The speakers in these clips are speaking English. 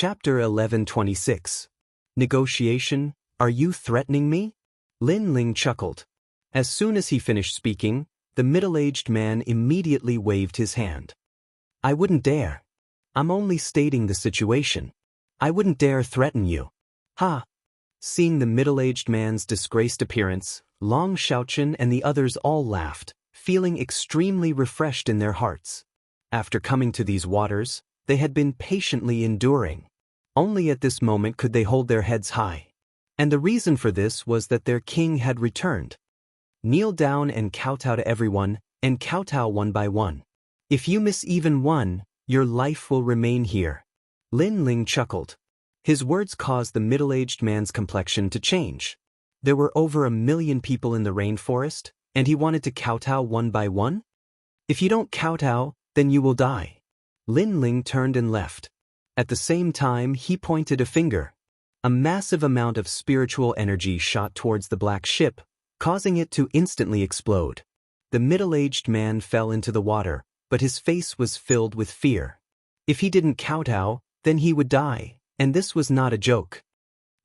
Chapter 1126. Negotiation, Are you threatening me? Lin Ling chuckled. As soon as he finished speaking, the middle-aged man immediately waved his hand. I wouldn't dare. I'm only stating the situation. I wouldn't dare threaten you. Ha! Seeing the middle-aged man's disgraced appearance, Long Xiaochen and the others all laughed, feeling extremely refreshed in their hearts. After coming to these waters, they had been patiently enduring. Only at this moment could they hold their heads high. And the reason for this was that their king had returned. Kneel down and kowtow to everyone, and kowtow one by one. If you miss even one, your life will remain here. Lin Ling chuckled. His words caused the middle-aged man's complexion to change. There were over 1 million people in the rainforest, and he wanted to kowtow one by one? If you don't kowtow, then you will die. Lin Ling turned and left. At the same time, he pointed a finger. A massive amount of spiritual energy shot towards the black ship, causing it to instantly explode. The middle-aged man fell into the water, but his face was filled with fear. If he didn't kowtow, then he would die, and this was not a joke.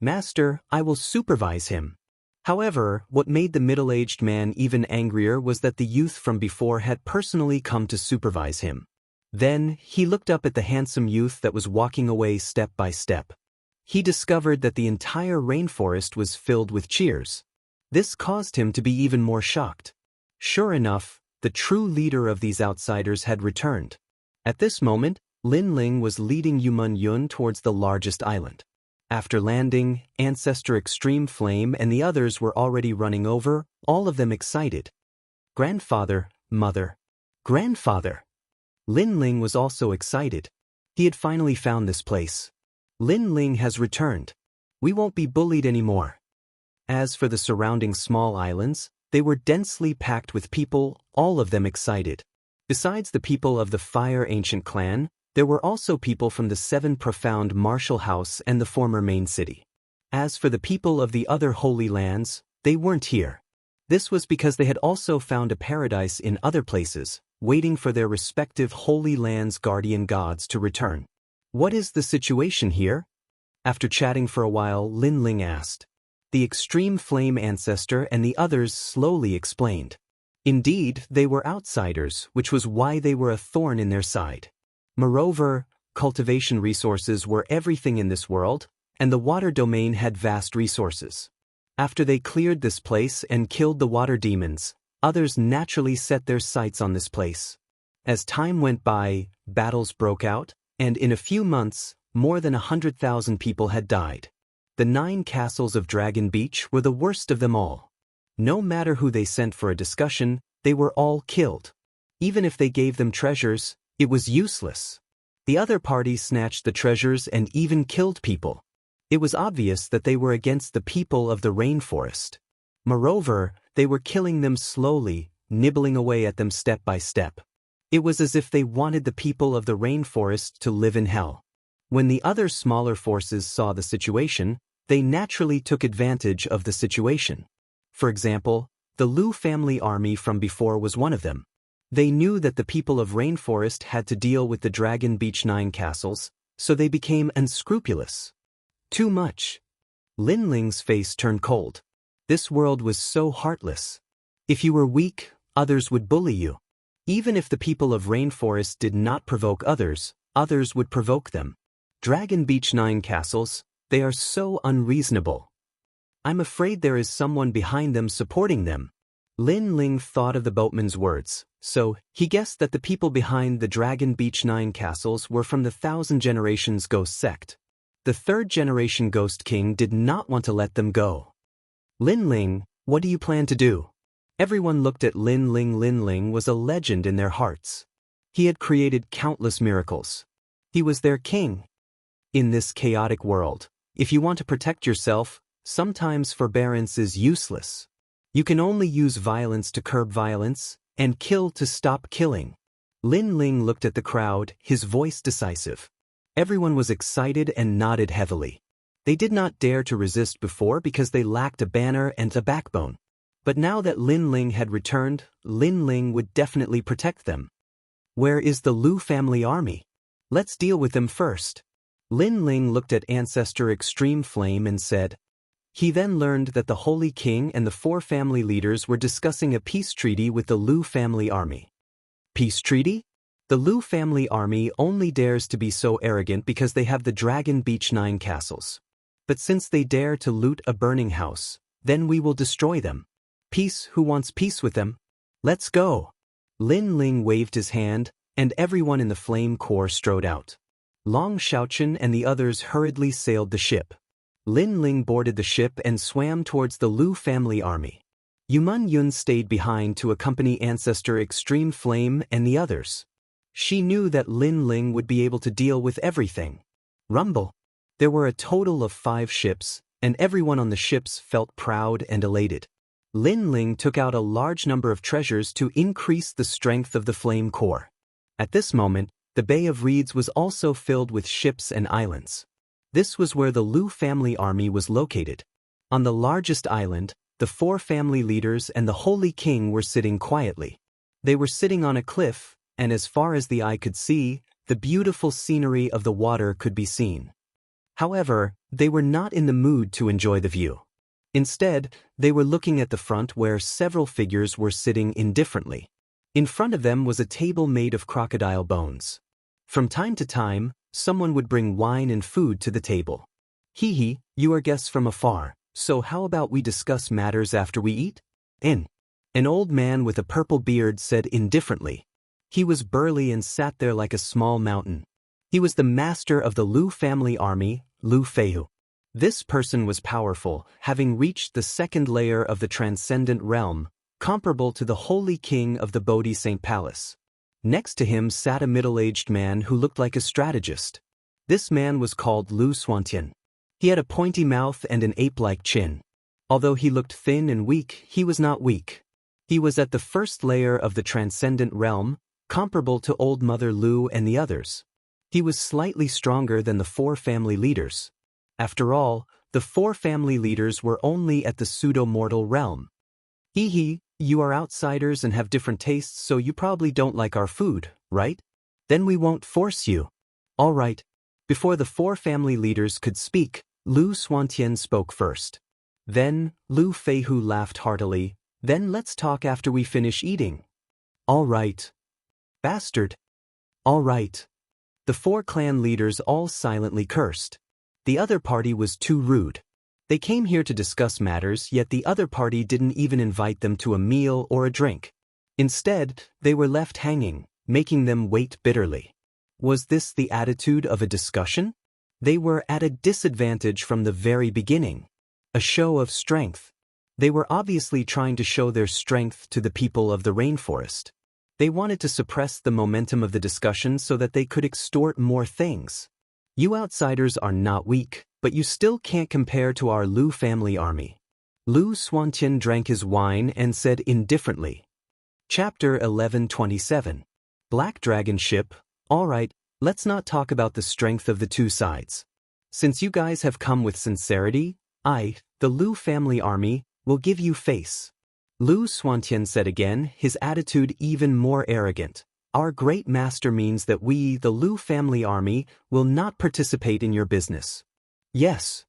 Master, I will supervise him. However, what made the middle-aged man even angrier was that the youth from before had personally come to supervise him. Then, he looked up at the handsome youth that was walking away step by step. He discovered that the entire rainforest was filled with cheers. This caused him to be even more shocked. Sure enough, the true leader of these outsiders had returned. At this moment, Lin Ling was leading Yumun Yun towards the largest island. After landing, Ancestor Extreme Flame and the others were already running over, all of them excited. Grandfather, mother, grandfather. Lin Ling was also excited. He had finally found this place. Lin Ling has returned. We won't be bullied anymore. As for the surrounding small islands, they were densely packed with people, all of them excited. Besides the people of the Fire Ancient clan, there were also people from the 7 Profound Martial House and the former main city. As for the people of the other holy lands, they weren't here. This was because they had also found a paradise in other places, waiting for their respective holy lands' guardian gods to return. What is the situation here? After chatting for a while, Lin Ling asked. The Extreme Flame Ancestor and the others slowly explained. Indeed, they were outsiders, which was why they were a thorn in their side. Moreover, cultivation resources were everything in this world, and the water domain had vast resources. After they cleared this place and killed the water demons, others naturally set their sights on this place. As time went by, battles broke out, and in a few months, more than 100,000 people had died. The 9 castles of Dragon Beach were the worst of them all. No matter who they sent for a discussion, they were all killed. Even if they gave them treasures, it was useless. The other party snatched the treasures and even killed people. It was obvious that they were against the people of the rainforest. Moreover, they were killing them slowly, nibbling away at them step by step. It was as if they wanted the people of the rainforest to live in hell. When the other smaller forces saw the situation, they naturally took advantage of the situation. For example, the Lu family army from before was one of them. They knew that the people of Rainforest had to deal with the Dragon Beach 9 castles, so they became unscrupulous. Too much. Lin Ling's face turned cold. This world was so heartless. If you were weak, others would bully you. Even if the people of Rainforest did not provoke others, others would provoke them. Dragon Beach 9 castles, they are so unreasonable. I'm afraid there is someone behind them supporting them. Lin Ling thought of the boatman's words, so he guessed that the people behind the Dragon Beach 9 castles were from the 1000 Generations Ghost sect. The 3rd generation Ghost King did not want to let them go. Lin Ling, what do you plan to do? Everyone looked at Lin Ling. Lin Ling was a legend in their hearts. He had created countless miracles. He was their king. In this chaotic world, if you want to protect yourself, sometimes forbearance is useless. You can only use violence to curb violence, and kill to stop killing. Lin Ling looked at the crowd, his voice decisive. Everyone was excited and nodded heavily. They did not dare to resist before because they lacked a banner and a backbone. But now that Lin Ling had returned, Lin Ling would definitely protect them. Where is the Lu family army? Let's deal with them first. Lin Ling looked at Ancestor Extreme Flame and said. He then learned that the Holy King and the 4 family leaders were discussing a peace treaty with the Lu family army. Peace treaty? The Lu family army only dares to be so arrogant because they have the Dragon Beach 9 castles. But since they dare to loot a burning house, then we will destroy them. Peace, who wants peace with them? Let's go. Lin Ling waved his hand, and everyone in the Flame Corps strode out. Long Xiaochen and the others hurriedly sailed the ship. Lin Ling boarded the ship and swam towards the Lu family army. Yuman Yun stayed behind to accompany Ancestor Extreme Flame and the others. She knew that Lin Ling would be able to deal with everything. Rumble. There were a total of 5 ships, and everyone on the ships felt proud and elated. Lin Ling took out a large number of treasures to increase the strength of the Flame Corps. At this moment, the Bay of Reeds was also filled with ships and islands. This was where the Lu family army was located. On the largest island, the 4 family leaders and the Holy King were sitting quietly. They were sitting on a cliff, and as far as the eye could see, the beautiful scenery of the water could be seen. However, they were not in the mood to enjoy the view. Instead, they were looking at the front where several figures were sitting indifferently. In front of them was a table made of crocodile bones. From time to time, someone would bring wine and food to the table. Hee hee, you are guests from afar, so how about we discuss matters after we eat? An old man with a purple beard said indifferently. He was burly and sat there like a small mountain. He was the master of the Lu family army, Lu Feihu. This person was powerful, having reached the 2nd layer of the transcendent realm, comparable to the Holy King of the Bodhi Saint Palace. Next to him sat a middle-aged man who looked like a strategist. This man was called Lu Xuantian. He had a pointy mouth and an ape-like chin. Although he looked thin and weak, he was not weak. He was at the 1st layer of the transcendent realm, comparable to Old Mother Lu and the others. He was slightly stronger than the 4 family leaders. After all, the 4 family leaders were only at the pseudo-mortal realm. Hee hee, you are outsiders and have different tastes, so you probably don't like our food, right? Then we won't force you. All right. Before the 4 family leaders could speak, Lu Xuantian spoke first. Then, Lu Feihu laughed heartily. Then let's talk after we finish eating. All right. Bastard. All right. The 4 clan leaders all silently cursed. The other party was too rude. They came here to discuss matters, yet the other party didn't even invite them to a meal or a drink. Instead, they were left hanging, making them wait bitterly. Was this the attitude of a discussion? They were at a disadvantage from the very beginning. A show of strength. They were obviously trying to show their strength to the people of the rainforest. They wanted to suppress the momentum of the discussion so that they could extort more things. You outsiders are not weak, but you still can't compare to our Lu family army. Lu Xuantian drank his wine and said indifferently. Chapter 1127. Black Dragon Ship. All right, let's not talk about the strength of the 2 sides. Since you guys have come with sincerity, I, the Lu family army, will give you face. Lu Xuantian said again, his attitude even more arrogant. Our great master means that we, the Lu family army, will not participate in your business. Yes.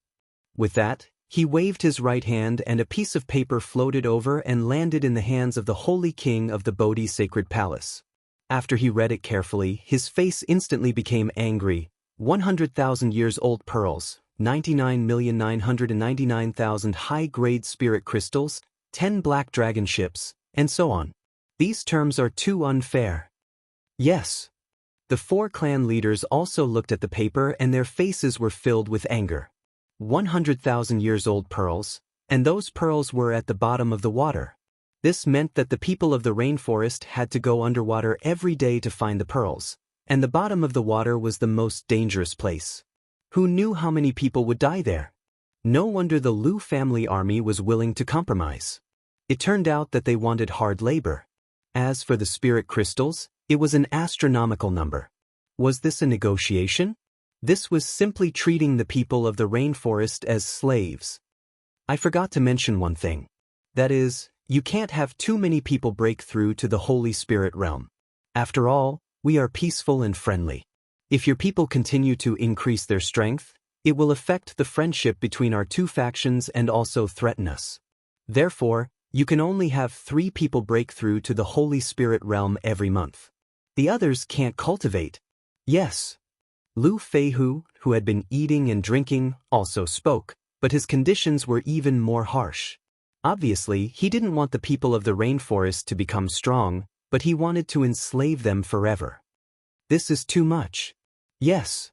With that, he waved his right hand and a piece of paper floated over and landed in the hands of the Holy King of the Bodhi Sacred Palace. After he read it carefully, his face instantly became angry. 100,000 years old pearls, 99,999,000 high-grade spirit crystals, 10 black dragon ships, and so on. These terms are too unfair. Yes. The 4 clan leaders also looked at the paper and their faces were filled with anger. 100,000 years old pearls, and those pearls were at the bottom of the water. This meant that the people of the rainforest had to go underwater every day to find the pearls, and the bottom of the water was the most dangerous place. Who knew how many people would die there? No wonder the Lu family army was willing to compromise. It turned out that they wanted hard labor. As for the spirit crystals, it was an astronomical number. Was this a negotiation? This was simply treating the people of the rainforest as slaves. I forgot to mention one thing. That is, you can't have too many people break through to the Holy Spirit realm. After all, we are peaceful and friendly. If your people continue to increase their strength, it will affect the friendship between our two factions and also threaten us. Therefore, you can only have 3 people break through to the Holy Spirit realm every month. The others can't cultivate. Yes. Lu Feihu, who had been eating and drinking, also spoke, but his conditions were even more harsh. Obviously, he didn't want the people of the rainforest to become strong, but he wanted to enslave them forever. This is too much. Yes.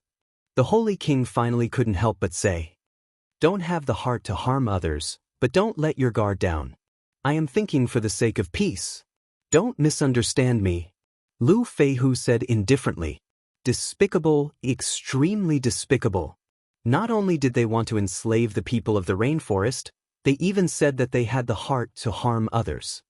The Holy King finally couldn't help but say, "Don't have the heart to harm others, but don't let your guard down. I am thinking for the sake of peace. Don't misunderstand me." Lu Feihu said indifferently. Despicable, extremely despicable. Not only did they want to enslave the people of the rainforest, they even said that they had the heart to harm others.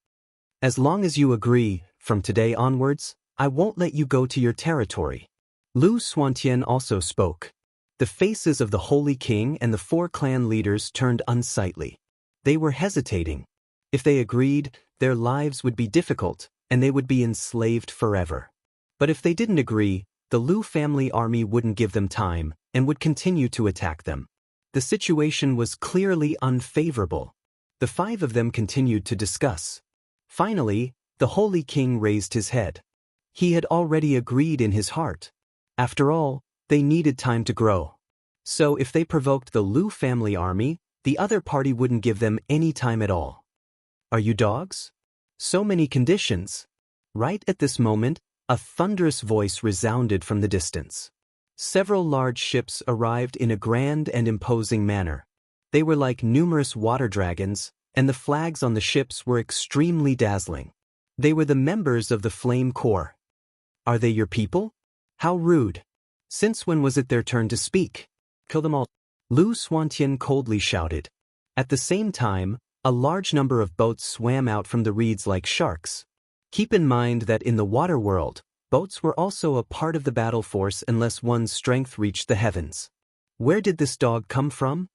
As long as you agree, from today onwards, I won't let you go to your territory. Lu Xuantian also spoke. The faces of the Holy King and the 4 clan leaders turned unsightly. They were hesitating. If they agreed, their lives would be difficult, and they would be enslaved forever. But if they didn't agree, the Lu family army wouldn't give them time, and would continue to attack them. The situation was clearly unfavorable. The 5 of them continued to discuss. Finally, the Holy King raised his head. He had already agreed in his heart. After all, they needed time to grow. So if they provoked the Lu family army, the other party wouldn't give them any time at all. Are you dogs? So many conditions. Right at this moment, a thunderous voice resounded from the distance. Several large ships arrived in a grand and imposing manner. They were like numerous water dragons, and the flags on the ships were extremely dazzling. They were the members of the Flame Corps. Are they your people? How rude. Since when was it their turn to speak? Kill them all. Lu Xuantian coldly shouted. At the same time, a large number of boats swam out from the reeds like sharks. Keep in mind that in the water world, boats were also a part of the battle force unless one's strength reached the heavens. Where did this dog come from?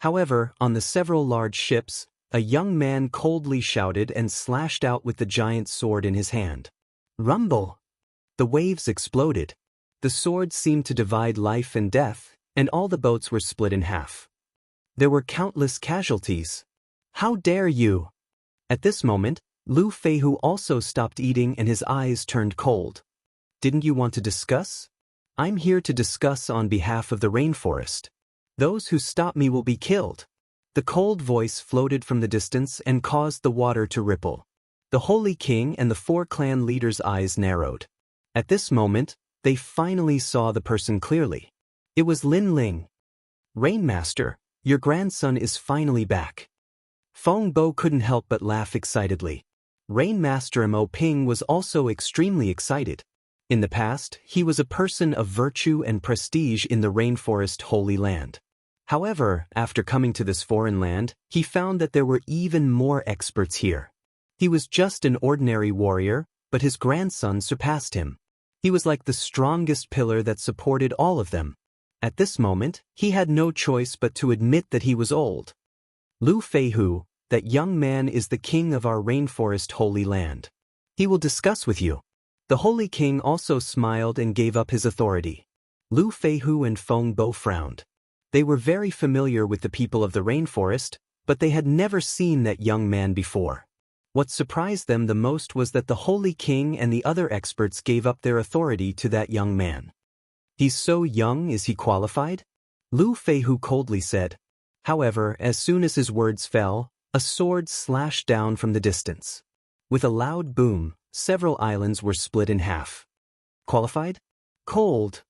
However, on the several large ships, a young man coldly shouted and slashed out with the giant sword in his hand. Rumble! The waves exploded. The sword seemed to divide life and death, and all the boats were split in half. There were countless casualties. How dare you! At this moment, Lu Feihu also stopped eating and his eyes turned cold. Didn't you want to discuss? I'm here to discuss on behalf of the rainforest. Those who stop me will be killed. The cold voice floated from the distance and caused the water to ripple. The Holy King and the 4 clan leaders' eyes narrowed. At this moment, they finally saw the person clearly. It was Lin Ling. Rainmaster, your grandson is finally back. Feng Bo couldn't help but laugh excitedly. Rainmaster Mo Ping was also extremely excited. In the past, he was a person of virtue and prestige in the rainforest Holy Land. However, after coming to this foreign land, he found that there were even more experts here. He was just an ordinary warrior, but his grandson surpassed him. He was like the strongest pillar that supported all of them. At this moment, he had no choice but to admit that he was old. Lu Feihu, that young man is the king of our rainforest Holy Land. He will discuss with you. The Holy King also smiled and gave up his authority. Lu Feihu and Feng Bo frowned. They were very familiar with the people of the rainforest, but they had never seen that young man before. What surprised them the most was that the Holy King and the other experts gave up their authority to that young man. He's so young, is he qualified? Lu Feihu coldly said. However, as soon as his words fell, a sword slashed down from the distance. With a loud boom, several islands were split in half. Qualified? Cold.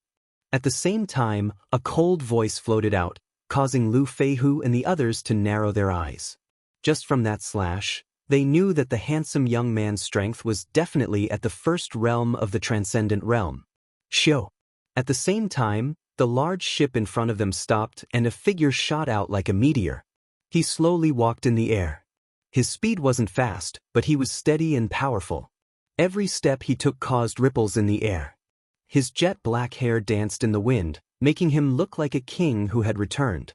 At the same time, a cold voice floated out, causing Lu Feihu and the others to narrow their eyes. Just from that slash, they knew that the handsome young man's strength was definitely at the first realm of the transcendent realm. Shio. At the same time, the large ship in front of them stopped and a figure shot out like a meteor. He slowly walked in the air. His speed wasn't fast, but he was steady and powerful. Every step he took caused ripples in the air. His jet black hair danced in the wind, making him look like a king who had returned.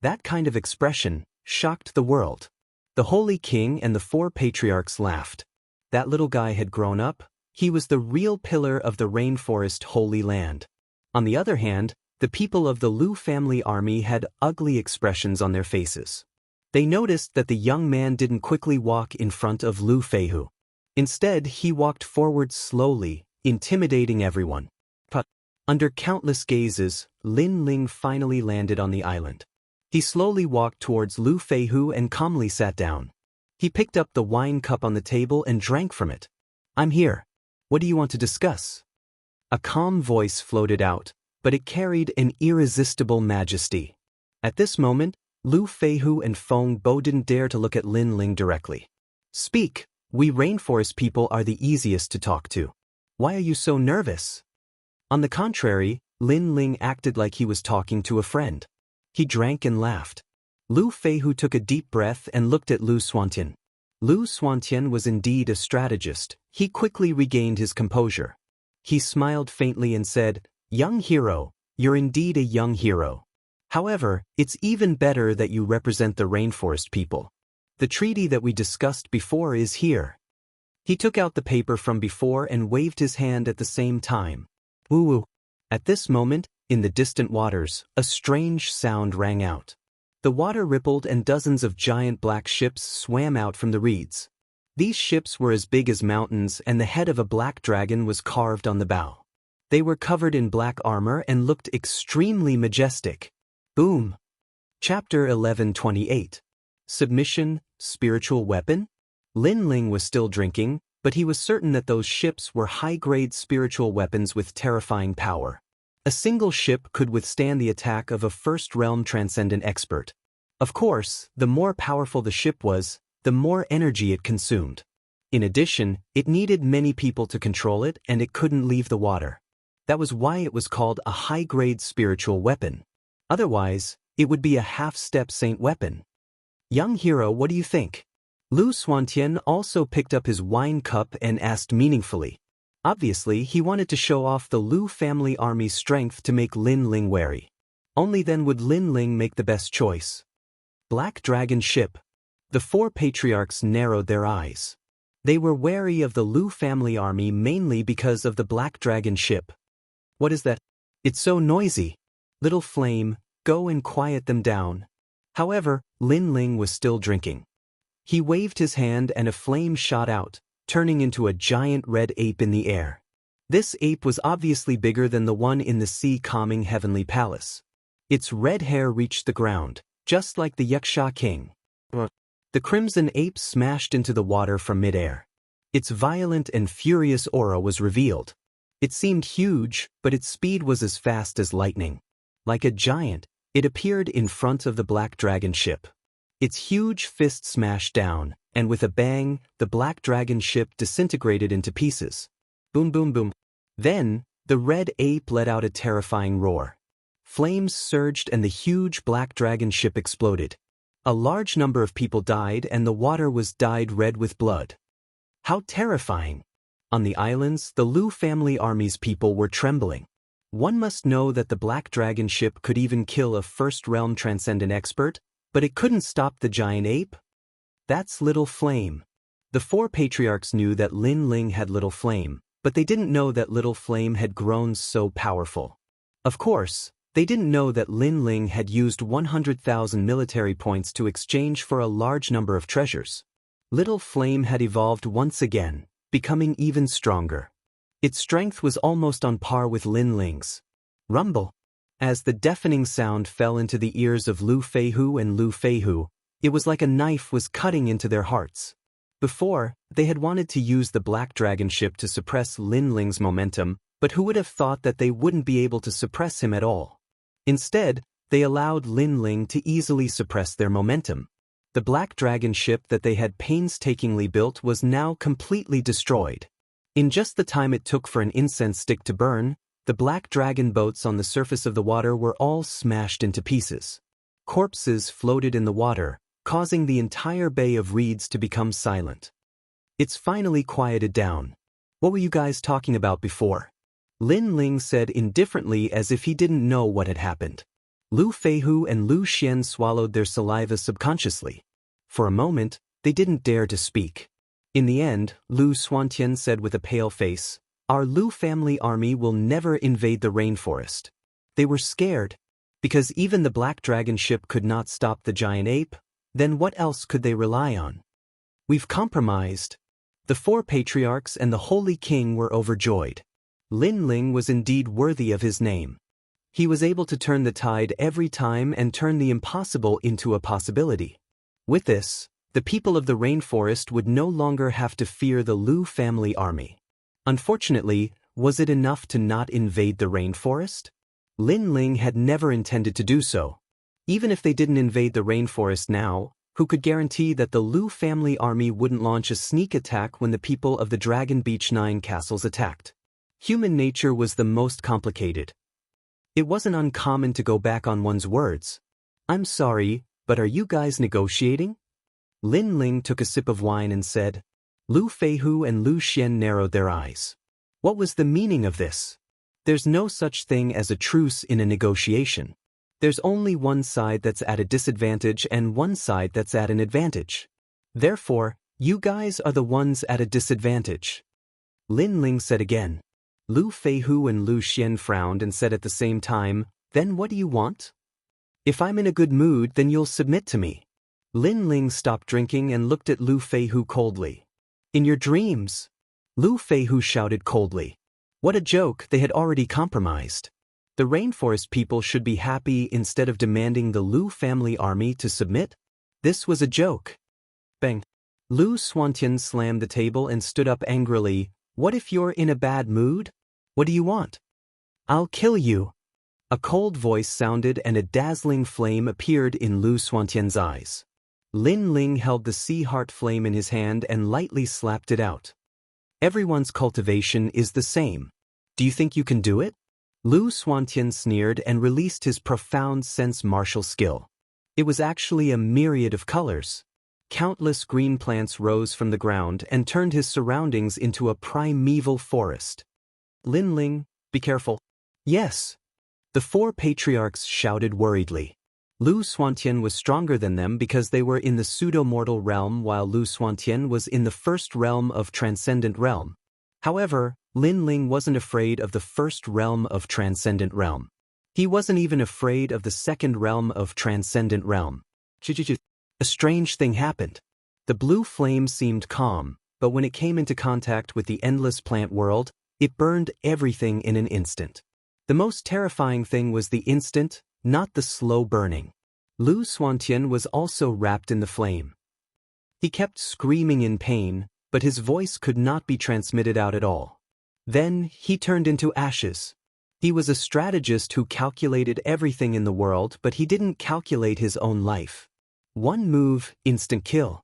That kind of expression shocked the world. The Holy King and the 4 patriarchs laughed. That little guy had grown up. He was the real pillar of the rainforest Holy Land. On the other hand, the people of the Lu family army had ugly expressions on their faces. They noticed that the young man didn't quickly walk in front of Lu Feihu. Instead, he walked forward slowly, intimidating everyone. But under countless gazes, Lin Ling finally landed on the island. He slowly walked towards Lu Feihu and calmly sat down. He picked up the wine cup on the table and drank from it. "I'm here. What do you want to discuss?" A calm voice floated out, but it carried an irresistible majesty. At this moment, Lu Feihu and Feng Bo didn't dare to look at Lin Ling directly. "Speak, we rainforest people are the easiest to talk to. Why are you so nervous?" On the contrary, Lin Ling acted like he was talking to a friend. He drank and laughed. Lu Feihu took a deep breath and looked at Lu Xuantian. Lu Xuantian was indeed a strategist. He quickly regained his composure. He smiled faintly and said, "Young hero, you're indeed a young hero. However, it's even better that you represent the rainforest people. The treaty that we discussed before is here." He took out the paper from before and waved his hand at the same time. Woo-woo. At this moment, in the distant waters, a strange sound rang out. The water rippled and dozens of giant black ships swam out from the reeds. These ships were as big as mountains and the head of a black dragon was carved on the bow. They were covered in black armor and looked extremely majestic. Boom! Chapter 11:28. Submission, Spiritual Weapon? Lin Ling was still drinking, but he was certain that those ships were high-grade spiritual weapons with terrifying power. A single ship could withstand the attack of a first-realm transcendent expert. Of course, the more powerful the ship was, the more energy it consumed. In addition, it needed many people to control it and it couldn't leave the water. That was why it was called a high-grade spiritual weapon. Otherwise, it would be a half-step saint weapon. "Young hero, what do you think?" Lu Xuantian also picked up his wine cup and asked meaningfully. Obviously, he wanted to show off the Lu family army's strength to make Lin Ling wary. Only then would Lin Ling make the best choice. Black Dragon Ship. The four patriarchs narrowed their eyes. They were wary of the Lu family army mainly because of the Black Dragon Ship. "What is that? It's so noisy. Little Flame, go and quiet them down." However, Lin Ling was still drinking. He waved his hand and a flame shot out, turning into a giant red ape in the air. This ape was obviously bigger than the one in the sea-calming heavenly palace. Its red hair reached the ground, just like the Yaksha king. The crimson ape smashed into the water from midair. Its violent and furious aura was revealed. It seemed huge, but its speed was as fast as lightning. Like a giant, it appeared in front of the Black Dragon ship. Its huge fist smashed down, and with a bang, the Black Dragon ship disintegrated into pieces. Boom boom boom. Then, the red ape let out a terrifying roar. Flames surged and the huge Black Dragon ship exploded. A large number of people died and the water was dyed red with blood. How terrifying! On the islands, the Lu family army's people were trembling. One must know that the Black Dragon ship could even kill a first-realm transcendent expert, but it couldn't stop the giant ape? That's Little Flame. The four patriarchs knew that Lin Ling had Little Flame, but they didn't know that Little Flame had grown so powerful. Of course, they didn't know that Lin Ling had used 100,000 military points to exchange for a large number of treasures. Little Flame had evolved once again, becoming even stronger. Its strength was almost on par with Lin Ling's. Rumble. As the deafening sound fell into the ears of Lu Feihu and Lu Feihu, it was like a knife was cutting into their hearts. Before, they had wanted to use the Black Dragon ship to suppress Lin Ling's momentum, but who would have thought that they wouldn't be able to suppress him at all? Instead, they allowed Lin Ling to easily suppress their momentum. The Black Dragon ship that they had painstakingly built was now completely destroyed. In just the time it took for an incense stick to burn, the Black Dragon boats on the surface of the water were all smashed into pieces. Corpses floated in the water, causing the entire bay of reeds to become silent. It's finally quieted down. What were you guys talking about before? Lin Ling said indifferently as if he didn't know what had happened. Lu Feihu and Lu Xian swallowed their saliva subconsciously. For a moment, they didn't dare to speak. In the end, Lu Xuantian said with a pale face, Our Lu family army will never invade the rainforest. They were scared. Because even the black dragon ship could not stop the giant ape, then what else could they rely on? We've compromised. The 4 patriarchs and the Holy King were overjoyed. Lin Ling was indeed worthy of his name. He was able to turn the tide every time and turn the impossible into a possibility. With this, the people of the rainforest would no longer have to fear the Lu family army. Unfortunately, was it enough to not invade the rainforest? Lin Ling had never intended to do so. Even if they didn't invade the rainforest now, who could guarantee that the Lu family army wouldn't launch a sneak attack when the people of the Dragon Beach 9 castles attacked? Human nature was the most complicated. It wasn't uncommon to go back on one's words. I'm sorry, but are you guys negotiating? Lin Ling took a sip of wine and said. Lu Feihu and Lu Xian narrowed their eyes. What was the meaning of this? There's no such thing as a truce in a negotiation. There's only one side that's at a disadvantage and one side that's at an advantage. Therefore, you guys are the ones at a disadvantage. Lin Ling said again. Lu Feihu and Lu Xian frowned and said at the same time, then what do you want? If I'm in a good mood, then you'll submit to me. Lin Ling stopped drinking and looked at Lu Feihu coldly. In your dreams? Lu Feihu shouted coldly. What a joke, they had already compromised. The rainforest people should be happy instead of demanding the Lu family army to submit. This was a joke. Bang. Lu Xuantian slammed the table and stood up angrily. What if you're in a bad mood? What do you want? I'll kill you. A cold voice sounded and a dazzling flame appeared in Lu Xuantian's eyes. Lin Ling held the sea heart flame in his hand and lightly slapped it out. Everyone's cultivation is the same. Do you think you can do it? Lu Xuantian sneered and released his profound sense martial skill. It was actually a myriad of colors. Countless green plants rose from the ground and turned his surroundings into a primeval forest. Lin Ling, be careful. Yes. The 4 patriarchs shouted worriedly. Lu Xuantian was stronger than them because they were in the pseudo-mortal realm while Lu Xuantian was in the first realm of Transcendent Realm. However, Lin Ling wasn't afraid of the first realm of Transcendent Realm. He wasn't even afraid of the second realm of Transcendent Realm. A strange thing happened. The blue flame seemed calm, but when it came into contact with the endless plant world, it burned everything in an instant. The most terrifying thing was the instant, not the slow burning. Lu Xuantian was also wrapped in the flame. He kept screaming in pain, but his voice could not be transmitted out at all. Then he turned into ashes. He was a strategist who calculated everything in the world, but he didn't calculate his own life. One move, instant kill.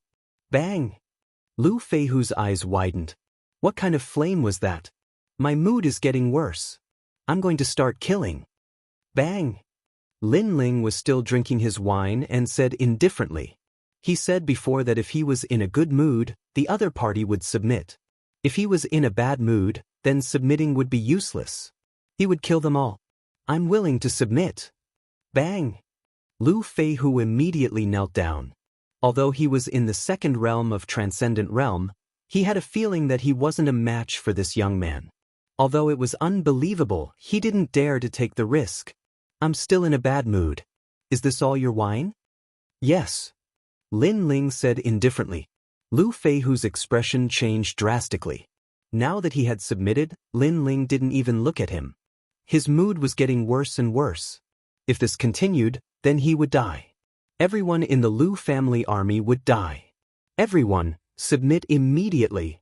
Bang! Lu Feihu's eyes widened. What kind of flame was that? My mood is getting worse. I'm going to start killing. Bang! Lin Ling was still drinking his wine and said indifferently. He said before that if he was in a good mood, the other party would submit. If he was in a bad mood, then submitting would be useless. He would kill them all. I'm willing to submit. Bang! Lu Feihu immediately knelt down. Although he was in the second realm of Transcendent Realm, he had a feeling that he wasn't a match for this young man. Although it was unbelievable, he didn't dare to take the risk. I'm still in a bad mood. Is this all your wine? Yes. Lin Ling said indifferently. Lu Feihu's expression changed drastically. Now that he had submitted, Lin Ling didn't even look at him. His mood was getting worse and worse. If this continued, then he would die. Everyone in the Lu family army would die. Everyone, submit immediately.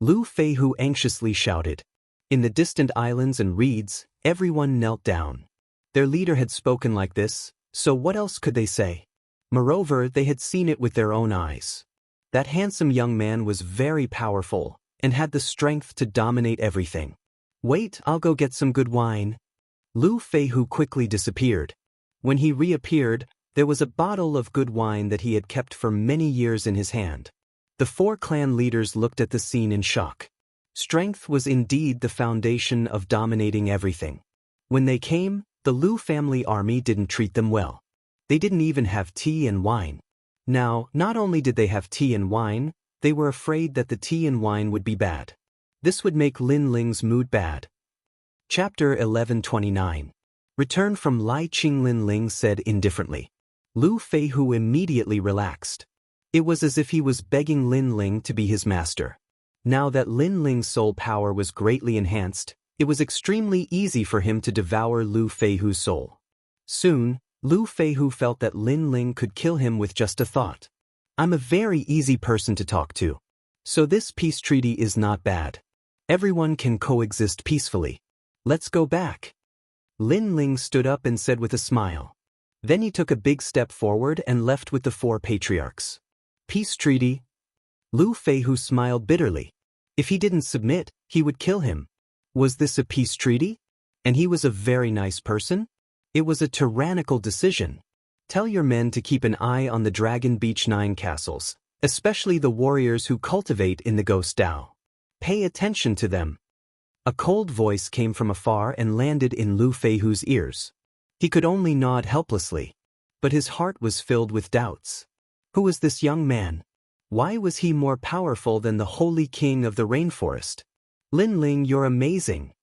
Lu Feihu anxiously shouted. In the distant islands and reeds, everyone knelt down. Their leader had spoken like this, so what else could they say? Moreover, they had seen it with their own eyes. That handsome young man was very powerful and had the strength to dominate everything. Wait, I'll go get some good wine. Lu Feihu quickly disappeared. When he reappeared, there was a bottle of good wine that he had kept for many years in his hand. The 4 clan leaders looked at the scene in shock. Strength was indeed the foundation of dominating everything. When they came, the Lu family army didn't treat them well. They didn't even have tea and wine. Now, not only did they have tea and wine, they were afraid that the tea and wine would be bad. This would make Lin Ling's mood bad. Chapter 1129. Return from Lai Qing. Lin Ling said indifferently. Lu Feihu immediately relaxed. It was as if he was begging Lin Ling to be his master. Now that Lin Ling's soul power was greatly enhanced, it was extremely easy for him to devour Lu Feihu's soul. Soon, Lu Feihu felt that Lin Ling could kill him with just a thought. I'm a very easy person to talk to. So this peace treaty is not bad. Everyone can coexist peacefully. Let's go back. Lin Ling stood up and said with a smile. Then he took a big step forward and left with the 4 patriarchs. Peace treaty? Lu Feihu smiled bitterly. If he didn't submit, he would kill him. Was this a peace treaty? And he was a very nice person? It was a tyrannical decision. Tell your men to keep an eye on the Dragon Beach 9 castles, especially the warriors who cultivate in the Ghost Dao. Pay attention to them. A cold voice came from afar and landed in Lu Feihu's ears. He could only nod helplessly. But his heart was filled with doubts. Who was this young man? Why was he more powerful than the Holy King of the Rainforest? Lin Ling, you're amazing.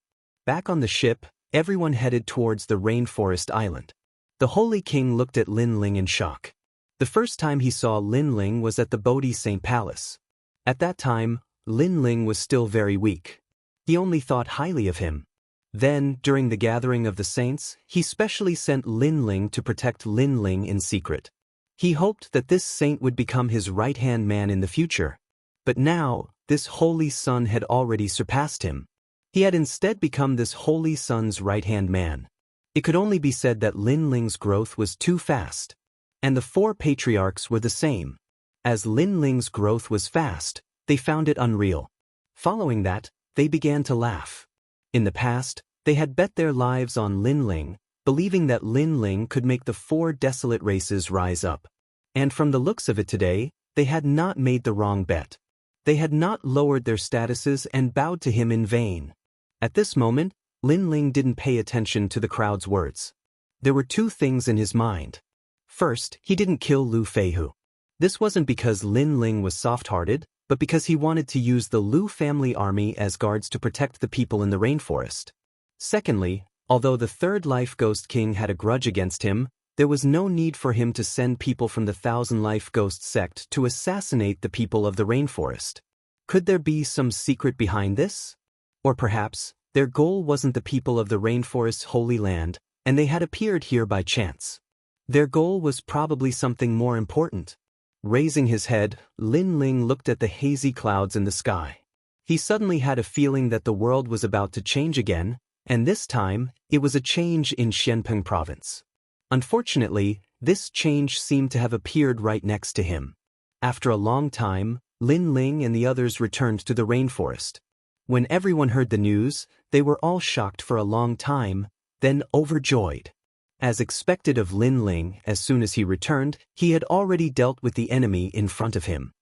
Back on the ship, everyone headed towards the Rainforest Island. The Holy King looked at Lin Ling in shock. The first time he saw Lin Ling was at the Bodhi Saint Palace. At that time, Lin Ling was still very weak. He only thought highly of him. Then, during the gathering of the saints, he specially sent Lin Ling to protect Lin Ling in secret. He hoped that this saint would become his right-hand man in the future. But now, this holy son had already surpassed him. He had instead become this holy son's right-hand man. It could only be said that Lin Ling's growth was too fast. And the 4 patriarchs were the same. As Lin Ling's growth was fast, they found it unreal. Following that, they began to laugh. In the past, they had bet their lives on Lin Ling, believing that Lin Ling could make the 4 desolate races rise up. And from the looks of it today, they had not made the wrong bet. They had not lowered their statuses and bowed to him in vain. At this moment, Lin Ling didn't pay attention to the crowd's words. There were 2 things in his mind. First, he didn't kill Lu Feihu. This wasn't because Lin Ling was soft-hearted, but because he wanted to use the Lu family army as guards to protect the people in the rainforest. Secondly, although the Third Life Ghost King had a grudge against him, there was no need for him to send people from the Thousand Life Ghost sect to assassinate the people of the rainforest. Could there be some secret behind this? Or perhaps, their goal wasn't the people of the rainforest's holy land, and they had appeared here by chance. Their goal was probably something more important. Raising his head, Lin Ling looked at the hazy clouds in the sky. He suddenly had a feeling that the world was about to change again, and this time, it was a change in Xianpeng province. Unfortunately, this change seemed to have appeared right next to him. After a long time, Lin Ling and the others returned to the rainforest. When everyone heard the news, they were all shocked for a long time, then overjoyed. As expected of Lin Ling, as soon as he returned, he had already dealt with the enemy in front of him.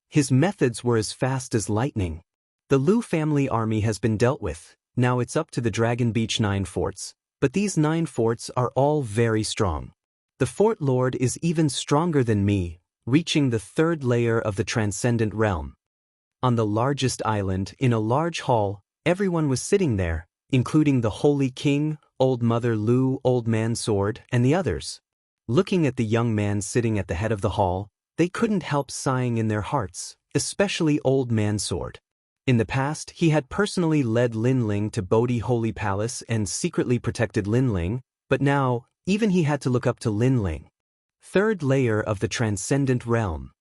His methods were as fast as lightning. The Lu family army has been dealt with, now it's up to the Dragon Beach 9 forts, but these 9 forts are all very strong. The Fort Lord is even stronger than me, reaching the 3rd layer of the Transcendent Realm. On the largest island, in a large hall, everyone was sitting there, including the Holy King, Old Mother Lu, Old Man Sword, and the others. Looking at the young man sitting at the head of the hall, they couldn't help sighing in their hearts, especially Old Man Sword. In the past, he had personally led Lin Ling to Bodhi Holy Palace and secretly protected Lin Ling, but now, even he had to look up to Lin Ling. 3rd layer of the Transcendent Realm.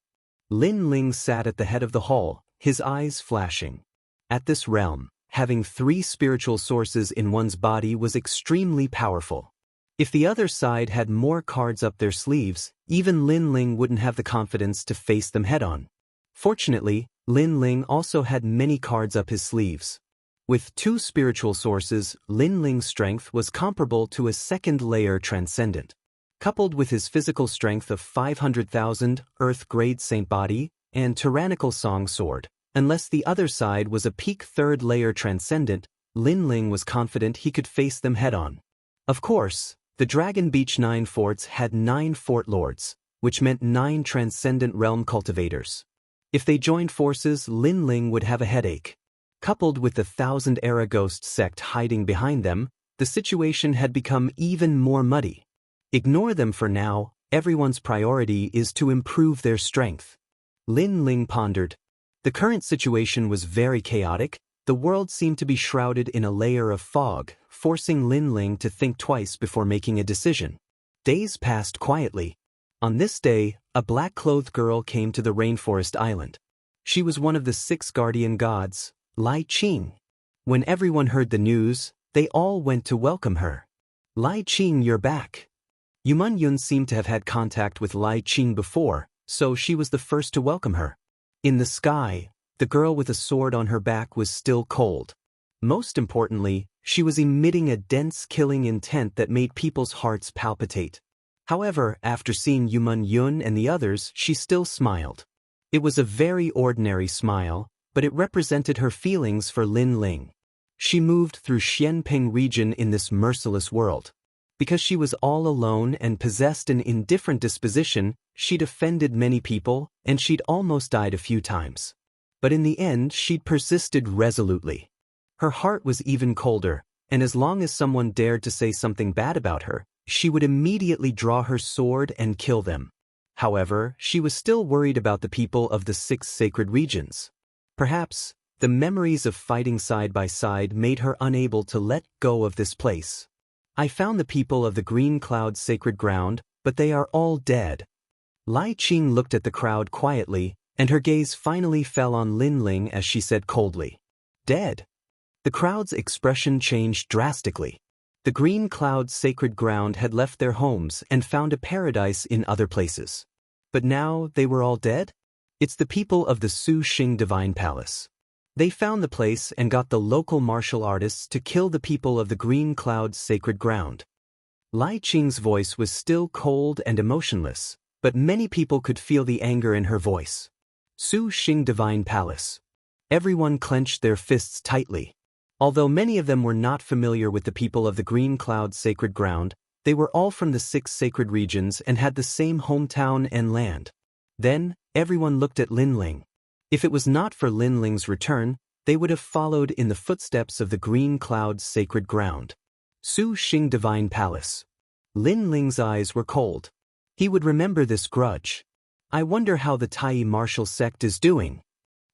Lin Ling sat at the head of the hall, his eyes flashing. At this realm, having 3 spiritual sources in one's body was extremely powerful. If the other side had more cards up their sleeves, even Lin Ling wouldn't have the confidence to face them head-on. Fortunately, Lin Ling also had many cards up his sleeves. With 2 spiritual sources, Lin Ling's strength was comparable to a 2nd layer transcendent. Coupled with his physical strength of 500,000, Earth-grade Saint Body, and tyrannical Song Sword, unless the other side was a peak 3rd layer transcendent, Lin Ling was confident he could face them head-on. Of course, the Dragon Beach 9 forts had 9 fort lords, which meant 9 transcendent realm cultivators. If they joined forces, Lin Ling would have a headache. Coupled with the Thousand Era Ghost sect hiding behind them, the situation had become even more muddy. Ignore them for now, everyone's priority is to improve their strength. Lin Ling pondered. The current situation was very chaotic. The world seemed to be shrouded in a layer of fog, forcing Lin Ling to think twice before making a decision. Days passed quietly. On this day, a black-clothed girl came to the rainforest island. She was one of the 6 guardian gods, Lai Qing. When everyone heard the news, they all went to welcome her. Lai Qing, you're back. Yuman Yun seemed to have had contact with Lai Qing before, so she was the first to welcome her. In the sky, the girl with a sword on her back was still cold. Most importantly, she was emitting a dense killing intent that made people's hearts palpitate. However, after seeing Yuman Yun and the others, she still smiled. It was a very ordinary smile, but it represented her feelings for Lin Ling. She moved through Xianping region in this merciless world. Because she was all alone and possessed an indifferent disposition, she'd offended many people, and she'd almost died a few times. But in the end, she'd persisted resolutely. Her heart was even colder, and as long as someone dared to say something bad about her, she would immediately draw her sword and kill them. However, she was still worried about the people of the 6 sacred regions. Perhaps, the memories of fighting side by side made her unable to let go of this place. I found the people of the Green Cloud sacred ground, but they are all dead. Lai Qing looked at the crowd quietly, and her gaze finally fell on Lin Ling as she said coldly, "Dead." The crowd's expression changed drastically. The Green Cloud sacred ground had left their homes and found a paradise in other places. But now they were all dead? It's the people of the Su Xing Divine Palace. They found the place and got the local martial artists to kill the people of the Green Cloud sacred ground. Lai Qing's voice was still cold and emotionless, but many people could feel the anger in her voice. Su Xing Divine Palace. Everyone clenched their fists tightly. Although many of them were not familiar with the people of the Green Cloud sacred ground, they were all from the 6 sacred regions and had the same hometown and land. Then, everyone looked at Lin Ling. If it was not for Lin Ling's return, they would have followed in the footsteps of the Green Cloud sacred ground. Su Xing Divine Palace. Lin Ling's eyes were cold. He would remember this grudge. I wonder how the Tai martial sect is doing.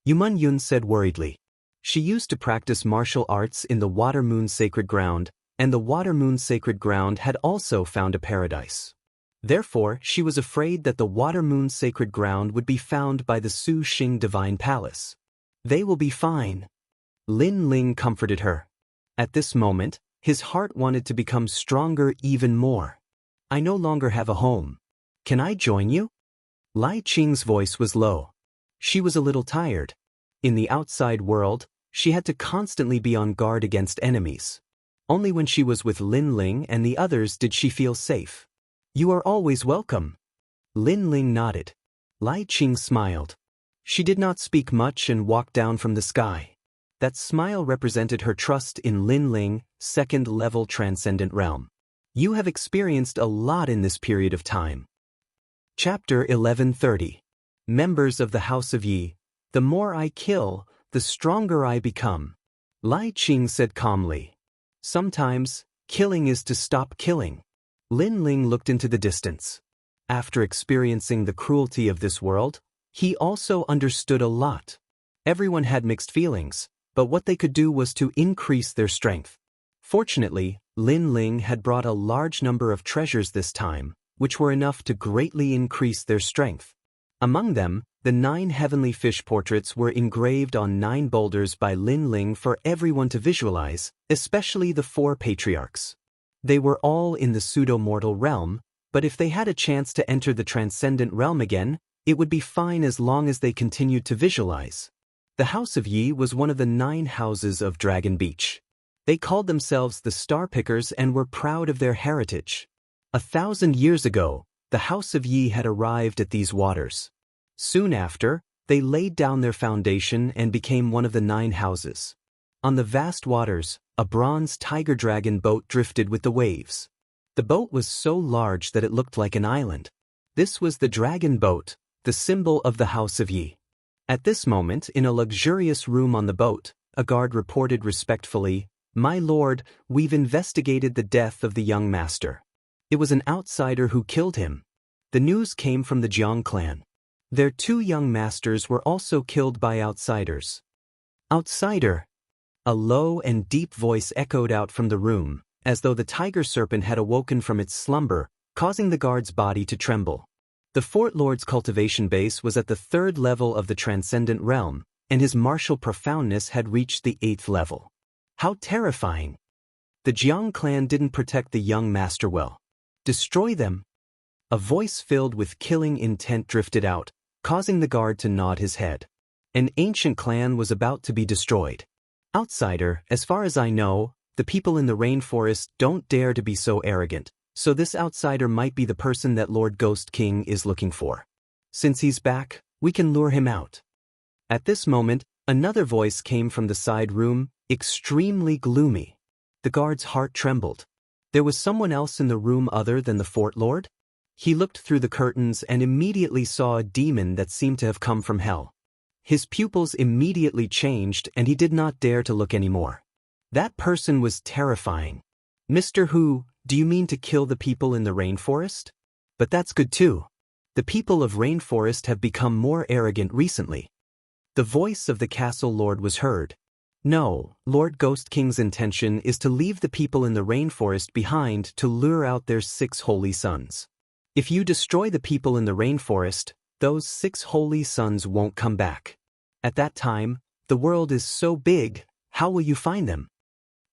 Yuman Yun said worriedly. She used to practice martial arts in the Water Moon sacred ground, and the Water Moon sacred ground had also found a paradise. Therefore, she was afraid that the Water Moon sacred ground would be found by the Su Xing Divine Palace. They will be fine. Lin Ling comforted her. At this moment, his heart wanted to become stronger even more. I no longer have a home. Can I join you? Lai Qing's voice was low. She was a little tired. In the outside world, she had to constantly be on guard against enemies. Only when she was with Lin Ling and the others did she feel safe. You are always welcome. Lin Ling nodded. Lai Qing smiled. She did not speak much and walked down from the sky. That smile represented her trust in Lin Ling, 2nd level transcendent realm. You have experienced a lot in this period of time. Chapter 1130. Members of the House of Yi. The more I kill, the stronger I become. Lai Qing said calmly. Sometimes, killing is to stop killing. Lin Ling looked into the distance. After experiencing the cruelty of this world, he also understood a lot. Everyone had mixed feelings, but what they could do was to increase their strength. Fortunately, Lin Ling had brought a large number of treasures this time, which were enough to greatly increase their strength. Among them, the 9 heavenly fish portraits were engraved on 9 boulders by Lin Ling for everyone to visualize, especially the 4 patriarchs. They were all in the pseudo-mortal realm, but if they had a chance to enter the transcendent realm again, it would be fine as long as they continued to visualize. The House of Yi was one of the 9 houses of Dragon Beach. They called themselves the Star Pickers and were proud of their heritage. 1,000 years ago, the House of Yi had arrived at these waters. Soon after, they laid down their foundation and became one of the 9 houses. On the vast waters, a bronze tiger dragon boat drifted with the waves. The boat was so large that it looked like an island. This was the dragon boat, the symbol of the House of Yi. At this moment, in a luxurious room on the boat, a guard reported respectfully, "My lord, we've investigated the death of the young master. It was an outsider who killed him." The news came from the Jiang clan. Their 2 young masters were also killed by outsiders. "Outsider!" A low and deep voice echoed out from the room, as though the tiger serpent had awoken from its slumber, causing the guard's body to tremble. The Fort Lord's cultivation base was at the 3rd level of the transcendent realm, and his martial profoundness had reached the 8th level. How terrifying! The Jiang clan didn't protect the young master well. "Destroy them!" A voice filled with killing intent drifted out, causing the guard to nod his head. An ancient clan was about to be destroyed. "Outsider, as far as I know, the people in the rainforest don't dare to be so arrogant, so this outsider might be the person that Lord Ghost King is looking for. Since he's back, we can lure him out." At this moment, another voice came from the side room, extremely gloomy. The guard's heart trembled. There was someone else in the room other than the Fort Lord? He looked through the curtains and immediately saw a demon that seemed to have come from hell. His pupils immediately changed and he did not dare to look anymore. That person was terrifying. "Mr. Hu, do you mean to kill the people in the rainforest? But that's good too. The people of rainforest have become more arrogant recently." The voice of the castle lord was heard. "No, Lord Ghost King's intention is to leave the people in the rainforest behind to lure out their 6 holy sons. If you destroy the people in the rainforest, those 6 holy sons won't come back. At that time, the world is so big, how will you find them?"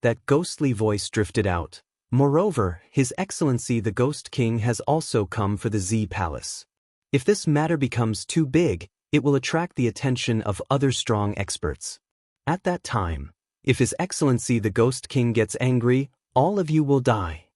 That ghostly voice drifted out. "Moreover, His Excellency the Ghost King has also come for the Z Palace. If this matter becomes too big, it will attract the attention of other strong experts. At that time, if His Excellency the Ghost King gets angry, all of you will die."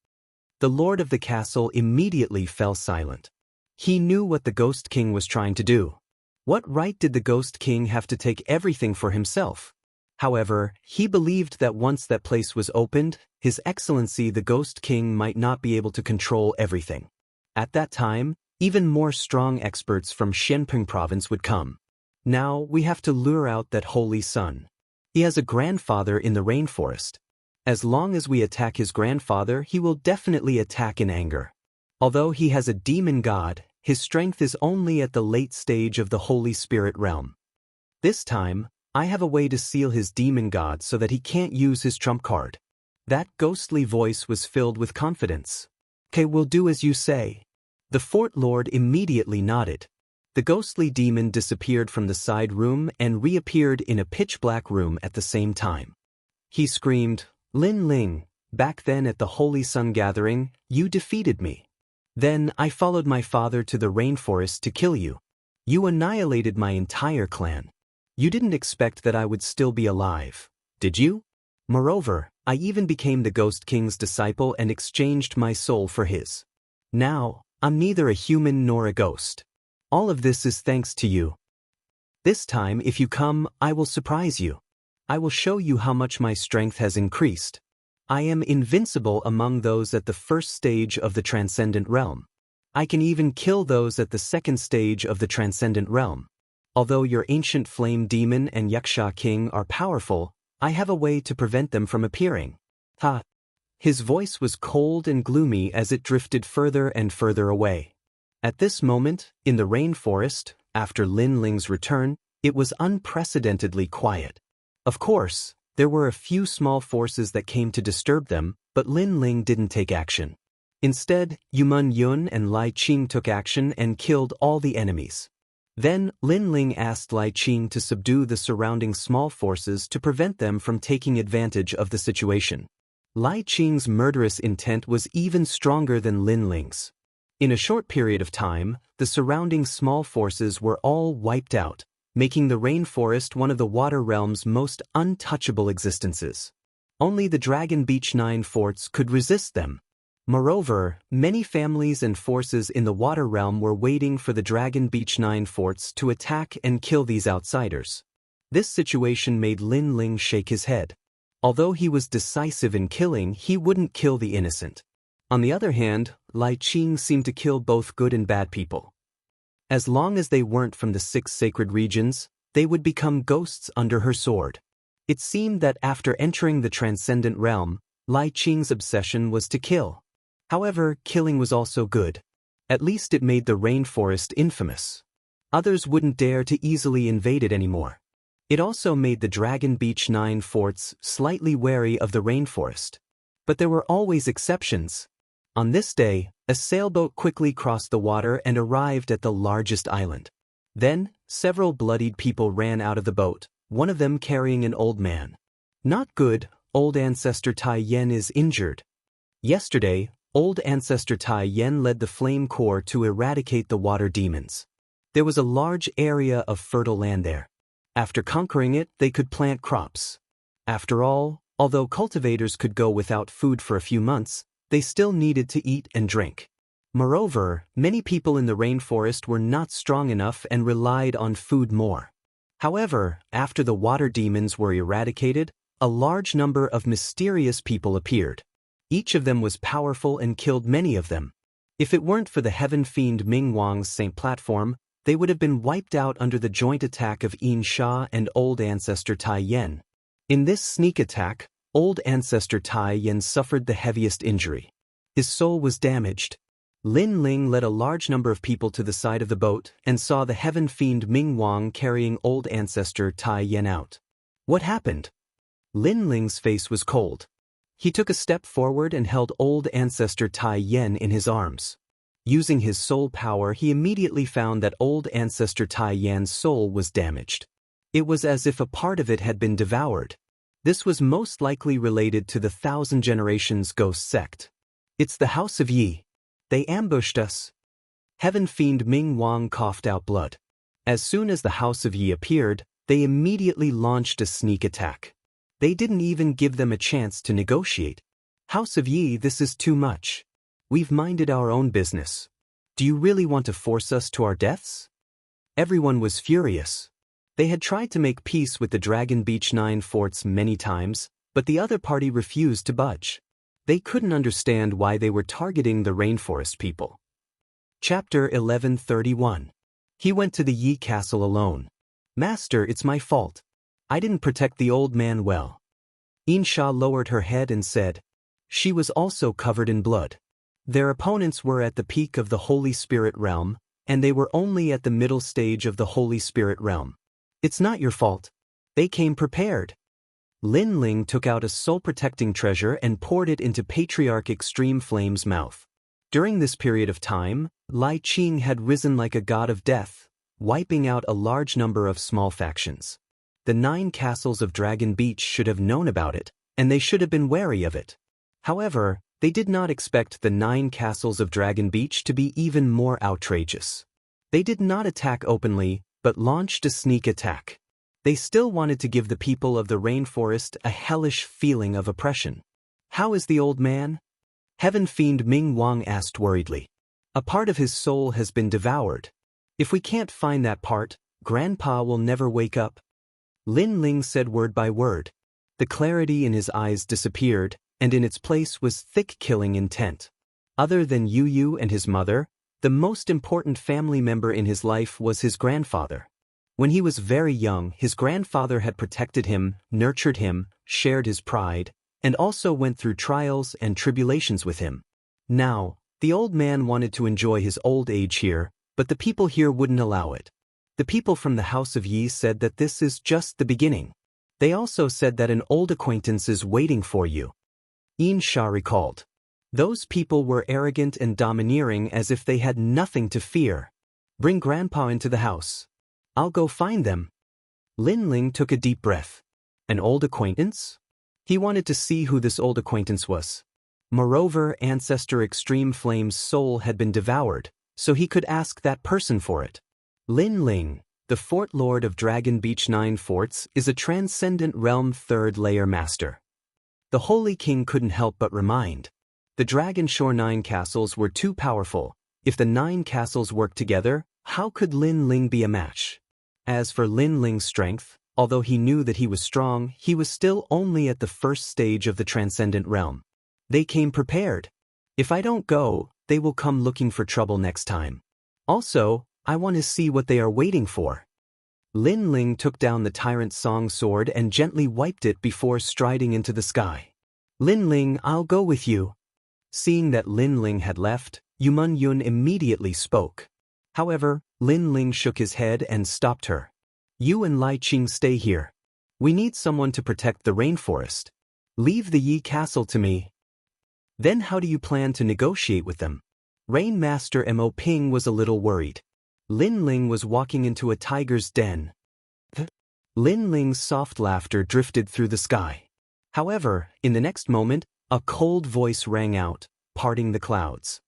The lord of the castle immediately fell silent. He knew what the Ghost King was trying to do. What right did the Ghost King have to take everything for himself? However, he believed that once that place was opened, His Excellency the Ghost King might not be able to control everything. At that time, even more strong experts from Shenping province would come. Now we have to lure out that holy son. He has a grandfather in the rainforest. As long as we attack his grandfather, he will definitely attack in anger. Although he has a demon god, his strength is only at the late stage of the Holy Spirit realm. This time, I have a way to seal his demon god so that he can't use his trump card. That ghostly voice was filled with confidence. "Okay, we'll do as you say." The Fort Lord immediately nodded. The ghostly demon disappeared from the side room and reappeared in a pitch-black room at the same time. He screamed, "Lin Ling, back then at the Holy Sun Gathering, you defeated me. Then I followed my father to the rainforest to kill you. You annihilated my entire clan. You didn't expect that I would still be alive, did you? Moreover, I even became the Ghost King's disciple and exchanged my soul for his. Now, I'm neither a human nor a ghost. All of this is thanks to you. This time, if you come, I will surprise you. I will show you how much my strength has increased. I am invincible among those at the 1st stage of the Transcendent Realm. I can even kill those at the 2nd stage of the Transcendent Realm. Although your ancient flame demon and Yaksha king are powerful, I have a way to prevent them from appearing. Ha! His voice was cold and gloomy as it drifted further and further away. At this moment, in the rainforest, after Lin Ling's return, it was unprecedentedly quiet. Of course, there were a few small forces that came to disturb them, but Lin Ling didn't take action. Instead, Yumun Yun and Lai Qing took action and killed all the enemies. Then, Lin Ling asked Lai Qing to subdue the surrounding small forces to prevent them from taking advantage of the situation. Lai Qing's murderous intent was even stronger than Lin Ling's. In a short period of time, the surrounding small forces were all wiped out, making the rainforest one of the water realm's most untouchable existences. Only the Dragon Beach 9 forts could resist them. Moreover, many families and forces in the water realm were waiting for the Dragon Beach 9 forts to attack and kill these outsiders. This situation made Lin Ling shake his head. Although he was decisive in killing, he wouldn't kill the innocent. On the other hand, Lai Qing seemed to kill both good and bad people. As long as they weren't from the 6 sacred regions, they would become ghosts under her sword. It seemed that after entering the transcendent realm, Lai Qing's obsession was to kill. However, killing was also good. At least it made the rainforest infamous. Others wouldn't dare to easily invade it anymore. It also made the Dragon Beach 9 forts slightly wary of the rainforest. But there were always exceptions. On this day, a sailboat quickly crossed the water and arrived at the largest island. Then, several bloodied people ran out of the boat, one of them carrying an old man. Not good, old ancestor Tai Yen is injured. Yesterday, old ancestor Tai Yen led the Flame Corps to eradicate the water demons. There was a large area of fertile land there. After conquering it, they could plant crops. After all, although cultivators could go without food for a few months, they still needed to eat and drink. Moreover, many people in the rainforest were not strong enough and relied on food more. However, after the water demons were eradicated, a large number of mysterious people appeared. Each of them was powerful and killed many of them. If it weren't for the heaven fiend Ming Wang's Saint platform, they would have been wiped out under the joint attack of Yin Sha and old ancestor Tai Yen. In this sneak attack, old ancestor Tai Yen suffered the heaviest injury. His soul was damaged. Lin Ling led a large number of people to the side of the boat and saw the heaven fiend Ming Wang carrying old ancestor Tai Yen out. What happened? Lin Ling's face was cold. He took a step forward and held old ancestor Tai Yen in his arms. Using his soul power, he immediately found that old ancestor Tai Yan's soul was damaged. It was as if a part of it had been devoured. This was most likely related to the Thousand Generations Ghost sect. It's the House of Yi. They ambushed us. Heaven fiend Ming Wang coughed out blood. As soon as the House of Yi appeared, they immediately launched a sneak attack. They didn't even give them a chance to negotiate. House of Yi, this is too much. We've minded our own business. Do you really want to force us to our deaths? Everyone was furious. They had tried to make peace with the Dragon Beach 9 forts many times, but the other party refused to budge. They couldn't understand why they were targeting the rainforest people. Chapter 1131. He went to the Yi castle alone. Master, it's my fault. I didn't protect the old man well. Yin Sha lowered her head and said. She was also covered in blood. Their opponents were at the peak of the Holy Spirit realm, and they were only at the middle stage of the Holy Spirit realm. It's not your fault. They came prepared. Lin Ling took out a soul-protecting treasure and poured it into Patriarch Extreme Flame's mouth. During this period of time, Lai Qing had risen like a god of death, wiping out a large number of small factions. The 9 castles of Dragon Beach should have known about it, and they should have been wary of it. However, they did not expect the 9 castles of Dragon Beach to be even more outrageous. They did not attack openly, but launched a sneak attack. They still wanted to give the people of the rainforest a hellish feeling of oppression. How is the old man? Heaven fiend Ming Wang asked worriedly. A part of his soul has been devoured. If we can't find that part, Grandpa will never wake up. Lin Ling said word by word. The clarity in his eyes disappeared, and in its place was thick killing intent. Other than Yu Yu and his mother, the most important family member in his life was his grandfather. When he was very young, his grandfather had protected him, nurtured him, shared his pride, and also went through trials and tribulations with him. Now, the old man wanted to enjoy his old age here, but the people here wouldn't allow it. The people from the House of Yi said that this is just the beginning. They also said that an old acquaintance is waiting for you. Yin Sha recalled. Those people were arrogant and domineering as if they had nothing to fear. Bring Grandpa into the house. I'll go find them. Lin Ling took a deep breath. An old acquaintance? He wanted to see who this old acquaintance was. Moreover, Ancestor Extreme Flame's soul had been devoured, so he could ask that person for it. Lin Ling, the Fort Lord of Dragon Beach 9 forts, is a transcendent realm 3rd layer master. The Holy King couldn't help but remind. The Dragon Shore 9 castles were too powerful. If the 9 castles worked together, how could Lin Ling be a match? As for Lin Ling's strength, although he knew that he was strong, he was still only at the first stage of the transcendent realm. They came prepared. If I don't go, they will come looking for trouble next time. Also, I want to see what they are waiting for. Lin Ling took down the tyrant song sword and gently wiped it before striding into the sky. Lin Ling, I'll go with you. Seeing that Lin Ling had left, Yumun Yun immediately spoke. However, Lin Ling shook his head and stopped her. You and Lai Qing stay here. We need someone to protect the rainforest. Leave the Yi Castle to me. Then how do you plan to negotiate with them? Rain Master Mo Ping was a little worried. Lin Ling was walking into a tiger's den. Lin Ling's soft laughter drifted through the sky. However, in the next moment, a cold voice rang out, parting the clouds.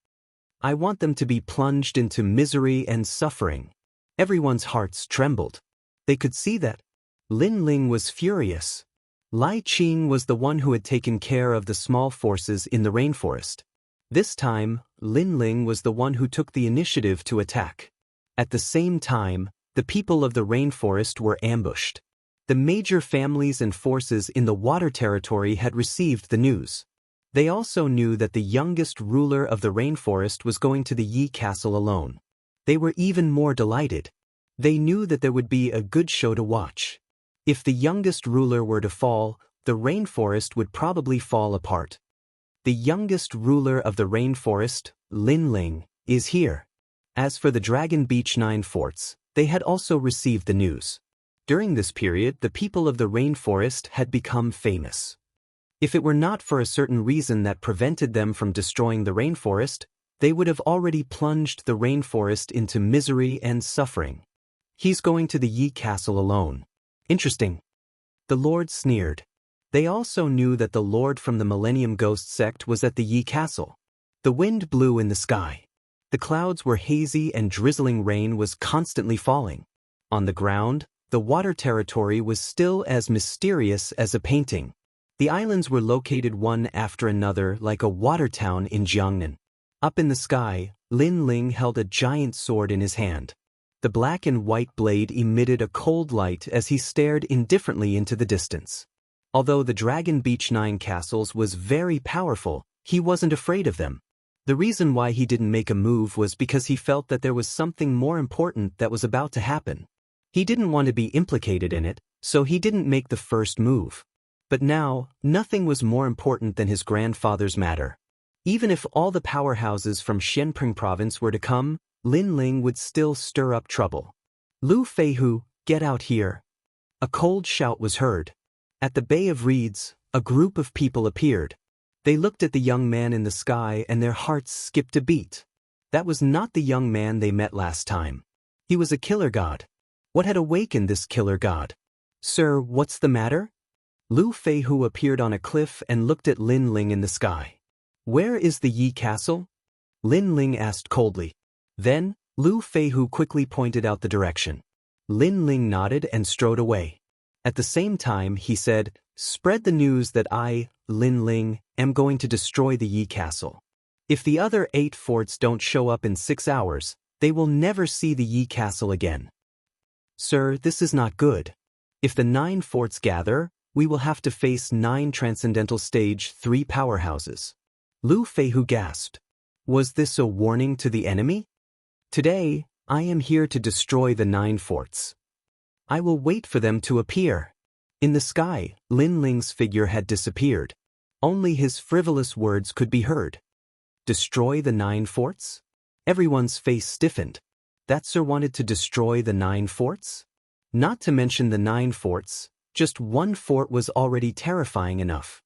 I want them to be plunged into misery and suffering. Everyone's hearts trembled. They could see that. Lin Ling was furious. Lai Qing was the one who had taken care of the small forces in the rainforest. This time, Lin Ling was the one who took the initiative to attack. At the same time, the people of the rainforest were ambushed. The major families and forces in the water territory had received the news. They also knew that the youngest ruler of the rainforest was going to the Yi Castle alone. They were even more delighted. They knew that there would be a good show to watch. If the youngest ruler were to fall, the rainforest would probably fall apart. The youngest ruler of the rainforest, Lin Ling, is here. As for the Dragon Beach 9 forts, they had also received the news. During this period, the people of the rainforest had become famous. If it were not for a certain reason that prevented them from destroying the rainforest, they would have already plunged the rainforest into misery and suffering. He's going to the Yi Castle alone. Interesting. The Lord sneered. They also knew that the Lord from the Millennium Ghost sect was at the Yi Castle. The wind blew in the sky. The clouds were hazy and drizzling rain was constantly falling. On the ground, the water territory was still as mysterious as a painting. The islands were located one after another like a water town in Jiangnan. Up in the sky, Lin Ling held a giant sword in his hand. The black and white blade emitted a cold light as he stared indifferently into the distance. Although the Dragon Beach 9 castles was very powerful, he wasn't afraid of them. The reason why he didn't make a move was because he felt that there was something more important that was about to happen. He didn't want to be implicated in it, so he didn't make the first move. But now, nothing was more important than his grandfather's matter. Even if all the powerhouses from Xianping province were to come, Lin Ling would still stir up trouble. Lu Feihu, get out here. A cold shout was heard. At the Bay of Reeds, a group of people appeared. They looked at the young man in the sky and their hearts skipped a beat. That was not the young man they met last time. He was a killer god. What had awakened this killer god? Sir, what's the matter? Lu Feihu appeared on a cliff and looked at Lin Ling in the sky. Where is the Yi Castle? Lin Ling asked coldly. Then, Lu Feihu quickly pointed out the direction. Lin Ling nodded and strode away. At the same time, he said, spread the news that I, Lin Ling, am going to destroy the Yi Castle. If the other 8 forts don't show up in 6 hours, they will never see the Yi Castle again. Sir, this is not good. If the 9 forts gather, we will have to face 9 Transcendental Stage 3 powerhouses. Lu Feihu gasped. Was this a warning to the enemy? Today, I am here to destroy the 9 forts. I will wait for them to appear. In the sky, Lin Ling's figure had disappeared. Only his frivolous words could be heard. Destroy the 9 forts? Everyone's face stiffened. That sir wanted to destroy the 9 forts? Not to mention the 9 forts, just 1 fort was already terrifying enough.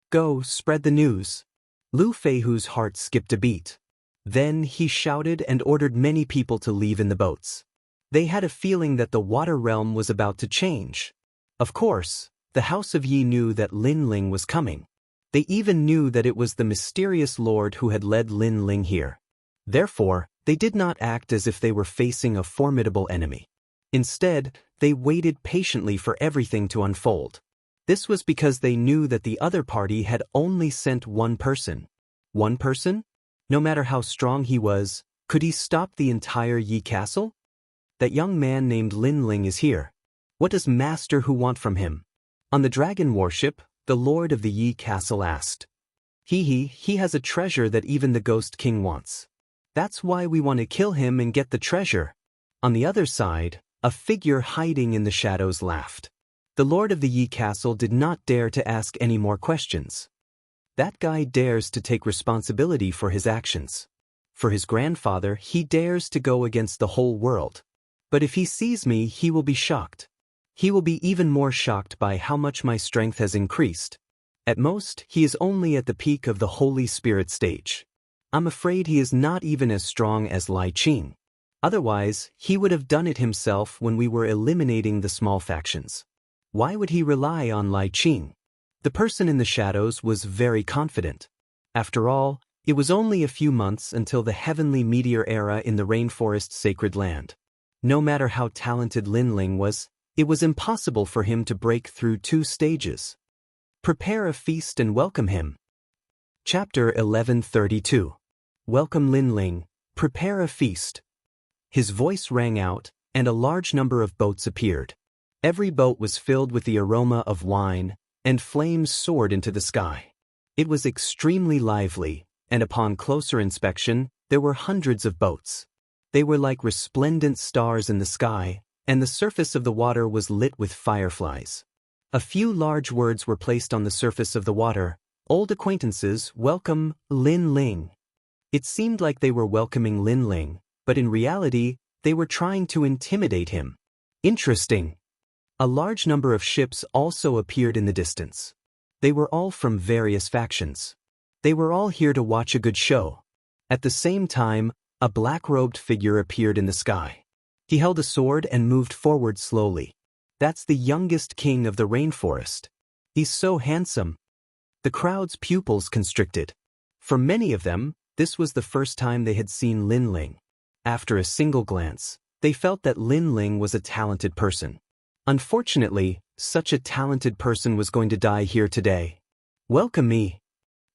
Go, spread the news. Lu Feihu's heart skipped a beat. Then he shouted and ordered many people to leave in the boats. They had a feeling that the water realm was about to change. Of course, the House of Yi knew that Lin Ling was coming. They even knew that it was the mysterious lord who had led Lin Ling here. Therefore, they did not act as if they were facing a formidable enemy. Instead, they waited patiently for everything to unfold. This was because they knew that the other party had only sent 1 person. 1 person? No matter how strong he was, could he stop the entire Yi Castle? That young man named Lin Ling is here. What does Master Hu want from him? On the dragon warship, the Lord of the Yi Castle asked. He has a treasure that even the Ghost King wants. That's why we want to kill him and get the treasure. On the other side, A figure hiding in the shadows laughed. The lord of the Yi castle did not dare to ask any more questions. That guy dares to take responsibility for his actions. For his grandfather, he dares to go against the whole world. But if he sees me, he will be shocked. He will be even more shocked by how much my strength has increased. At most, he is only at the peak of the Holy Spirit stage. I'm afraid he is not even as strong as Lai Qing. Otherwise, he would have done it himself when we were eliminating the small factions. Why would he rely on Lai Qing? The person in the shadows was very confident. After all, it was only a few months until the heavenly meteor era in the rainforest sacred land. No matter how talented Lin Ling was, it was impossible for him to break through 2 stages. Prepare a feast and welcome him. Chapter 1132. Welcome Lin Ling, prepare a feast. His voice rang out, and a large number of boats appeared. Every boat was filled with the aroma of wine, and flames soared into the sky. It was extremely lively, and upon closer inspection, there were hundreds of boats. They were like resplendent stars in the sky, and the surface of the water was lit with fireflies. A few large words were placed on the surface of the water. Old acquaintances, welcome, Lin Ling. It seemed like they were welcoming Lin Ling, but in reality, they were trying to intimidate him. Interesting. A large number of ships also appeared in the distance. They were all from various factions. They were all here to watch a good show. At the same time, a black-robed figure appeared in the sky. He held a sword and moved forward slowly. That's the youngest king of the rainforest. He's so handsome. The crowd's pupils constricted. For many of them, this was the first time they had seen Lin Ling. After a single glance, they felt that Lin Ling was a talented person. Unfortunately, such a talented person was going to die here today. Welcome me.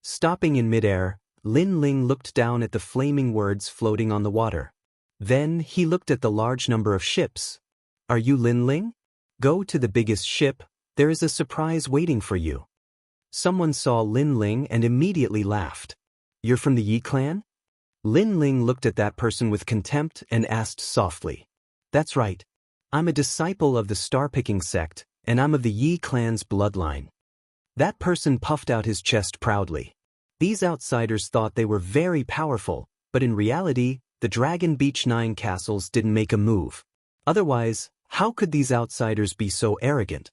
Stopping in midair, Lin Ling looked down at the flaming words floating on the water. Then he looked at the large number of ships. Are you Lin Ling? Go to the biggest ship, there is a surprise waiting for you. Someone saw Lin Ling and immediately laughed. You're from the Yi clan? Lin Ling looked at that person with contempt and asked softly. That's right. I'm a disciple of the star-picking sect, and I'm of the Yi clan's bloodline. That person puffed out his chest proudly. These outsiders thought they were very powerful, but in reality, the Dragon Beach 9 castles didn't make a move. Otherwise, how could these outsiders be so arrogant?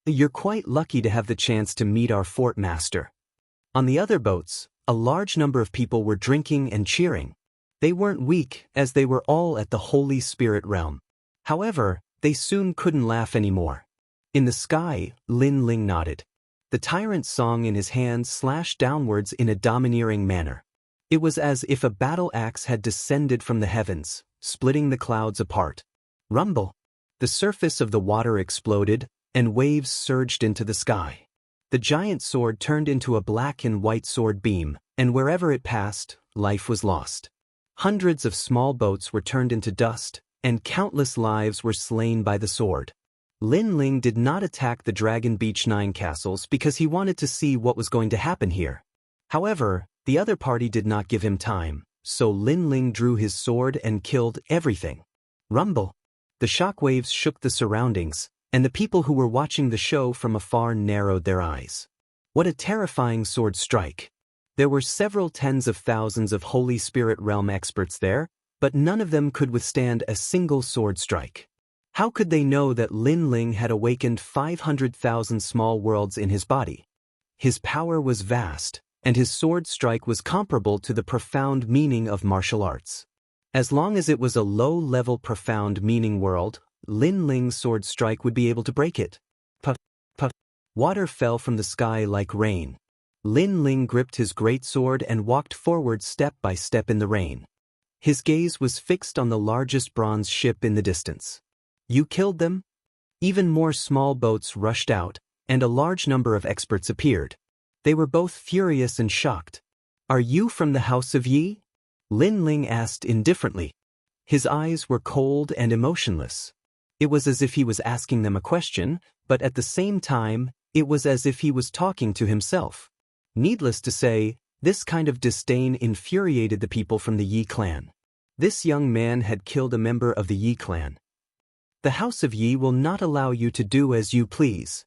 You're quite lucky to have the chance to meet our fort master. On the other boats, a large number of people were drinking and cheering. They weren't weak, as they were all at the Holy Spirit realm. However, they soon couldn't laugh anymore. In the sky, Lin Ling nodded. The tyrant's song in his hand slashed downwards in a domineering manner. It was as if a battle axe had descended from the heavens, splitting the clouds apart. Rumble! The surface of the water exploded, and waves surged into the sky. The giant sword turned into a black and white sword beam, and wherever it passed, life was lost. Hundreds of small boats were turned into dust, and countless lives were slain by the sword. Lin Ling did not attack the Dragon Beach 9 castles because he wanted to see what was going to happen here. However, the other party did not give him time, so Lin Ling drew his sword and killed everything. Rumble! The shockwaves shook the surroundings, and the people who were watching the show from afar narrowed their eyes. What a terrifying sword strike! There were several tens of thousands of Holy Spirit realm experts there, but none of them could withstand a single sword strike. How could they know that Lin Ling had awakened 500,000 small worlds in his body? His power was vast, and his sword strike was comparable to the profound meaning of martial arts. As long as it was a low-level profound meaning world, Lin Ling's sword strike would be able to break it. Puff, puff. Water fell from the sky like rain. Lin Ling gripped his great sword and walked forward step by step in the rain. His gaze was fixed on the largest bronze ship in the distance. You killed them? Even more small boats rushed out, and a large number of experts appeared. They were both furious and shocked. Are you from the House of Yi? Lin Ling asked indifferently. His eyes were cold and emotionless. It was as if he was asking them a question, but at the same time, it was as if he was talking to himself. Needless to say, this kind of disdain infuriated the people from the Yi clan. This young man had killed a member of the Yi clan. The House of Yi will not allow you to do as you please.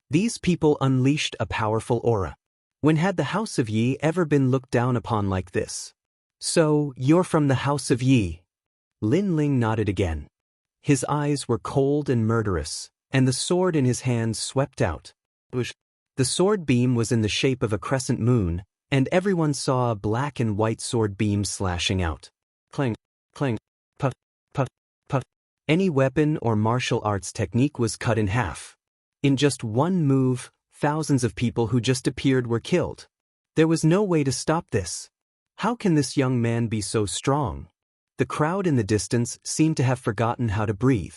These people unleashed a powerful aura. When had the House of Yi ever been looked down upon like this? So, you're from the House of Yi? Lin Ling nodded again. His eyes were cold and murderous, and the sword in his hands swept out. The sword beam was in the shape of a crescent moon, and everyone saw a black and white sword beam slashing out. Clang, clang, puff, puff, puff. Any weapon or martial arts technique was cut in half. In just one move, thousands of people who just appeared were killed. There was no way to stop this. How can this young man be so strong? The crowd in the distance seemed to have forgotten how to breathe.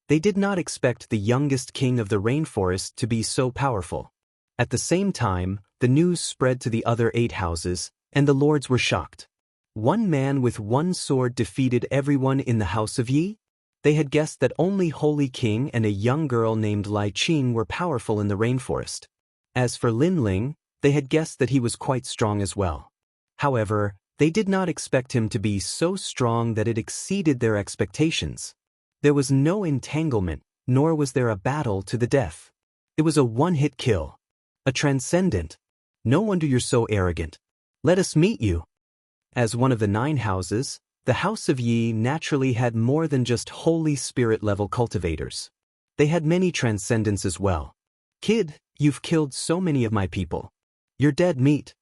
They did not expect the youngest king of the rainforest to be so powerful. At the same time, the news spread to the other 8 houses, and the lords were shocked. One man with one sword defeated everyone in the House of Yi? They had guessed that only Holy King and a young girl named Lai Qing were powerful in the rainforest. As for Lin Ling, they had guessed that he was quite strong as well. However, they did not expect him to be so strong that it exceeded their expectations. There was no entanglement, nor was there a battle to the death. It was a one-hit kill. A transcendent. No wonder you're so arrogant. Let us meet you. As one of the 9 houses, the House of Yi naturally had more than just Holy Spirit-level cultivators. They had many transcendents as well. Kid, you've killed so many of my people. You're dead meat.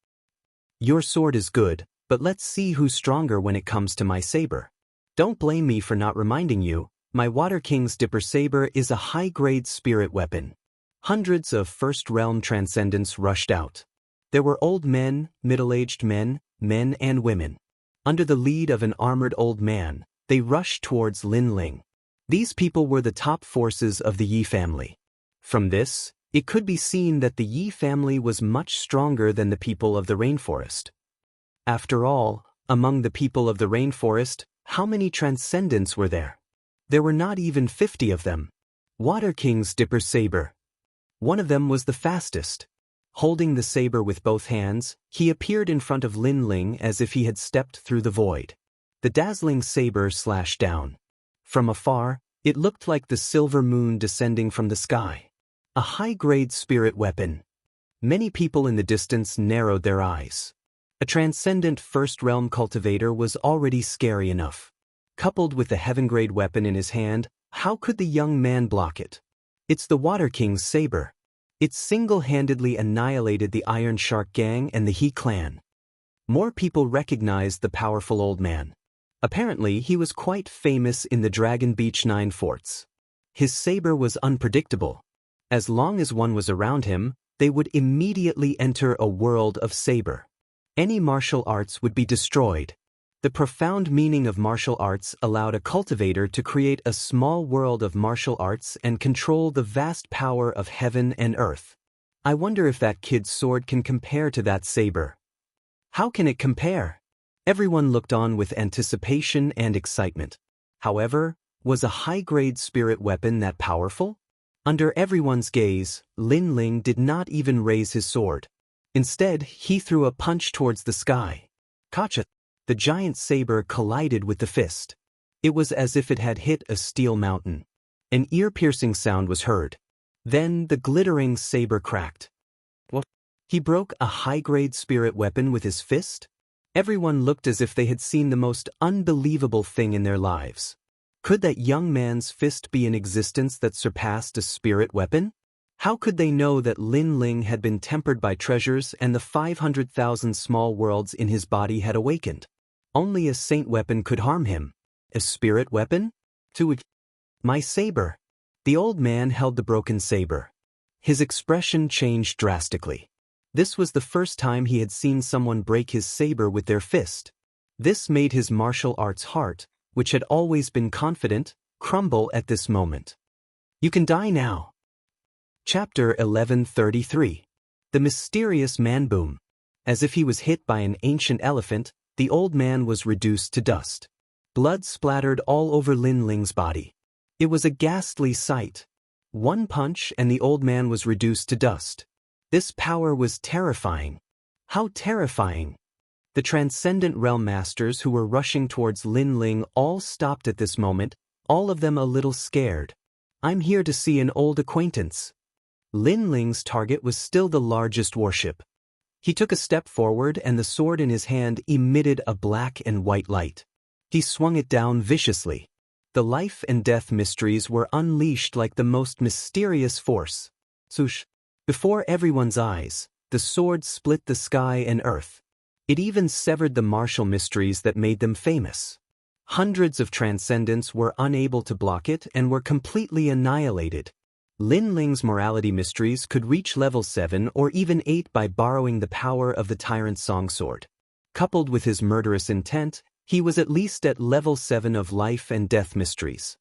Your sword is good, but let's see who's stronger when it comes to my saber. Don't blame me for not reminding you, my Water King's Dipper Saber is a high-grade spirit weapon. Hundreds of first-realm transcendents rushed out. There were old men, middle-aged men, men and women. Under the lead of an armored old man, they rushed towards Lin Ling. These people were the top forces of the Yi family. From this, it could be seen that the Yi family was much stronger than the people of the rainforest. After all, among the people of the rainforest, how many transcendents were there? There were not even 50 of them. Water King's Dipper Saber. One of them was the fastest. Holding the saber with both hands, he appeared in front of Lin Ling as if he had stepped through the void. The dazzling saber slashed down. From afar, it looked like the silver moon descending from the sky. A high-grade spirit weapon. Many people in the distance narrowed their eyes. A transcendent first-realm cultivator was already scary enough. Coupled with the heaven-grade weapon in his hand, how could the young man block it? It's the Water King's saber. It single-handedly annihilated the Iron Shark Gang and the He clan. More people recognized the powerful old man. Apparently, he was quite famous in the Dragon Beach 9 forts. His saber was unpredictable. As long as one was around him, they would immediately enter a world of saber. Any martial arts would be destroyed. The profound meaning of martial arts allowed a cultivator to create a small world of martial arts and control the vast power of heaven and earth. I wonder if that kid's sword can compare to that saber. How can it compare? Everyone looked on with anticipation and excitement. However, was a high-grade spirit weapon that powerful? Under everyone's gaze, Lin Ling did not even raise his sword. Instead, he threw a punch towards the sky. Kacha! The giant saber collided with the fist. It was as if it had hit a steel mountain. An ear-piercing sound was heard. Then the glittering saber cracked. What? He broke a high-grade spirit weapon with his fist? Everyone looked as if they had seen the most unbelievable thing in their lives. Could that young man's fist be an existence that surpassed a spirit weapon? How could they know that Lin Ling had been tempered by treasures and the 500,000 small worlds in his body had awakened? Only a saint weapon could harm him. A spirit weapon? My saber. The old man held the broken saber. His expression changed drastically. This was the first time he had seen someone break his saber with their fist. This made his martial arts heart, which had always been confident, crumble at this moment. You can die now. Chapter 1133. The Mysterious Man-Boom. As if he was hit by an ancient elephant, the old man was reduced to dust. Blood splattered all over Lin Ling's body. It was a ghastly sight. One punch and the old man was reduced to dust. This power was terrifying. How terrifying! The Transcendent Realm Masters who were rushing towards Lin Ling all stopped at this moment, all of them a little scared. I'm here to see an old acquaintance. Lin Ling's target was still the largest warship. He took a step forward and the sword in his hand emitted a black and white light. He swung it down viciously. The life and death mysteries were unleashed like the most mysterious force. Swoosh! Before everyone's eyes, the sword split the sky and earth. It even severed the martial mysteries that made them famous. Hundreds of transcendents were unable to block it and were completely annihilated. Lin Ling's morality mysteries could reach level 7 or even 8 by borrowing the power of the tyrant's songsword. Coupled with his murderous intent, he was at least at level 7 of life and death mysteries.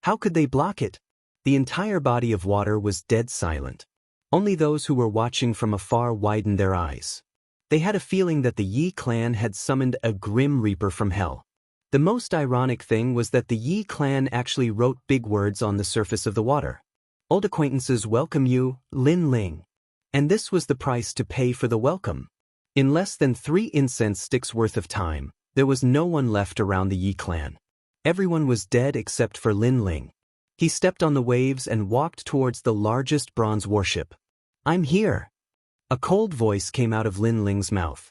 How could they block it? The entire body of water was dead silent. Only those who were watching from afar widened their eyes. They had a feeling that the Yi clan had summoned a grim reaper from hell. The most ironic thing was that the Yi clan actually wrote big words on the surface of the water. Old acquaintances welcome you, Lin Ling. And this was the price to pay for the welcome. In less than 3 incense sticks worth of time, there was no one left around the Yi clan. Everyone was dead except for Lin Ling. He stepped on the waves and walked towards the largest bronze warship. I'm here. A cold voice came out of Lin Ling's mouth.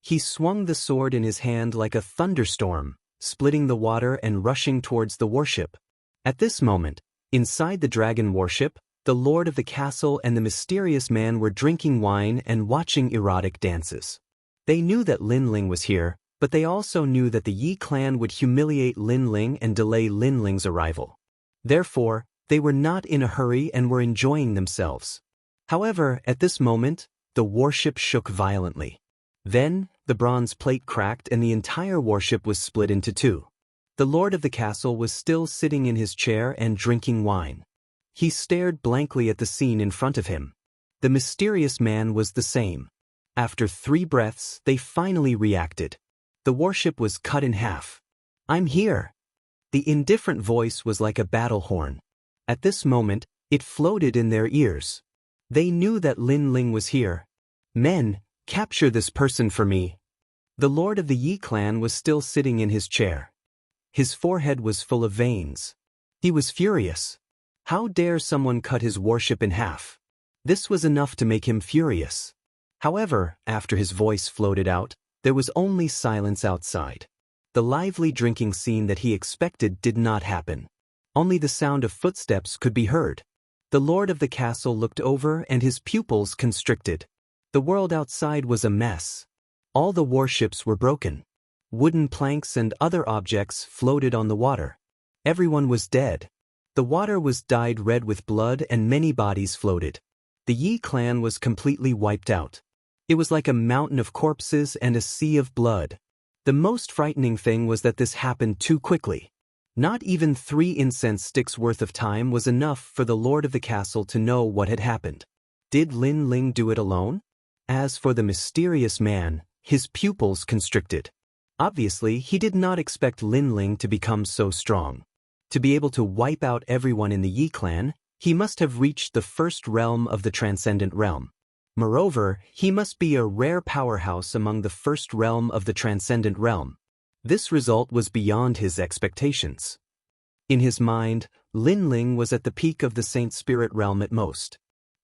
He swung the sword in his hand like a thunderstorm, splitting the water and rushing towards the warship. At this moment, inside the dragon warship, the lord of the castle and the mysterious man were drinking wine and watching erotic dances. They knew that Lin Ling was here, but they also knew that the Yi clan would humiliate Lin Ling and delay Lin Ling's arrival. Therefore, they were not in a hurry and were enjoying themselves. However, at this moment, the warship shook violently. Then, the bronze plate cracked and the entire warship was split into 2. The lord of the castle was still sitting in his chair and drinking wine. He stared blankly at the scene in front of him. The mysterious man was the same. After 3 breaths, they finally reacted. The warship was cut in half. I'm here. The indifferent voice was like a battle horn. At this moment, it floated in their ears. They knew that Lin Ling was here. Men, capture this person for me. The lord of the Yi clan was still sitting in his chair. His forehead was full of veins. He was furious. How dare someone cut his warship in half? This was enough to make him furious. However, after his voice floated out, there was only silence outside. The lively drinking scene that he expected did not happen. Only the sound of footsteps could be heard. The lord of the castle looked over and his pupils constricted. The world outside was a mess. All the warships were broken. Wooden planks and other objects floated on the water. Everyone was dead. The water was dyed red with blood and many bodies floated. The Yi clan was completely wiped out. It was like a mountain of corpses and a sea of blood. The most frightening thing was that this happened too quickly. Not even 3 incense sticks worth of time was enough for the lord of the castle to know what had happened. Did Lin Ling do it alone? As for the mysterious man, his pupils constricted. Obviously, he did not expect Lin Ling to become so strong. To be able to wipe out everyone in the Yi clan, he must have reached the first realm of the transcendent realm. Moreover, he must be a rare powerhouse among the first realm of the transcendent realm. This result was beyond his expectations. In his mind, Lin Ling was at the peak of the Saint Spirit realm at most.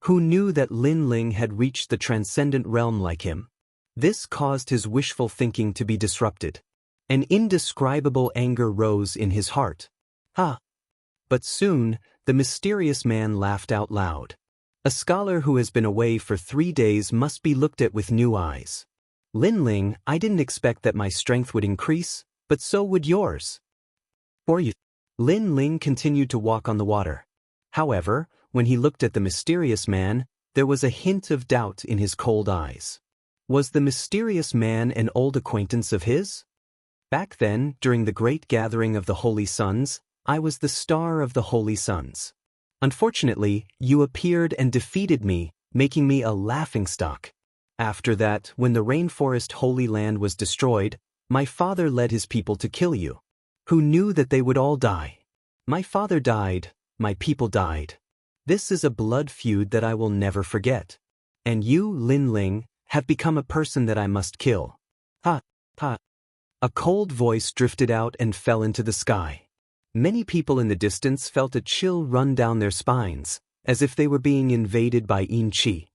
Who knew that Lin Ling had reached the transcendent realm like him? This caused his wishful thinking to be disrupted. An indescribable anger rose in his heart. Ha! But soon, the mysterious man laughed out loud. A scholar who has been away for 3 days must be looked at with new eyes. Lin Ling, I didn't expect that my strength would increase, but so would yours. For you. Lin Ling continued to walk on the water. However, when he looked at the mysterious man, there was a hint of doubt in his cold eyes. Was the mysterious man an old acquaintance of his? Back then, during the great gathering of the Holy Sons, I was the star of the Holy Sons. Unfortunately, you appeared and defeated me, making me a laughingstock. After that, when the rainforest Holy Land was destroyed, my father led his people to kill you. Who knew that they would all die? My father died, my people died. This is a blood feud that I will never forget. And you, Lin Ling, have become a person that I must kill. Ha, ha. A cold voice drifted out and fell into the sky. Many people in the distance felt a chill run down their spines, as if they were being invaded by yin qi.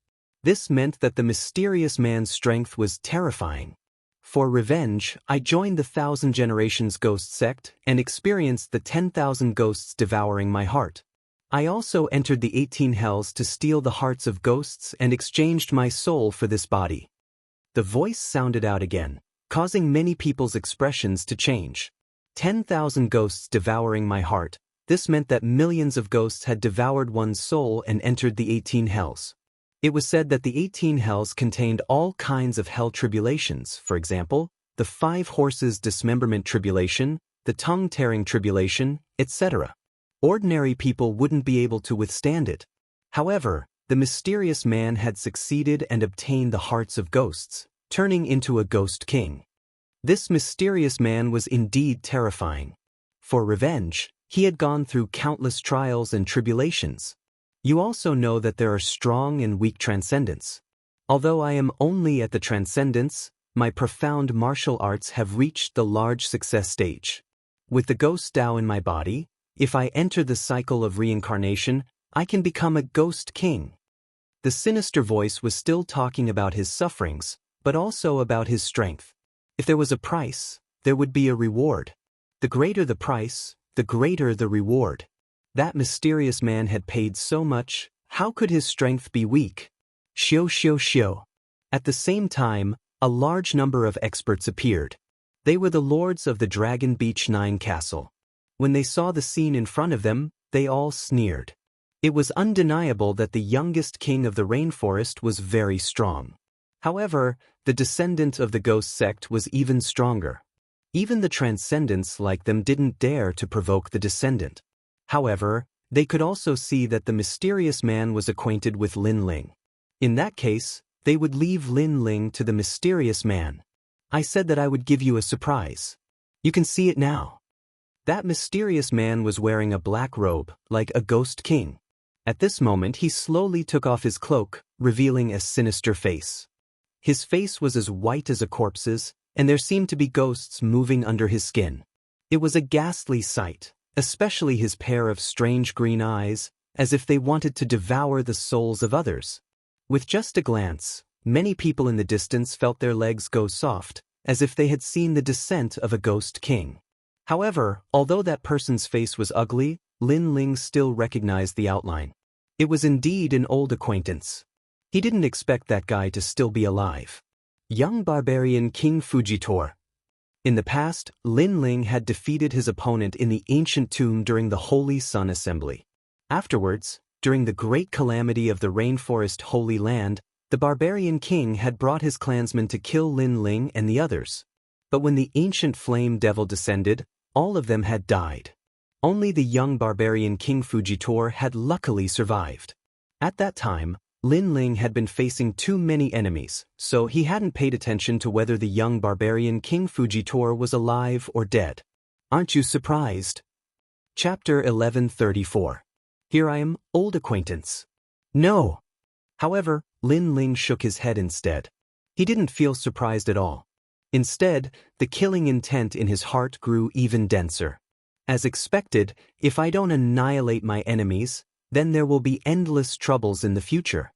This meant that the mysterious man's strength was terrifying. For revenge, I joined the 1,000 Generations Ghost sect and experienced the 10,000 ghosts devouring my heart. I also entered the 18 hells to steal the hearts of ghosts and exchanged my soul for this body. The voice sounded out again, causing many people's expressions to change. 10,000 ghosts devouring my heart. This meant that millions of ghosts had devoured one's soul and entered the 18 hells. It was said that the 18 hells contained all kinds of hell tribulations, for example, the 5 horses dismemberment tribulation, the tongue-tearing tribulation, etc. Ordinary people wouldn't be able to withstand it. However, the mysterious man had succeeded and obtained the hearts of ghosts, turning into a ghost king. This mysterious man was indeed terrifying. For revenge, he had gone through countless trials and tribulations. You also know that there are strong and weak transcendents. Although I am only at the transcendence, my profound martial arts have reached the large success stage. With the ghost Tao in my body, if I enter the cycle of reincarnation, I can become a ghost king. The sinister voice was still talking about his sufferings, but also about his strength. If there was a price, there would be a reward. The greater the price, the greater the reward. That mysterious man had paid so much, how could his strength be weak? Xiao. At the same time, a large number of experts appeared. They were the lords of the Dragon Beach 9 castle. When they saw the scene in front of them, they all sneered. It was undeniable that the youngest king of the rainforest was very strong. However, the descendant of the ghost sect was even stronger. Even the transcendents like them didn't dare to provoke the descendant. However, they could also see that the mysterious man was acquainted with Lin Ling. In that case, they would leave Lin Ling to the mysterious man. I said that I would give you a surprise. You can see it now. That mysterious man was wearing a black robe, like a ghost king. At this moment he slowly took off his cloak, revealing a sinister face. His face was as white as a corpse's, and there seemed to be ghosts moving under his skin. It was a ghastly sight, especially his pair of strange green eyes, as if they wanted to devour the souls of others. With just a glance, many people in the distance felt their legs go soft, as if they had seen the descent of a ghost king. However, although that person's face was ugly, Lin Ling still recognized the outline. It was indeed an old acquaintance. He didn't expect that guy to still be alive. Young barbarian King Fujitor. In the past, Lin Ling had defeated his opponent in the ancient tomb during the Holy Sun Assembly. Afterwards, during the great calamity of the rainforest Holy Land, the barbarian king had brought his clansmen to kill Lin Ling and the others. But when the ancient flame devil descended, all of them had died. Only the young barbarian King Fujitor had luckily survived. At that time, Lin Ling had been facing too many enemies, so he hadn't paid attention to whether the young barbarian King Fujitor was alive or dead. Aren't you surprised? Chapter 1134. Here I am, old acquaintance. No. However, Lin Ling shook his head instead. He didn't feel surprised at all. Instead, the killing intent in his heart grew even denser. As expected, if I don't annihilate my enemies, then there will be endless troubles in the future.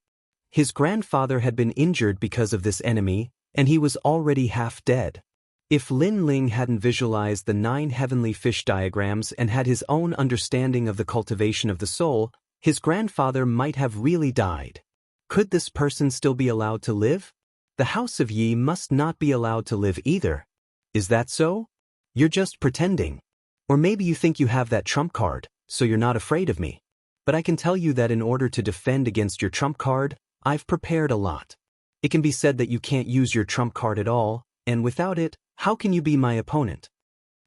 His grandfather had been injured because of this enemy, and he was already half dead. If Lin Ling hadn't visualized the 9 heavenly fish diagrams and had his own understanding of the cultivation of the soul, his grandfather might have really died. Could this person still be allowed to live? The House of Yi must not be allowed to live either. Is that so? You're just pretending. Or maybe you think you have that trump card, so you're not afraid of me. But I can tell you that in order to defend against your trump card, I've prepared a lot. It can be said that you can't use your trump card at all, and without it, how can you be my opponent?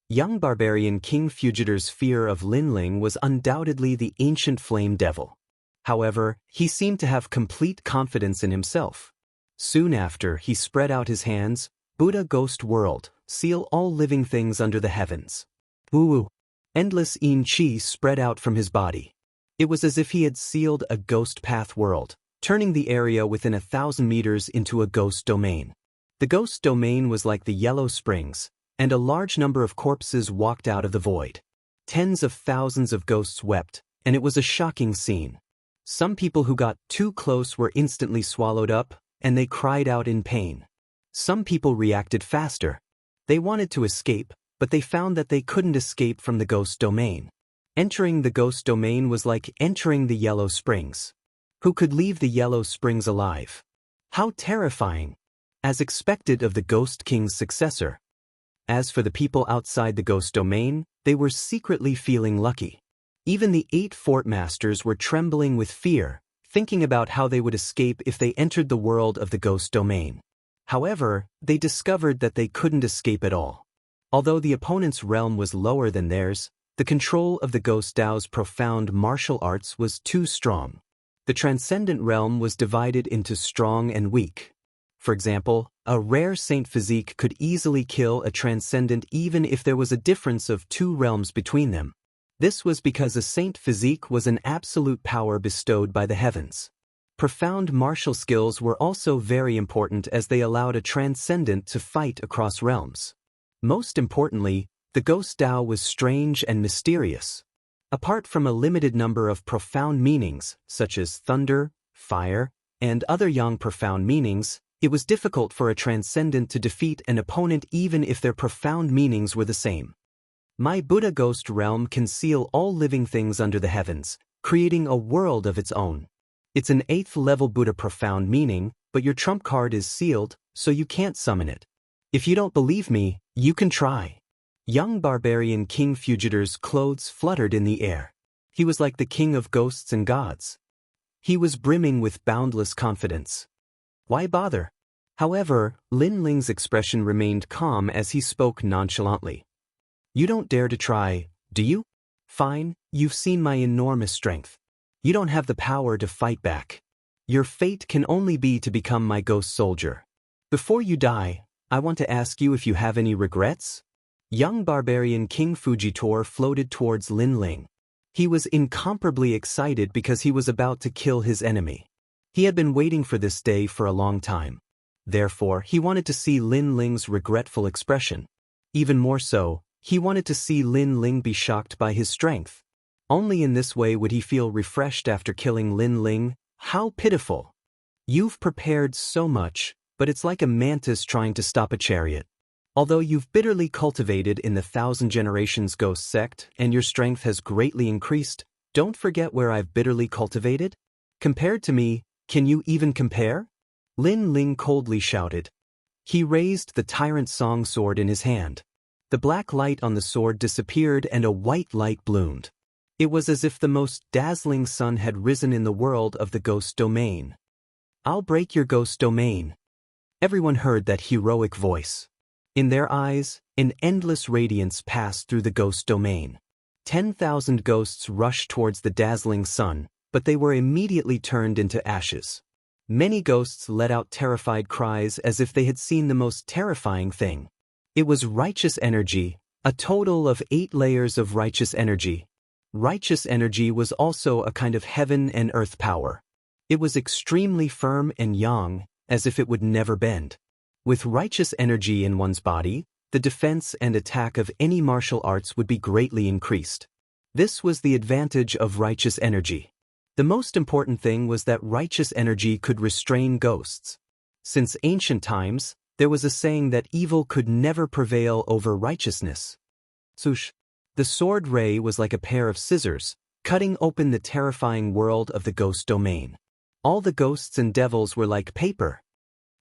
Young barbarian King Fujitor's fear of Lin Ling was undoubtedly the ancient flame devil. However, he seemed to have complete confidence in himself. Soon after, he spread out his hands. Buddha Ghost World, seal all living things under the heavens. Woo! Endless yin qi spread out from his body. It was as if he had sealed a ghost path world, turning the area within 1,000 meters into a ghost domain. The ghost domain was like the Yellow Springs, and a large number of corpses walked out of the void. Tens of thousands of ghosts wept, and it was a shocking scene. Some people who got too close were instantly swallowed up, and they cried out in pain. Some people reacted faster. They wanted to escape, but they found that they couldn't escape from the ghost domain. Entering the ghost domain was like entering the Yellow Springs. Who could leave the Yellow Springs alive? How terrifying! As expected of the Ghost King's successor. As for the people outside the ghost domain, they were secretly feeling lucky. Even the 8 fort masters were trembling with fear, thinking about how they would escape if they entered the world of the ghost domain. However, they discovered that they couldn't escape at all. Although the opponent's realm was lower than theirs, the control of the Ghost Dao's profound martial arts was too strong. The transcendent realm was divided into strong and weak. For example, a rare saint physique could easily kill a transcendent even if there was a difference of 2 realms between them. This was because a saint physique was an absolute power bestowed by the heavens. Profound martial skills were also very important as they allowed a transcendent to fight across realms. Most importantly, the Ghost Dao was strange and mysterious. Apart from a limited number of profound meanings, such as thunder, fire, and other yang profound meanings, it was difficult for a transcendent to defeat an opponent even if their profound meanings were the same. My Buddha Ghost Realm can seal all living things under the heavens, creating a world of its own. It's an 8th level Buddha profound meaning, but your trump card is sealed, so you can't summon it. If you don't believe me, you can try. Young barbarian King Fugitor's clothes fluttered in the air. He was like the king of ghosts and gods. He was brimming with boundless confidence. Why bother? However, Lin Ling's expression remained calm as he spoke nonchalantly. You don't dare to try, do you? Fine, you've seen my enormous strength. You don't have the power to fight back. Your fate can only be to become my ghost soldier. Before you die, I want to ask you if you have any regrets? Young barbarian King Fujitor floated towards Lin Ling. He was incomparably excited because he was about to kill his enemy. He had been waiting for this day for a long time. Therefore, he wanted to see Lin Ling's regretful expression. Even more so, he wanted to see Lin Ling be shocked by his strength. Only in this way would he feel refreshed after killing Lin Ling. How pitiful! You've prepared so much, but it's like a mantis trying to stop a chariot. Although you've bitterly cultivated in the 1,000 Generations Ghost sect and your strength has greatly increased, don't forget where I've bitterly cultivated. Compared to me, can you even compare? Lin Ling coldly shouted. He raised the Tyrant Song sword in his hand. The black light on the sword disappeared and a white light bloomed. It was as if the most dazzling sun had risen in the world of the ghost domain. I'll break your ghost domain. Everyone heard that heroic voice. In their eyes, an endless radiance passed through the ghost domain. 10,000 ghosts rushed towards the dazzling sun, but they were immediately turned into ashes. Many ghosts let out terrified cries as if they had seen the most terrifying thing. It was righteous energy, a total of 8 layers of righteous energy. Righteous energy was also a kind of heaven and earth power. It was extremely firm and yang, as if it would never bend. With righteous energy in one's body, the defense and attack of any martial arts would be greatly increased. This was the advantage of righteous energy. The most important thing was that righteous energy could restrain ghosts. Since ancient times, there was a saying that evil could never prevail over righteousness. Swoosh! The sword ray was like a pair of scissors, cutting open the terrifying world of the ghost domain. All the ghosts and devils were like paper.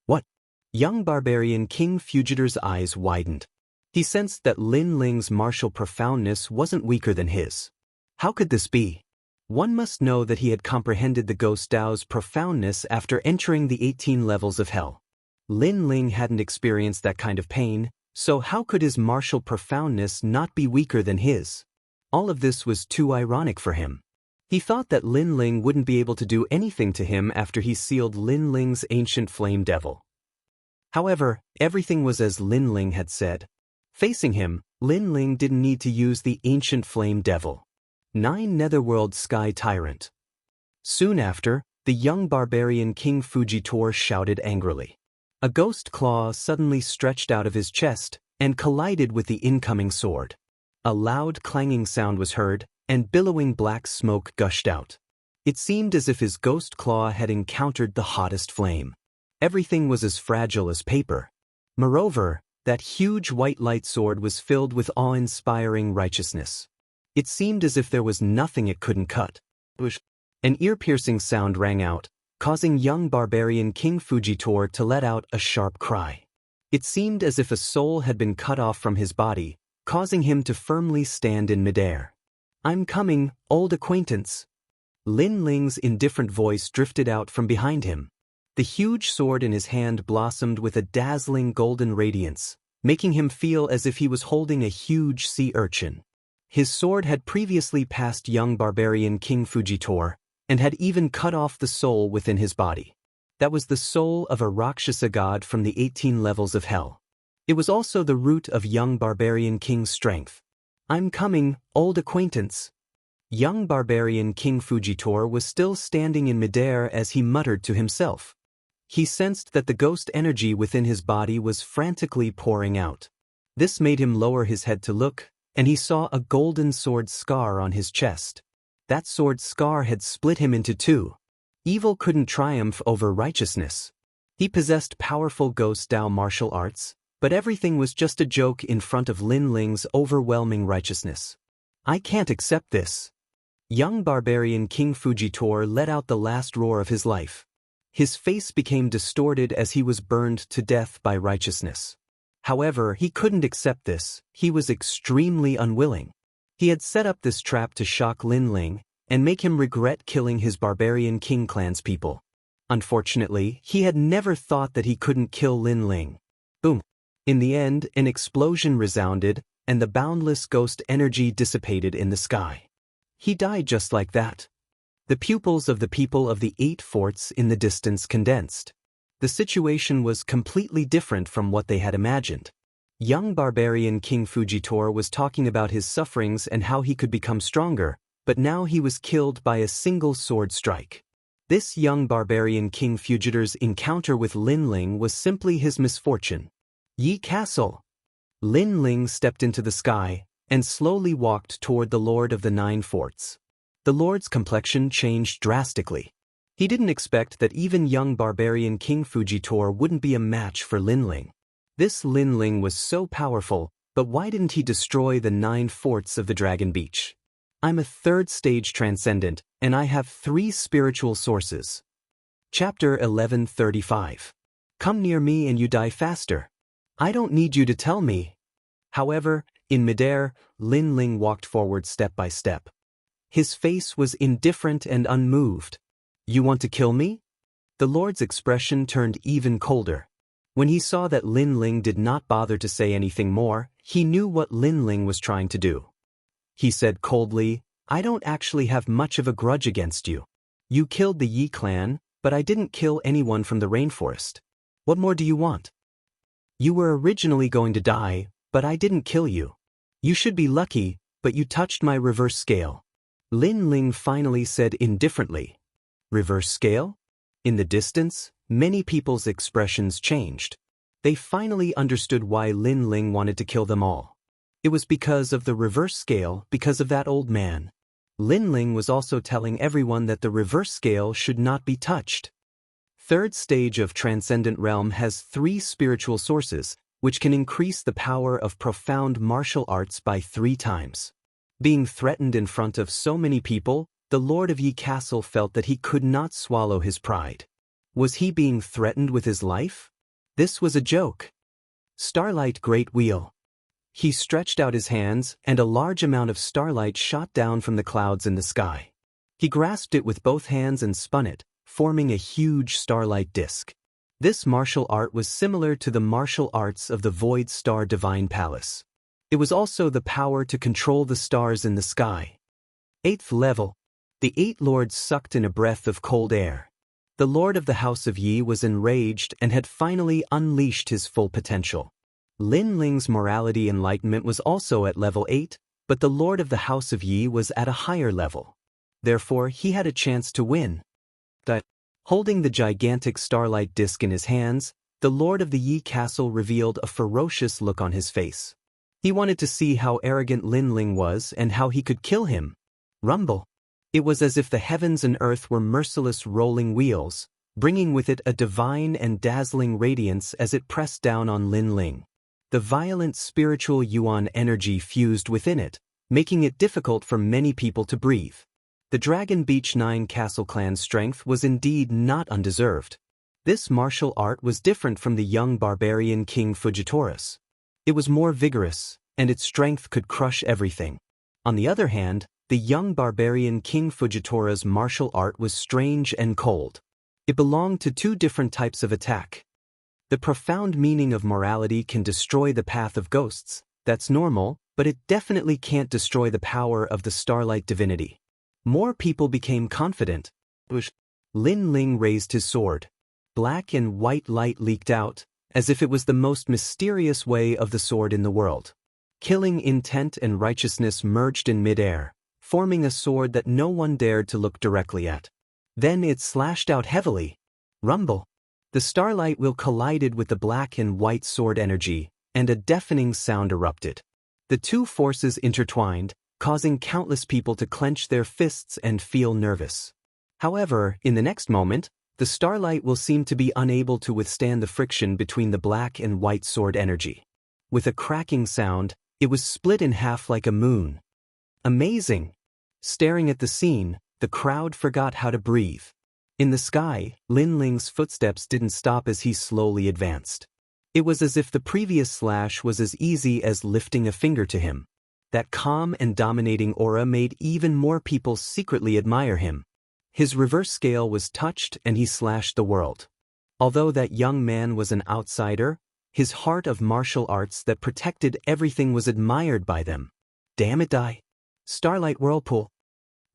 What? Young barbarian King Fugitor's eyes widened. He sensed that Lin Ling's martial profoundness wasn't weaker than his. How could this be? One must know that he had comprehended the Ghost Dao's profoundness after entering the 18 levels of hell. Lin Ling hadn't experienced that kind of pain, so how could his martial profoundness not be weaker than his? All of this was too ironic for him. He thought that Lin Ling wouldn't be able to do anything to him after he sealed Lin Ling's ancient flame devil. However, everything was as Lin Ling had said. Facing him, Lin Ling didn't need to use the ancient flame devil. 9 Netherworld Sky Tyrant. Soon after, the young barbarian King Fujitor shouted angrily. A ghost claw suddenly stretched out of his chest and collided with the incoming sword. A loud clanging sound was heard, and billowing black smoke gushed out. It seemed as if his ghost claw had encountered the hottest flame. Everything was as fragile as paper. Moreover, that huge white light sword was filled with awe-inspiring righteousness. It seemed as if there was nothing it couldn't cut. An ear-piercing sound rang out, causing young barbarian King Fujitor to let out a sharp cry. It seemed as if a soul had been cut off from his body, causing him to firmly stand in midair. "I'm coming, old acquaintance." Lin Ling's indifferent voice drifted out from behind him. The huge sword in his hand blossomed with a dazzling golden radiance, making him feel as if he was holding a huge sea urchin. His sword had previously passed young barbarian King Fujitor, and had even cut off the soul within his body. That was the soul of a Rakshasa god from the 18 levels of hell. It was also the root of young barbarian King's strength. "I'm coming, old acquaintance." Young barbarian King Fujitor was still standing in midair as he muttered to himself. He sensed that the ghost energy within his body was frantically pouring out. This made him lower his head to look, and he saw a golden sword scar on his chest. That sword scar had split him into two. Evil couldn't triumph over righteousness. He possessed powerful ghost Dao martial arts, but everything was just a joke in front of Lin Ling's overwhelming righteousness. "I can't accept this." Young barbarian King Fujitor let out the last roar of his life. His face became distorted as he was burned to death by righteousness. However, he couldn't accept this. He was extremely unwilling. He had set up this trap to shock Lin Ling and make him regret killing his barbarian King clan's people. Unfortunately, he had never thought that he couldn't kill Lin Ling. Boom. In the end, an explosion resounded, and the boundless ghost energy dissipated in the sky. He died just like that. The pupils of the people of the 8 forts in the distance condensed. The situation was completely different from what they had imagined. Young barbarian King Fujitor was talking about his sufferings and how he could become stronger, but now he was killed by a single sword strike. This young barbarian King Fujitor's encounter with Lin Ling was simply his misfortune. Yi Castle. Lin Ling stepped into the sky and slowly walked toward the Lord of the 9 forts. The Lord's complexion changed drastically. He didn't expect that even young barbarian King Fujitor wouldn't be a match for Lin Ling. This Lin Ling was so powerful, but why didn't he destroy the 9 forts of the Dragon Beach? "I'm a 3rd stage transcendent, and I have 3 spiritual sources." Chapter 1135. "Come near me and you die faster. I don't need you to tell me." However, in midair, Lin Ling walked forward step by step. His face was indifferent and unmoved. "You want to kill me?" The Lord's expression turned even colder. When he saw that Lin Ling did not bother to say anything more, he knew what Lin Ling was trying to do. He said coldly, "I don't actually have much of a grudge against you. You killed the Yi clan, but I didn't kill anyone from the rainforest. What more do you want? You were originally going to die, but I didn't kill you. You should be lucky, but you touched my reverse scale." Lin Ling finally said indifferently. "Reverse scale?" In the distance, many people's expressions changed. They finally understood why Lin Ling wanted to kill them all. It was because of the reverse scale, because of that old man. Lin Ling was also telling everyone that the reverse scale should not be touched. 3rd stage of Transcendent Realm has 3 spiritual sources, which can increase the power of profound martial arts by 3 times. Being threatened in front of so many people, the Lord of Yi Castle felt that he could not swallow his pride. Was he being threatened with his life? This was a joke. Starlight Great Wheel. He stretched out his hands, and a large amount of starlight shot down from the clouds in the sky. He grasped it with both hands and spun it, forming a huge starlight disk. This martial art was similar to the martial arts of the Void Star Divine Palace. It was also the power to control the stars in the sky. 8th level. The 8 lords sucked in a breath of cold air. The Lord of the House of Yi was enraged and had finally unleashed his full potential. Lin Ling's morality enlightenment was also at level 8, but the Lord of the House of Yi was at a higher level. Therefore, he had a chance to win. Holding the gigantic starlight disk in his hands, the Lord of the Yi Castle revealed a ferocious look on his face. He wanted to see how arrogant Lin Ling was and how he could kill him. Rumble. It was as if the heavens and earth were merciless rolling wheels, bringing with it a divine and dazzling radiance as it pressed down on Lin Ling. The violent spiritual yuan energy fused within it, making it difficult for many people to breathe. The Dragon Beach 9 Castle Clan's strength was indeed not undeserved. This martial art was different from the young barbarian King Fujitora's. It was more vigorous, and its strength could crush everything. On the other hand, the young barbarian King Fujitora's martial art was strange and cold. It belonged to two different types of attack. The profound meaning of morality can destroy the path of ghosts, that's normal, but it definitely can't destroy the power of the starlight divinity. More people became confident. Lin Ling raised his sword. Black and white light leaked out, as if it was the most mysterious way of the sword in the world. Killing intent and righteousness merged in midair, forming a sword that no one dared to look directly at. Then it slashed out heavily. Rumble. The starlight wheel collided with the black and white sword energy, and a deafening sound erupted. The two forces intertwined, causing countless people to clench their fists and feel nervous. However, in the next moment, the starlight will seem to be unable to withstand the friction between the black and white sword energy. With a cracking sound, it was split in half like a moon. Amazing! Staring at the scene, the crowd forgot how to breathe. In the sky, Lin Ling's footsteps didn't stop as he slowly advanced. It was as if the previous slash was as easy as lifting a finger to him. That calm and dominating aura made even more people secretly admire him. His reverse scale was touched and he slashed the world. Although that young man was an outsider, his heart of martial arts that protected everything was admired by them. Damn it, die! Starlight Whirlpool.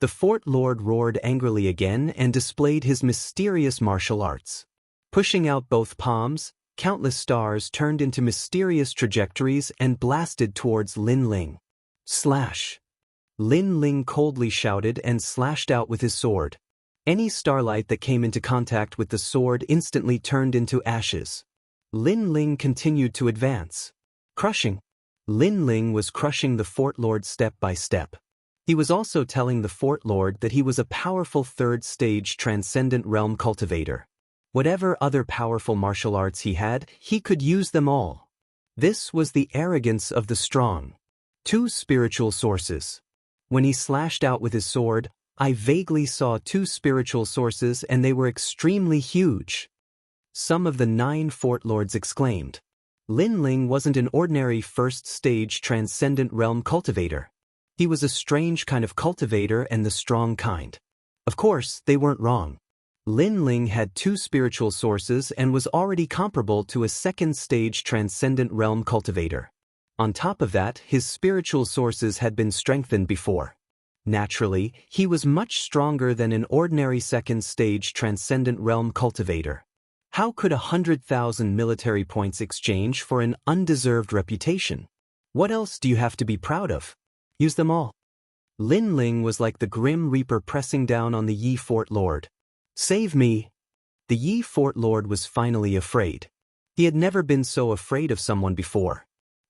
The Fort Lord roared angrily again and displayed his mysterious martial arts. Pushing out both palms, countless stars turned into mysterious trajectories and blasted towards Lin Ling. Slash! Lin Ling coldly shouted and slashed out with his sword. Any starlight that came into contact with the sword instantly turned into ashes. Lin Ling continued to advance. Crushing. Lin Ling was crushing the Fort Lord step by step. He was also telling the Fort Lord that he was a powerful third-stage transcendent realm cultivator. Whatever other powerful martial arts he had, he could use them all. This was the arrogance of the strong. Two spiritual sources. When he slashed out with his sword, I vaguely saw two spiritual sources and they were extremely huge. Some of the 9 Fort Lords exclaimed. Lin Ling wasn't an ordinary first-stage transcendent realm cultivator. He was a strange kind of cultivator and the strong kind. Of course, they weren't wrong. Lin Ling had 2 spiritual sources and was already comparable to a second-stage transcendent realm cultivator. On top of that, his spiritual sources had been strengthened before. Naturally, he was much stronger than an ordinary second-stage transcendent realm cultivator. How could 100,000 military points exchange for an undeserved reputation? What else do you have to be proud of? Use them all. Lin Ling was like the Grim Reaper pressing down on the Yi Fort Lord. Save me! The Yi Fort Lord was finally afraid. He had never been so afraid of someone before.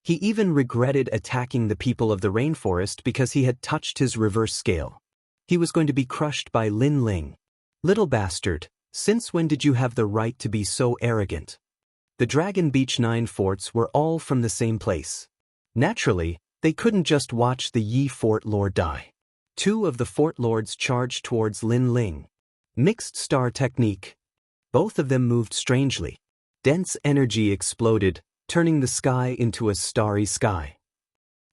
He even regretted attacking the people of the rainforest because he had touched his reverse scale. He was going to be crushed by Lin Ling. Little bastard, since when did you have the right to be so arrogant? The Dragon Beach 9 forts were all from the same place. Naturally, they couldn't just watch the Yi Fort Lord die. 2 of the Fort Lords charged towards Lin Ling. Mixed star technique. Both of them moved strangely. Dense energy exploded, turning the sky into a starry sky.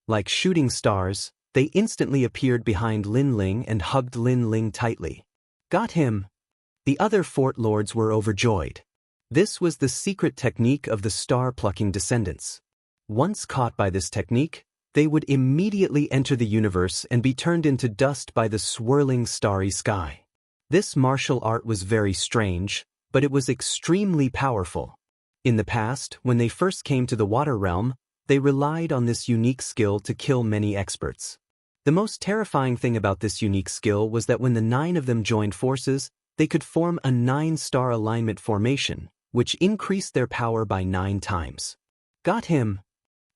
Like shooting stars, they instantly appeared behind Lin Ling and hugged Lin Ling tightly. Got him! The other Fort Lords were overjoyed. This was the secret technique of the star-plucking descendants. Once caught by this technique, they would immediately enter the universe and be turned into dust by the swirling starry sky. This martial art was very strange, but it was extremely powerful. In the past, when they first came to the water realm, they relied on this unique skill to kill many experts. The most terrifying thing about this unique skill was that when the 9 of them joined forces, they could form a 9-star alignment formation, which increased their power by 9 times. Got him!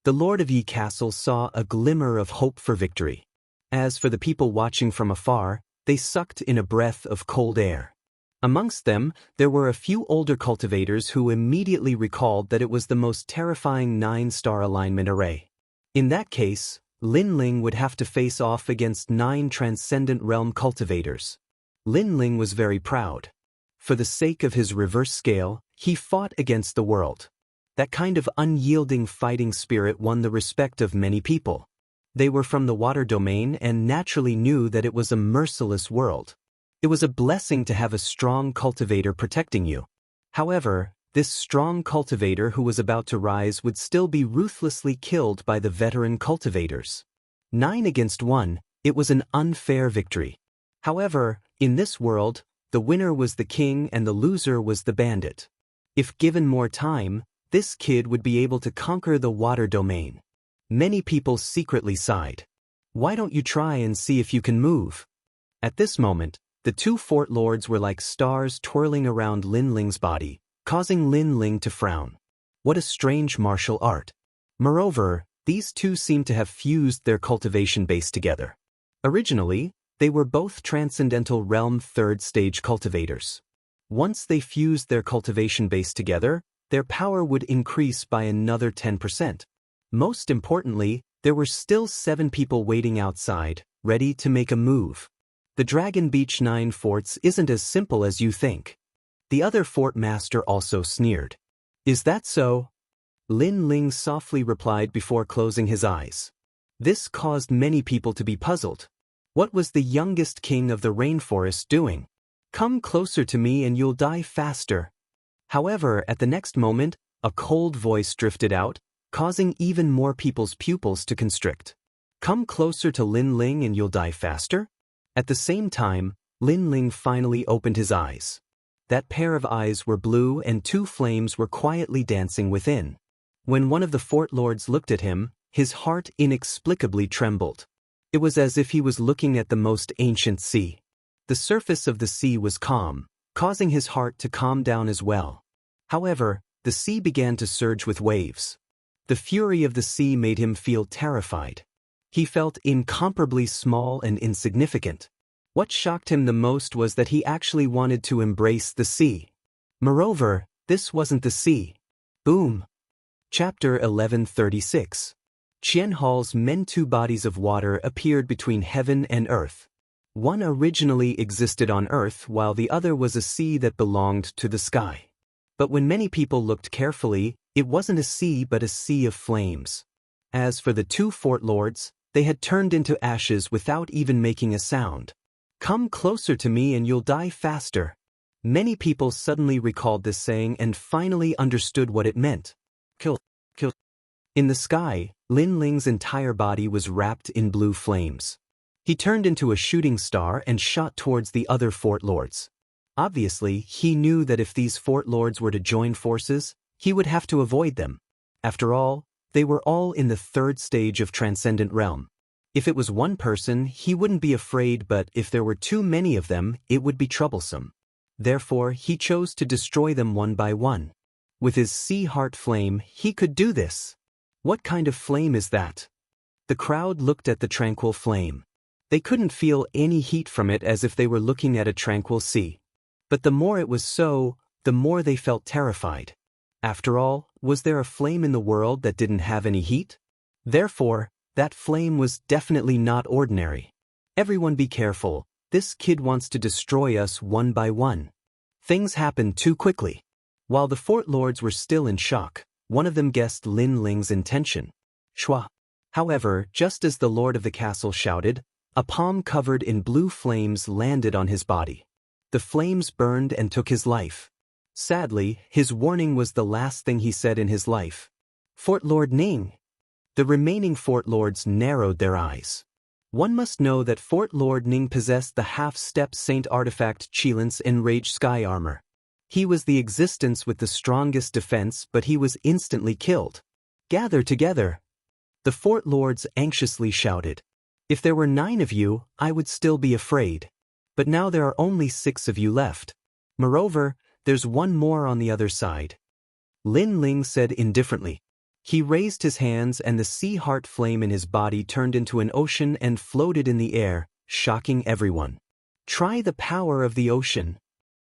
The lord of Yi Castle saw a glimmer of hope for victory. As for the people watching from afar, they sucked in a breath of cold air. Amongst them, there were a few older cultivators who immediately recalled that it was the most terrifying 9-star alignment array. In that case, Lin Ling would have to face off against 9 Transcendent Realm cultivators. Lin Ling was very proud. For the sake of his reverse scale, he fought against the world. That kind of unyielding fighting spirit won the respect of many people. They were from the water domain and naturally knew that it was a merciless world. It was a blessing to have a strong cultivator protecting you. However, this strong cultivator who was about to rise would still be ruthlessly killed by the veteran cultivators. 9 against 1, it was an unfair victory. However, in this world, the winner was the king and the loser was the bandit. If given more time, this kid would be able to conquer the water domain. Many people secretly sighed. Why don't you try and see if you can move? At this moment, the 2 fort lords were like stars twirling around Lin Ling's body, causing Lin Ling to frown. What a strange martial art. Moreover, these two seemed to have fused their cultivation base together. Originally, they were both Transcendental Realm 3rd stage cultivators. Once they fused their cultivation base together, their power would increase by another 10%. Most importantly, there were still 7 people waiting outside, ready to make a move. The Dragon Beach 9 forts isn't as simple as you think. The other fort master also sneered. Is that so? Lin Ling softly replied before closing his eyes. This caused many people to be puzzled. What was the youngest king of the rainforest doing? Come closer to me and you'll die faster. However, at the next moment, a cold voice drifted out, causing even more people's pupils to constrict. Come closer to Lin Ling and you'll die faster? At the same time, Lin Ling finally opened his eyes. That pair of eyes were blue and 2 flames were quietly dancing within. When one of the fort lords looked at him, his heart inexplicably trembled. It was as if he was looking at the most ancient sea. The surface of the sea was calm, causing his heart to calm down as well. However, the sea began to surge with waves. The fury of the sea made him feel terrified. He felt incomparably small and insignificant. What shocked him the most was that he actually wanted to embrace the sea. Moreover, this wasn't the sea. Boom. Chapter 1136. Qian Hall's men. 2 bodies of water appeared between heaven and earth. One originally existed on earth while the other was a sea that belonged to the sky. But when many people looked carefully, it wasn't a sea but a sea of flames. As for the 2 fort lords, they had turned into ashes without even making a sound. Come closer to me and you'll die faster. Many people suddenly recalled this saying and finally understood what it meant. Kill. In the sky, Lin Ling's entire body was wrapped in blue flames. He turned into a shooting star and shot towards the other fort lords. Obviously, he knew that if these fort lords were to join forces, he would have to avoid them. After all, they were all in the 3rd stage of Transcendent Realm. If it was one person, he wouldn't be afraid, but if there were too many of them, it would be troublesome. Therefore, he chose to destroy them one by one. With his sea heart flame, he could do this. What kind of flame is that? The crowd looked at the tranquil flame. They couldn't feel any heat from it as if they were looking at a tranquil sea. But the more it was so, the more they felt terrified. After all, was there a flame in the world that didn't have any heat? Therefore, that flame was definitely not ordinary. Everyone be careful, this kid wants to destroy us one by one. Things happened too quickly. While the fort lords were still in shock, one of them guessed Lin Ling's intention. Shua. However, just as the lord of the castle shouted, a palm covered in blue flames landed on his body. The flames burned and took his life. Sadly, his warning was the last thing he said in his life. Fort Lord Ning. The remaining fort lords narrowed their eyes. One must know that Fort Lord Ning possessed the half-step saint artifact Qilin's enraged sky armor. He was the existence with the strongest defense, but he was instantly killed. Gather together. The fort lords anxiously shouted. If there were 9 of you, I would still be afraid. But now there are only 6 of you left. Moreover, there's one more on the other side. Lin Ling said indifferently. He raised his hands and the sea heart flame in his body turned into an ocean and floated in the air, shocking everyone. Try the power of the ocean.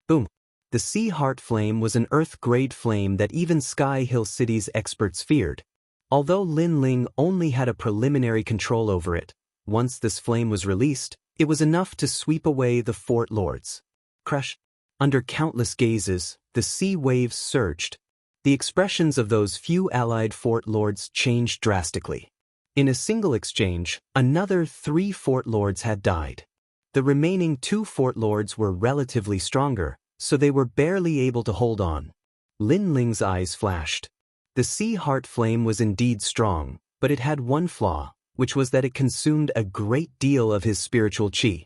Boom. The sea heart flame was an Earth-grade flame that even Sky Hill City's experts feared. Although Lin Ling only had a preliminary control over it, once this flame was released, it was enough to sweep away the fort lords. Crash. Under countless gazes, the sea waves surged. The expressions of those few allied fort lords changed drastically. In a single exchange, another 3 fort lords had died. The remaining 2 fort lords were relatively stronger, so they were barely able to hold on. Lin Ling's eyes flashed. The sea heart flame was indeed strong, but it had one flaw, which was that it consumed a great deal of his spiritual qi.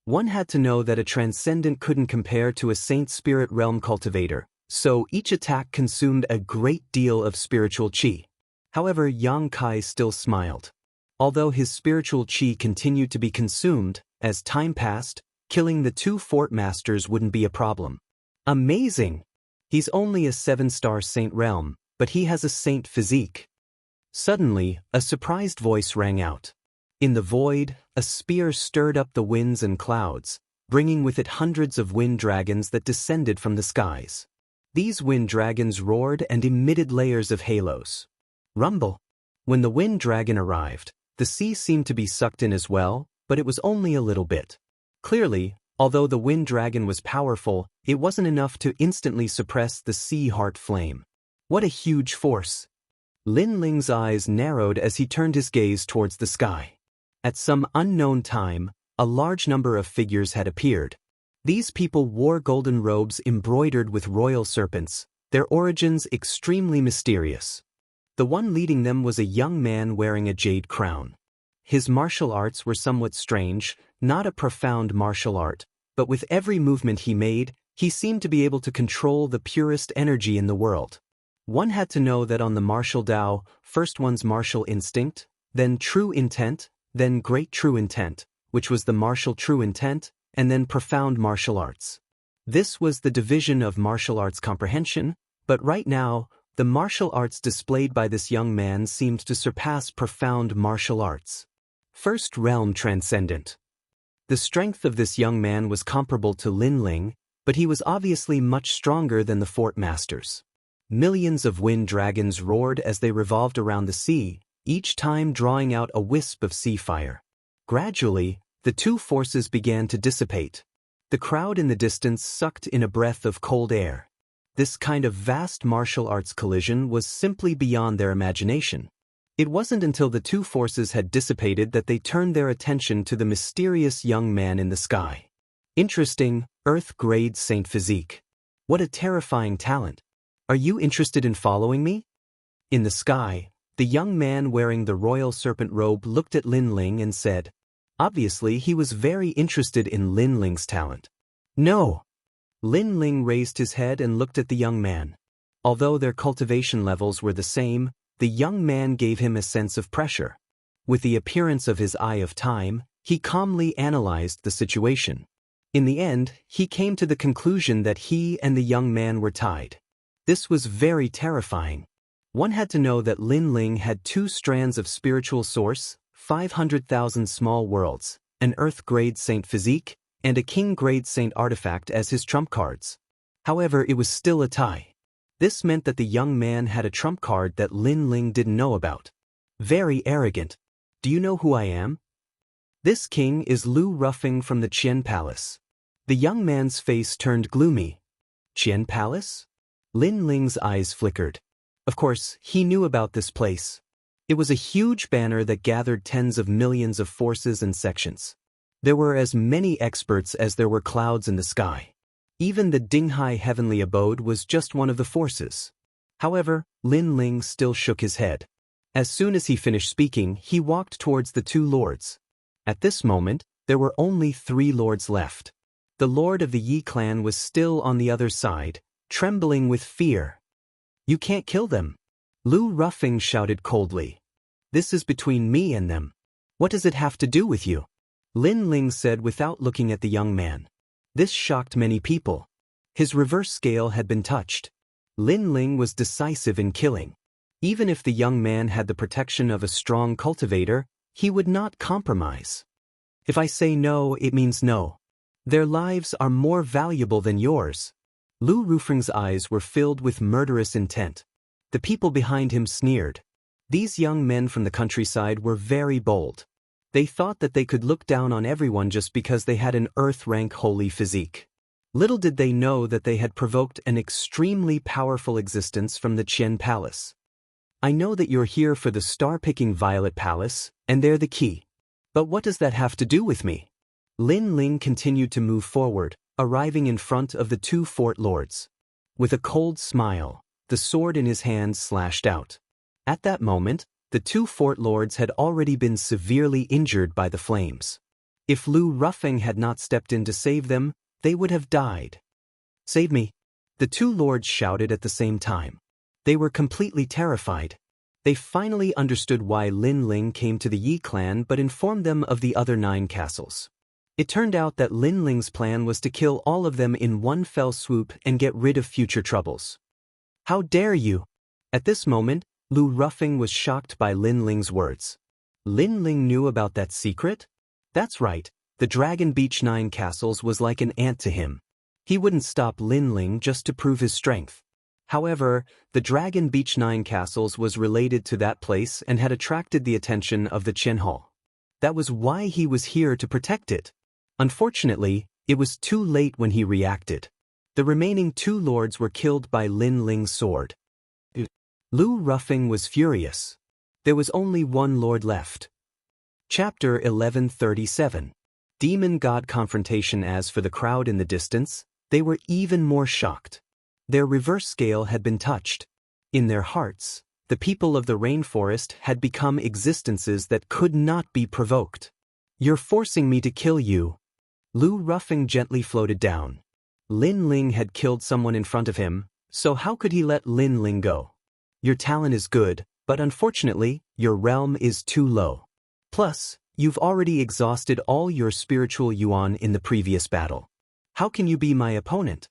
One had to know that a transcendent couldn't compare to a saint spirit realm cultivator, so each attack consumed a great deal of spiritual qi. However, Yang Kai still smiled. Although his spiritual qi continued to be consumed, as time passed, killing the 2 fort masters wouldn't be a problem. Amazing! He's only a 7-star saint realm, but he has a saint physique. Suddenly, a surprised voice rang out. In the void, a spear stirred up the winds and clouds, bringing with it hundreds of wind dragons that descended from the skies. These wind dragons roared and emitted layers of halos. Rumble! When the wind dragon arrived, the sea seemed to be sucked in as well, but it was only a little bit. Clearly, although the wind dragon was powerful, it wasn't enough to instantly suppress the sea heart flame. What a huge force! Lin Ling's eyes narrowed as he turned his gaze towards the sky. At some unknown time, a large number of figures had appeared. These people wore golden robes embroidered with royal serpents, their origins extremely mysterious. The one leading them was a young man wearing a jade crown. His martial arts were somewhat strange, not a profound martial art, but with every movement he made, he seemed to be able to control the purest energy in the world. One had to know that on the martial Tao, first one's martial instinct, then true intent, then great true intent, which was the martial true intent, and then profound martial arts. This was the division of martial arts comprehension, but right now, the martial arts displayed by this young man seemed to surpass profound martial arts. First realm transcendent. The strength of this young man was comparable to Lin Ling, but he was obviously much stronger than the fort masters. Millions of wind dragons roared as they revolved around the sea, each time drawing out a wisp of sea fire. Gradually, the 2 forces began to dissipate. The crowd in the distance sucked in a breath of cold air. This kind of vast martial arts collision was simply beyond their imagination. It wasn't until the 2 forces had dissipated that they turned their attention to the mysterious young man in the sky. Interesting, Earth-grade saint physique. What a terrifying talent. Are you interested in following me? In the sky, the young man wearing the royal serpent robe looked at Lin Ling and said, obviously he was very interested in Lin Ling's talent. No! Lin Ling raised his head and looked at the young man. Although their cultivation levels were the same, the young man gave him a sense of pressure. With the appearance of his eye of time, he calmly analyzed the situation. In the end, he came to the conclusion that he and the young man were tied. This was very terrifying. One had to know that Lin Ling had 2 strands of spiritual source, 500,000 small worlds, an Earth-grade saint physique, and a King-grade saint artifact as his trump cards. However, it was still a tie. This meant that the young man had a trump card that Lin Ling didn't know about. Very arrogant. Do you know who I am? This king is Lu Ruffing from the Qian Palace. The young man's face turned gloomy. Qian Palace? Lin Ling's eyes flickered. Of course, he knew about this place. It was a huge banner that gathered tens of millions of forces and sections. There were as many experts as there were clouds in the sky. Even the Dinghai heavenly abode was just one of the forces. However, Lin Ling still shook his head. As soon as he finished speaking, he walked towards the 2 lords. At this moment, there were only 3 lords left. The lord of the Yi clan was still on the other side, trembling with fear. You can't kill them. Lu Ruffing shouted coldly. This is between me and them. What does it have to do with you? Lin Ling said without looking at the young man. This shocked many people. His reverse scale had been touched. Lin Ling was decisive in killing. Even if the young man had the protection of a strong cultivator, he would not compromise. If I say no, it means no. Their lives are more valuable than yours. Lu Rufeng's eyes were filled with murderous intent. The people behind him sneered. These young men from the countryside were very bold. They thought that they could look down on everyone just because they had an earth-rank holy physique. Little did they know that they had provoked an extremely powerful existence from the Qian Palace. I know that you're here for the star-picking Violet Palace, and they're the key. But what does that have to do with me? Lin Ling continued to move forward, arriving in front of the two fort lords. With a cold smile, the sword in his hand slashed out. At that moment, the two fort lords had already been severely injured by the flames. If Lu Rufeng had not stepped in to save them, they would have died. Save me! The two lords shouted at the same time. They were completely terrified. They finally understood why Lin Ling came to the Yi clan but informed them of the other 9 castles. It turned out that Lin Ling's plan was to kill all of them in one fell swoop and get rid of future troubles. How dare you! At this moment, Lu Rufeng was shocked by Lin Ling's words. Lin Ling knew about that secret? That's right, the Dragon Beach 9 castles was like an ant to him. He wouldn't stop Lin Ling just to prove his strength. However, the Dragon Beach 9 castles was related to that place and had attracted the attention of the Qian Hall. That was why he was here to protect it. Unfortunately, it was too late when he reacted. The remaining 2 lords were killed by Lin Ling's sword. Lu Rufeng was furious. There was only 1 lord left. Chapter 1137. Demon God Confrontation. As for the crowd in the distance, they were even more shocked. Their reverse scale had been touched. In their hearts, the people of the rainforest had become existences that could not be provoked. You're forcing me to kill you. Lu Rufeng gently floated down. Lin Ling had killed someone in front of him, so how could he let Lin Ling go? Your talent is good, but unfortunately, your realm is too low. Plus, you've already exhausted all your spiritual yuan in the previous battle. How can you be my opponent?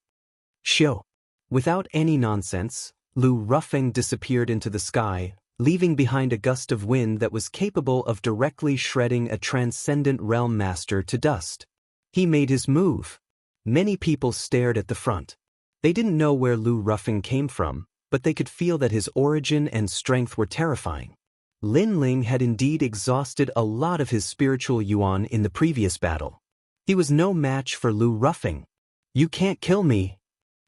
Shio. Without any nonsense, Lu Rufeng disappeared into the sky, leaving behind a gust of wind that was capable of directly shredding a transcendent realm master to dust. He made his move. Many people stared at the front. They didn't know where Lu Rufeng came from, but they could feel that his origin and strength were terrifying. Lin Ling had indeed exhausted a lot of his spiritual yuan in the previous battle. He was no match for Lu Rufeng. You can't kill me.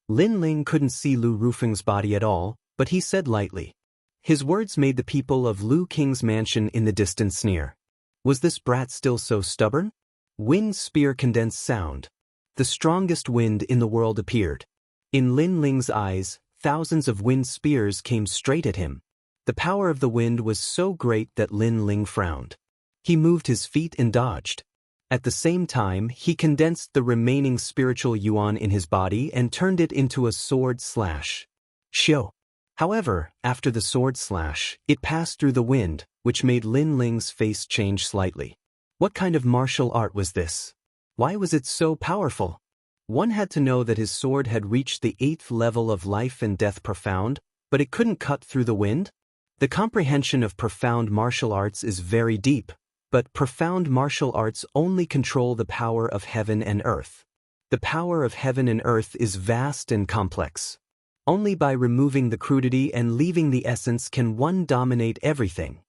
Lin Ling couldn't see Lu Rufeng's body at all, but he said lightly. His words made the people of Lu King's mansion in the distance sneer. Was this brat still so stubborn? Wind spear condensed sound. The strongest wind in the world appeared. In Lin Ling's eyes, thousands of wind spears came straight at him. The power of the wind was so great that Lin Ling frowned. He moved his feet and dodged. At the same time, he condensed the remaining spiritual yuan in his body and turned it into a sword slash. Shio. However, after the sword slash, it passed through the wind, which made Lin Ling's face change slightly. What kind of martial art was this? Why was it so powerful? One had to know that his sword had reached the 8th level of life and death profound, but it couldn't cut through the wind? The comprehension of profound martial arts is very deep, but profound martial arts only control the power of heaven and earth. The power of heaven and earth is vast and complex. Only by removing the crudity and leaving the essence can one dominate everything.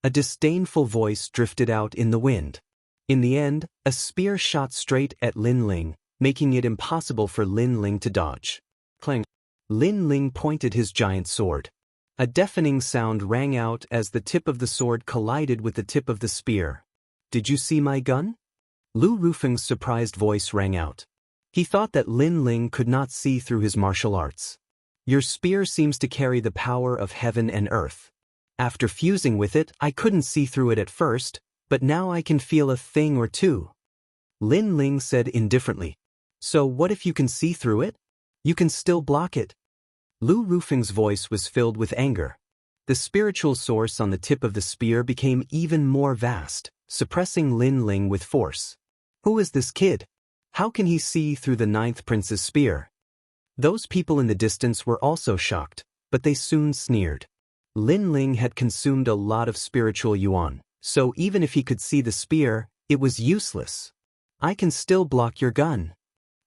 A disdainful voice drifted out in the wind. In the end, a spear shot straight at Lin Ling, making it impossible for Lin Ling to dodge. Clang. Lin Ling pointed his giant sword. A deafening sound rang out as the tip of the sword collided with the tip of the spear. Did you see my gun? Lu Rufeng's surprised voice rang out. He thought that Lin Ling could not see through his martial arts. Your spear seems to carry the power of heaven and earth. After fusing with it, I couldn't see through it at first, but now I can feel a thing or two. Lin Ling said indifferently. So what if you can see through it? You can still block it. Lu Rufeng's voice was filled with anger. The spiritual source on the tip of the spear became even more vast, suppressing Lin Ling with force. Who is this kid? How can he see through the 9th prince's spear? Those people in the distance were also shocked, but they soon sneered. Lin Ling had consumed a lot of spiritual yuan, so even if he could see the spear, it was useless. I can still block your gun.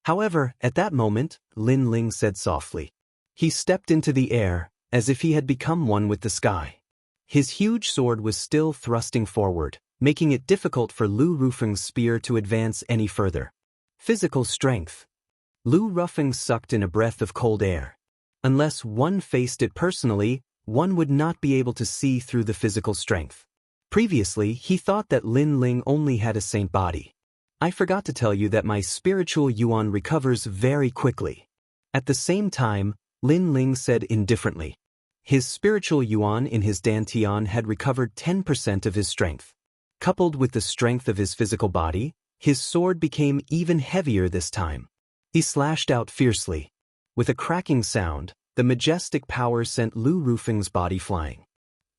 However, at that moment, Lin Ling said softly. He stepped into the air, as if he had become one with the sky. His huge sword was still thrusting forward, making it difficult for Lu Rufeng's spear to advance any further. Physical strength. Lu Rufeng sucked in a breath of cold air. Unless one faced it personally, one would not be able to see through the physical strength. Previously, he thought that Lin Ling only had a saint body. I forgot to tell you that my spiritual yuan recovers very quickly. At the same time, Lin Ling said indifferently. His spiritual yuan in his dantian had recovered 10% of his strength. Coupled with the strength of his physical body, his sword became even heavier this time. He slashed out fiercely. With a cracking sound, the majestic power sent Lu Rufeng's body flying.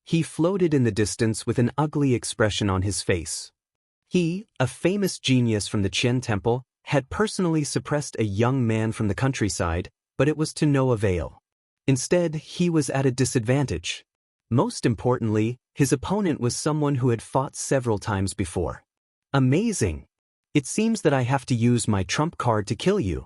He floated in the distance with an ugly expression on his face. He, a famous genius from the Qian Temple, had personally suppressed a young man from the countryside, but it was to no avail. Instead, he was at a disadvantage. Most importantly, his opponent was someone who had fought several times before. Amazing! It seems that I have to use my trump card to kill you.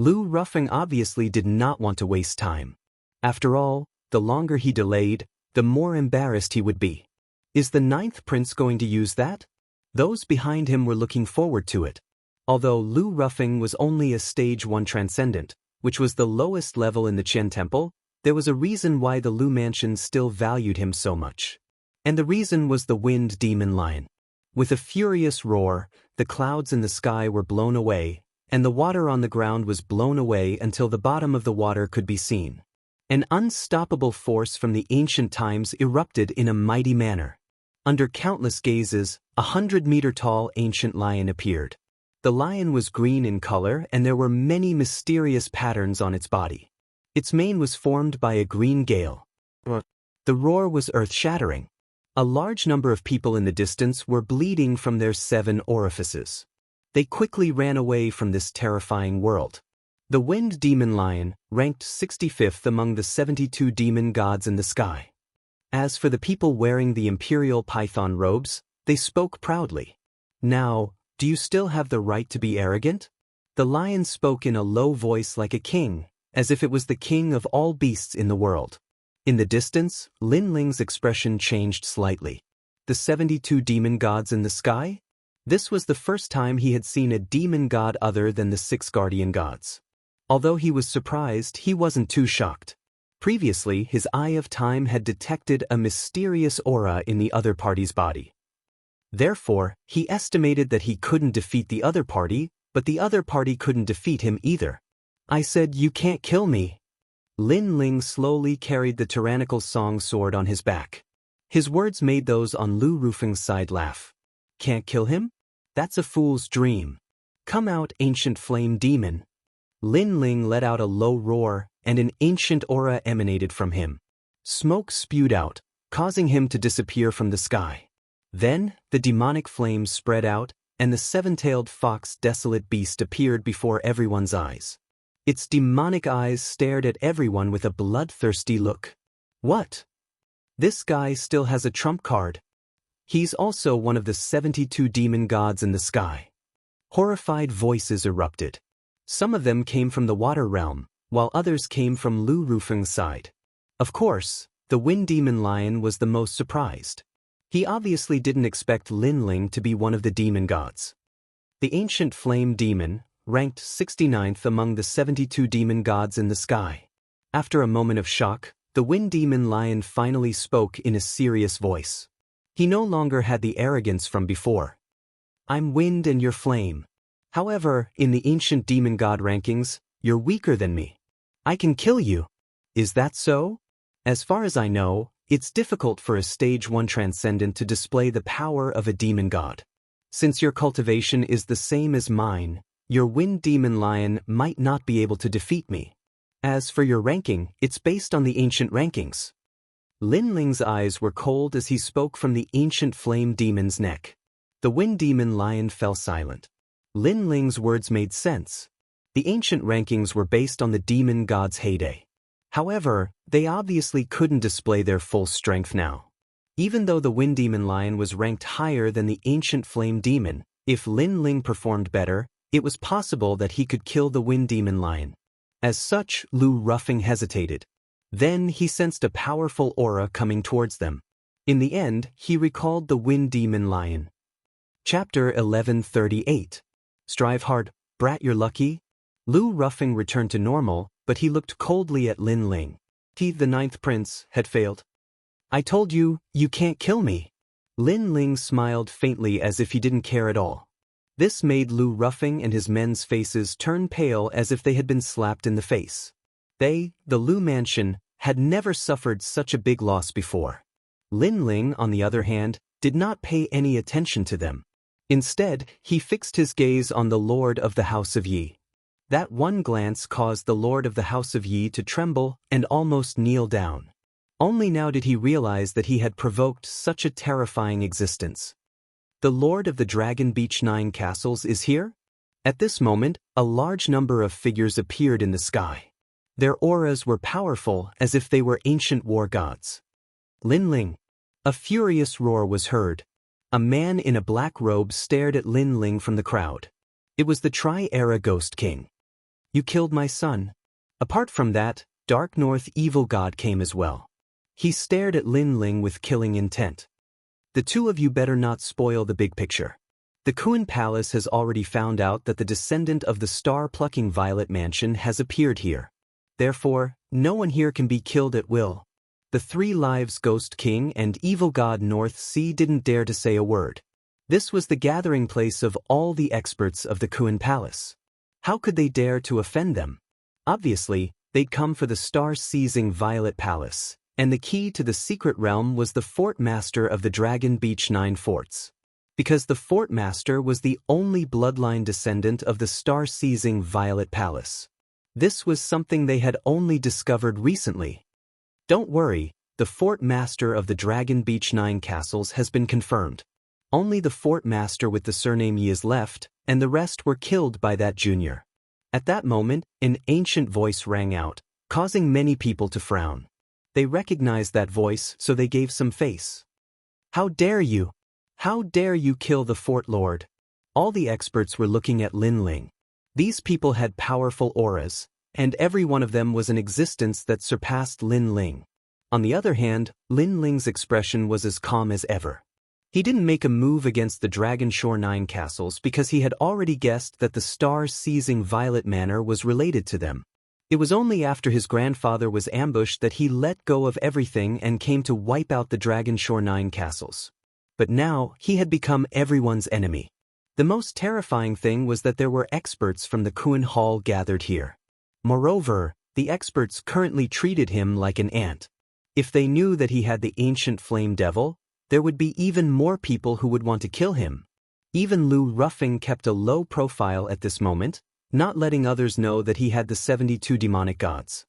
Lu Rufeng obviously did not want to waste time. After all, the longer he delayed, the more embarrassed he would be. Is the ninth prince going to use that? Those behind him were looking forward to it. Although Lu Rufeng was only a stage 1 transcendent, which was the lowest level in the Qian Temple, there was a reason why the Lu Mansion still valued him so much. And the reason was the wind demon lion. With a furious roar, the clouds in the sky were blown away, and the water on the ground was blown away until the bottom of the water could be seen. An unstoppable force from the ancient times erupted in a mighty manner. Under countless gazes, 100-meter-tall ancient lion appeared. The lion was green in color and there were many mysterious patterns on its body. Its mane was formed by a green gale. The roar was earth-shattering. A large number of people in the distance were bleeding from their 7 orifices. They quickly ran away from this terrifying world. The wind demon lion ranked 65th among the 72 demon gods in the sky. As for the people wearing the imperial python robes, they spoke proudly. Now, do you still have the right to be arrogant? The lion spoke in a low voice like a king, as if it was the king of all beasts in the world. In the distance, Lin Ling's expression changed slightly. The 72 demon gods in the sky? This was the first time he had seen a demon god other than the 6 guardian gods. Although he was surprised, he wasn't too shocked. Previously, his eye of time had detected a mysterious aura in the other party's body. Therefore, he estimated that he couldn't defeat the other party, but the other party couldn't defeat him either. I said, "You can't kill me." Lin Ling slowly carried the tyrannical song sword on his back. His words made those on Lu Rufeng's side laugh. Can't kill him? That's a fool's dream. Come out, ancient flame demon. Lin Ling let out a low roar, and an ancient aura emanated from him. Smoke spewed out, causing him to disappear from the sky. Then, the demonic flames spread out, and the 7-tailed fox desolate beast appeared before everyone's eyes. Its demonic eyes stared at everyone with a bloodthirsty look. What? This guy still has a trump card. He's also one of the 72 demon gods in the sky. Horrified voices erupted. Some of them came from the water realm, while others came from Lu Rufeng's side. Of course, the wind demon lion was the most surprised. He obviously didn't expect Lin Ling to be one of the demon gods. The ancient flame demon ranked 69th among the 72 demon gods in the sky. After a moment of shock, the wind demon lion finally spoke in a serious voice. He no longer had the arrogance from before. I'm wind and you're flame. However, in the ancient demon god rankings, you're weaker than me. I can kill you. Is that so? As far as I know, it's difficult for a stage 1 transcendent to display the power of a demon god. Since your cultivation is the same as mine, your wind demon lion might not be able to defeat me. As for your ranking, it's based on the ancient rankings. Lin Ling's eyes were cold as he spoke from the ancient flame demon's neck. The wind demon lion fell silent. Lin Ling's words made sense. The ancient rankings were based on the demon god's heyday. However, they obviously couldn't display their full strength now. Even though the Wind Demon Lion was ranked higher than the Ancient Flame Demon, if Lin Ling performed better, it was possible that he could kill the Wind Demon Lion. As such, Lu Ruffing hesitated. Then he sensed a powerful aura coming towards them. In the end, he recalled the Wind Demon Lion. Chapter 1138. Strive hard, brat, you're lucky? Lu Ruffing returned to normal, but he looked coldly at Lin Ling. He, the ninth prince, had failed. I told you, you can't kill me. Lin Ling smiled faintly as if he didn't care at all. This made Lu Ruffing and his men's faces turn pale as if they had been slapped in the face. They, the Lu Mansion, had never suffered such a big loss before. Lin Ling, on the other hand, did not pay any attention to them. Instead, he fixed his gaze on the Lord of the House of Yi. That one glance caused the Lord of the House of Yi to tremble and almost kneel down. Only now did he realize that he had provoked such a terrifying existence. The Lord of the Dragon Beach 9 Castles is here? At this moment, a large number of figures appeared in the sky. Their auras were powerful as if they were ancient war gods. Lin Ling. A furious roar was heard. A man in a black robe stared at Lin Ling from the crowd. It was the Tri-Era Ghost King. You killed my son. Apart from that, Dark North Evil God came as well. He stared at Lin Ling with killing intent. The two of you better not spoil the big picture. The Kuan Palace has already found out that the descendant of the star-plucking Violet Mansion has appeared here. Therefore, no one here can be killed at will. The Three Lives Ghost King and Evil God North Sea didn't dare to say a word. This was the gathering place of all the experts of the Kuan Palace. How could they dare to offend them? Obviously, they'd come for the star-seizing Violet Palace, and the key to the secret realm was the Fort Master of the Dragon Beach 9 Forts. Because the Fort Master was the only bloodline descendant of the star-seizing Violet Palace. This was something they had only discovered recently. Don't worry, the Fort Master of the Dragon Beach 9 Castles has been confirmed. Only the Fort Master with the surname Yi is left, and the rest were killed by that junior. At that moment, an ancient voice rang out, causing many people to frown. They recognized that voice, so they gave some face. How dare you? How dare you kill the Fort Lord? All the experts were looking at Lin Ling. These people had powerful auras, and every one of them was an existence that surpassed Lin Ling. On the other hand, Lin Ling's expression was as calm as ever. He didn't make a move against the Dragon Shore 9 Castles because he had already guessed that the star-seizing Violet Manor was related to them. It was only after his grandfather was ambushed that he let go of everything and came to wipe out the Dragon Shore 9 Castles. But now, he had become everyone's enemy. The most terrifying thing was that there were experts from the Kuan Hall gathered here. Moreover, the experts currently treated him like an ant. If they knew that he had the ancient flame devil, there would be even more people who would want to kill him. Even Lu Ruffing kept a low profile at this moment, not letting others know that he had the 72 demonic gods.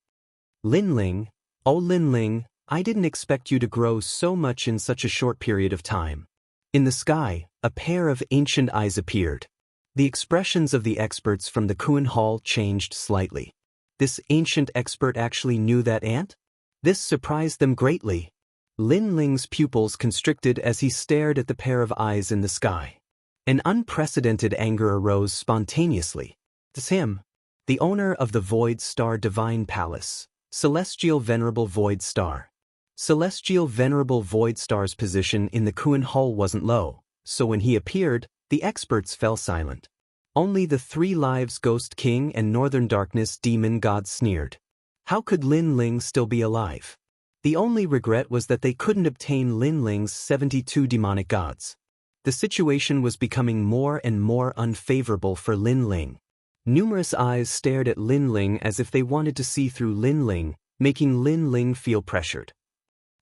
Lin Ling, oh Lin Ling, I didn't expect you to grow so much in such a short period of time. In the sky, a pair of ancient eyes appeared. The expressions of the experts from the Kuan Hall changed slightly. This ancient expert actually knew that ant? This surprised them greatly. Lin Ling's pupils constricted as he stared at the pair of eyes in the sky. An unprecedented anger arose spontaneously. It's him, the owner of the Void Star Divine Palace, Celestial Venerable Void Star. Celestial Venerable Void Star's position in the Kuan Hall wasn't low, so when he appeared, the experts fell silent. Only the Three Lives Ghost King and Northern Darkness Demon God sneered. How could Lin Ling still be alive? The only regret was that they couldn't obtain Lin Ling's 72 demonic gods. The situation was becoming more and more unfavorable for Lin Ling. Numerous eyes stared at Lin Ling as if they wanted to see through Lin Ling, making Lin Ling feel pressured.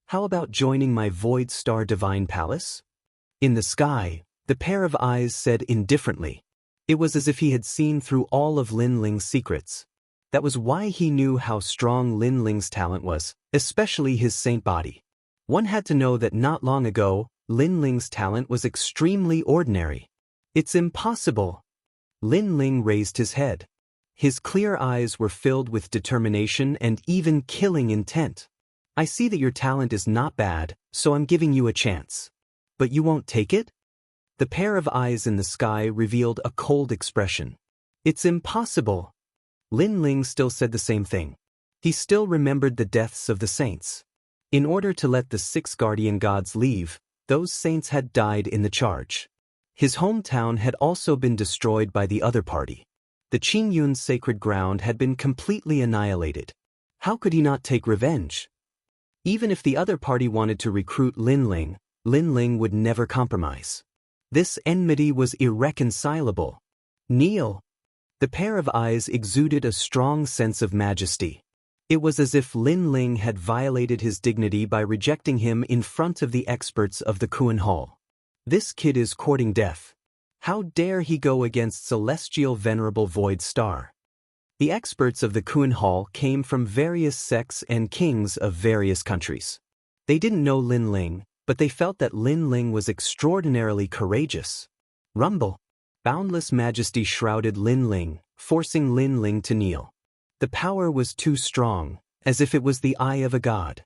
How about joining my Void Star Divine Palace? In the sky, the pair of eyes said indifferently. It was as if he had seen through all of Lin Ling's secrets. That was why he knew how strong Lin Ling's talent was, especially his saint body. One had to know that not long ago, Lin Ling's talent was extremely ordinary. It's impossible. Lin Ling raised his head. His clear eyes were filled with determination and even killing intent. I see that your talent is not bad, so I'm giving you a chance. But you won't take it? The pair of eyes in the sky revealed a cold expression. It's impossible. Lin Ling still said the same thing. He still remembered the deaths of the saints. In order to let the 6 guardian gods leave, those saints had died in the charge. His hometown had also been destroyed by the other party. The Qingyun's sacred ground had been completely annihilated. How could he not take revenge? Even if the other party wanted to recruit Lin Ling would never compromise. This enmity was irreconcilable. Kneel. The pair of eyes exuded a strong sense of majesty. It was as if Lin Ling had violated his dignity by rejecting him in front of the experts of the Kuan Hall. This kid is courting death. How dare he go against celestial venerable void star? The experts of the Kuan Hall came from various sects and kings of various countries. They didn't know Lin Ling, but they felt that Lin Ling was extraordinarily courageous. Rumble. Boundless majesty shrouded Lin Ling, forcing Lin Ling to kneel. The power was too strong, as if it was the eye of a god.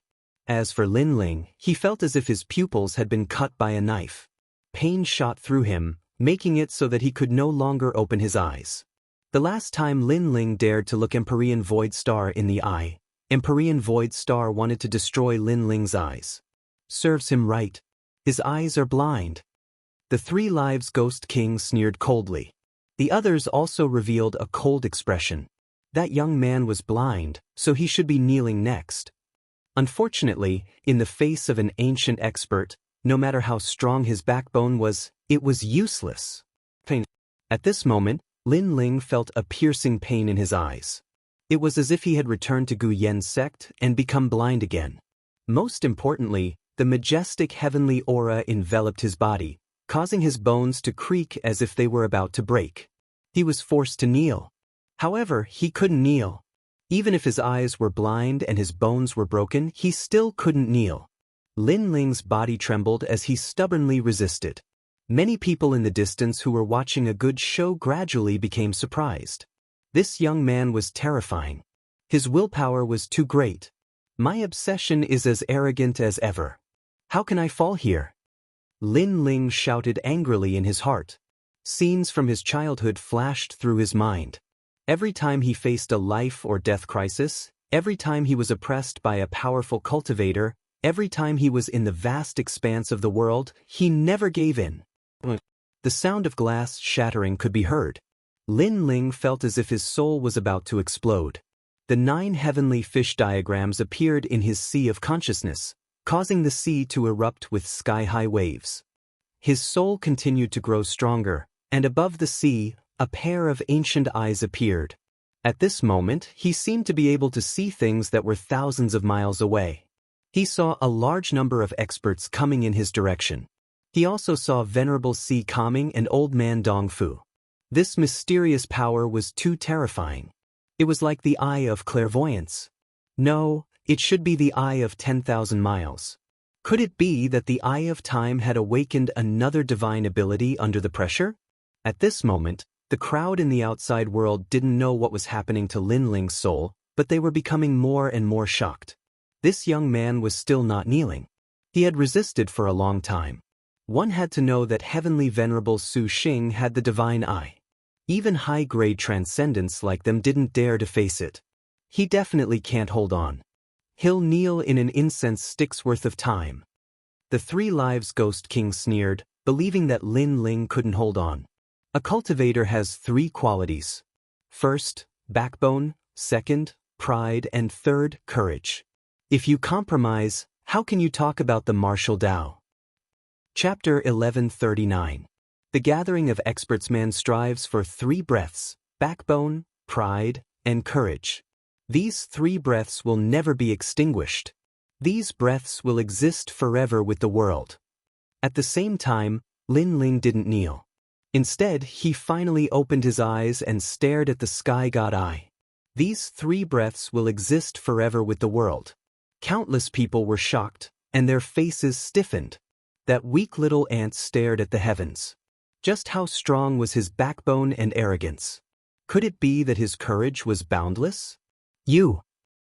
As for Lin Ling, he felt as if his pupils had been cut by a knife. Pain shot through him, making it so that he could no longer open his eyes. The last time Lin Ling dared to look Empyrean Void Star in the eye, Empyrean Void Star wanted to destroy Lin Ling's eyes. Serves him right. His eyes are blind. The 3 Lives Ghost King sneered coldly. The others also revealed a cold expression. That young man was blind, so he should be kneeling next. Unfortunately, in the face of an ancient expert, no matter how strong his backbone was, it was useless. Pain. At this moment, Lin Ling felt a piercing pain in his eyes. It was as if he had returned to Gu Yen's sect and become blind again. Most importantly, the majestic heavenly aura enveloped his body, causing his bones to creak as if they were about to break. He was forced to kneel. However, he couldn't kneel. Even if his eyes were blind and his bones were broken, he still couldn't kneel. Lin Ling's body trembled as he stubbornly resisted. Many people in the distance who were watching a good show gradually became surprised. This young man was terrifying. His willpower was too great. My obsession is as arrogant as ever. How can I fall here? Lin Ling shouted angrily in his heart. Scenes from his childhood flashed through his mind. Every time he faced a life or death crisis, every time he was oppressed by a powerful cultivator, every time he was in the vast expanse of the world, he never gave in. The sound of glass shattering could be heard. Lin Ling felt as if his soul was about to explode. The 9 heavenly fish diagrams appeared in his sea of consciousness, causing the sea to erupt with sky-high waves. His soul continued to grow stronger, and above the sea, a pair of ancient eyes appeared. At this moment, he seemed to be able to see things that were thousands of miles away. He saw a large number of experts coming in his direction. He also saw Venerable Si Kaming and Old Man Dongfu. This mysterious power was too terrifying. It was like the eye of clairvoyance. No, it should be the eye of 10,000 miles. Could it be that the eye of time had awakened another divine ability under the pressure? At this moment, the crowd in the outside world didn't know what was happening to Lin Ling's soul, but they were becoming more and more shocked. This young man was still not kneeling. He had resisted for a long time. One had to know that Heavenly Venerable Su Xing had the divine eye. Even high-grade transcendents like them didn't dare to face it. He definitely can't hold on. He'll kneel in an incense stick's worth of time. The 3 Lives Ghost King sneered, believing that Lin Ling couldn't hold on. A cultivator has 3 qualities. First, backbone, second, pride, and third, courage. If you compromise, how can you talk about the martial Tao? Chapter 1139. The gathering of experts. Man strives for 3 breaths, backbone, pride, and courage. These 3 breaths will never be extinguished. These breaths will exist forever with the world. At the same time, Lin Ling didn't kneel. Instead, he finally opened his eyes and stared at the sky god eye. These 3 breaths will exist forever with the world. Countless people were shocked, and their faces stiffened. That weak little ant stared at the heavens. Just how strong was his backbone and arrogance? Could it be that his courage was boundless? You!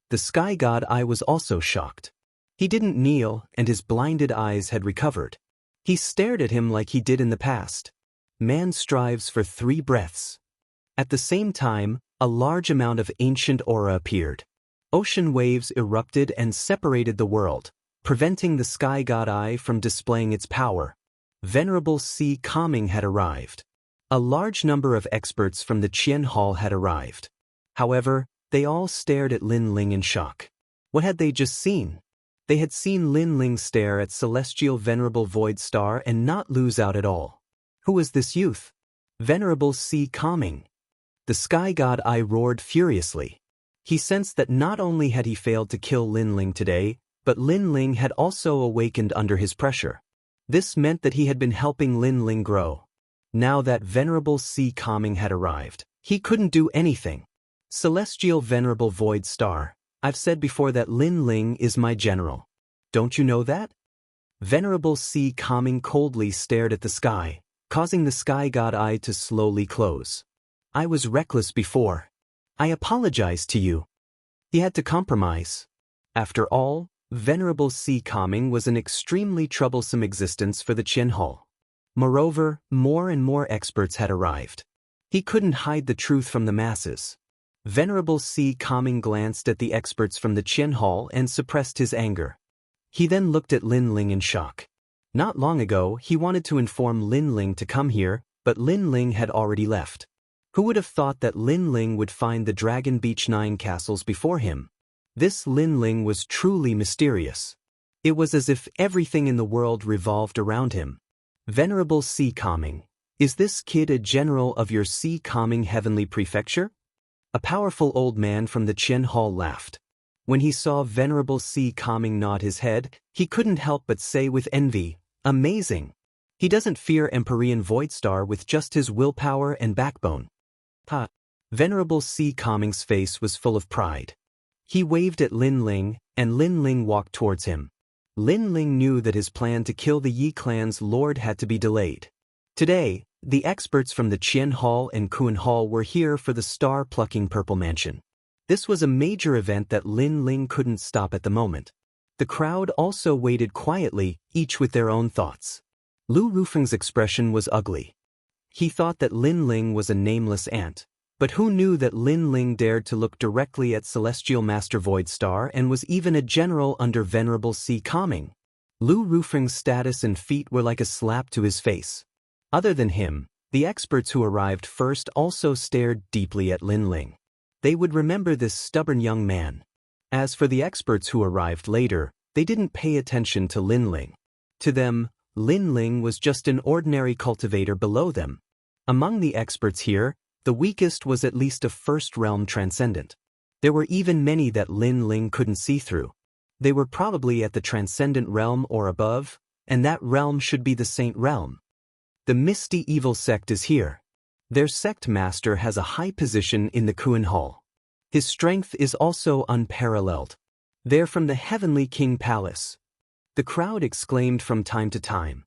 The sky god I was also shocked. He didn't kneel, and his blinded eyes had recovered. He stared at him like he did in the past. Man strives for 3 breaths. At the same time, a large amount of ancient aura appeared. Ocean waves erupted and separated the world, preventing the sky god Eye from displaying its power. Venerable sea calming had arrived. A large number of experts from the Qian Hall had arrived. However, they all stared at Lin Ling in shock. What had they just seen? They had seen Lin Ling stare at celestial Venerable Void Star and not lose out at all. Who was this youth? Venerable sea calming. The sky god Eye roared furiously. He sensed that not only had he failed to kill Lin Ling today, but Lin Ling had also awakened under his pressure. This meant that he had been helping Lin Ling grow. Now that Venerable sea calming had arrived, he couldn't do anything. Celestial Venerable Void Star, I've said before that Lin Ling is my general. Don't you know that? Venerable sea calming coldly stared at the sky, causing the sky god Eye to slowly close. I was reckless before. I apologize to you. He had to compromise. After all, Venerable sea calming was an extremely troublesome existence for the Qian Hall. Moreover, more and more experts had arrived. He couldn't hide the truth from the masses. Venerable sea calming glanced at the experts from the Qian Hall and suppressed his anger. He then looked at Lin Ling in shock. Not long ago, he wanted to inform Lin Ling to come here, but Lin Ling had already left. Who would have thought that Lin Ling would find the Dragon Beach 9 castles before him? This Lin Ling was truly mysterious. It was as if everything in the world revolved around him. Venerable sea calming, is this kid a general of your sea calming heavenly prefecture? A powerful old man from the Qian Hall laughed. When he saw Venerable sea calming nod his head, he couldn't help but say with envy, amazing. He doesn't fear Empyrean Void Star with just his willpower and backbone. Ha! Venerable sea calming's face was full of pride. He waved at Lin Ling, and Lin Ling walked towards him. Lin Ling knew that his plan to kill the Yi clan's lord had to be delayed. Today, the experts from the Qian Hall and Kuan Hall were here for the star-plucking Purple Mansion. This was a major event that Lin Ling couldn't stop at the moment. The crowd also waited quietly, each with their own thoughts. Lu Rufeng's expression was ugly. He thought that Lin Ling was a nameless ant, but who knew that Lin Ling dared to look directly at Celestial Master Void Star and was even a general under Venerable sea calming? Lu Rufeng's status and feat were like a slap to his face. Other than him, the experts who arrived first also stared deeply at Lin Ling. They would remember this stubborn young man. As for the experts who arrived later, they didn't pay attention to Lin Ling. To them, Lin Ling was just an ordinary cultivator below them. Among the experts here, the weakest was at least a first-realm transcendent. There were even many that Lin Ling couldn't see through. They were probably at the transcendent realm or above, and that realm should be the Saint Realm. The Misty Evil sect is here. Their sect master has a high position in the Kuan Hall. His strength is also unparalleled. They're from the Heavenly King Palace. The crowd exclaimed from time to time.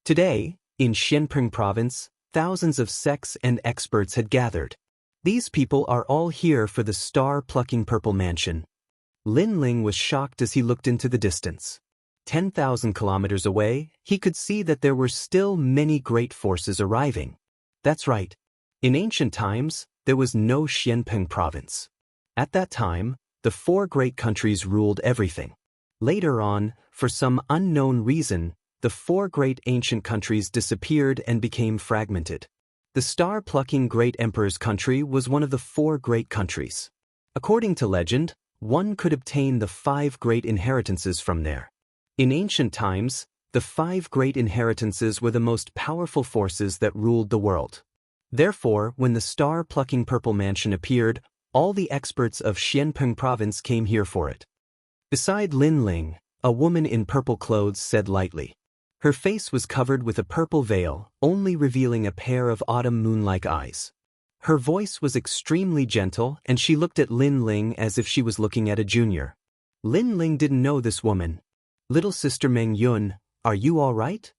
Today, in Xianpeng Province, thousands of sects and experts had gathered. These people are all here for the star-plucking Purple Mansion. Lin Ling was shocked as he looked into the distance. 10,000 kilometers away, he could see that there were still many great forces arriving. That's right. In ancient times, there was no Xianpeng Province. At that time, the 4 great countries ruled everything. Later on, for some unknown reason, the 4 great ancient countries disappeared and became fragmented. The star-plucking Great Emperor's country was one of the 4 great countries. According to legend, one could obtain the 5 great inheritances from there. In ancient times, the 5 great inheritances were the most powerful forces that ruled the world. Therefore, when the star-plucking Purple Mansion appeared, all the experts of Xianpeng Province came here for it. Beside Lin Ling, a woman in purple clothes said lightly. Her face was covered with a purple veil, only revealing a pair of autumn moon-like eyes. Her voice was extremely gentle, and she looked at Lin Ling as if she was looking at a junior. Lin Ling didn't know this woman. Little sister Meng Yun, are you all right?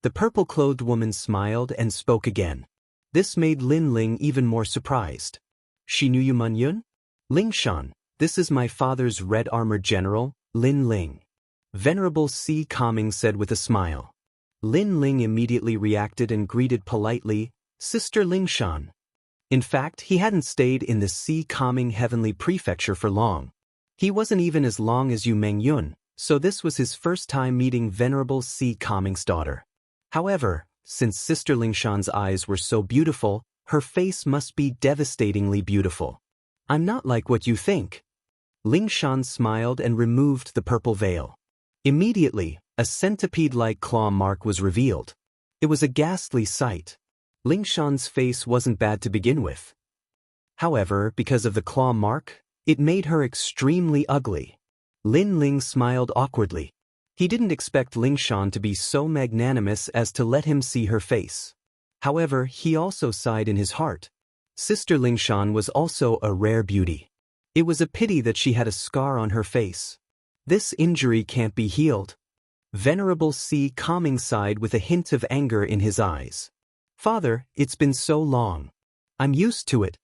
The purple-clothed woman smiled and spoke again. This made Lin Ling even more surprised. She knew you, Mun-yun? Ling Shan, this is my father's red armored general, Lin Ling. Venerable Si Kaming said with a smile. Lin Ling immediately reacted and greeted politely, Sister Ling Shan. In fact, he hadn't stayed in the Si Kaming Heavenly Prefecture for long. He wasn't even as long as Yu Mengyun, so this was his first time meeting Venerable Si Kaming's daughter. However, since Sister Ling Shan's eyes were so beautiful, her face must be devastatingly beautiful. I'm not like what you think. Ling Shan smiled and removed the purple veil. Immediately, a centipede-like claw mark was revealed. It was a ghastly sight. Ling Shan's face wasn't bad to begin with. However, because of the claw mark, it made her extremely ugly. Lin Ling smiled awkwardly. He didn't expect Ling Shan to be so magnanimous as to let him see her face. However, he also sighed in his heart. Sister Ling Shan was also a rare beauty. It was a pity that she had a scar on her face. This injury can't be healed. Venerable Si Kaming sighed with a hint of anger in his eyes. Father, it's been so long. I'm used to it.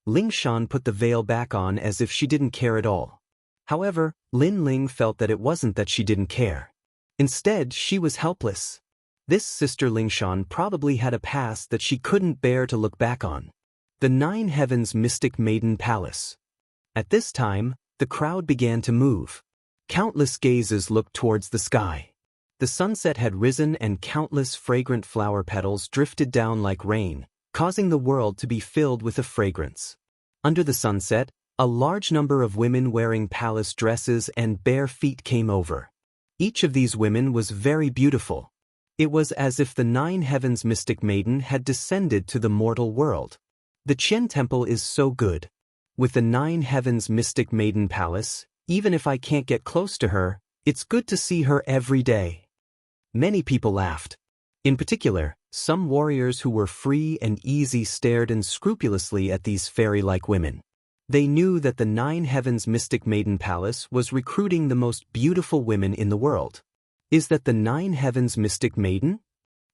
Ling Shan put the veil back on as if she didn't care at all. However, Lin Ling felt that it wasn't that she didn't care. Instead, she was helpless. This Sister Ling Shan probably had a past that she couldn't bear to look back on. The Nine Heavens Mystic Maiden Palace. At this time, the crowd began to move. Countless gazes looked towards the sky. The sunset had risen and countless fragrant flower petals drifted down like rain, causing the world to be filled with a fragrance. Under the sunset, a large number of women wearing palace dresses and bare feet came over. Each of these women was very beautiful. It was as if the Nine Heavens Mystic Maiden had descended to the mortal world. The Qian Temple is so good. With the Nine Heavens Mystic Maiden Palace, even if I can't get close to her, it's good to see her every day. Many people laughed. In particular, some warriors who were free and easy stared unscrupulously at these fairy-like women. They knew that the Nine Heavens Mystic Maiden Palace was recruiting the most beautiful women in the world. Is that the Nine Heavens Mystic Maiden?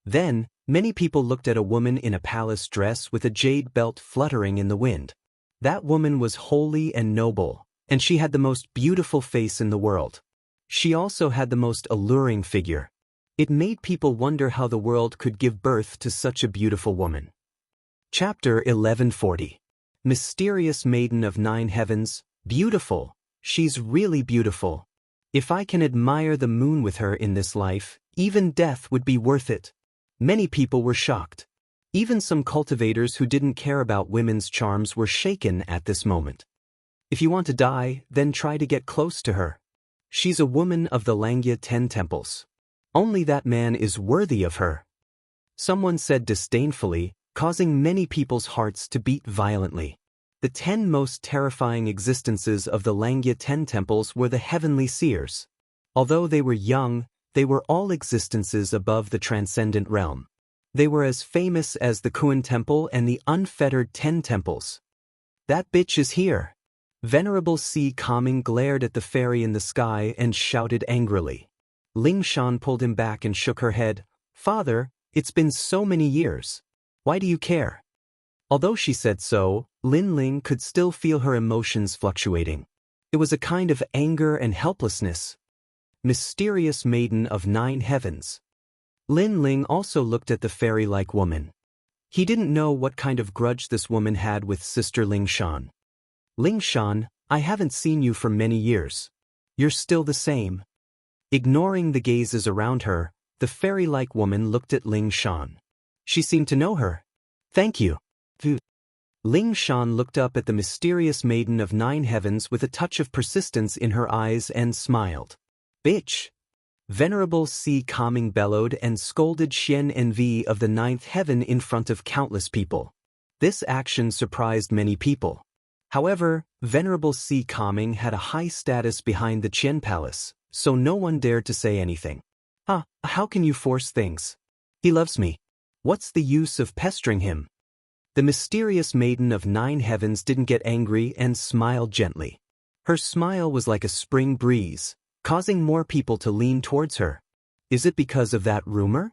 Then, many people looked at a woman in a palace dress with a jade belt fluttering in the wind. That woman was holy and noble, and she had the most beautiful face in the world. She also had the most alluring figure. It made people wonder how the world could give birth to such a beautiful woman. Chapter 1140. Mysterious Maiden of Nine Heavens, beautiful. She's really beautiful. If I can admire the moon with her in this life, even death would be worth it. Many people were shocked. Even some cultivators who didn't care about women's charms were shaken at this moment. If you want to die, then try to get close to her. She's a woman of the Langya 10 temples. Only that man is worthy of her. Someone said disdainfully, causing many people's hearts to beat violently. The 10 most terrifying existences of the Langya 10 temples were the heavenly seers. Although they were young, they were all existences above the transcendent realm. They were as famous as the Kuan Temple and the unfettered 10 temples. That bitch is here. Venerable Si Kaming glared at the fairy in the sky and shouted angrily. Ling Shan pulled him back and shook her head. Father, it's been so many years. Why do you care? Although she said so, Lin Ling could still feel her emotions fluctuating. It was a kind of anger and helplessness. Mysterious Maiden of Nine Heavens. Lin Ling also looked at the fairy-like woman. He didn't know what kind of grudge this woman had with Sister Ling Shan. Ling Shan, I haven't seen you for many years. You're still the same. Ignoring the gazes around her, the fairy-like woman looked at Ling Shan. She seemed to know her. Thank you. Ling Shan looked up at the mysterious Maiden of Nine Heavens with a touch of persistence in her eyes and smiled. Bitch! Venerable Si Kaming bellowed and scolded Xian Envy of the Ninth Heaven in front of countless people. This action surprised many people. However, Venerable Si Kaming had a high status behind the Qian Palace, so no one dared to say anything. How can you force things? He loves me. What's the use of pestering him? The mysterious Maiden of Nine Heavens didn't get angry and smiled gently. Her smile was like a spring breeze, causing more people to lean towards her. Is it because of that rumor?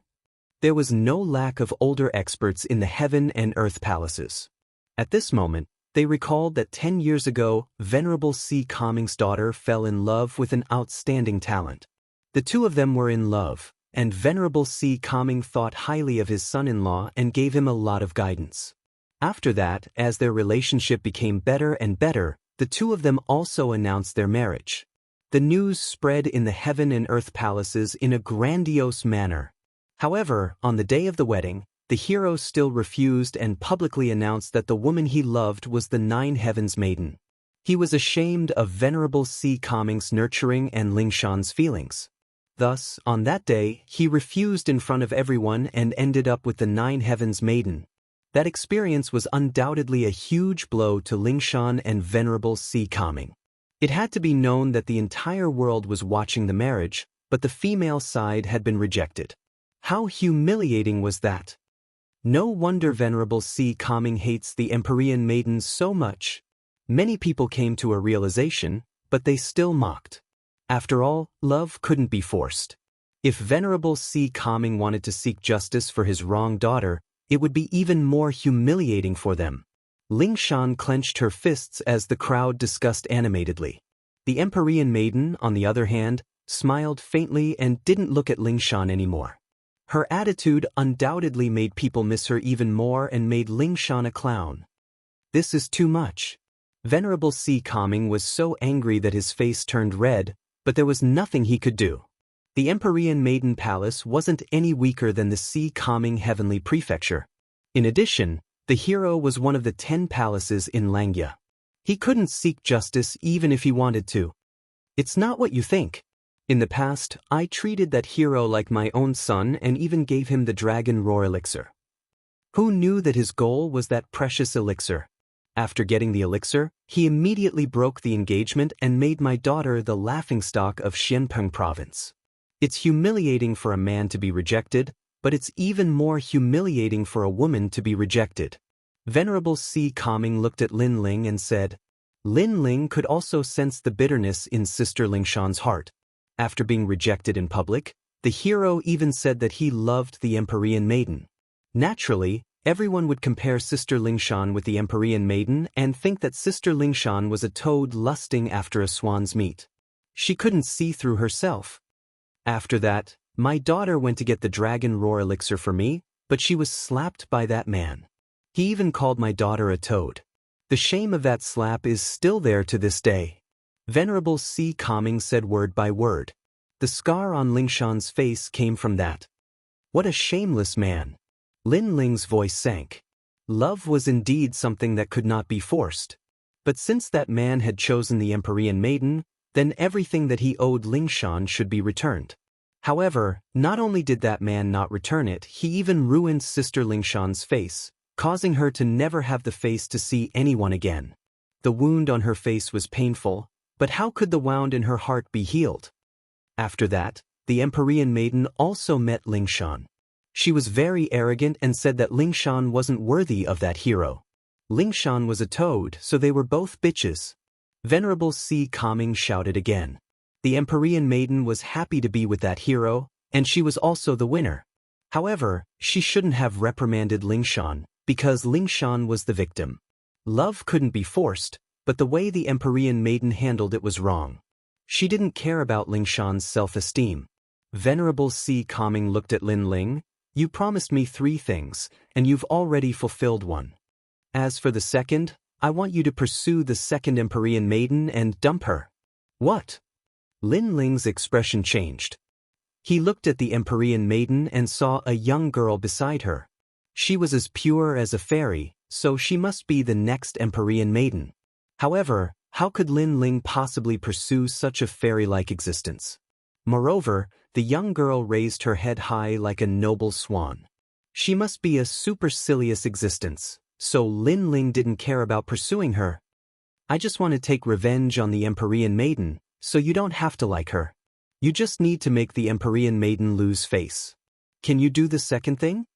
There was no lack of older experts in the heaven and earth palaces. At this moment, they recalled that 10 years ago, Venerable C. Calming's daughter fell in love with an outstanding talent. The two of them were in love, and Venerable C. Calming thought highly of his son-in-law and gave him a lot of guidance. After that, as their relationship became better and better, the two of them also announced their marriage. The news spread in the heaven and earth palaces in a grandiose manner. However, on the day of the wedding, the hero still refused and publicly announced that the woman he loved was the Nine Heavens Maiden. He was ashamed of Venerable C. Calming's nurturing and Lingshan's feelings. Thus, on that day, he refused in front of everyone and ended up with the Nine Heavens Maiden. That experience was undoubtedly a huge blow to Lingshan and Venerable C. Calming. It had to be known that the entire world was watching the marriage, but the female side had been rejected. How humiliating was that? No wonder Venerable C. Calming hates the Empyrean maidens so much. Many people came to a realization, but they still mocked. After all, love couldn't be forced. If Venerable C. Calming wanted to seek justice for his wronged daughter, it would be even more humiliating for them. Lingshan clenched her fists as the crowd discussed animatedly. The Empyrean maiden, on the other hand, smiled faintly and didn't look at Lingshan anymore. Her attitude undoubtedly made people miss her even more and made Lingshan a clown. This is too much. Venerable C. Calming was so angry that his face turned red, but there was nothing he could do. The Empyrean Maiden Palace wasn't any weaker than the C. Calming Heavenly Prefecture. In addition, the hero was one of the 10 palaces in Langya. He couldn't seek justice even if he wanted to. It's not what you think. In the past, I treated that hero like my own son and even gave him the Dragon Roar elixir. Who knew that his goal was that precious elixir? After getting the elixir, he immediately broke the engagement and made my daughter the laughingstock of Xianpeng province. It's humiliating for a man to be rejected, but it's even more humiliating for a woman to be rejected. Venerable C. Calming looked at Lin Ling and said, Lin Ling could also sense the bitterness in Sister Lingshan's heart. After being rejected in public, the hero even said that he loved the Empyrean maiden. Naturally, everyone would compare Sister Lingshan with the Empyrean maiden and think that Sister Lingshan was a toad lusting after a swan's meat. She couldn't see through herself. After that, my daughter went to get the Dragon Roar elixir for me, but she was slapped by that man. He even called my daughter a toad. The shame of that slap is still there to this day. Venerable C. Calming said word by word. The scar on Lingshan's face came from that. What a shameless man. Lin Ling's voice sank. Love was indeed something that could not be forced. But since that man had chosen the Empyrean maiden, then everything that he owed Lingshan should be returned. However, not only did that man not return it, he even ruined Sister Lingshan's face, causing her to never have the face to see anyone again. The wound on her face was painful, but how could the wound in her heart be healed? After that, the Empyrean maiden also met Lingshan. She was very arrogant and said that Lingshan wasn't worthy of that hero. Lingshan was a toad, so they were both bitches. Venerable C. Calming shouted again. The Empyrean maiden was happy to be with that hero, and she was also the winner. However, she shouldn't have reprimanded Lingshan, because Lingshan was the victim. Love couldn't be forced, but the way the Empyrean maiden handled it was wrong. She didn't care about Lingshan's self-esteem. Venerable C. Calming looked at Lin Ling. You promised me 3 things, and you've already fulfilled one. As for the second, I want you to pursue the second Empyrean maiden and dump her. What? Lin Ling's expression changed. He looked at the Empyrean maiden and saw a young girl beside her. She was as pure as a fairy, so she must be the next Empyrean maiden. However, how could Lin Ling possibly pursue such a fairy-like existence? Moreover, the young girl raised her head high like a noble swan. She must be a supercilious existence, so Lin Ling didn't care about pursuing her. I just want to take revenge on the Empyrean maiden, so you don't have to like her. You just need to make the Empyrean maiden lose face. Can you do the second thing?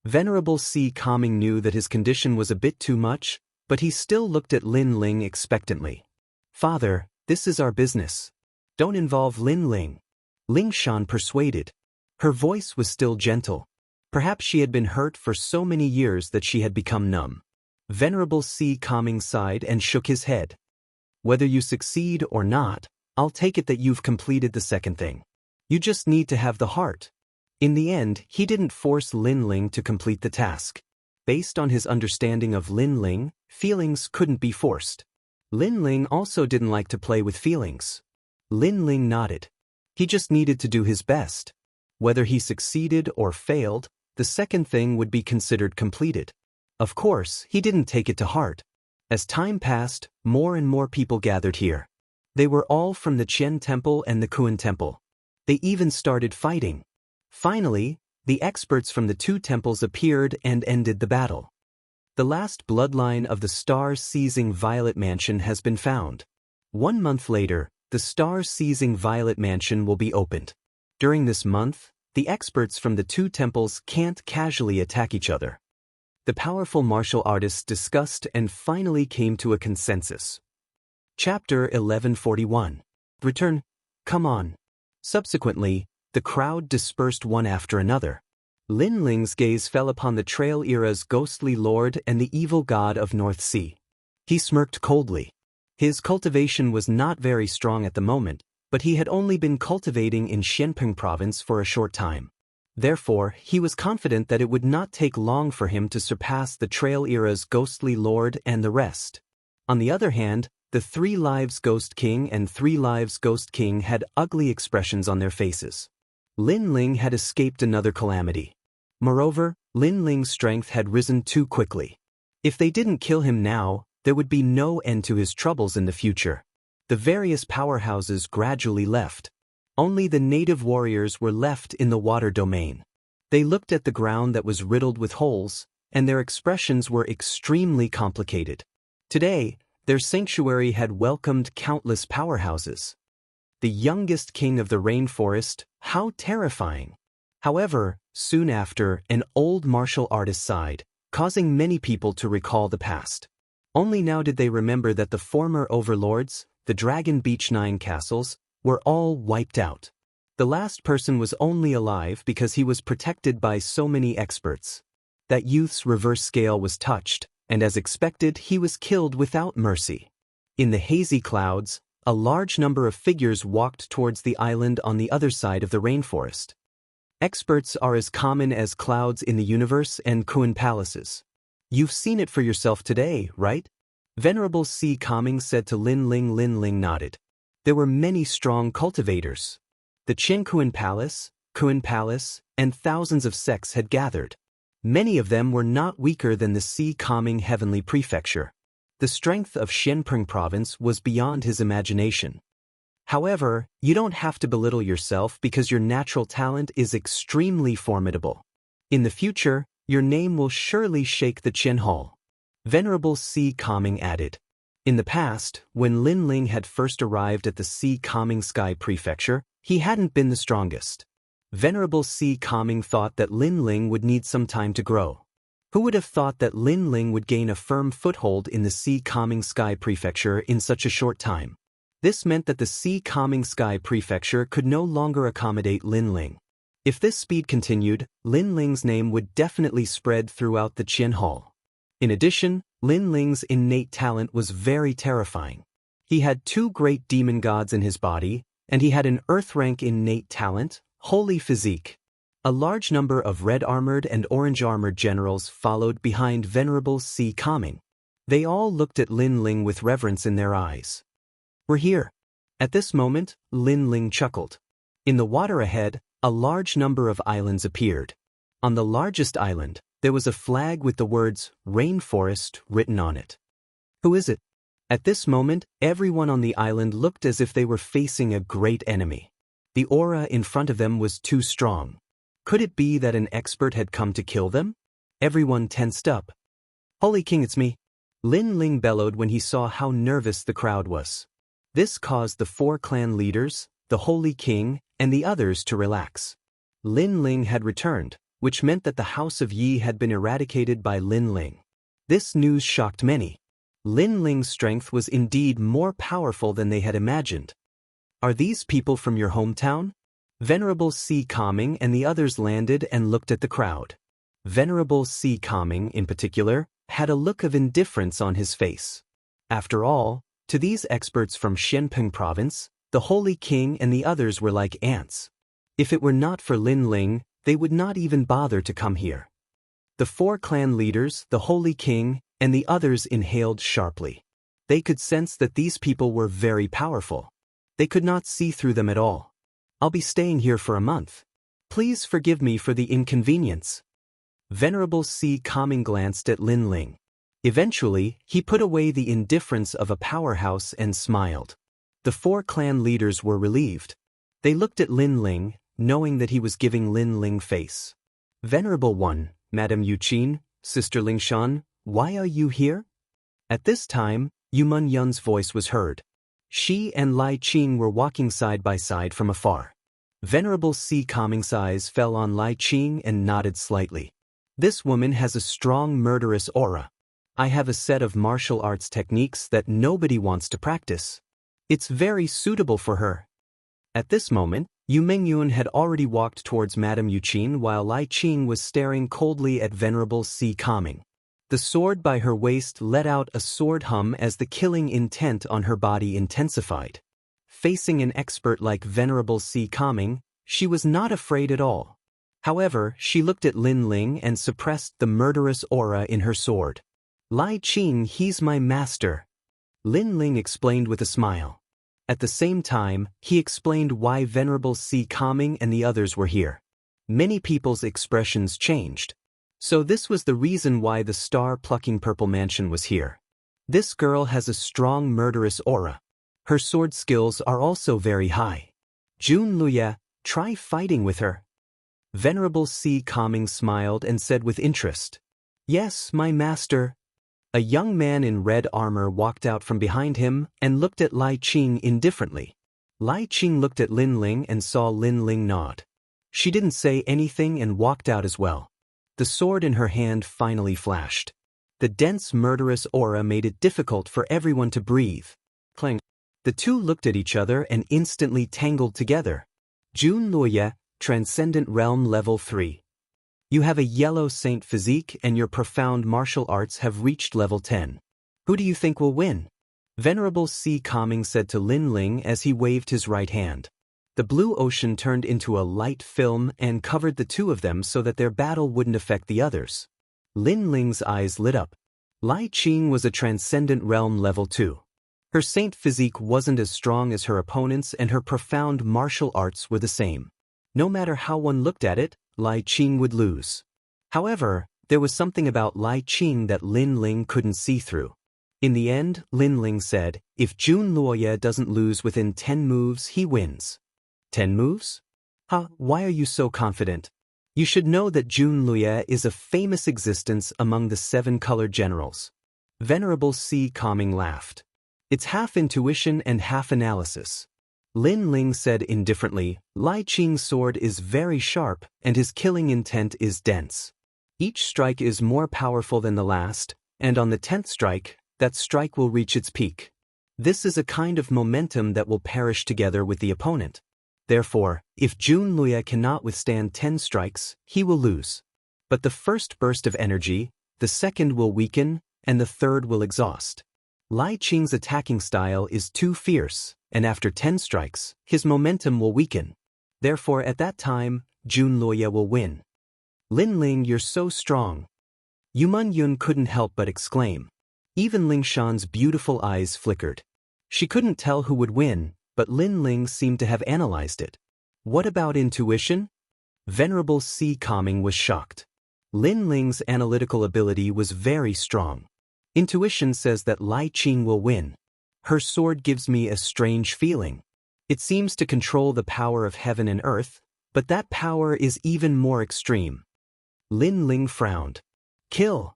Venerable C. Calming knew that his condition was a bit too much, but he still looked at Lin Ling expectantly. Father, this is our business. Don't involve Lin Ling. Lingshan persuaded. Her voice was still gentle. Perhaps she had been hurt for so many years that she had become numb. Venerable C. Calming sighed and shook his head. Whether you succeed or not, I'll take it that you've completed the second thing. You just need to have the heart. In the end, he didn't force Lin Ling to complete the task. Based on his understanding of Lin Ling, feelings couldn't be forced. Lin Ling also didn't like to play with feelings. Lin Ling nodded. He just needed to do his best. Whether he succeeded or failed, the second thing would be considered completed. Of course, he didn't take it to heart. As time passed, more and more people gathered here. They were all from the Qian Temple and the Kuan Temple. They even started fighting. Finally, the experts from the two temples appeared and ended the battle. The last bloodline of the star-seizing Violet Mansion has been found. 1 month later, the star-seizing Violet Mansion will be opened. During this month, the experts from the two temples can't casually attack each other. The powerful martial artists discussed and finally came to a consensus. Chapter 1141. Return. Come on. Subsequently, the crowd dispersed one after another. Lin Ling's gaze fell upon the Trail Era's ghostly lord and the evil god of North Sea. He smirked coldly. His cultivation was not very strong at the moment, but he had only been cultivating in Xianping province for a short time. Therefore, he was confident that it would not take long for him to surpass the Trail Era's ghostly lord and the rest. On the other hand, the Three Lives Ghost King and Three Lives Ghost King had ugly expressions on their faces. Lin Ling had escaped another calamity. Moreover, Lin Ling's strength had risen too quickly. If they didn't kill him now, there would be no end to his troubles in the future. The various powerhouses gradually left. Only the native warriors were left in the water domain. They looked at the ground that was riddled with holes, and their expressions were extremely complicated. Today, their sanctuary had welcomed countless powerhouses. The youngest king of the rainforest, how terrifying! However, soon after, an old martial artist sighed, causing many people to recall the past. Only now did they remember that the former overlords, the Dragon Beach 9 castles, were all wiped out. The last person was only alive because he was protected by so many experts. That youth's reverse scale was touched, and as expected, he was killed without mercy. In the hazy clouds, a large number of figures walked towards the island on the other side of the rainforest. Experts are as common as clouds in the universe and Kuan palaces. You've seen it for yourself today, right? Venerable C. Calming said to Lin Ling. Lin Ling nodded. There were many strong cultivators. The Qian Kuan Palace, and thousands of sects had gathered. Many of them were not weaker than the C. Calming Heavenly Prefecture. The strength of Xianping province was beyond his imagination. However, you don't have to belittle yourself because your natural talent is extremely formidable. In the future, your name will surely shake the Qian Hall. Venerable C. Calming added. In the past, when Lin Ling had first arrived at the C. Calming Sky Prefecture, he hadn't been the strongest. Venerable C. Calming thought that Lin Ling would need some time to grow. Who would have thought that Lin Ling would gain a firm foothold in the C. Calming Sky Prefecture in such a short time? This meant that the C. Calming Sky Prefecture could no longer accommodate Lin Ling. If this speed continued, Lin Ling's name would definitely spread throughout the Qian Hall. In addition, Lin Ling's innate talent was very terrifying. He had 2 great demon gods in his body, and he had an Earth-rank innate talent, holy physique. A large number of red-armored and orange-armored generals followed behind Venerable C. Calming. They all looked at Lin Ling with reverence in their eyes. We're here. At this moment, Lin Ling chuckled. In the water ahead, a large number of islands appeared. On the largest island, there was a flag with the words, Rainforest, written on it. Who is it? At this moment, everyone on the island looked as if they were facing a great enemy. The aura in front of them was too strong. Could it be that an expert had come to kill them? Everyone tensed up. Holy King, it's me. Lin Ling bellowed when he saw how nervous the crowd was. This caused the 4 clan leaders, the Holy King, and the others to relax. Lin Ling had returned, which meant that the House of Yi had been eradicated by Lin Ling. This news shocked many. Lin Ling's strength was indeed more powerful than they had imagined. Are these people from your hometown? Venerable C. Calming and the others landed and looked at the crowd. Venerable Si Kaming, in particular, had a look of indifference on his face. After all, to these experts from Xianping province, the Holy King and the others were like ants. If it were not for Lin Ling, they would not even bother to come here. The 4 clan leaders, the Holy King, and the others inhaled sharply. They could sense that these people were very powerful. They could not see through them at all. I'll be staying here for a month. Please forgive me for the inconvenience. Venerable Si Kaming glanced at Lin Ling. Eventually, he put away the indifference of a powerhouse and smiled. The 4 clan leaders were relieved. They looked at Lin Ling, knowing that he was giving Lin Ling face. Venerable One, Madame Yuqin, Sister Lingshan, why are you here? At this time, Yumun Yun's voice was heard. She and Lai Qing were walking side by side from afar. Venerable Si Kaming's eyes fell on Lai Qing and nodded slightly. This woman has a strong murderous aura. I have a set of martial arts techniques that nobody wants to practice. It's very suitable for her. At this moment, Yu Mingyun had already walked towards Madame Yuqin while Lai Qing was staring coldly at Venerable Si Kaming. The sword by her waist let out a sword hum as the killing intent on her body intensified. Facing an expert like Venerable Si Kaming, she was not afraid at all. However, she looked at Lin Ling and suppressed the murderous aura in her sword. Lai Qing, he's my master. Lin Ling explained with a smile. At the same time, he explained why Venerable Si Kaming and the others were here. Many people's expressions changed. So this was the reason why the star-plucking purple mansion was here. This girl has a strong murderous aura. Her sword skills are also very high. Jun Luya, try fighting with her. Venerable Si Kaming smiled and said with interest, Yes, my master. A young man in red armor walked out from behind him and looked at Lai Qing indifferently. Lai Qing looked at Lin Ling and saw Lin Ling nod. She didn't say anything and walked out as well. The sword in her hand finally flashed. The dense murderous aura made it difficult for everyone to breathe. Clang. The two looked at each other and instantly tangled together. Jun Luoye, Transcendent Realm Level 3. You have a yellow saint physique and your profound martial arts have reached level 10. Who do you think will win? Venerable Si Kaming said to Lin Ling as he waved his right hand. The blue ocean turned into a light film and covered the two of them so that their battle wouldn't affect the others. Lin Ling's eyes lit up. Lai Qing was a Transcendent Realm Level 2. Her saint physique wasn't as strong as her opponent's and her profound martial arts were the same. No matter how one looked at it, Lai Qing would lose. However, there was something about Lai Qing that Lin Ling couldn't see through. In the end, Lin Ling said, if Jun Luoye doesn't lose within 10 moves, he wins. 10 moves? Why are you so confident? You should know that Jun Luoye is a famous existence among the 7-colored generals. Venerable Si Kaming laughed. It's half intuition and half analysis. Lin Ling said indifferently, Lai Qing's sword is very sharp and his killing intent is dense. Each strike is more powerful than the last, and on the 10th strike, that strike will reach its peak. This is a kind of momentum that will perish together with the opponent. Therefore, if Jun Luoye cannot withstand 10 strikes, he will lose. But the first burst of energy, the second will weaken, and the third will exhaust. Lai Qing's attacking style is too fierce, and after 10 strikes, his momentum will weaken. Therefore at that time, Jun Luoye will win. Lin Ling, you're so strong. Yumun Yun couldn't help but exclaim. Even Lingshan's beautiful eyes flickered. She couldn't tell who would win, but Lin Ling seemed to have analyzed it. What about intuition? Venerable Si Kaming was shocked. Lin Ling's analytical ability was very strong. Intuition says that Lai Qing will win. Her sword gives me a strange feeling. It seems to control the power of heaven and earth, but that power is even more extreme. Lin Ling frowned. Kill!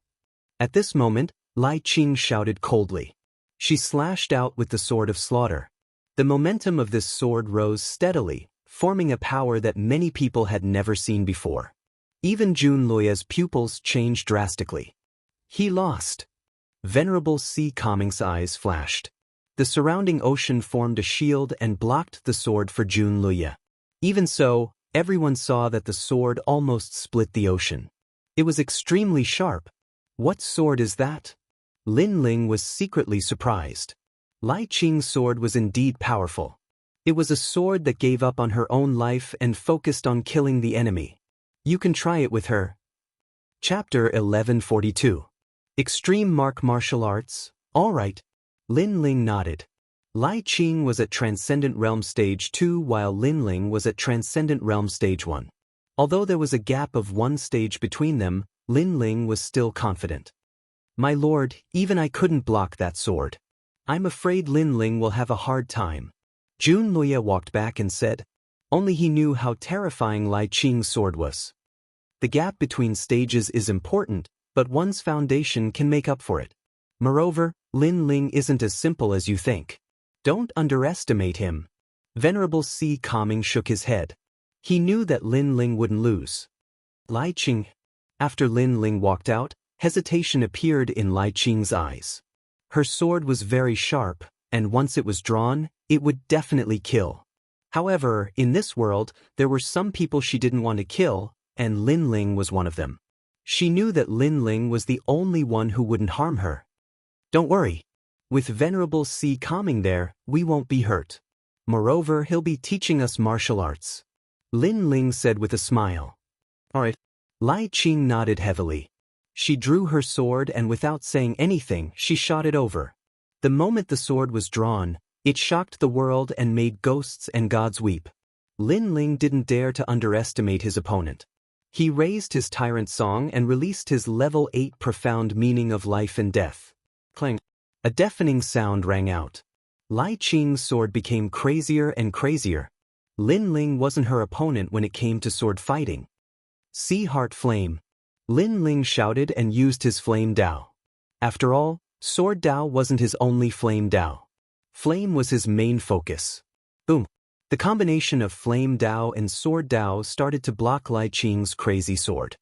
At this moment, Lai Qing shouted coldly. She slashed out with the sword of slaughter. The momentum of this sword rose steadily, forming a power that many people had never seen before. Even Jun Luoye's pupils changed drastically. He lost. Venerable Si Kaming's eyes flashed. The surrounding ocean formed a shield and blocked the sword for Jun Luoye. Even so, everyone saw that the sword almost split the ocean. It was extremely sharp. What sword is that? Lin Ling was secretly surprised. Lai Qing's sword was indeed powerful. It was a sword that gave up on her own life and focused on killing the enemy. You can try it with her. Chapter 1142. Extreme martial arts? Alright. Lin Ling nodded. Lai Qing was at Transcendent Realm Stage 2 while Lin Ling was at Transcendent Realm Stage 1. Although there was a gap of one stage between them, Lin Ling was still confident. My lord, even I couldn't block that sword. I'm afraid Lin Ling will have a hard time. Jun Luya walked back and said. Only he knew how terrifying Lai Qing's sword was. The gap between stages is important, but one's foundation can make up for it. Moreover, Lin Ling isn't as simple as you think. Don't underestimate him. Venerable Si Calming shook his head. He knew that Lin Ling wouldn't lose. Lai Qing. After Lin Ling walked out, hesitation appeared in Lai Qing's eyes. Her sword was very sharp, and once it was drawn, it would definitely kill. However, in this world, there were some people she didn't want to kill, and Lin Ling was one of them. She knew that Lin Ling was the only one who wouldn't harm her. Don't worry. With Venerable Si Calming there, we won't be hurt. Moreover, he'll be teaching us martial arts. Lin Ling said with a smile. Alright. Lai Qing nodded heavily. She drew her sword and without saying anything, she shot it over. The moment the sword was drawn, it shocked the world and made ghosts and gods weep. Lin Ling didn't dare to underestimate his opponent. He raised his tyrant song and released his level 8 profound meaning of life and death. Clang. A deafening sound rang out. Lai Qing's sword became crazier and crazier. Lin Ling wasn't her opponent when it came to sword fighting. Sea Heart Flame. Lin Ling shouted and used his Flame Dao. After all, Sword Dao wasn't his only Flame Dao. Flame was his main focus. Boom. The combination of Flame Dao and Sword Dao started to block Lai Qing's crazy sword.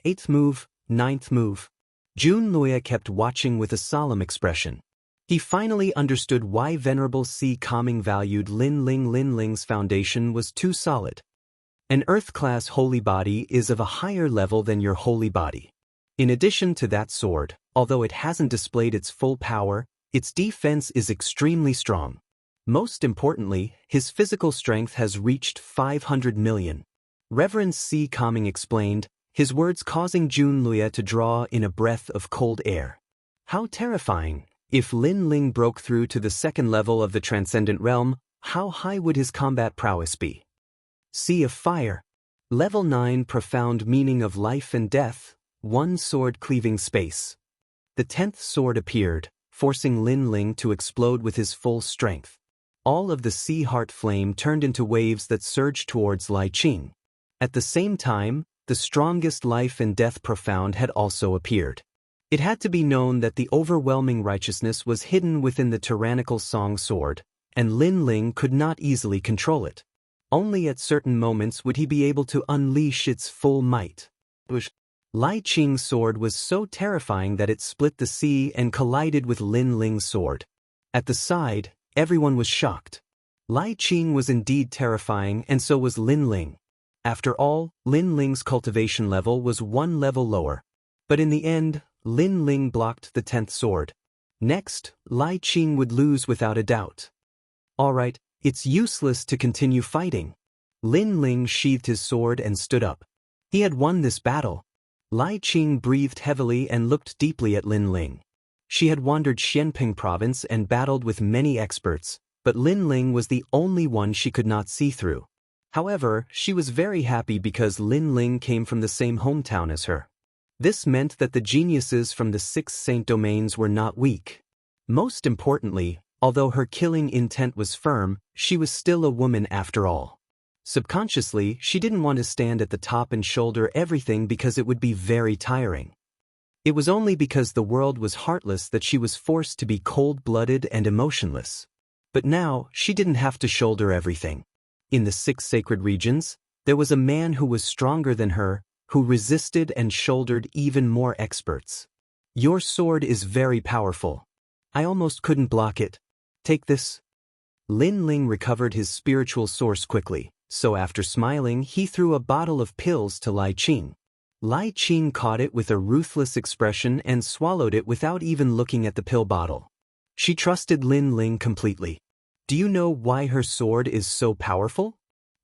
8th move, 9th move. Jun Luya kept watching with a solemn expression. He finally understood why Venerable Si Calming valued Lin Ling. Lin Ling's foundation was too solid. An Earth-class holy body is of a higher level than your holy body. In addition to that sword, although it hasn't displayed its full power, its defense is extremely strong. Most importantly, his physical strength has reached 500 million. Reverend Si Calming explained, his words causing Jun Luya to draw in a breath of cold air. How terrifying! If Lin Ling broke through to the second level of the Transcendent Realm, how high would his combat prowess be? Sea of Fire. Level 9 profound meaning of life and death, one sword cleaving space. The 10th sword appeared, forcing Lin Ling to explode with his full strength. All of the Sea Heart Flame turned into waves that surged towards Lai Qing. At the same time, the strongest life and death profound had also appeared. It had to be known that the overwhelming righteousness was hidden within the tyrannical Song Sword, and Lin Ling could not easily control it. Only at certain moments would he be able to unleash its full might. Lai Qing's sword was so terrifying that it split the sea and collided with Lin Ling's sword. At the side, everyone was shocked. Lai Qing was indeed terrifying and so was Lin Ling. After all, Lin Ling's cultivation level was one level lower. But in the end, Lin Ling blocked the 10th sword. Next, Lai Qing would lose without a doubt. Alright, it's useless to continue fighting. Lin Ling sheathed his sword and stood up. He had won this battle. Lai Qing breathed heavily and looked deeply at Lin Ling. She had wandered Xianping province and battled with many experts, but Lin Ling was the only one she could not see through. However, she was very happy because Lin Ling came from the same hometown as her. This meant that the geniuses from the 6 Saint Domains were not weak. Most importantly, although her killing intent was firm, she was still a woman after all. Subconsciously, she didn't want to stand at the top and shoulder everything because it would be very tiring. It was only because the world was heartless that she was forced to be cold-blooded and emotionless. But now, she didn't have to shoulder everything. In the 6 sacred regions, there was a man who was stronger than her, who resisted and shouldered even more experts. Your sword is very powerful. I almost couldn't block it. Take this. Lin Ling recovered his spiritual source quickly, so after smiling he threw a bottle of pills to Lai Qing. Lai Qing caught it with a ruthless expression and swallowed it without even looking at the pill bottle. She trusted Lin Ling completely. Do you know why her sword is so powerful?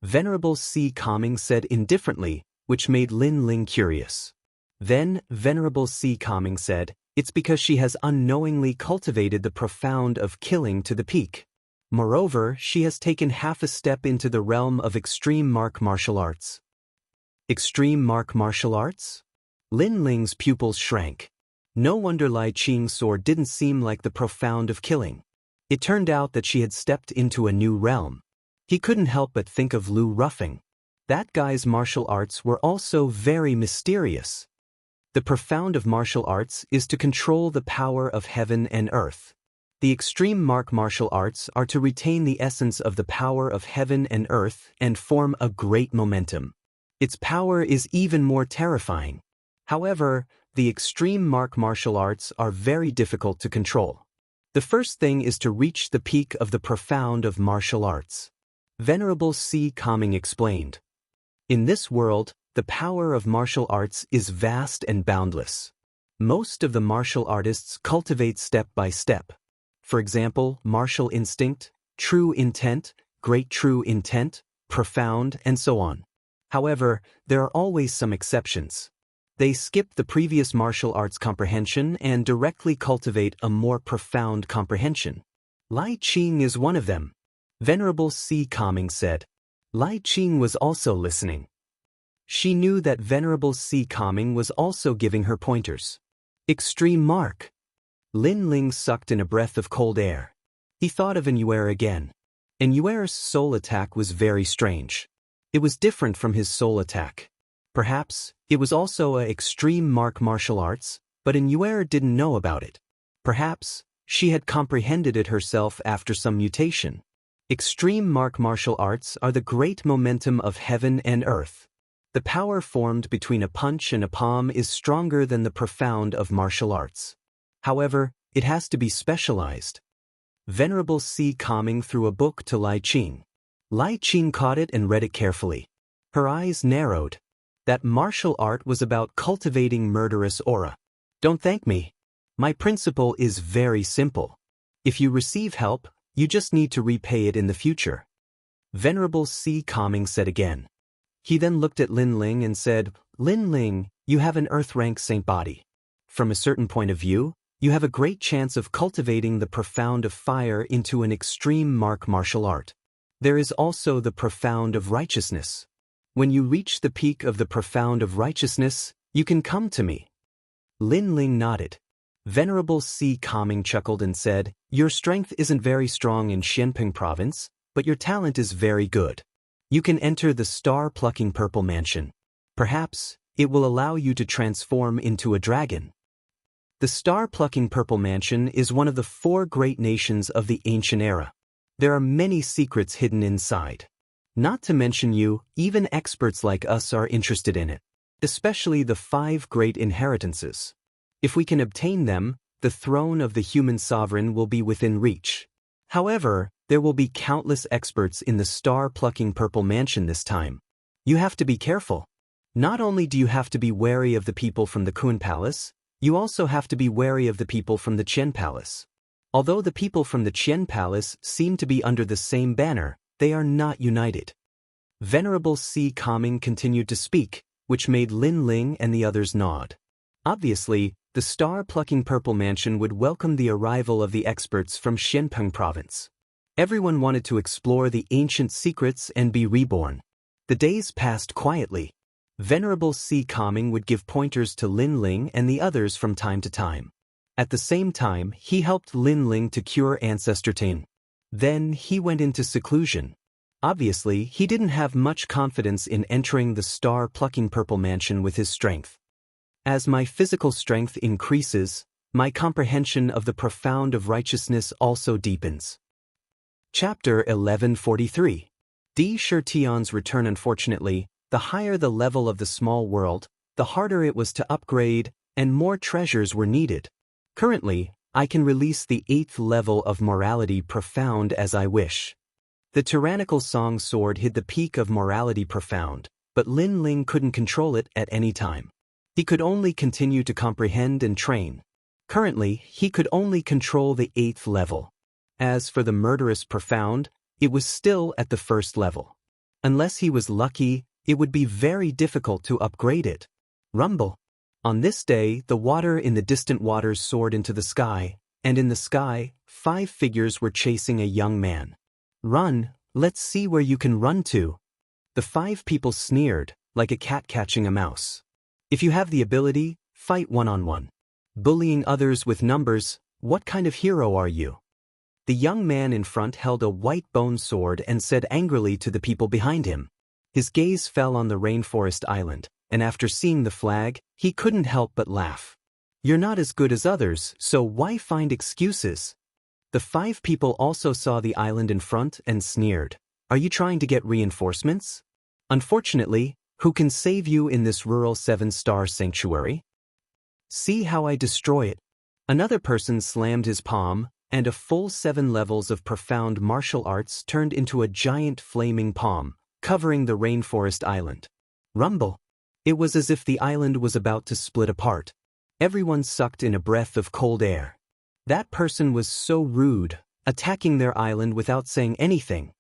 Venerable Si Kaming said indifferently, which made Lin Ling curious. Then, Venerable Si Kaming said, it's because she has unknowingly cultivated the profound of killing to the peak. Moreover, she has taken half a step into the realm of extreme martial arts. Extreme martial arts? Lin Ling's pupils shrank. No wonder Lai Qing's sword didn't seem like the profound of killing. It turned out that she had stepped into a new realm. He couldn't help but think of Lu Ruffing. That guy's martial arts were also very mysterious. The profound of martial arts is to control the power of heaven and earth. The extreme martial arts are to retain the essence of the power of heaven and earth and form a great momentum. Its power is even more terrifying. However, the extreme martial arts are very difficult to control. The first thing is to reach the peak of the profound of martial arts. Venerable Si Kaming explained. In this world, the power of martial arts is vast and boundless. Most of the martial artists cultivate step by step. For example, martial instinct, true intent, great true intent, profound, and so on. However, there are always some exceptions. They skip the previous martial arts comprehension and directly cultivate a more profound comprehension. Lai Qing is one of them. Venerable Si Kaming said. Lai Qing was also listening. She knew that Venerable Si Kaming was also giving her pointers. Extreme mark. Lin Ling sucked in a breath of cold air. He thought of Enuer again. Enuer's soul attack was very strange. It was different from his soul attack. Perhaps, it was also a extreme martial arts, but Enuer didn't know about it. Perhaps, she had comprehended it herself after some mutation. Extreme martial arts are the great momentum of heaven and earth. The power formed between a punch and a palm is stronger than the profound of martial arts. However, it has to be specialized. Venerable Si Kaming threw a book to Lai Qing. Lai Qing caught it and read it carefully. Her eyes narrowed. That martial art was about cultivating murderous aura. Don't thank me. My principle is very simple. If you receive help, you just need to repay it in the future. Venerable Si Kaming said again. He then looked at Lin Ling and said, Lin Ling, you have an earth-rank saint body. From a certain point of view, you have a great chance of cultivating the profound of fire into an extreme martial art. There is also the profound of righteousness. When you reach the peak of the profound of righteousness, you can come to me. Lin Ling nodded. Venerable Si Kaming chuckled and said, your strength isn't very strong in Xianping province, but your talent is very good. You can enter the star-plucking purple mansion. Perhaps, it will allow you to transform into a dragon. The star-plucking purple mansion is one of the 4 great nations of the ancient era. There are many secrets hidden inside. Not to mention you, even experts like us are interested in it, especially the 5 great inheritances. If we can obtain them, the throne of the human sovereign will be within reach. However, there will be countless experts in the star-plucking purple mansion this time. You have to be careful. Not only do you have to be wary of the people from the Kun Palace, you also have to be wary of the people from the Qian Palace. Although the people from the Qian Palace seem to be under the same banner, they are not united. Venerable Si Kaming continued to speak, which made Lin Ling and the others nod. Obviously, the star-plucking purple mansion would welcome the arrival of the experts from Xianpeng province. Everyone wanted to explore the ancient secrets and be reborn. The days passed quietly. Venerable Si Kaming would give pointers to Lin Ling and the others from time to time. At the same time, he helped Lin Ling to cure Ancestor Tin. Then he went into seclusion. Obviously, he didn't have much confidence in entering the star-plucking purple mansion with his strength. As my physical strength increases, my comprehension of the profound of righteousness also deepens. Chapter 1143. Di Shirtion's return. Unfortunately, the higher the level of the small world, the harder it was to upgrade, and more treasures were needed. Currently, I can release the 8th level of morality profound as I wish. The tyrannical song sword hid the peak of morality profound, but Lin Ling couldn't control it at any time. He could only continue to comprehend and train. Currently, he could only control the 8th level. As for the murderous profound, it was still at the 1st level. Unless he was lucky, it would be very difficult to upgrade it. Rumble. On this day, the water in the distant waters soared into the sky, and in the sky, 5 figures were chasing a young man. Run, let's see where you can run to. The 5 people sneered, like a cat catching a mouse. If you have the ability, fight one-on-one. Bullying others with numbers, what kind of hero are you? The young man in front held a white bone sword and said angrily to the people behind him. His gaze fell on the rainforest island, and after seeing the flag, he couldn't help but laugh. You're not as good as others, so why find excuses? The 5 people also saw the island in front and sneered. Are you trying to get reinforcements? Unfortunately, who can save you in this rural 7-star sanctuary? See how I destroy it. Another person slammed his palm, and a full 7 levels of profound martial arts turned into a giant flaming palm, covering the rainforest island. Rumble. It was as if the island was about to split apart. Everyone sucked in a breath of cold air. That person was so rude, attacking their island without saying anything.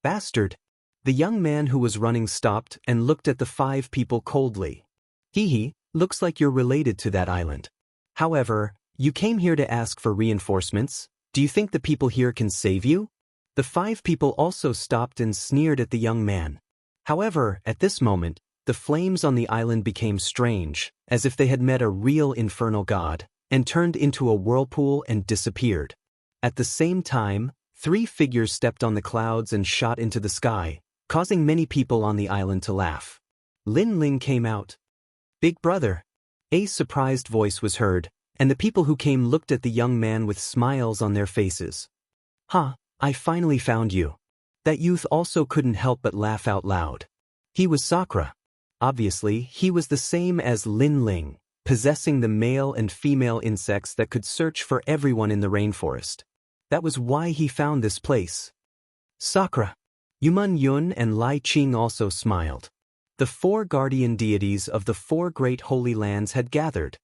Bastard. The young man who was running stopped and looked at the 5 people coldly. Hee, looks like you're related to that island. However, you came here to ask for reinforcements. Do you think the people here can save you? The 5 people also stopped and sneered at the young man. However, at this moment, the flames on the island became strange, as if they had met a real infernal god, and turned into a whirlpool and disappeared. At the same time, 3 figures stepped on the clouds and shot into the sky, causing many people on the island to laugh. Lin Ling came out. Big brother. A surprised voice was heard, and the people who came looked at the young man with smiles on their faces. I finally found you. That youth also couldn't help but laugh out loud. He was Sakura. Obviously, he was the same as Lin Ling, possessing the male and female insects that could search for everyone in the rainforest. That was why he found this place. Sakura. Yuman Yun and Lai Qing also smiled. The 4 guardian deities of the 4 great holy lands had gathered.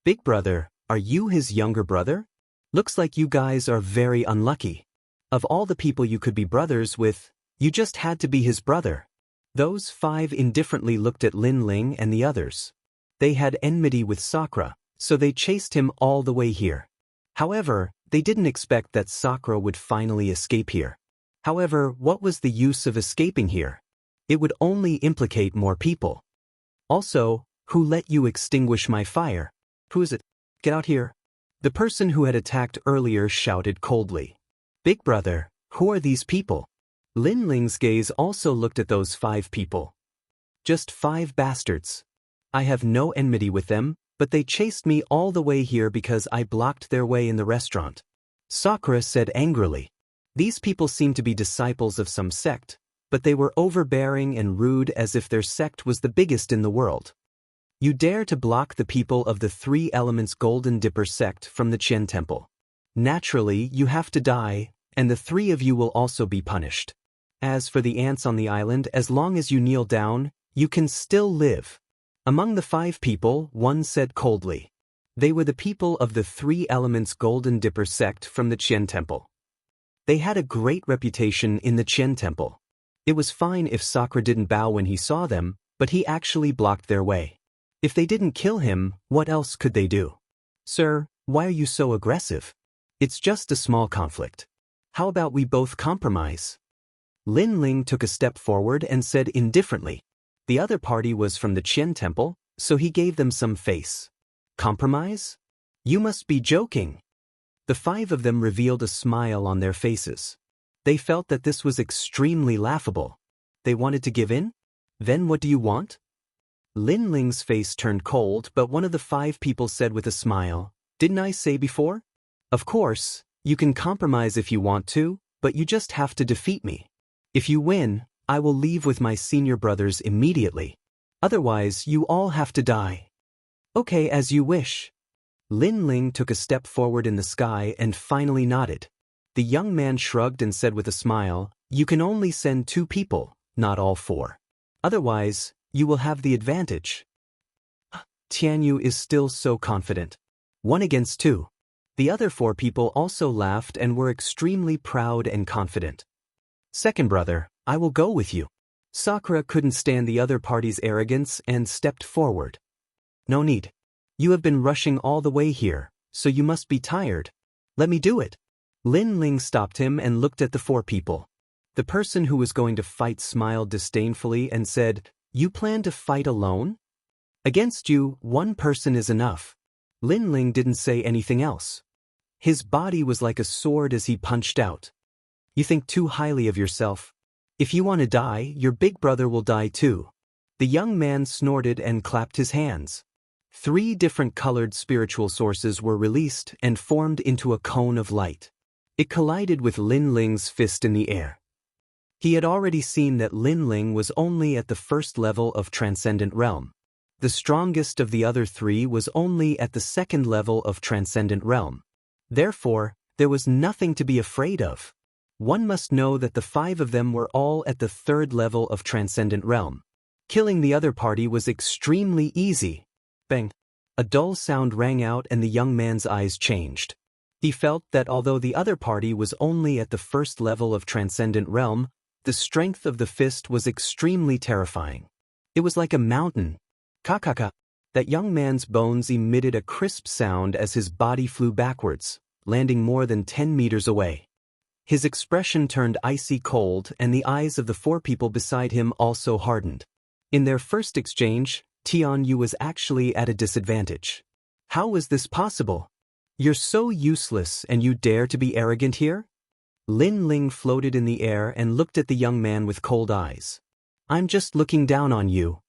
Big brother, are you his younger brother? Looks like you guys are very unlucky. Of all the people you could be brothers with, you just had to be his brother. Those 5 indifferently looked at Lin Ling and the others. They had enmity with Sakura, so they chased him all the way here. However, they didn't expect that Sakura would finally escape here. However, what was the use of escaping here? It would only implicate more people. Also, who let you extinguish my fire? Who is it? Get out here. The person who had attacked earlier shouted coldly. Big brother, who are these people? Lin Ling's gaze also looked at those 5 people. Just 5 bastards. I have no enmity with them, but they chased me all the way here because I blocked their way in the restaurant. Sakura said angrily. These people seemed to be disciples of some sect, but they were overbearing and rude as if their sect was the biggest in the world. You dare to block the people of the 3 Elements Golden Dipper sect from the Qian Temple. Naturally, you have to die, and the 3 of you will also be punished. As for the ants on the island, as long as you kneel down, you can still live. Among the 5 people, one said coldly. They were the people of the 3 Elements Golden Dipper sect from the Qian Temple. They had a great reputation in the Qian Temple. It was fine if Sakura didn't bow when he saw them, but he actually blocked their way. If they didn't kill him, what else could they do? Sir, why are you so aggressive? It's just a small conflict. How about we both compromise? Lin Ling took a step forward and said indifferently. The other party was from the Qian Temple, so he gave them some face. Compromise? You must be joking. The 5 of them revealed a smile on their faces. They felt that this was extremely laughable. They wanted to give in? Then what do you want? Lin Ling's face turned cold, but one of the 5 people said with a smile, Didn't I say before? Of course, you can compromise if you want to, but you just have to defeat me. If you win, I will leave with my senior brothers immediately. Otherwise, you all have to die. Okay, as you wish. Lin Ling took a step forward in the sky and finally nodded. The young man shrugged and said with a smile, You can only send 2 people, not all 4. Otherwise, you will have the advantage. Tianyu is still so confident. 1 against 2. The other 4 people also laughed and were extremely proud and confident. Second brother, I will go with you. Sakura couldn't stand the other party's arrogance and stepped forward. No need. You have been rushing all the way here, so you must be tired. Let me do it. Lin Ling stopped him and looked at the 4 people. The person who was going to fight smiled disdainfully and said, You plan to fight alone? Against you, 1 person is enough. Lin Ling didn't say anything else. His body was like a sword as he punched out. You think too highly of yourself. If you want to die, your big brother will die too. The young man snorted and clapped his hands. 3 different colored spiritual sources were released and formed into a cone of light. It collided with Lin Ling's fist in the air. He had already seen that Lin Ling was only at the first level of Transcendent Realm. The strongest of the other 3 was only at the second level of Transcendent Realm. Therefore, there was nothing to be afraid of. One must know that the 5 of them were all at the third level of Transcendent Realm. Killing the other party was extremely easy. Bang! A dull sound rang out and the young man's eyes changed. He felt that although the other party was only at the first level of Transcendent Realm, the strength of the fist was extremely terrifying. It was like a mountain. Kakaka! That young man's bones emitted a crisp sound as his body flew backwards, landing more than 10 meters away. His expression turned icy cold and the eyes of the 4 people beside him also hardened. In their first exchange, Tianyu was actually at a disadvantage. How was this possible? You're so useless and you dare to be arrogant here? Lin Ling floated in the air and looked at the young man with cold eyes. I'm just looking down on you.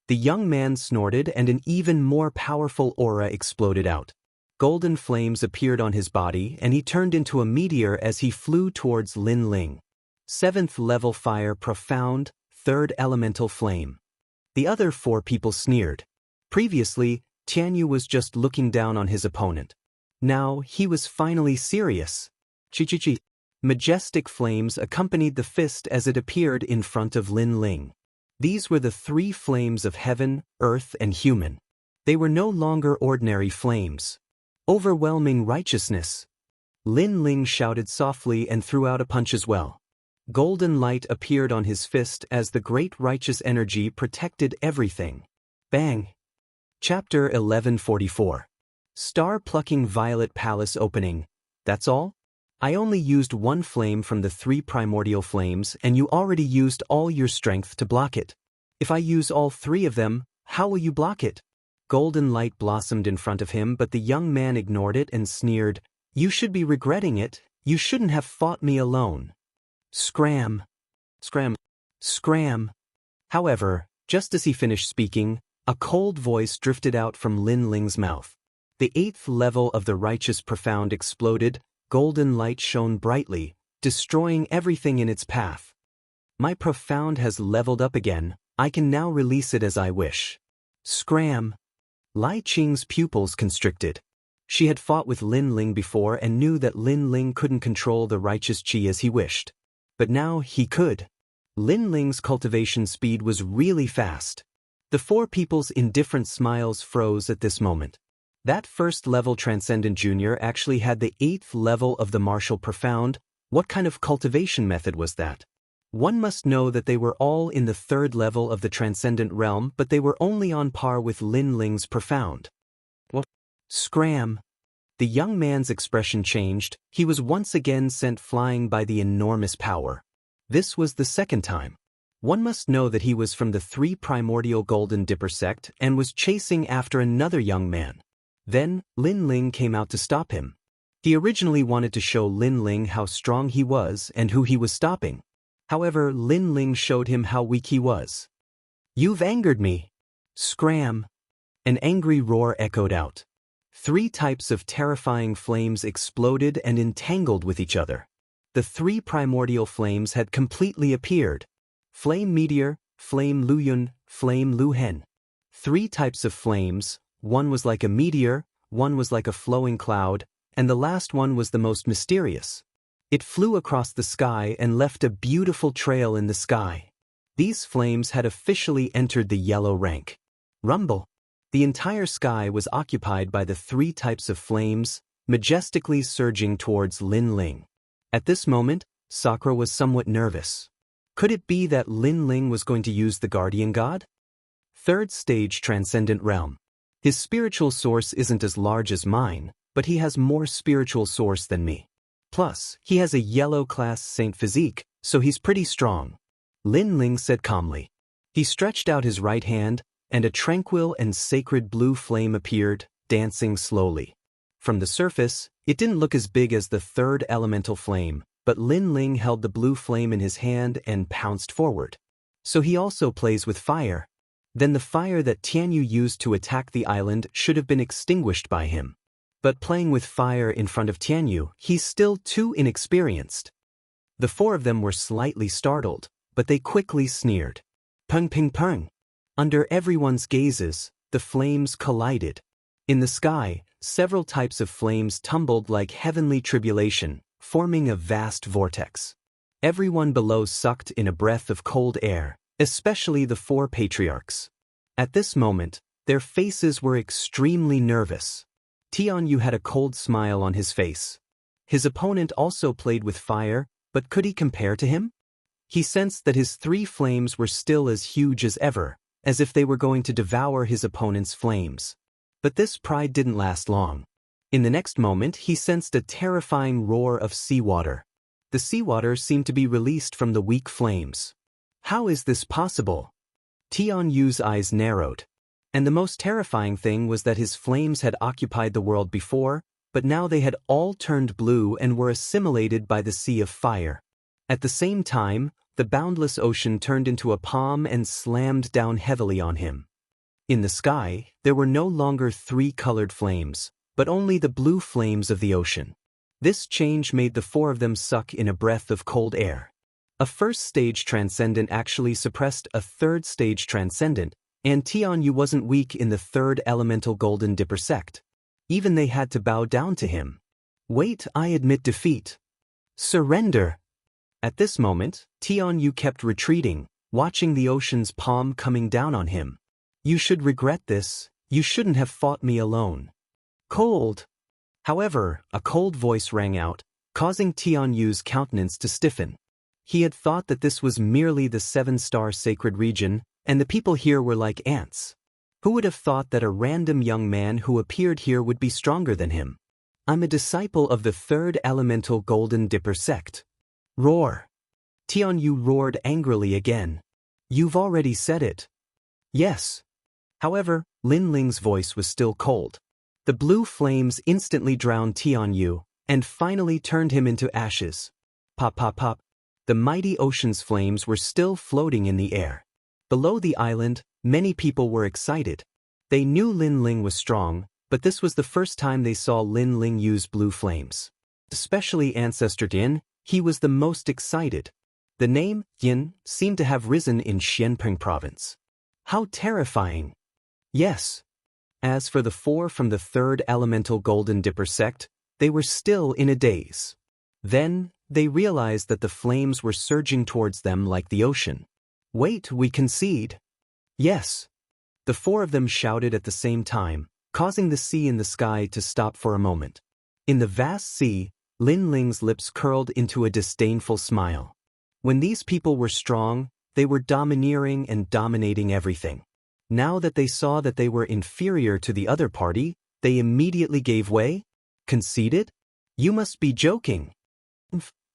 The young man snorted and an even more powerful aura exploded out. Golden flames appeared on his body and he turned into a meteor as he flew towards Lin Ling. 7th level fire profound, 3rd elemental flame. The other 4 people sneered. Previously, Tianyu was just looking down on his opponent. Now, he was finally serious. Chi-chi-chi. Majestic flames accompanied the fist as it appeared in front of Lin Ling. These were the 3 flames of heaven, earth, and human. They were no longer ordinary flames. Overwhelming righteousness. Lin Ling shouted softly and threw out a punch as well. Golden light appeared on his fist as the great righteous energy protected everything. Bang! Chapter 1144. Star-plucking Violet Palace opening. That's all? I only used 1 flame from the 3 primordial flames and you already used all your strength to block it. If I use all 3 of them, how will you block it? Golden light blossomed in front of him, but the young man ignored it and sneered, You should be regretting it. You shouldn't have fought me alone. Scram. Scram. Scram. However, just as he finished speaking, a cold voice drifted out from Lin Ling's mouth. The 8th level of the righteous profound exploded, golden light shone brightly, destroying everything in its path. My profound has leveled up again, I can now release it as I wish. Scram. Lai Qing's pupils constricted. She had fought with Lin Ling before and knew that Lin Ling couldn't control the righteous qi as he wished. But now he could. Lin Ling's cultivation speed was really fast. The 4 people's indifferent smiles froze at this moment. That first-level Transcendent Junior actually had the 8th level of the Martial Profound. What kind of cultivation method was that? One must know that they were all in the 3rd level of the Transcendent Realm, but they were only on par with Lin Ling's Profound. What? Scram. The young man's expression changed. He was once again sent flying by the enormous power. This was the 2nd time. One must know that he was from the 3 primordial Golden Dipper sect and was chasing after another young man. Then, Lin Ling came out to stop him. He originally wanted to show Lin Ling how strong he was and who he was stopping. However, Lin Ling showed him how weak he was. You've angered me. Scram. An angry roar echoed out. 3 types of terrifying flames exploded and entangled with each other. The 3 primordial flames had completely appeared. Flame Meteor, Flame Luyun, Flame Luhen. 3 types of flames, one was like a meteor, one was like a flowing cloud, and the last one was the most mysterious. It flew across the sky and left a beautiful trail in the sky. These flames had officially entered the yellow rank. Rumble. The entire sky was occupied by the 3 types of flames, majestically surging towards Lin Ling. At this moment, Sakura was somewhat nervous. Could it be that Lin Ling was going to use the guardian god? 3rd stage transcendent realm. His spiritual source isn't as large as mine, but he has more spiritual source than me. Plus, he has a yellow class saint physique, so he's pretty strong. Lin Ling said calmly. He stretched out his right hand, and a tranquil and sacred blue flame appeared, dancing slowly. From the surface, it didn't look as big as the 3rd elemental flame, but Lin Ling held the blue flame in his hand and pounced forward. So he also plays with fire. Then the fire that Tianyu used to attack the island should have been extinguished by him. But playing with fire in front of Tianyu, he's still too inexperienced. The 4 of them were slightly startled, but they quickly sneered. Peng ping peng. Under everyone's gazes, the flames collided. In the sky, several types of flames tumbled like heavenly tribulation, forming a vast vortex. Everyone below sucked in a breath of cold air, especially the 4 patriarchs. At this moment, their faces were extremely nervous. Tianyu had a cold smile on his face. His opponent also played with fire, but could he compare to him? He sensed that his 3 flames were still as huge as ever, as if they were going to devour his opponent's flames. But this pride didn't last long. In the next moment, he sensed a terrifying roar of seawater. The seawater seemed to be released from the weak flames. How is this possible? Tianyu's eyes narrowed. And the most terrifying thing was that his flames had occupied the world before, but now they had all turned blue and were assimilated by the sea of fire. At the same time, the boundless ocean turned into a palm and slammed down heavily on him. In the sky, there were no longer 3 colored flames, but only the blue flames of the ocean. This change made the 4 of them suck in a breath of cold air. A 1st stage transcendent actually suppressed a 3rd stage transcendent, and Tianyu wasn't weak in the 3rd elemental golden dipper sect. Even they had to bow down to him. Wait, I admit defeat. Surrender. At this moment, Tianyu kept retreating, watching the ocean's palm coming down on him. You should regret this, you shouldn't have fought me alone. Cold. However, a cold voice rang out, causing Tianyu's countenance to stiffen. He had thought that this was merely the 7-star sacred region, and the people here were like ants. Who would have thought that a random young man who appeared here would be stronger than him? I'm a disciple of the 3rd elemental golden dipper sect. Roar. Tianyu roared angrily again. You've already said it. Yes. However, Lin Ling's voice was still cold. The blue flames instantly drowned Tianyu, and finally turned him into ashes. Pop pop pop. The mighty ocean's flames were still floating in the air. Below the island, many people were excited. They knew Lin Ling was strong, but this was the first time they saw Lin Ling use blue flames. Especially Ancestor Yin, he was the most excited. The name, Yin, seemed to have risen in Xianping province. How terrifying! Yes. As for the 4 from the 3rd elemental golden dipper sect, they were still in a daze. Then, they realized that the flames were surging towards them like the ocean. Wait, we concede. Yes. The 4 of them shouted at the same time, causing the sea in the sky to stop for a moment. In the vast sea, Lin Ling's lips curled into a disdainful smile. When these people were strong, they were domineering and dominating everything. Now that they saw that they were inferior to the other party, they immediately gave way? Conceded? You must be joking.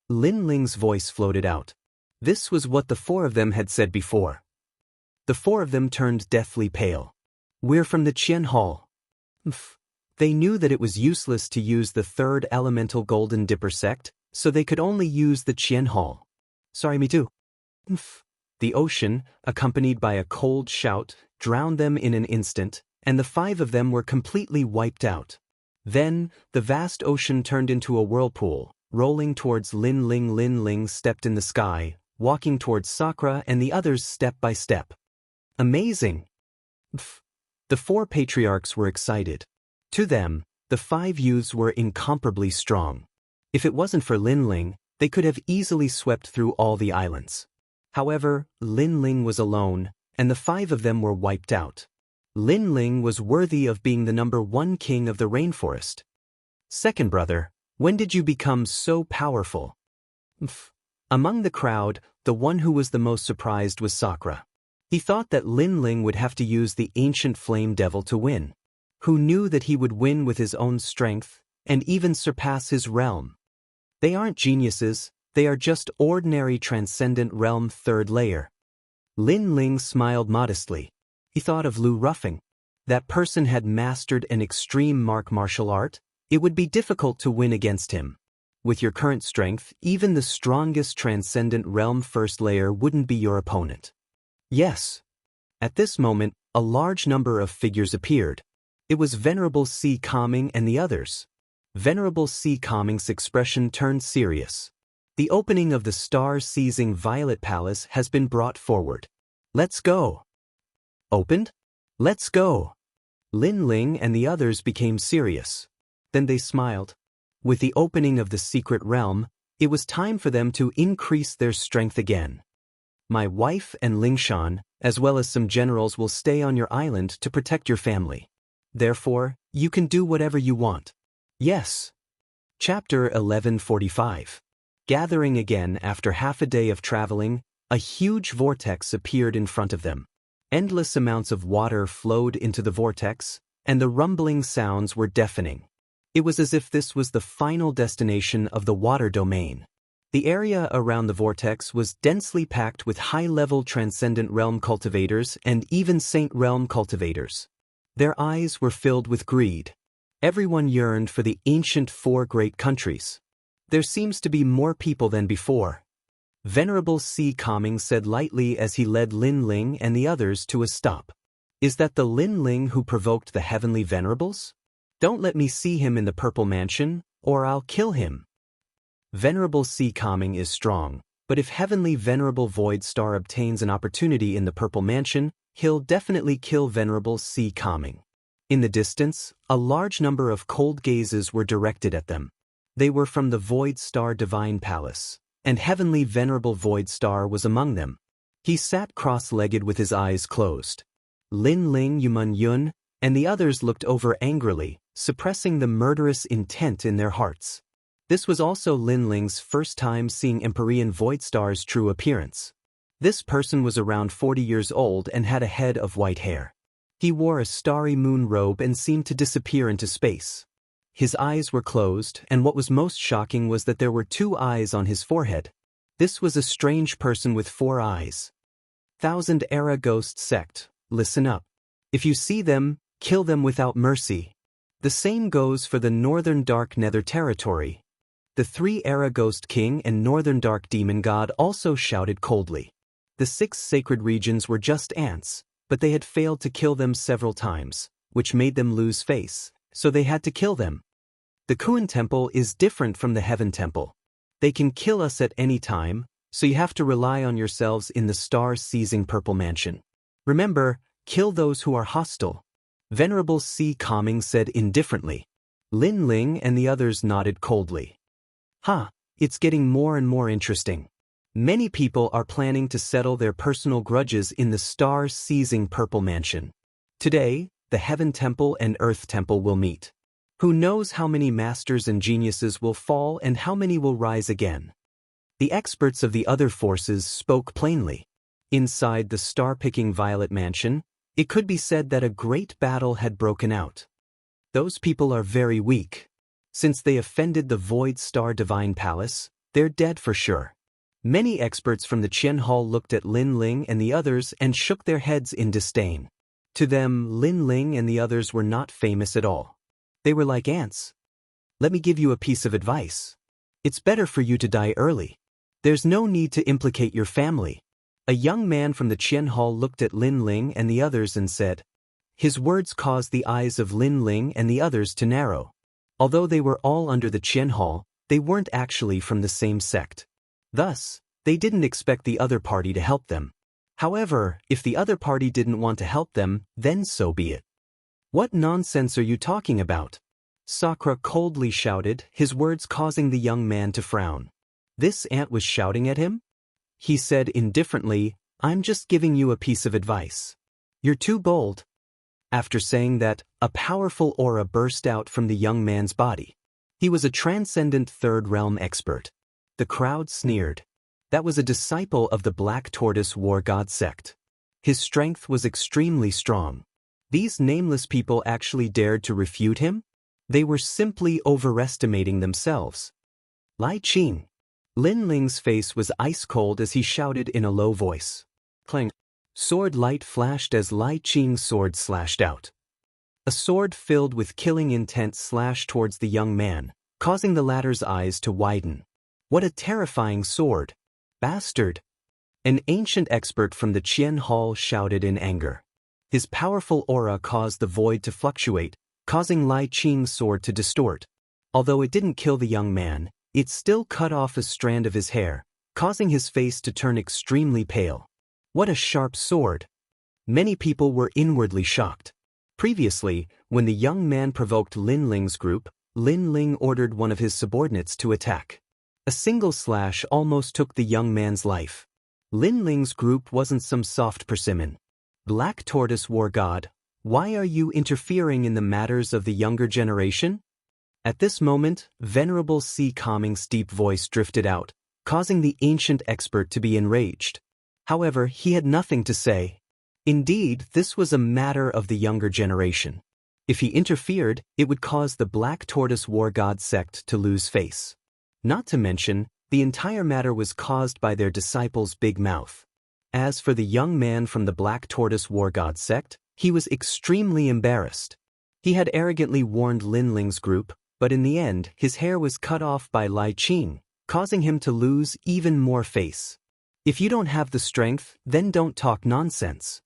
Lin Ling's voice floated out. This was what the 4 of them had said before. The 4 of them turned deathly pale. We're from the Qian Hall. They knew that it was useless to use the 3rd elemental golden dipper sect, so they could only use the Qian Hall. Sorry, me too. The ocean, accompanied by a cold shout, drowned them in an instant, and the 5 of them were completely wiped out. Then, the vast ocean turned into a whirlpool, rolling towards Lin Ling. Lin Ling stepped in the sky, walking towards Sakura and the others step by step. Amazing! The 4 patriarchs were excited. To them, the 5 youths were incomparably strong. If it wasn't for Lin Ling, they could have easily swept through all the islands. However, Lin Ling was alone, and the 5 of them were wiped out. Lin Ling was worthy of being the #1 king of the rainforest. Second brother, when did you become so powerful? Among the crowd, the one who was the most surprised was Sakura. He thought that Lin Ling would have to use the ancient flame devil to win. Who knew that he would win with his own strength, and even surpass his realm? They aren't geniuses, they are just ordinary transcendent realm 3rd layer. Lin Ling smiled modestly. He thought of Lu Ruffing. That person had mastered an extreme martial art. It would be difficult to win against him. With your current strength, even the strongest transcendent realm 1st layer wouldn't be your opponent. Yes. At this moment, a large number of figures appeared. It was Venerable C. Calming and the others. Venerable C. Calming's expression turned serious. The opening of the star-seizing Violet Palace has been brought forward. Let's go. Opened? Let's go. Lin Ling and the others became serious. Then they smiled. With the opening of the secret realm, it was time for them to increase their strength again. My wife and Lingshan, as well as some generals, will stay on your island to protect your family. Therefore, you can do whatever you want. Yes. Chapter 1145. Gathering again after half a day of traveling, a huge vortex appeared in front of them. Endless amounts of water flowed into the vortex, and the rumbling sounds were deafening. It was as if this was the final destination of the water domain. The area around the vortex was densely packed with high-level transcendent realm cultivators and even saint realm cultivators. Their eyes were filled with greed. Everyone yearned for the ancient 4 great countries. There seems to be more people than before. Venerable C. Calming said lightly as he led Lin Ling and the others to a stop. Is that the Lin Ling who provoked the heavenly venerables? Don't let me see him in the Purple Mansion, or I'll kill him. Venerable C. Calming is strong, but if Heavenly Venerable Void Star obtains an opportunity in the Purple Mansion, he'll definitely kill Venerable C. Calming. In the distance, a large number of cold gazes were directed at them. They were from the Void Star Divine Palace, and Heavenly Venerable Void Star was among them. He sat cross-legged with his eyes closed. Lin Ling, Yumun Yun, and the others looked over angrily, suppressing the murderous intent in their hearts. This was also Lin Ling's first time seeing Empyrean Void Star's true appearance. This person was around 40 years old and had a head of white hair. He wore a starry moon robe and seemed to disappear into space. His eyes were closed, and what was most shocking was that there were 2 eyes on his forehead. This was a strange person with 4 eyes. Thousand Era Ghost Sect, listen up. If you see them, kill them without mercy. The same goes for the Northern Dark Nether Territory. The 3 Era Ghost King and Northern Dark Demon God also shouted coldly. The 6 sacred regions were just ants, but they had failed to kill them several times, which made them lose face, so they had to kill them. The Kuan Temple is different from the Heaven Temple. They can kill us at any time, so you have to rely on yourselves in the star-seizing Purple Mansion. Remember, kill those who are hostile. Venerable C. Calming said indifferently. Lin Ling and the others nodded coldly. It's getting more and more interesting. Many people are planning to settle their personal grudges in the star-seizing Purple Mansion. Today, the Heaven Temple and Earth Temple will meet. Who knows how many masters and geniuses will fall and how many will rise again? The experts of the other forces spoke plainly. Inside the star-picking Violet Mansion, it could be said that a great battle had broken out. Those people are very weak. Since they offended the Void Star Divine Palace, they're dead for sure. Many experts from the Qian Hall looked at Lin Ling and the others and shook their heads in disdain. To them, Lin Ling and the others were not famous at all. They were like ants. Let me give you a piece of advice. It's better for you to die early. There's no need to implicate your family. A young man from the Qian Hall looked at Lin Ling and the others and said. His words caused the eyes of Lin Ling and the others to narrow. Although they were all under the Qian Hall, they weren't actually from the same sect. Thus, they didn't expect the other party to help them. However, if the other party didn't want to help them, then so be it. What nonsense are you talking about? Sakura coldly shouted, his words causing the young man to frown. This ant was shouting at him? He said indifferently, I'm just giving you a piece of advice. You're too bold. After saying that, a powerful aura burst out from the young man's body. He was a transcendent third realm expert. The crowd sneered. That was a disciple of the Black Tortoise War God sect. His strength was extremely strong. These nameless people actually dared to refute him? They were simply overestimating themselves. Lai Qing. Lin Ling's face was ice cold as he shouted in a low voice. Clang. Sword light flashed as Lai Qing's sword slashed out. A sword filled with killing intent slashed towards the young man, causing the latter's eyes to widen. What a terrifying sword! Bastard! An ancient expert from the Qian Hall shouted in anger. His powerful aura caused the void to fluctuate, causing Lai Qing's sword to distort. Although it didn't kill the young man, it still cut off a strand of his hair, causing his face to turn extremely pale. What a sharp sword! Many people were inwardly shocked. Previously, when the young man provoked Lin Ling's group, Lin Ling ordered one of his subordinates to attack. A single slash almost took the young man's life. Lin Ling's group wasn't some soft persimmon. Black Tortoise War God, why are you interfering in the matters of the younger generation? At this moment, Venerable Si Kangming's deep voice drifted out, causing the ancient expert to be enraged. However, he had nothing to say. Indeed, this was a matter of the younger generation. If he interfered, it would cause the Black Tortoise War God sect to lose face. Not to mention, the entire matter was caused by their disciple's big mouth. As for the young man from the Black Tortoise War God sect, he was extremely embarrassed. He had arrogantly warned Lin Ling's group, but in the end, his hair was cut off by Lai Qing, causing him to lose even more face. If you don't have the strength, then don't talk nonsense.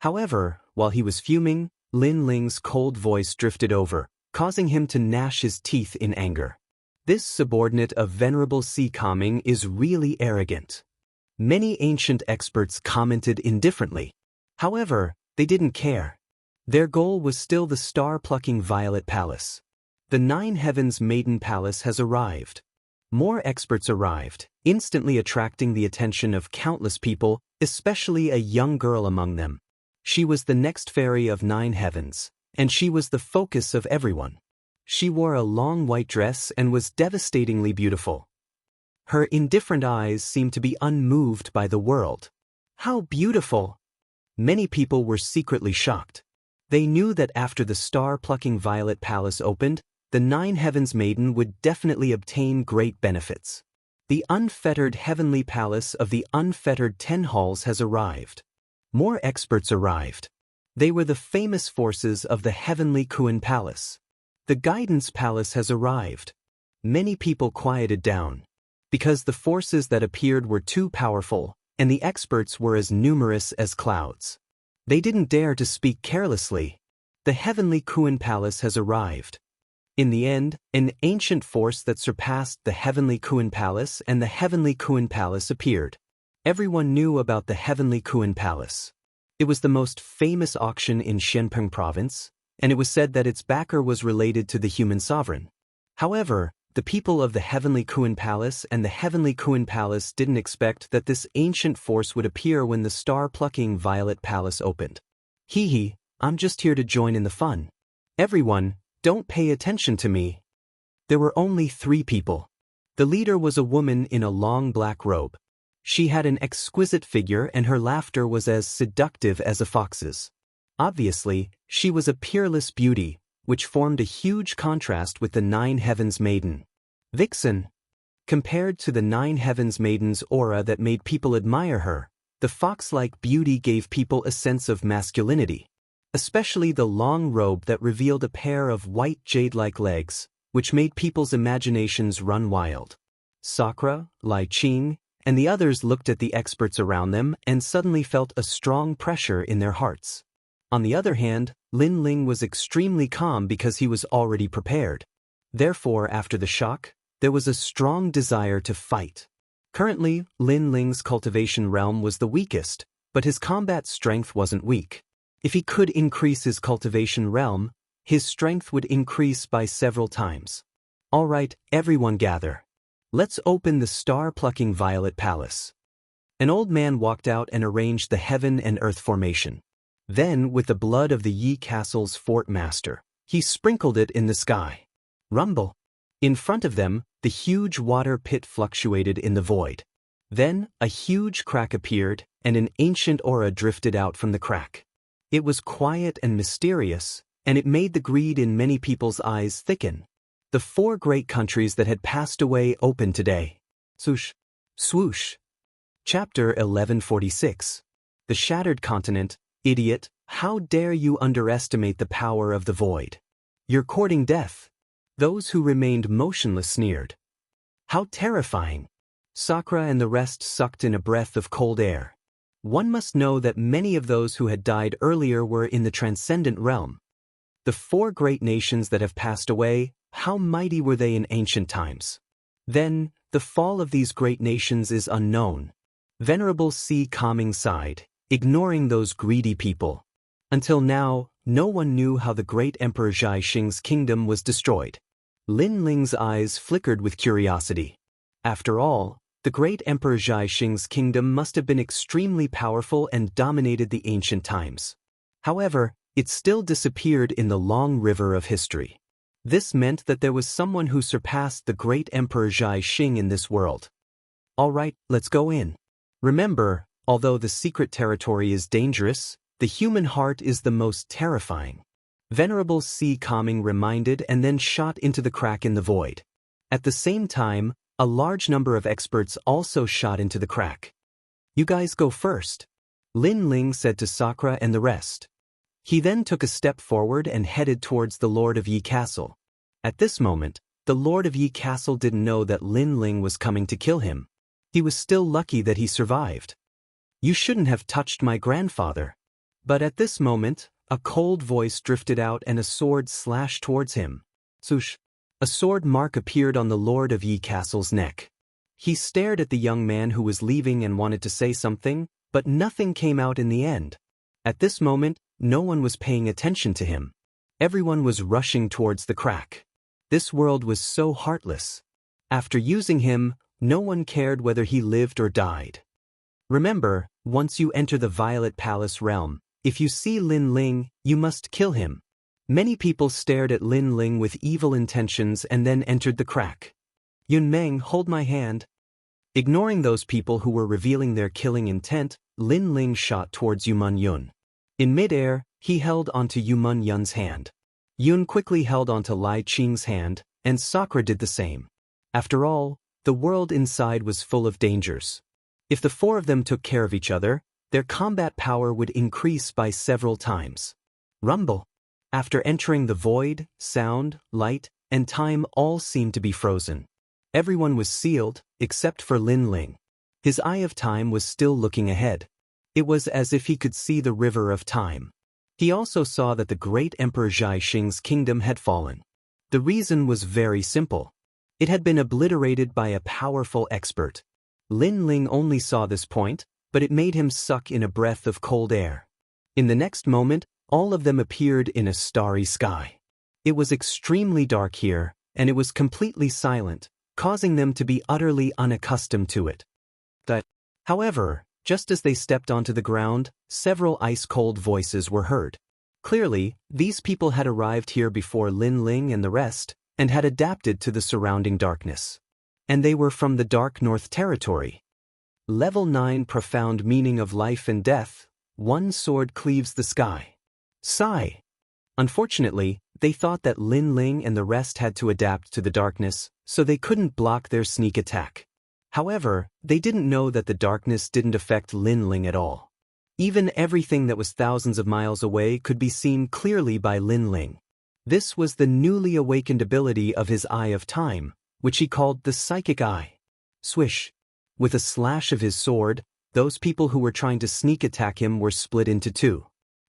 However, while he was fuming, Lin Ling's cold voice drifted over, causing him to gnash his teeth in anger. This subordinate of Venerable Si Kangming is really arrogant. Many ancient experts commented indifferently. However, they didn't care. Their goal was still the star-plucking Violet Palace. The Nine Heavens Maiden Palace has arrived. More experts arrived, instantly attracting the attention of countless people, especially a young girl among them. She was the next fairy of Nine Heavens, and she was the focus of everyone. She wore a long white dress and was devastatingly beautiful. Her indifferent eyes seemed to be unmoved by the world. How beautiful! Many people were secretly shocked. They knew that after the star-plucking Violet Palace opened, the Nine Heavens Maiden would definitely obtain great benefits. The unfettered Heavenly Palace of the Unfettered Ten Halls has arrived. More experts arrived. They were the famous forces of the Heavenly Kuan Palace. The Guidance Palace has arrived. Many people quieted down. Because the forces that appeared were too powerful, and the experts were as numerous as clouds. They didn't dare to speak carelessly. The Heavenly Kuan Palace has arrived. In the end, an ancient force that surpassed the Heavenly Kuan Palace and the Heavenly Kuan Palace appeared. Everyone knew about the Heavenly Kuan Palace. It was the most famous auction in Shenpeng province, and it was said that its backer was related to the human sovereign. However, the people of the Heavenly Kuan Palace and the Heavenly Kuan Palace didn't expect that this ancient force would appear when the star-plucking Violet Palace opened. Hee, I'm just here to join in the fun. Everyone, don't pay attention to me. There were only 3 people. The leader was a woman in a long black robe. She had an exquisite figure and her laughter was as seductive as a fox's. Obviously, she was a peerless beauty, which formed a huge contrast with the Nine Heavens Maiden. Vixen. Compared to the Nine Heavens Maiden's aura that made people admire her, the fox-like beauty gave people a sense of masculinity. Especially the long robe that revealed a pair of white jade-like legs, which made people's imaginations run wild. Sakura, Lai Qing, and the others looked at the experts around them and suddenly felt a strong pressure in their hearts. On the other hand, Lin Ling was extremely calm because he was already prepared. Therefore, after the shock, there was a strong desire to fight. Currently, Lin Ling's cultivation realm was the weakest, but his combat strength wasn't weak. If he could increase his cultivation realm, his strength would increase by several times. All right, everyone gather. Let's open the star-plucking Violet Palace. An old man walked out and arranged the heaven and earth formation. Then, with the blood of the Yi Castle's fort master, he sprinkled it in the sky. Rumble. In front of them, the huge water pit fluctuated in the void. Then, a huge crack appeared, and an ancient aura drifted out from the crack. It was quiet and mysterious, and it made the greed in many people's eyes thicken. The 4 great countries that had passed away opened today. Swoosh. Swoosh. Chapter 1146. The Shattered Continent. Idiot, how dare you underestimate the power of the void? You're courting death. Those who remained motionless sneered. How terrifying. Sakura and the rest sucked in a breath of cold air. One must know that many of those who had died earlier were in the transcendent realm. The 4 great nations that have passed away, how mighty were they in ancient times? Then, the fall of these great nations is unknown. Venerable C. Calming sighed, ignoring those greedy people. Until now, no one knew how the great Emperor Zhai Xing's kingdom was destroyed. Lin Ling's eyes flickered with curiosity. After all, the great Emperor Zhai Xing's kingdom must have been extremely powerful and dominated the ancient times. However, it still disappeared in the long river of history. This meant that there was someone who surpassed the great Emperor Zhai Xing in this world. All right, let's go in. Remember, although the secret territory is dangerous, the human heart is the most terrifying. Venerable C. Calming reminded and then shot into the crack in the void. At the same time, a large number of experts also shot into the crack. You guys go first, Lin Ling said to Sakura and the rest. He then took a step forward and headed towards the Lord of Yi Castle. At this moment, the Lord of Yi Castle didn't know that Lin Ling was coming to kill him. He was still lucky that he survived. You shouldn't have touched my grandfather. But at this moment, a cold voice drifted out and a sword slashed towards him. Swoosh. A sword mark appeared on the Lord of Yi Castle's neck. He stared at the young man who was leaving and wanted to say something, but nothing came out in the end. At this moment, no one was paying attention to him. Everyone was rushing towards the crack. This world was so heartless. After using him, no one cared whether he lived or died. Remember, once you enter the Violet Palace realm, if you see Lin Ling, you must kill him. Many people stared at Lin Ling with evil intentions and then entered the crack. Yun Meng, hold my hand. Ignoring those people who were revealing their killing intent, Lin Ling shot towards Yuman Yun. In midair, he held onto Yuman Yun's hand. Yun quickly held onto Lai Qing's hand, and Sakura did the same. After all, the world inside was full of dangers. If the 4 of them took care of each other, their combat power would increase by several times. Rumble. After entering the void, sound, light, and time all seemed to be frozen. Everyone was sealed, except for Lin Ling. His eye of time was still looking ahead. It was as if he could see the river of time. He also saw that the great Emperor Zhai Xing's kingdom had fallen. The reason was very simple. It had been obliterated by a powerful expert. Lin Ling only saw this point, but it made him suck in a breath of cold air. In the next moment, all of them appeared in a starry sky. It was extremely dark here, and it was completely silent, causing them to be utterly unaccustomed to it. However, just as they stepped onto the ground, several ice-cold voices were heard. Clearly, these people had arrived here before Lin Ling and the rest, and had adapted to the surrounding darkness. And they were from the Dark North Territory. Level 9 Profound Meaning of Life and Death. One sword cleaves the sky. Sigh. Unfortunately, they thought that Lin Ling and the rest had to adapt to the darkness, so they couldn't block their sneak attack. However, they didn't know that the darkness didn't affect Lin Ling at all. Even everything that was thousands of miles away could be seen clearly by Lin Ling. This was the newly awakened ability of his Eye of Time, which he called the Psychic Eye. Swish. With a slash of his sword, those people who were trying to sneak attack him were split into 2.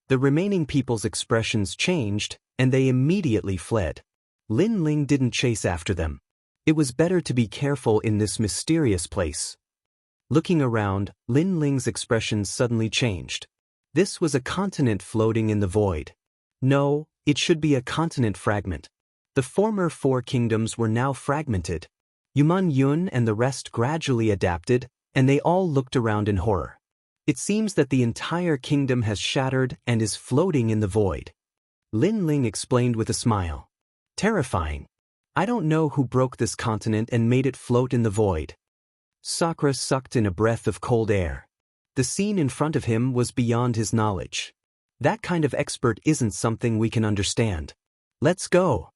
The remaining people's expressions changed, and they immediately fled. Lin Ling didn't chase after them. It was better to be careful in this mysterious place. Looking around, Lin Ling's expressions suddenly changed. This was a continent floating in the void. No, it should be a continent fragment. The former 4 kingdoms were now fragmented. Yuman Yun and the rest gradually adapted, and they all looked around in horror. It seems that the entire kingdom has shattered and is floating in the void. Lin Ling explained with a smile. Terrifying. I don't know who broke this continent and made it float in the void. Sakura sucked in a breath of cold air. The scene in front of him was beyond his knowledge. That kind of expert isn't something we can understand. Let's go.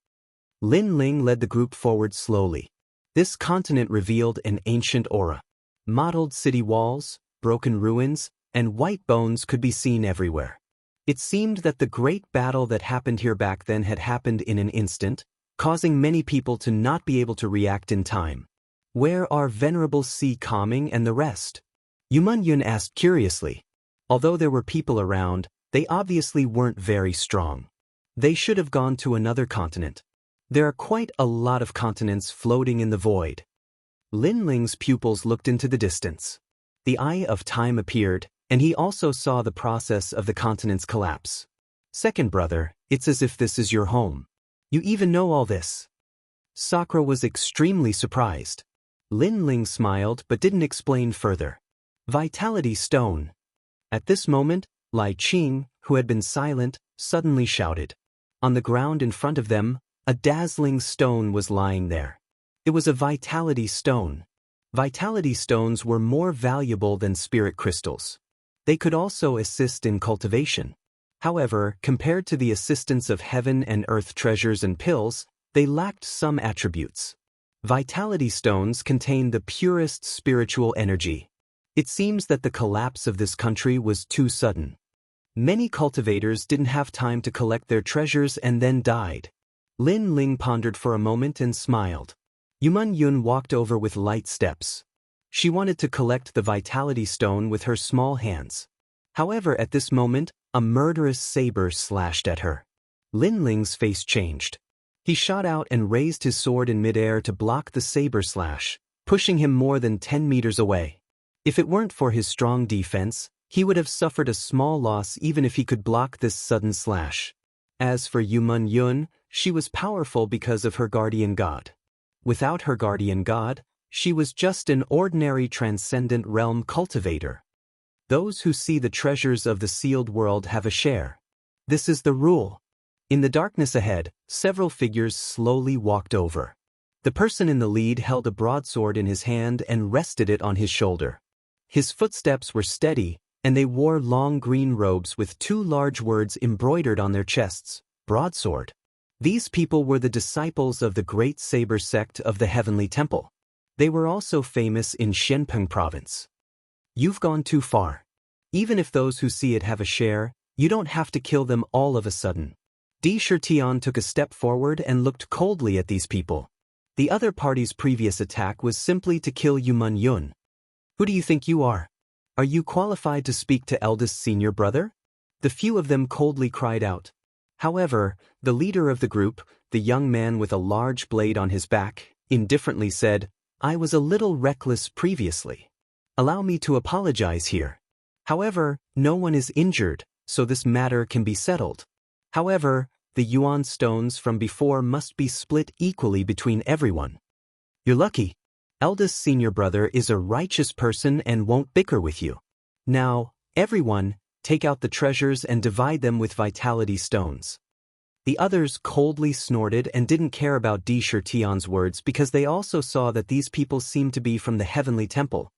Lin Ling led the group forward slowly. This continent revealed an ancient aura. Mottled city walls, broken ruins, and white bones could be seen everywhere. It seemed that the great battle that happened here back then had happened in an instant, causing many people to not be able to react in time. Where are Venerable Si Kangming and the rest? Yuman Yun asked curiously. Although there were people around, they obviously weren't very strong. They should have gone to another continent. There are quite a lot of continents floating in the void. Lin Ling's pupils looked into the distance. The eye of time appeared, and he also saw the process of the continent's collapse. Second brother, it's as if this is your home. You even know all this. Sakura was extremely surprised. Lin Ling smiled but didn't explain further. Vitality Stone. At this moment, Lai Qing, who had been silent, suddenly shouted. On the ground in front of them, a dazzling stone was lying there. It was a Vitality Stone. Vitality Stones were more valuable than spirit crystals. They could also assist in cultivation. However, compared to the assistance of heaven and earth treasures and pills, they lacked some attributes. Vitality Stones contain the purest spiritual energy. It seems that the collapse of this country was too sudden. Many cultivators didn't have time to collect their treasures and then died. Lin Ling pondered for a moment and smiled. Yuman Yun walked over with light steps. She wanted to collect the Vitality Stone with her small hands. However, at this moment, a murderous saber slashed at her. Lin Ling's face changed. He shot out and raised his sword in midair to block the saber slash, pushing him more than 10 meters away. If it weren't for his strong defense, he would have suffered a small loss even if he could block this sudden slash. As for Yuman Yun, she was powerful because of her guardian god. Without her guardian god, she was just an ordinary transcendent realm cultivator. Those who see the treasures of the sealed world have a share. This is the rule. In the darkness ahead, several figures slowly walked over. The person in the lead held a broadsword in his hand and rested it on his shoulder. His footsteps were steady, and they wore long green robes with 2 large words embroidered on their chests, broadsword. These people were the disciples of the great saber sect of the Heavenly Temple. They were also famous in Shenpeng province. You've gone too far. Even if those who see it have a share, you don't have to kill them all of a sudden. Di Shitian took a step forward and looked coldly at these people. The other party's previous attack was simply to kill Yuman Yun. Who do you think you are? Are you qualified to speak to eldest senior brother? The few of them coldly cried out. However, the leader of the group, the young man with a large blade on his back, indifferently said, I was a little reckless previously. Allow me to apologize here. However, no one is injured, so this matter can be settled. However, the yuan stones from before must be split equally between everyone. You're lucky. Eldest senior brother is a righteous person and won't bicker with you. Now, everyone, take out the treasures and divide them with vitality stones. The others coldly snorted and didn't care about Di Shitian's words because they also saw that these people seemed to be from the Heavenly Temple.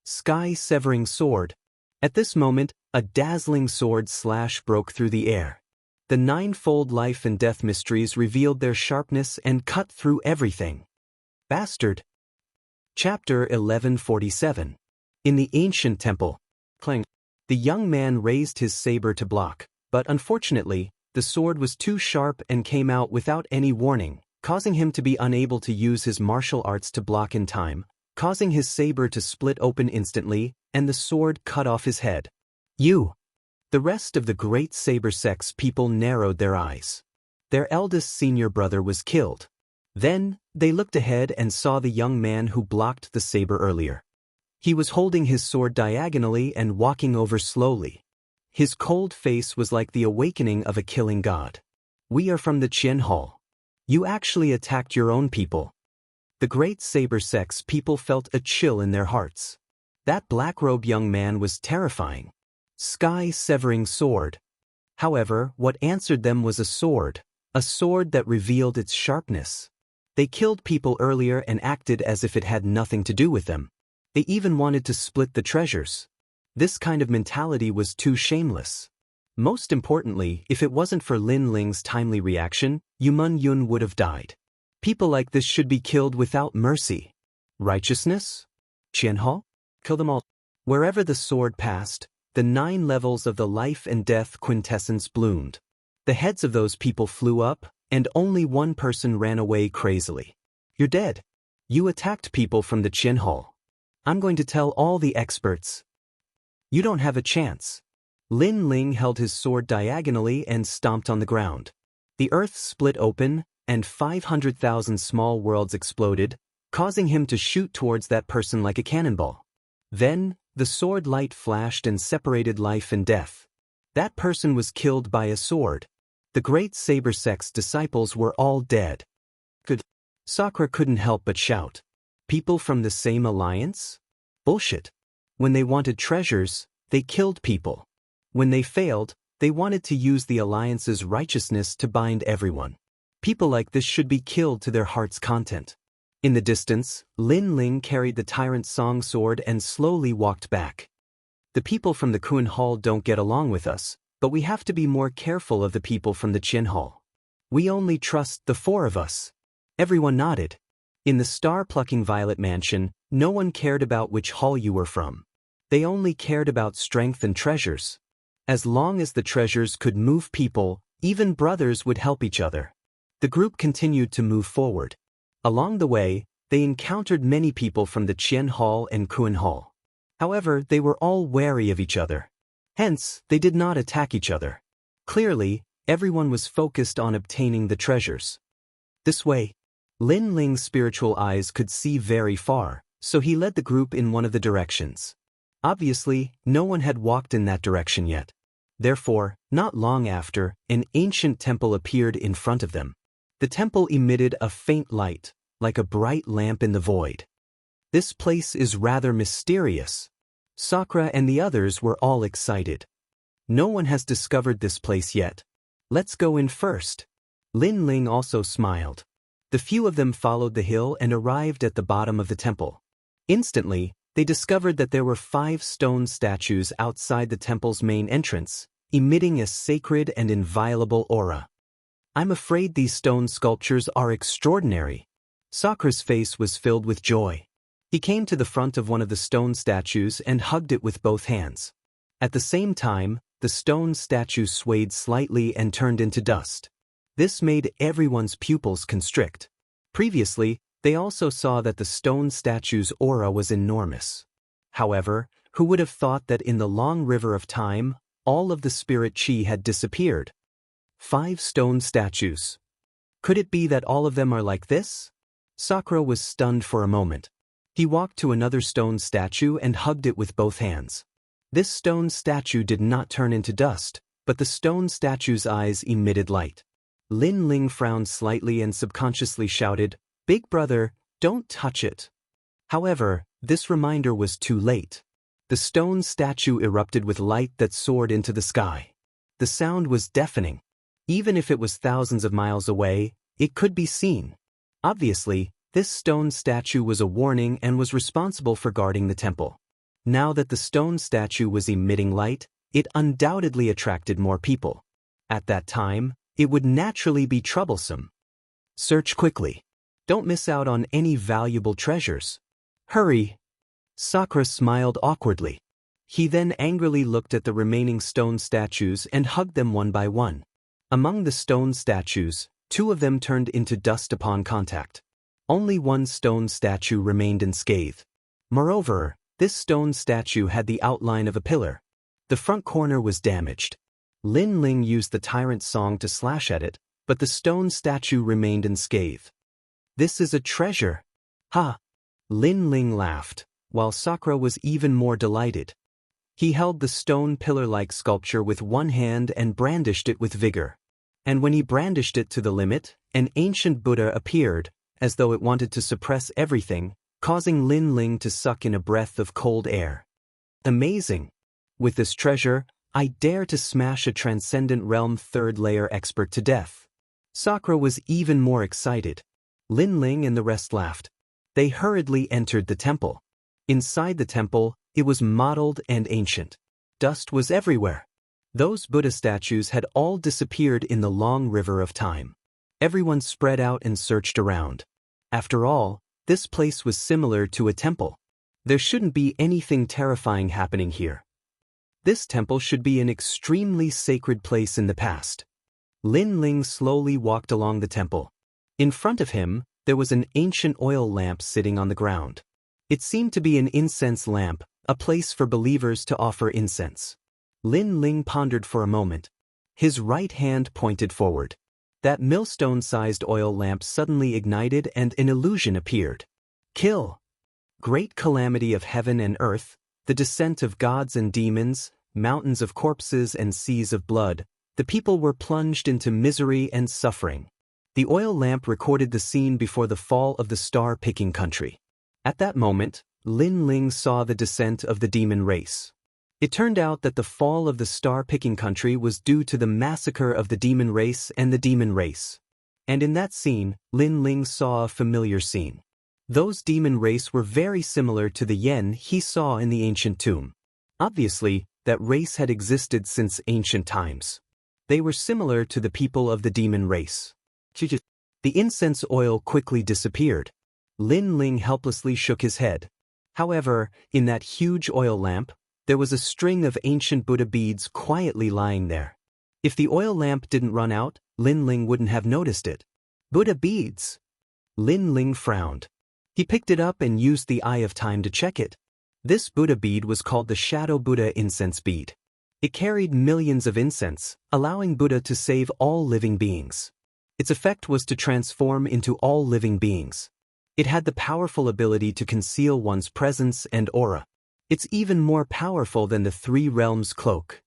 Sky-severing sword. At this moment, a dazzling sword slash broke through the air. The 9-fold life and death mysteries revealed their sharpness and cut through everything. Bastard. Chapter 1147. In the ancient temple. Clang. The young man raised his saber to block, but unfortunately, the sword was too sharp and came out without any warning, causing him to be unable to use his martial arts to block in time, causing his saber to split open instantly, and the sword cut off his head. You! The rest of the great saber sect's people narrowed their eyes. Their eldest senior brother was killed. Then, they looked ahead and saw the young man who blocked the saber earlier. He was holding his sword diagonally and walking over slowly. His cold face was like the awakening of a killing god. We are from the Qian Hall. You actually attacked your own people. The great saber sect's people felt a chill in their hearts. That black-robed young man was terrifying. Sky-severing sword. However, what answered them was a sword that revealed its sharpness. They killed people earlier and acted as if it had nothing to do with them. They even wanted to split the treasures. This kind of mentality was too shameless. Most importantly, if it wasn't for Lin Ling's timely reaction, Yumun Yun would have died. People like this should be killed without mercy. Righteousness? Qianhao? Kill them all. Wherever the sword passed, the 9 levels of the life and death quintessence bloomed. The heads of those people flew up, and only one person ran away crazily. You're dead. You attacked people from the Qianhao. I'm going to tell all the experts. You don't have a chance. Lin Ling held his sword diagonally and stomped on the ground. The earth split open, and 500,000 small worlds exploded, causing him to shoot towards that person like a cannonball. Then, the sword light flashed and separated life and death. That person was killed by a sword. The great Saber Sect's disciples were all dead. Good. Sakura couldn't help but shout. People from the same alliance? Bullshit. When they wanted treasures, they killed people. When they failed, they wanted to use the alliance's righteousness to bind everyone. People like this should be killed to their heart's content. In the distance, Lin Ling carried the tyrant's song sword and slowly walked back. The people from the Kun Hall don't get along with us, but we have to be more careful of the people from the Qin Hall. We only trust the 4 of us. Everyone nodded. In the star-plucking Violet Mansion, no one cared about which hall you were from. They only cared about strength and treasures. As long as the treasures could move people, even brothers would help each other. The group continued to move forward. Along the way, they encountered many people from the Qian Hall and Kun Hall. However, they were all wary of each other. Hence, they did not attack each other. Clearly, everyone was focused on obtaining the treasures. This way, Lin Ling's spiritual eyes could see very far, so he led the group in one of the directions. Obviously, no one had walked in that direction yet. Therefore, not long after, an ancient temple appeared in front of them. The temple emitted a faint light, like a bright lamp in the void. This place is rather mysterious. Sakura and the others were all excited. No one has discovered this place yet. Let's go in first. Lin Ling also smiled. The few of them followed the hill and arrived at the bottom of the temple. Instantly, they discovered that there were 5 stone statues outside the temple's main entrance, emitting a sacred and inviolable aura. I'm afraid these stone sculptures are extraordinary. Sakura's face was filled with joy. He came to the front of one of the stone statues and hugged it with both hands. At the same time, the stone statue swayed slightly and turned into dust. This made everyone's pupils constrict. Previously, they also saw that the stone statue's aura was enormous. However, who would have thought that in the long river of time, all of the spirit chi had disappeared? 5 stone statues. Could it be that all of them are like this? Sakura was stunned for a moment. He walked to another stone statue and hugged it with both hands. This stone statue did not turn into dust, but the stone statue's eyes emitted light. Lin Ling frowned slightly and subconsciously shouted, "Big brother, don't touch it." However, this reminder was too late. The stone statue erupted with light that soared into the sky. The sound was deafening. Even if it was thousands of miles away, it could be seen. Obviously, this stone statue was a warning and was responsible for guarding the temple. Now that the stone statue was emitting light, it undoubtedly attracted more people. At that time, it would naturally be troublesome. Search quickly. Don't miss out on any valuable treasures. Hurry. Sakura smiled awkwardly. He then angrily looked at the remaining stone statues and hugged them one by one. Among the stone statues, 2 of them turned into dust upon contact. Only one stone statue remained unscathed. Moreover, this stone statue had the outline of a pillar. The front corner was damaged. Lin Ling used the tyrant's song to slash at it, but the stone statue remained unscathed. This is a treasure. Ha! Lin Ling laughed, while Sakura was even more delighted. He held the stone pillar-like sculpture with one hand and brandished it with vigor. And when he brandished it to the limit, an ancient Buddha appeared, as though it wanted to suppress everything, causing Lin Ling to suck in a breath of cold air. Amazing! With this treasure, I dare to smash a Transcendent Realm 3rd layer expert to death. Sakura was even more excited. Lin Ling and the rest laughed. They hurriedly entered the temple. Inside the temple, it was mottled and ancient. Dust was everywhere. Those Buddha statues had all disappeared in the long river of time. Everyone spread out and searched around. After all, this place was similar to a temple. There shouldn't be anything terrifying happening here. This temple should be an extremely sacred place in the past. Lin Ling slowly walked along the temple. In front of him, there was an ancient oil lamp sitting on the ground. It seemed to be an incense lamp, a place for believers to offer incense. Lin Ling pondered for a moment. His right hand pointed forward. That millstone-sized oil lamp suddenly ignited and an illusion appeared. Kill! Great calamity of heaven and earth, the descent of gods and demons, mountains of corpses and seas of blood, the people were plunged into misery and suffering. The oil lamp recorded the scene before the fall of the star-picking country. At that moment, Lin Ling saw the descent of the demon race. It turned out that the fall of the star-picking country was due to the massacre of the demon race and the demon race. And in that scene, Lin Ling saw a familiar scene. Those demon race were very similar to the Yen he saw in the ancient tomb. Obviously, that race had existed since ancient times. They were similar to the people of the demon race. The incense oil quickly disappeared. Lin Ling helplessly shook his head. However, in that huge oil lamp, there was a string of ancient Buddha beads quietly lying there. If the oil lamp didn't run out, Lin Ling wouldn't have noticed it. Buddha beads! Lin Ling frowned. He picked it up and used the Eye of Time to check it. This Buddha bead was called the Shadow Buddha Incense Bead. It carried millions of incense, allowing Buddha to save all living beings. Its effect was to transform into all living beings. It had the powerful ability to conceal one's presence and aura. It's even more powerful than the 3 realms cloak.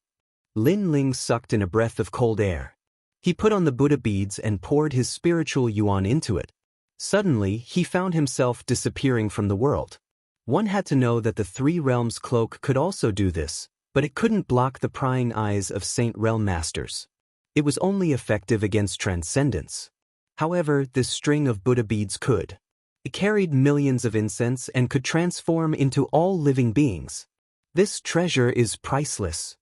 Lin Ling sucked in a breath of cold air. He put on the Buddha beads and poured his spiritual yuan into it. Suddenly, he found himself disappearing from the world. One had to know that the 3 realms cloak could also do this, but it couldn't block the prying eyes of Saint Realm Masters. It was only effective against transcendence. However, this string of Buddha beads could. It carried millions of incense and could transform into all living beings. This treasure is priceless.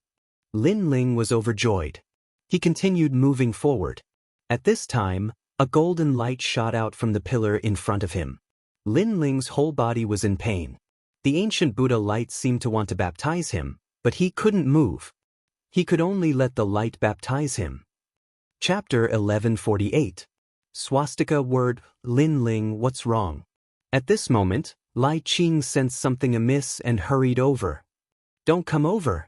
Lin Ling was overjoyed. He continued moving forward. At this time, a golden light shot out from the pillar in front of him. Lin Ling's whole body was in pain. The ancient Buddha light seemed to want to baptize him, but he couldn't move. He could only let the light baptize him. Chapter 1148. Swastika word, Lin Ling, what's wrong? At this moment, Lai Qing sensed something amiss and hurried over. Don't come over.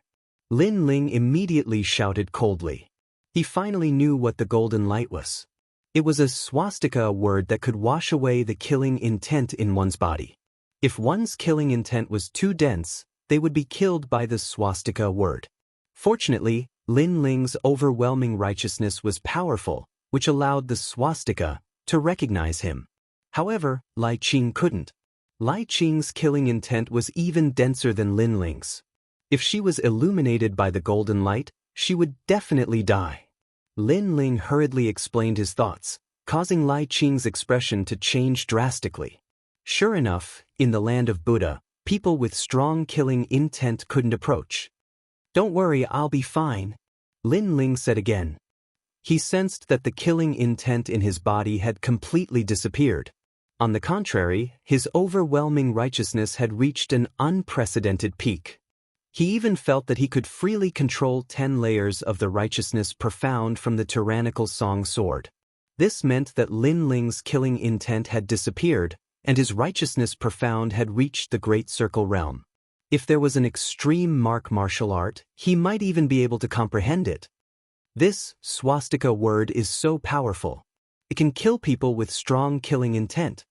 Lin Ling immediately shouted coldly. He finally knew what the golden light was. It was a swastika word that could wash away the killing intent in one's body. If one's killing intent was too dense, they would be killed by the swastika word. Fortunately, Lin Ling's overwhelming righteousness was powerful, which allowed the swastika to recognize him. However, Lai Qing couldn't. Lai Qing's killing intent was even denser than Lin Ling's. If she was illuminated by the golden light, she would definitely die. Lin Ling hurriedly explained his thoughts, causing Lai Qing's expression to change drastically. Sure enough, in the land of Buddha, people with strong killing intent couldn't approach. Don't worry, I'll be fine, Lin Ling said again. He sensed that the killing intent in his body had completely disappeared. On the contrary, his overwhelming righteousness had reached an unprecedented peak. He even felt that he could freely control 10 layers of the righteousness profound from the tyrannical Song sword. This meant that Lin Ling's killing intent had disappeared, and his righteousness profound had reached the Great Circle realm. If there was an extreme martial art, he might even be able to comprehend it. This swastika word is so powerful. It can kill people with strong killing intent.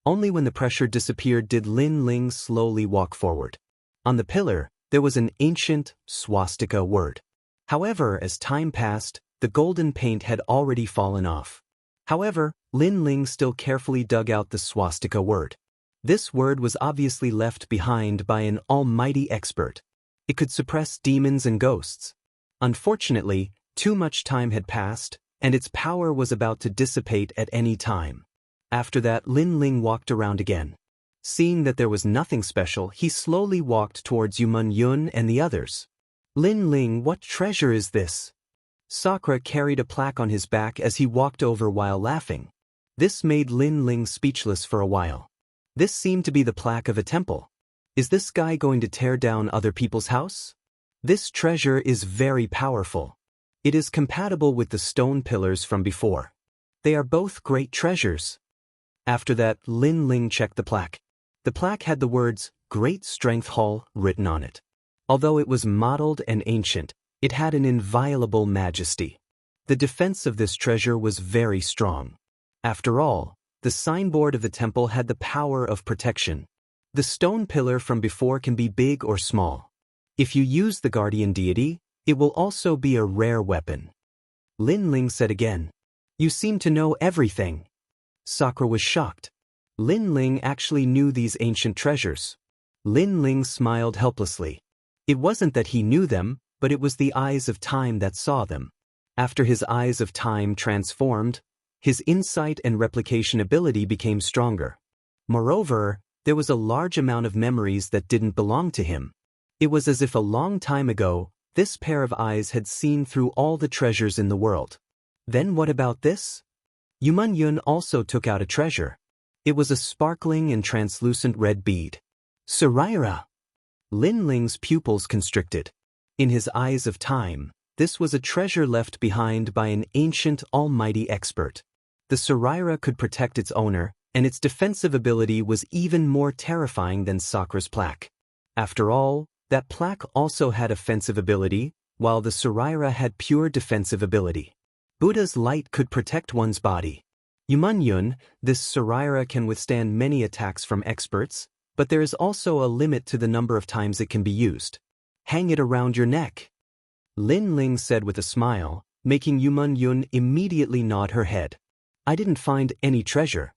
Only when the pressure disappeared did Lin Ling slowly walk forward. On the pillar, there was an ancient swastika word. However, as time passed, the golden paint had already fallen off. However, Lin Ling still carefully dug out the swastika word. This word was obviously left behind by an almighty expert. It could suppress demons and ghosts. Unfortunately, too much time had passed, and its power was about to dissipate at any time. After that, Lin Ling walked around again. Seeing that there was nothing special, he slowly walked towards Yuman Yun and the others. Lin Ling, what treasure is this? Sakura carried a plaque on his back as he walked over while laughing. This made Lin Ling speechless for a while. This seemed to be the plaque of a temple. Is this guy going to tear down other people's house? This treasure is very powerful. It is compatible with the stone pillars from before. They are both great treasures. After that, Lin Ling checked the plaque. The plaque had the words, Great Strength Hall, written on it. Although it was mottled and ancient, it had an inviolable majesty. The defense of this treasure was very strong. After all, the signboard of the temple had the power of protection. The stone pillar from before can be big or small. If you use the guardian deity, it will also be a rare weapon. Lin Ling said again, You seem to know everything. Sakura was shocked. Lin Ling actually knew these ancient treasures. Lin Ling smiled helplessly. It wasn't that he knew them, but it was the eyes of time that saw them. After his eyes of time transformed, his insight and replication ability became stronger. Moreover, there was a large amount of memories that didn't belong to him. It was as if a long time ago, this pair of eyes had seen through all the treasures in the world. Then what about this? Yuman Yun also took out a treasure. It was a sparkling and translucent red bead. Saraira! Lin Ling's pupils constricted. In his eyes of time, this was a treasure left behind by an ancient almighty expert. The Saraira could protect its owner, and its defensive ability was even more terrifying than Sakura's plaque. After all, that plaque also had offensive ability, while the Saraira had pure defensive ability. Buddha's light could protect one's body. Yuman Yun, this Saraira can withstand many attacks from experts, but there is also a limit to the number of times it can be used. Hang it around your neck. Lin Ling said with a smile, making Yuman Yun immediately nod her head. I didn't find any treasure.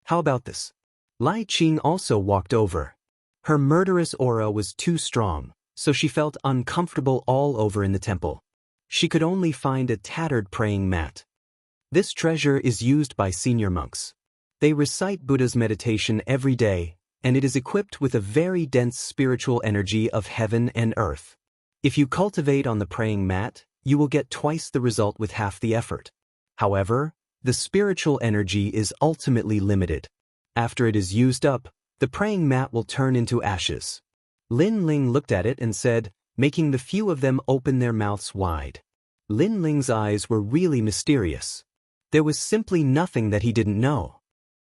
How about this? Lai Qing also walked over. Her murderous aura was too strong, so she felt uncomfortable all over in the temple. She could only find a tattered praying mat. This treasure is used by senior monks. They recite Buddha's meditation every day, and it is equipped with a very dense spiritual energy of heaven and earth. If you cultivate on the praying mat, you will get twice the result with half the effort. However, the spiritual energy is ultimately limited. After it is used up, the praying mat will turn into ashes. Lin Ling looked at it and said, making the few of them open their mouths wide. Lin Ling's eyes were really mysterious. There was simply nothing that he didn't know.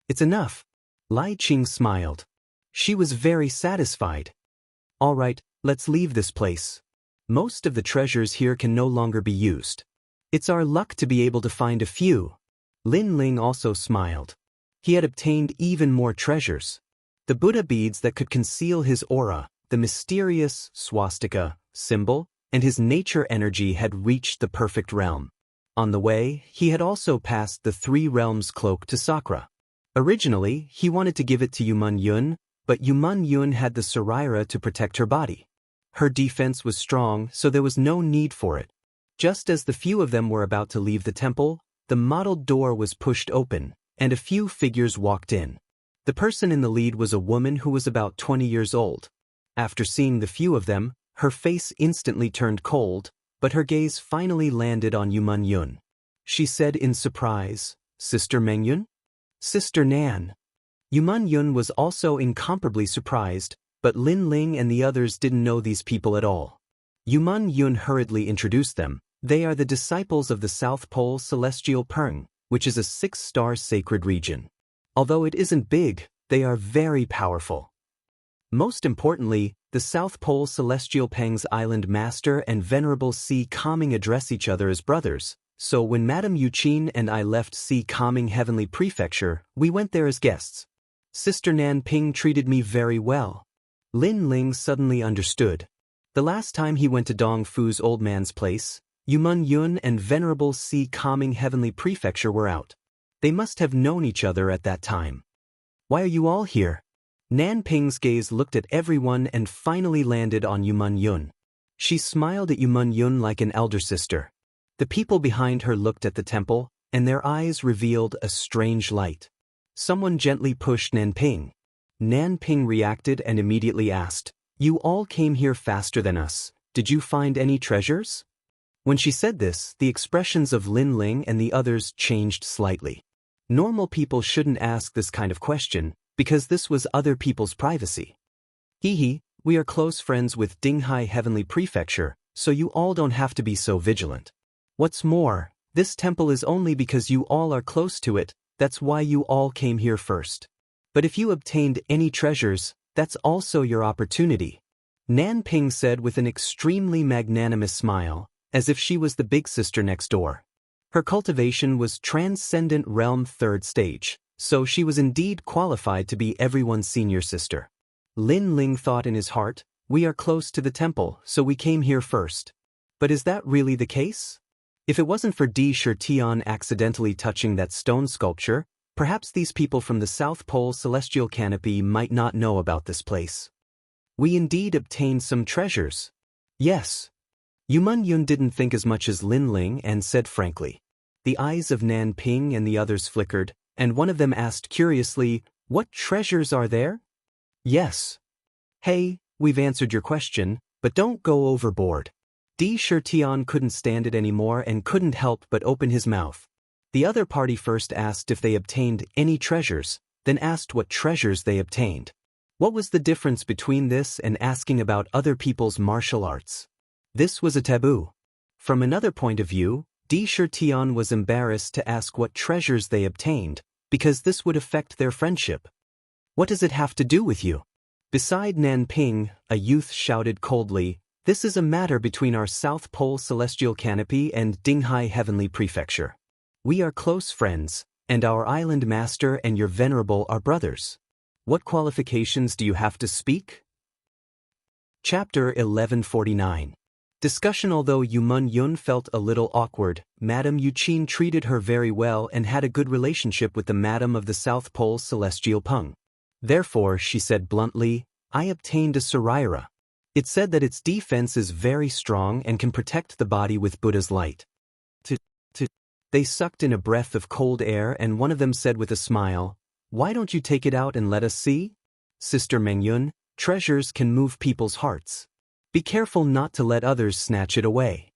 It's enough. Lai Qing smiled. She was very satisfied. All right, let's leave this place. Most of the treasures here can no longer be used. It's our luck to be able to find a few. Lin Ling also smiled. He had obtained even more treasures. The Buddha beads that could conceal his aura, the mysterious swastika symbol, and his nature energy had reached the perfect realm. On the way, he had also passed the 3 realms cloak to Sakura. Originally, he wanted to give it to Yuman Yun, but Yuman Yun had the Saraira to protect her body. Her defense was strong, so there was no need for it. Just as the few of them were about to leave the temple, the mottled door was pushed open, and a few figures walked in. The person in the lead was a woman who was about 20 years old. After seeing the few of them, her face instantly turned cold, but her gaze finally landed on Yuman Yun. She said in surprise, Sister Mengyun? Sister Nan. Yuman Yun was also incomparably surprised, but Lin Ling and the others didn't know these people at all. Yuman Yun hurriedly introduced them. They are the disciples of the South Pole Celestial Peng, which is a 6-star sacred region. Although it isn't big, they are very powerful. Most importantly, the South Pole Celestial Peng's island master and Venerable Si Kaming address each other as brothers, so when Madame Yuqin and I left Si Kaming Heavenly Prefecture, we went there as guests. Sister Nan Ping treated me very well. Lin Ling suddenly understood. The last time he went to Dong Fu's old man's place, Yuman Yun and Venerable Si Kaming Heavenly Prefecture were out. They must have known each other at that time. Why are you all here? Nan Ping's gaze looked at everyone and finally landed on Yumun Yun. She smiled at Yumun Yun like an elder sister. The people behind her looked at the temple, and their eyes revealed a strange light. Someone gently pushed Nan Ping. Nan Ping reacted and immediately asked, "You all came here faster than us. Did you find any treasures?" When she said this, the expressions of Lin Ling and the others changed slightly. Normal people shouldn't ask this kind of question, because this was other people's privacy. Hee, we are close friends with Dinghai Heavenly Prefecture, so you all don't have to be so vigilant. What's more, this temple is only because you all are close to it, that's why you all came here first. But if you obtained any treasures, that's also your opportunity. Nan Ping said with an extremely magnanimous smile, as if she was the big sister next door. Her cultivation was Transcendent Realm 3rd stage, so she was indeed qualified to be everyone's senior sister. Lin Ling thought in his heart, we are close to the temple, so we came here first. But is that really the case? If it wasn't for Di Shirtian accidentally touching that stone sculpture, perhaps these people from the South Pole Celestial Canopy might not know about this place. We indeed obtained some treasures. Yes. Yumun Yun didn't think as much as Lin Ling and said frankly. The eyes of Nan Ping and the others flickered, and one of them asked curiously, "What treasures are there?" "Yes. Hey, we've answered your question, but don't go overboard." Di Shirtian couldn't stand it anymore and couldn't help but open his mouth. The other party first asked if they obtained any treasures, then asked what treasures they obtained. What was the difference between this and asking about other people's martial arts? This was a taboo. From another point of view, Di Shirtian was embarrassed to ask what treasures they obtained, because this would affect their friendship. "What does it have to do with you?" Beside Nan Ping, a youth shouted coldly, "This is a matter between our South Pole Celestial Canopy and Dinghai Heavenly Prefecture. We are close friends, and our island master and your venerable are brothers. What qualifications do you have to speak?" Chapter 1149. Discussion. Although Yumun Yun felt a little awkward, Madame Yuqin treated her very well and had a good relationship with the Madam of the South Pole Celestial Peng. Therefore, she said bluntly, "I obtained a Saraira. It said that its defense is very strong and can protect the body with Buddha's light." They sucked in a breath of cold air and one of them said with a smile, "Why don't you take it out and let us see?" "Sister Mengyun, treasures can move people's hearts. Be careful not to let others snatch it away."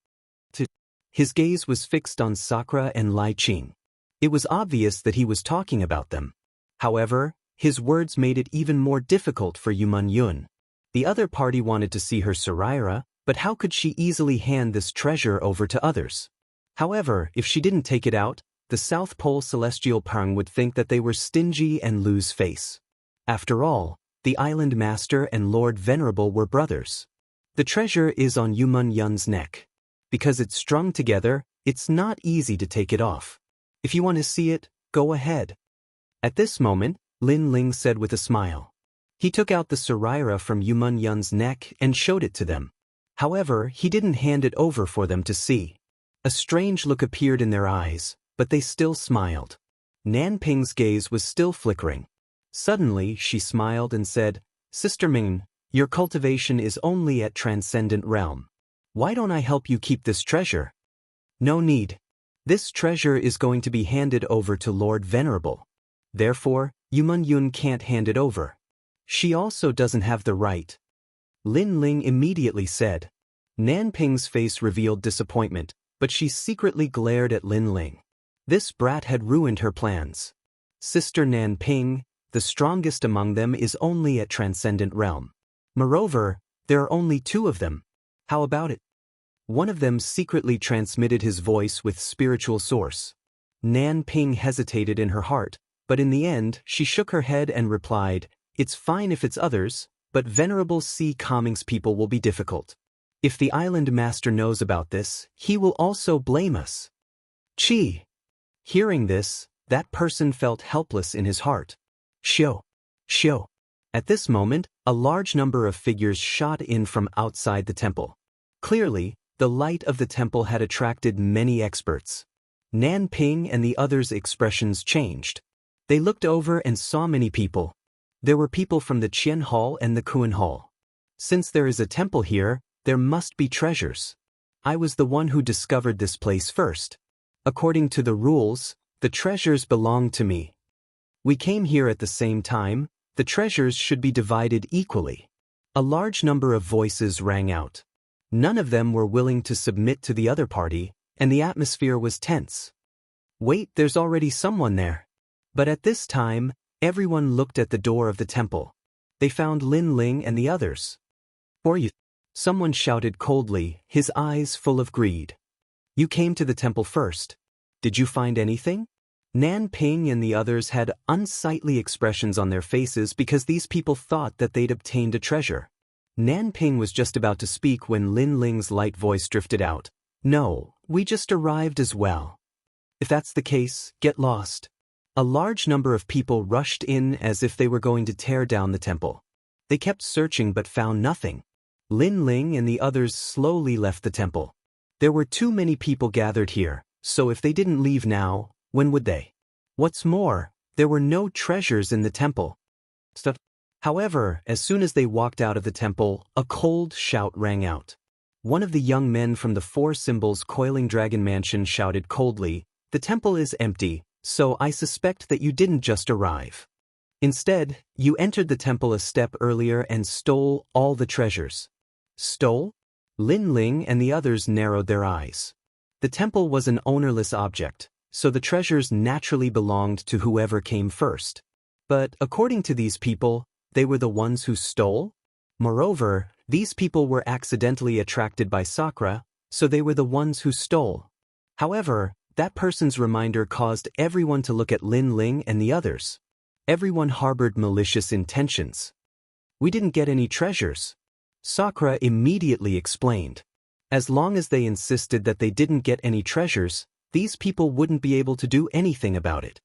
His gaze was fixed on Sakura and Lai Qing. It was obvious that he was talking about them. However, his words made it even more difficult for Yumun Yun. The other party wanted to see her Saraira, but how could she easily hand this treasure over to others? However, if she didn't take it out, the South Pole Celestial Peng would think that they were stingy and lose face. After all, the Island Master and Lord Venerable were brothers. The treasure is on Yumun Yun's neck. Because it's strung together, it's not easy to take it off. If you want to see it, go ahead. At this moment, Lin Ling said with a smile. He took out the Saraira from Yumun Yun's neck and showed it to them. However, he didn't hand it over for them to see. A strange look appeared in their eyes, but they still smiled. Nan Ping's gaze was still flickering. Suddenly, she smiled and said, "Sister Ming, your cultivation is only at Transcendent Realm. Why don't I help you keep this treasure?" "No need. This treasure is going to be handed over to Lord Venerable. Therefore, Yumun Yun can't hand it over. She also doesn't have the right." Lin Ling immediately said. Nan Ping's face revealed disappointment, but she secretly glared at Lin Ling. This brat had ruined her plans. Sister Nan Ping, the strongest among them, is only at Transcendent Realm. Moreover, there are only 2 of them. How about it? One of them secretly transmitted his voice with spiritual source. Nan Ping hesitated in her heart, but in the end, she shook her head and replied, "It's fine if it's others, but Venerable C. Calming's people will be difficult. If the Island Master knows about this, he will also blame us." Chi. Hearing this, that person felt helpless in his heart. Shio. At this moment, a large number of figures shot in from outside the temple. Clearly, the light of the temple had attracted many experts. Nan Ping and the others' expressions changed. They looked over and saw many people. There were people from the Qian Hall and the Kuan Hall. Since there is a temple here, there must be treasures. I was the one who discovered this place first. According to the rules, the treasures belong to me. We came here at the same time, the treasures should be divided equally. A large number of voices rang out. None of them were willing to submit to the other party, and the atmosphere was tense. Wait, there's already someone there. But at this time, everyone looked at the door of the temple. They found Lin Ling and the others. "For you," someone shouted coldly, his eyes full of greed. "You came to the temple first. Did you find anything?" Nan Ping and the others had unsightly expressions on their faces because these people thought that they'd obtained a treasure. Nan Ping was just about to speak when Lin Ling's light voice drifted out. "No, we just arrived as well. If that's the case, get lost." A large number of people rushed in as if they were going to tear down the temple. They kept searching but found nothing. Lin Ling and the others slowly left the temple. There were too many people gathered here, so if they didn't leave now, when would they? What's more, there were no treasures in the temple. However, as soon as they walked out of the temple, a cold shout rang out. One of the young men from the Four Symbols Coiling Dragon Mansion shouted coldly, "The temple is empty, so I suspect that you didn't just arrive. Instead, you entered the temple a step earlier and stole all the treasures." Stole? Lin Ling and the others narrowed their eyes. The temple was an ownerless object, so the treasures naturally belonged to whoever came first. But according to these people, they were the ones who stole? Moreover, these people were accidentally attracted by Sakura, so they were the ones who stole. However, that person's reminder caused everyone to look at Lin Ling and the others. Everyone harbored malicious intentions. "We didn't get any treasures," Sakura immediately explained. As long as they insisted that they didn't get any treasures, these people wouldn't be able to do anything about it.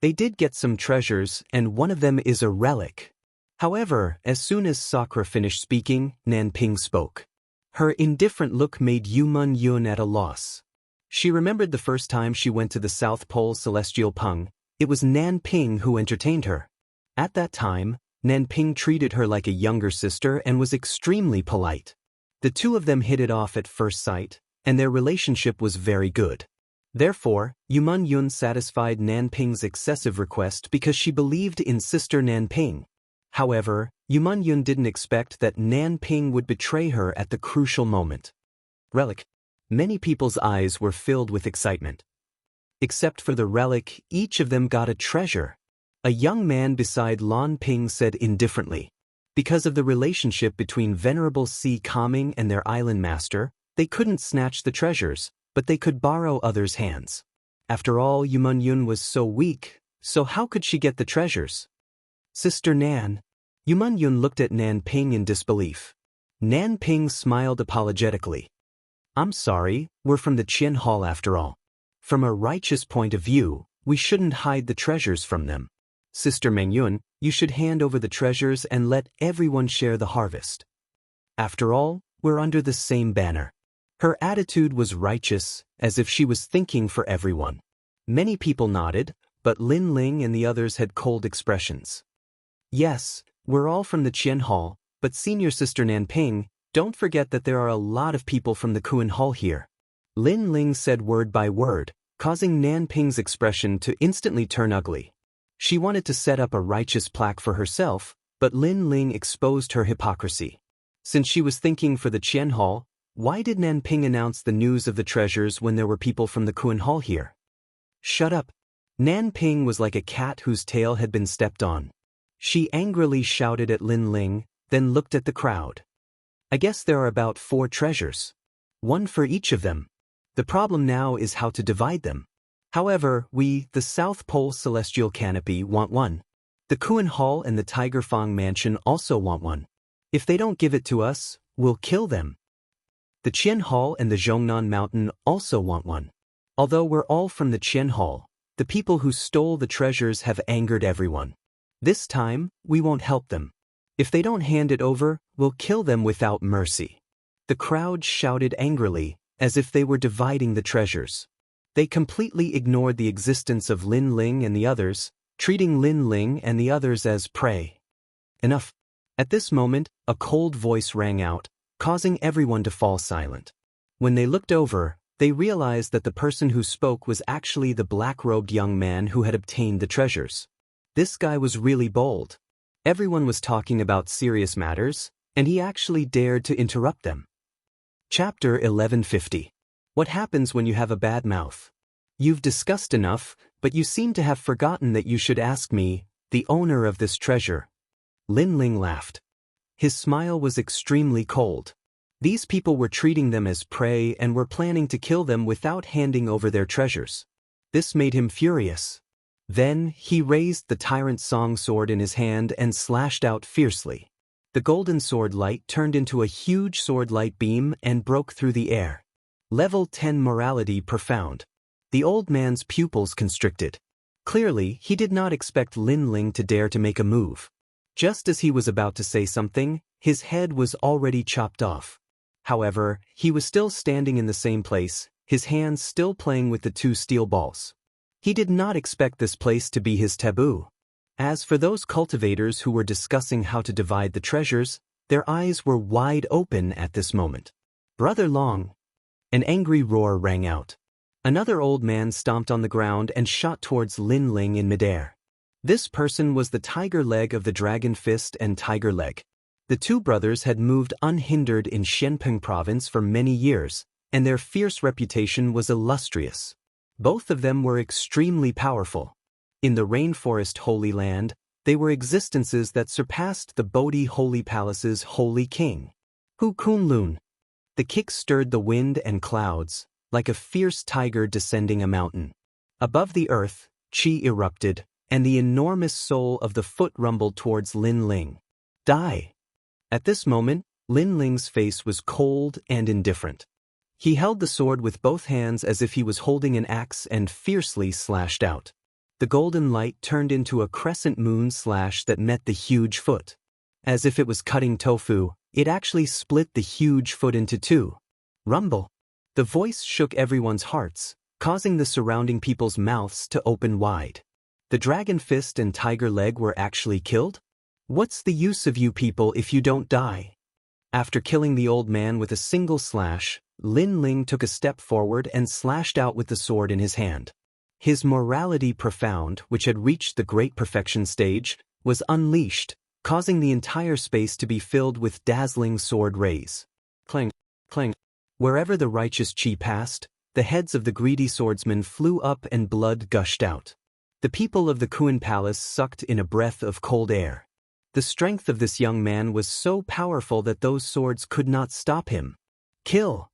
They did get some treasures, and one of them is a relic. However, as soon as Sakura finished speaking, Nan Ping spoke. Her indifferent look made Yu Mun Yun at a loss. She remembered the first time she went to the South Pole Celestial Pung. It was Nan Ping who entertained her. At that time, Nan Ping treated her like a younger sister and was extremely polite. The two of them hit it off at first sight, and their relationship was very good. Therefore, Yu Mun Yun satisfied Nan Ping's excessive request because she believed in Sister Nan Ping. However, Yu Mun Yun didn't expect that Nan Ping would betray her at the crucial moment. Relic. Many people's eyes were filled with excitement. Except for the relic, each of them got a treasure. A young man beside Lan Ping said indifferently. Because of the relationship between Venerable Si Kaming and their island master, they couldn't snatch the treasures, but they could borrow others' hands. After all, Yu Mun Yun was so weak, so how could she get the treasures? "Sister Nan." Yu Mun Yun looked at Nan Ping in disbelief. Nan Ping smiled apologetically. "I'm sorry, we're from the Qian Hall after all. From a righteous point of view, we shouldn't hide the treasures from them. Sister Meng Yun, you should hand over the treasures and let everyone share the harvest. After all, we're under the same banner." Her attitude was righteous, as if she was thinking for everyone. Many people nodded, but Lin Ling and the others had cold expressions. "Yes, we're all from the Qian Hall, but Senior Sister Nan Ping, don't forget that there are a lot of people from the Kuan Hall here." Lin Ling said word by word, causing Nan Ping's expression to instantly turn ugly. She wanted to set up a righteous plaque for herself, but Lin Ling exposed her hypocrisy. Since she was thinking for the Qian Hall, why did Nan Ping announce the news of the treasures when there were people from the Kuan Hall here? "Shut up." Nan Ping was like a cat whose tail had been stepped on. She angrily shouted at Lin Ling, then looked at the crowd. "I guess there are about 4 treasures. One for each of them. The problem now is how to divide them. However, we, the South Pole Celestial Canopy, want one. The Kuan Hall and the Tiger Fang Mansion also want one. If they don't give it to us, we'll kill them. The Qian Hall and the Zhongnan Mountain also want one. Although we're all from the Qian Hall, the people who stole the treasures have angered everyone. This time, we won't help them. If they don't hand it over, we'll kill them without mercy." The crowd shouted angrily, as if they were dividing the treasures. They completely ignored the existence of Lin Ling and the others, treating Lin Ling and the others as prey. Enough. At this moment, a cold voice rang out, causing everyone to fall silent. When they looked over, they realized that the person who spoke was actually the black-robed young man who had obtained the treasures. This guy was really bold. Everyone was talking about serious matters, and he actually dared to interrupt them. Chapter 1150. What happens when you have a bad mouth? You've discussed enough, but you seem to have forgotten that you should ask me, the owner of this treasure. Lin Ling laughed. His smile was extremely cold. These people were treating them as prey and were planning to kill them without handing over their treasures. This made him furious. Then, he raised the tyrant song sword in his hand and slashed out fiercely. The golden sword light turned into a huge sword light beam and broke through the air. Level 10 Morality Profound. The old man's pupils constricted. Clearly, he did not expect Lin Ling to dare to make a move. Just as he was about to say something, his head was already chopped off. However, he was still standing in the same place, his hands still playing with the two steel balls. He did not expect this place to be his taboo. As for those cultivators who were discussing how to divide the treasures, their eyes were wide open at this moment. Brother Long! An angry roar rang out. Another old man stomped on the ground and shot towards Lin Ling in midair. This person was the Tiger Leg of the Dragon Fist and Tiger Leg. The two brothers had moved unhindered in Shenpeng province for many years, and their fierce reputation was illustrious. Both of them were extremely powerful. In the Rainforest Holy Land, they were existences that surpassed the Bodhi Holy Palace's Holy King. Hu Kunlun. The kick stirred the wind and clouds, like a fierce tiger descending a mountain. Above the earth, Qi erupted, and the enormous soul of the foot rumbled towards Lin Ling. Die! At this moment, Lin Ling's face was cold and indifferent. He held the sword with both hands as if he was holding an axe and fiercely slashed out. The golden light turned into a crescent moon slash that met the huge foot. As if it was cutting tofu, it actually split the huge foot into two. Rumble! The voice shook everyone's hearts, causing the surrounding people's mouths to open wide. The Dragon Fist and Tiger Leg were actually killed? What's the use of you people if you don't die? After killing the old man with a single slash, Lin Ling took a step forward and slashed out with the sword in his hand. His morality profound, which had reached the great perfection stage, was unleashed, causing the entire space to be filled with dazzling sword rays. Clang, clang. Wherever the righteous Qi passed, the heads of the greedy swordsmen flew up and blood gushed out. The people of the Kuan Palace sucked in a breath of cold air. The strength of this young man was so powerful that those swords could not stop him. Kill!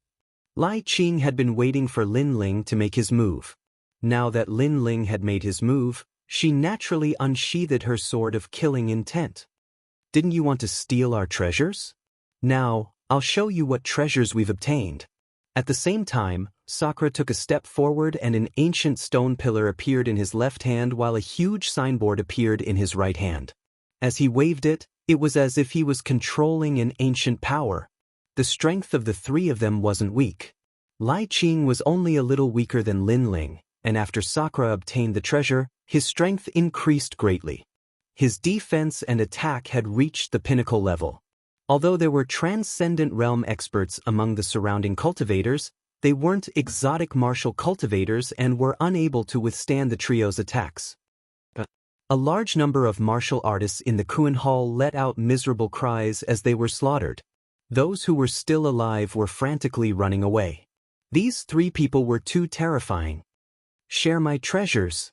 Lai Qing had been waiting for Lin Ling to make his move. Now that Lin Ling had made his move, she naturally unsheathed her sword of killing intent. Didn't you want to steal our treasures? Now, I'll show you what treasures we've obtained. At the same time, Sakura took a step forward and an ancient stone pillar appeared in his left hand while a huge signboard appeared in his right hand. As he waved it, it was as if he was controlling an ancient power. The strength of the three of them wasn't weak. Lai Qing was only a little weaker than Lin Ling, and after Sakura obtained the treasure, his strength increased greatly. His defense and attack had reached the pinnacle level. Although there were transcendent realm experts among the surrounding cultivators, they weren't exotic martial cultivators and were unable to withstand the trio's attacks. A large number of martial artists in the Kuan Hall let out miserable cries as they were slaughtered. Those who were still alive were frantically running away. These three people were too terrifying. Share my treasures.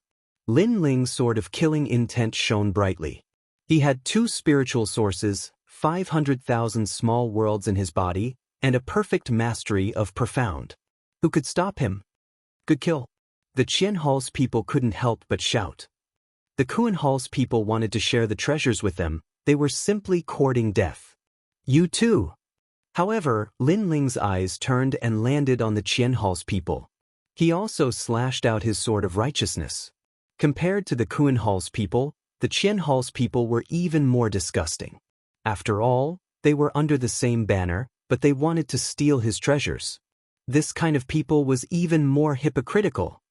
Lin Ling's sword of killing intent shone brightly. He had two spiritual sources, 500,000 small worlds in his body, and a perfect mastery of profound. Who could stop him? Good kill. The Qian Hall's people couldn't help but shout. The Kuan Hall's people wanted to share the treasures with them, they were simply courting death. You too. However, Lin Ling's eyes turned and landed on the Qian Hall's people. He also slashed out his sword of righteousness. Compared to the Kuan Hall's people, the Qian Hall's people were even more disgusting. After all, they were under the same banner, but they wanted to steal his treasures. This kind of people was even more hypocritical.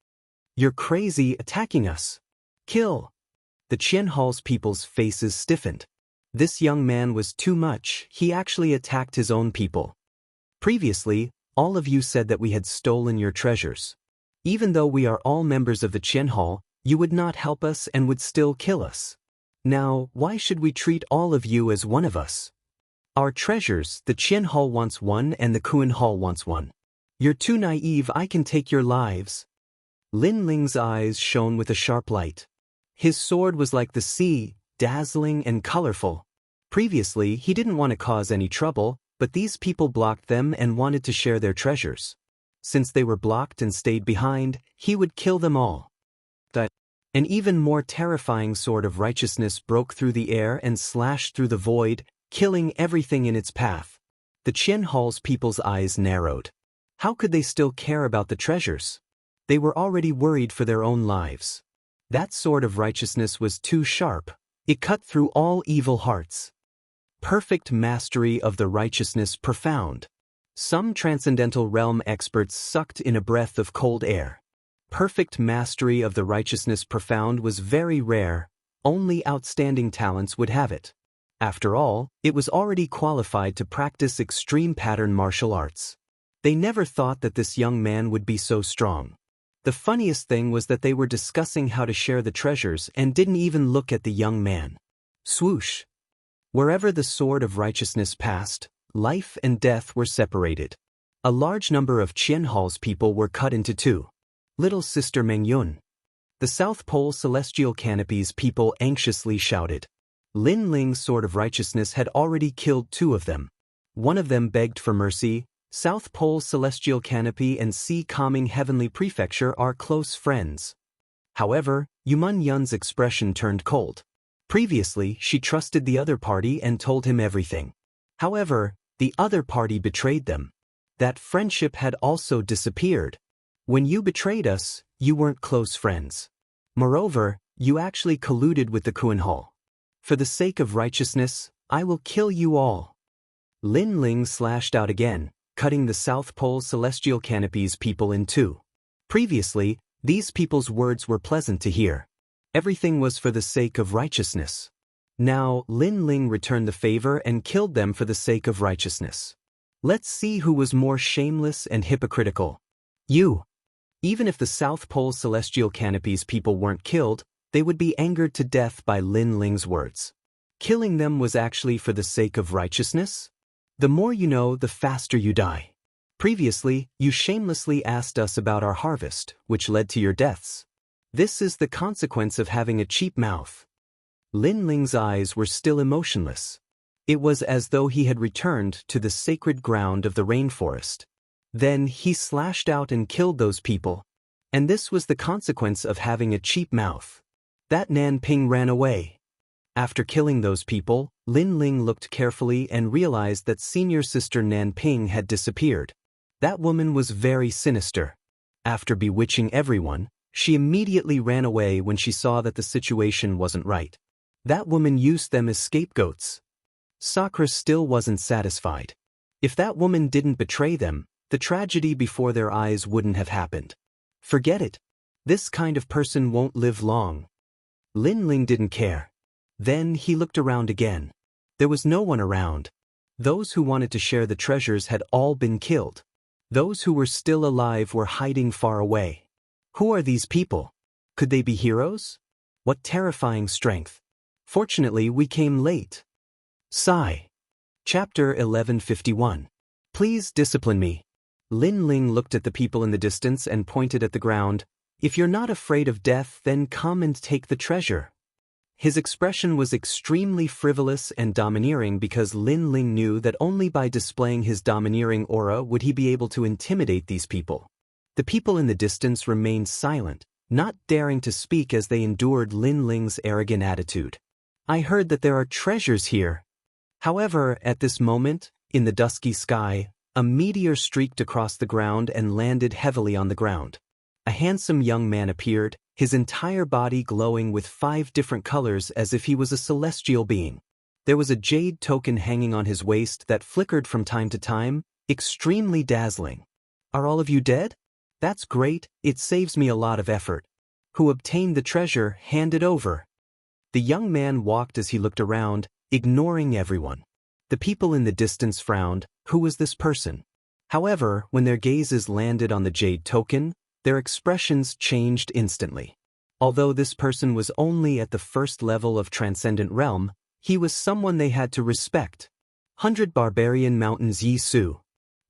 You're crazy attacking us. Kill. The Qian Hall's people's faces stiffened. This young man was too much, he actually attacked his own people. Previously, all of you said that we had stolen your treasures. Even though we are all members of the Qian Hall, you would not help us and would still kill us. Now, why should we treat all of you as one of us? Our treasures, the Qian Hall wants one and the Kuan Hall wants one. You're too naive, I can take your lives. Lin Ling's eyes shone with a sharp light. His sword was like the sea, dazzling and colorful. Previously, he didn't want to cause any trouble, but these people blocked them and wanted to share their treasures. Since they were blocked and stayed behind, he would kill them all. An even more terrifying sword of righteousness broke through the air and slashed through the void, killing everything in its path. The Qian Hall's people's eyes narrowed. How could they still care about the treasures? They were already worried for their own lives. That sword of righteousness was too sharp. It cut through all evil hearts. Perfect mastery of the righteousness profound. Some transcendental realm experts sucked in a breath of cold air. Perfect mastery of the righteousness profound was very rare, only outstanding talents would have it. After all, it was already qualified to practice extreme pattern martial arts. They never thought that this young man would be so strong. The funniest thing was that they were discussing how to share the treasures and didn't even look at the young man. Swoosh! Wherever the sword of righteousness passed, life and death were separated. A large number of Qian Hall's people were cut into two. Little Sister Mengyun. The South Pole Celestial Canopies people anxiously shouted. Lin Ling's sword of righteousness had already killed two of them. One of them begged for mercy. South Pole Celestial Canopy and Sea Calming Heavenly Prefecture are close friends. However, Yumun Yun's expression turned cold. Previously, she trusted the other party and told him everything. However, the other party betrayed them. That friendship had also disappeared. When you betrayed us, you weren't close friends. Moreover, you actually colluded with the Kuan Hall. For the sake of righteousness, I will kill you all. Lin Ling slashed out again, cutting the South Pole Celestial Canopies people in two. Previously, these people's words were pleasant to hear. Everything was for the sake of righteousness. Now, Lin Ling returned the favor and killed them for the sake of righteousness. Let's see who was more shameless and hypocritical. You. Even if the South Pole Celestial Canopies people weren't killed, they would be angered to death by Lin Ling's words. Killing them was actually for the sake of righteousness? The more you know, the faster you die. Previously, you shamelessly asked us about our harvest, which led to your deaths. This is the consequence of having a cheap mouth. Lin Ling's eyes were still emotionless. It was as though he had returned to the sacred ground of the rainforest. Then he slashed out and killed those people. And this was the consequence of having a cheap mouth. That Nanping ran away. After killing those people, Lin Ling looked carefully and realized that senior sister Nanping had disappeared. That woman was very sinister. After bewitching everyone, she immediately ran away when she saw that the situation wasn't right. That woman used them as scapegoats. Sakura still wasn't satisfied. If that woman didn't betray them, the tragedy before their eyes wouldn't have happened. Forget it. This kind of person won't live long. Lin Ling didn't care. Then he looked around again. There was no one around. Those who wanted to share the treasures had all been killed. Those who were still alive were hiding far away. Who are these people? Could they be heroes? What terrifying strength. Fortunately, we came late. Sigh. Chapter 1151. Please discipline me. Lin Ling looked at the people in the distance and pointed at the ground. If you're not afraid of death, then come and take the treasure. His expression was extremely frivolous and domineering because Lin Ling knew that only by displaying his domineering aura would he be able to intimidate these people. The people in the distance remained silent, not daring to speak as they endured Lin Ling's arrogant attitude. I heard that there are treasures here. However, at this moment, in the dusky sky, a meteor streaked across the ground and landed heavily on the ground. A handsome young man appeared, his entire body glowing with 5 different colors as if he was a celestial being. There was a jade token hanging on his waist that flickered from time to time, extremely dazzling. Are all of you dead? That's great, it saves me a lot of effort. Who obtained the treasure, hand it over. The young man walked as he looked around, ignoring everyone. The people in the distance frowned. Who was this person? However, when their gazes landed on the jade token, their expressions changed instantly. Although this person was only at the first level of Transcendent Realm, he was someone they had to respect. 100 Barbarian Mountains Yi Su.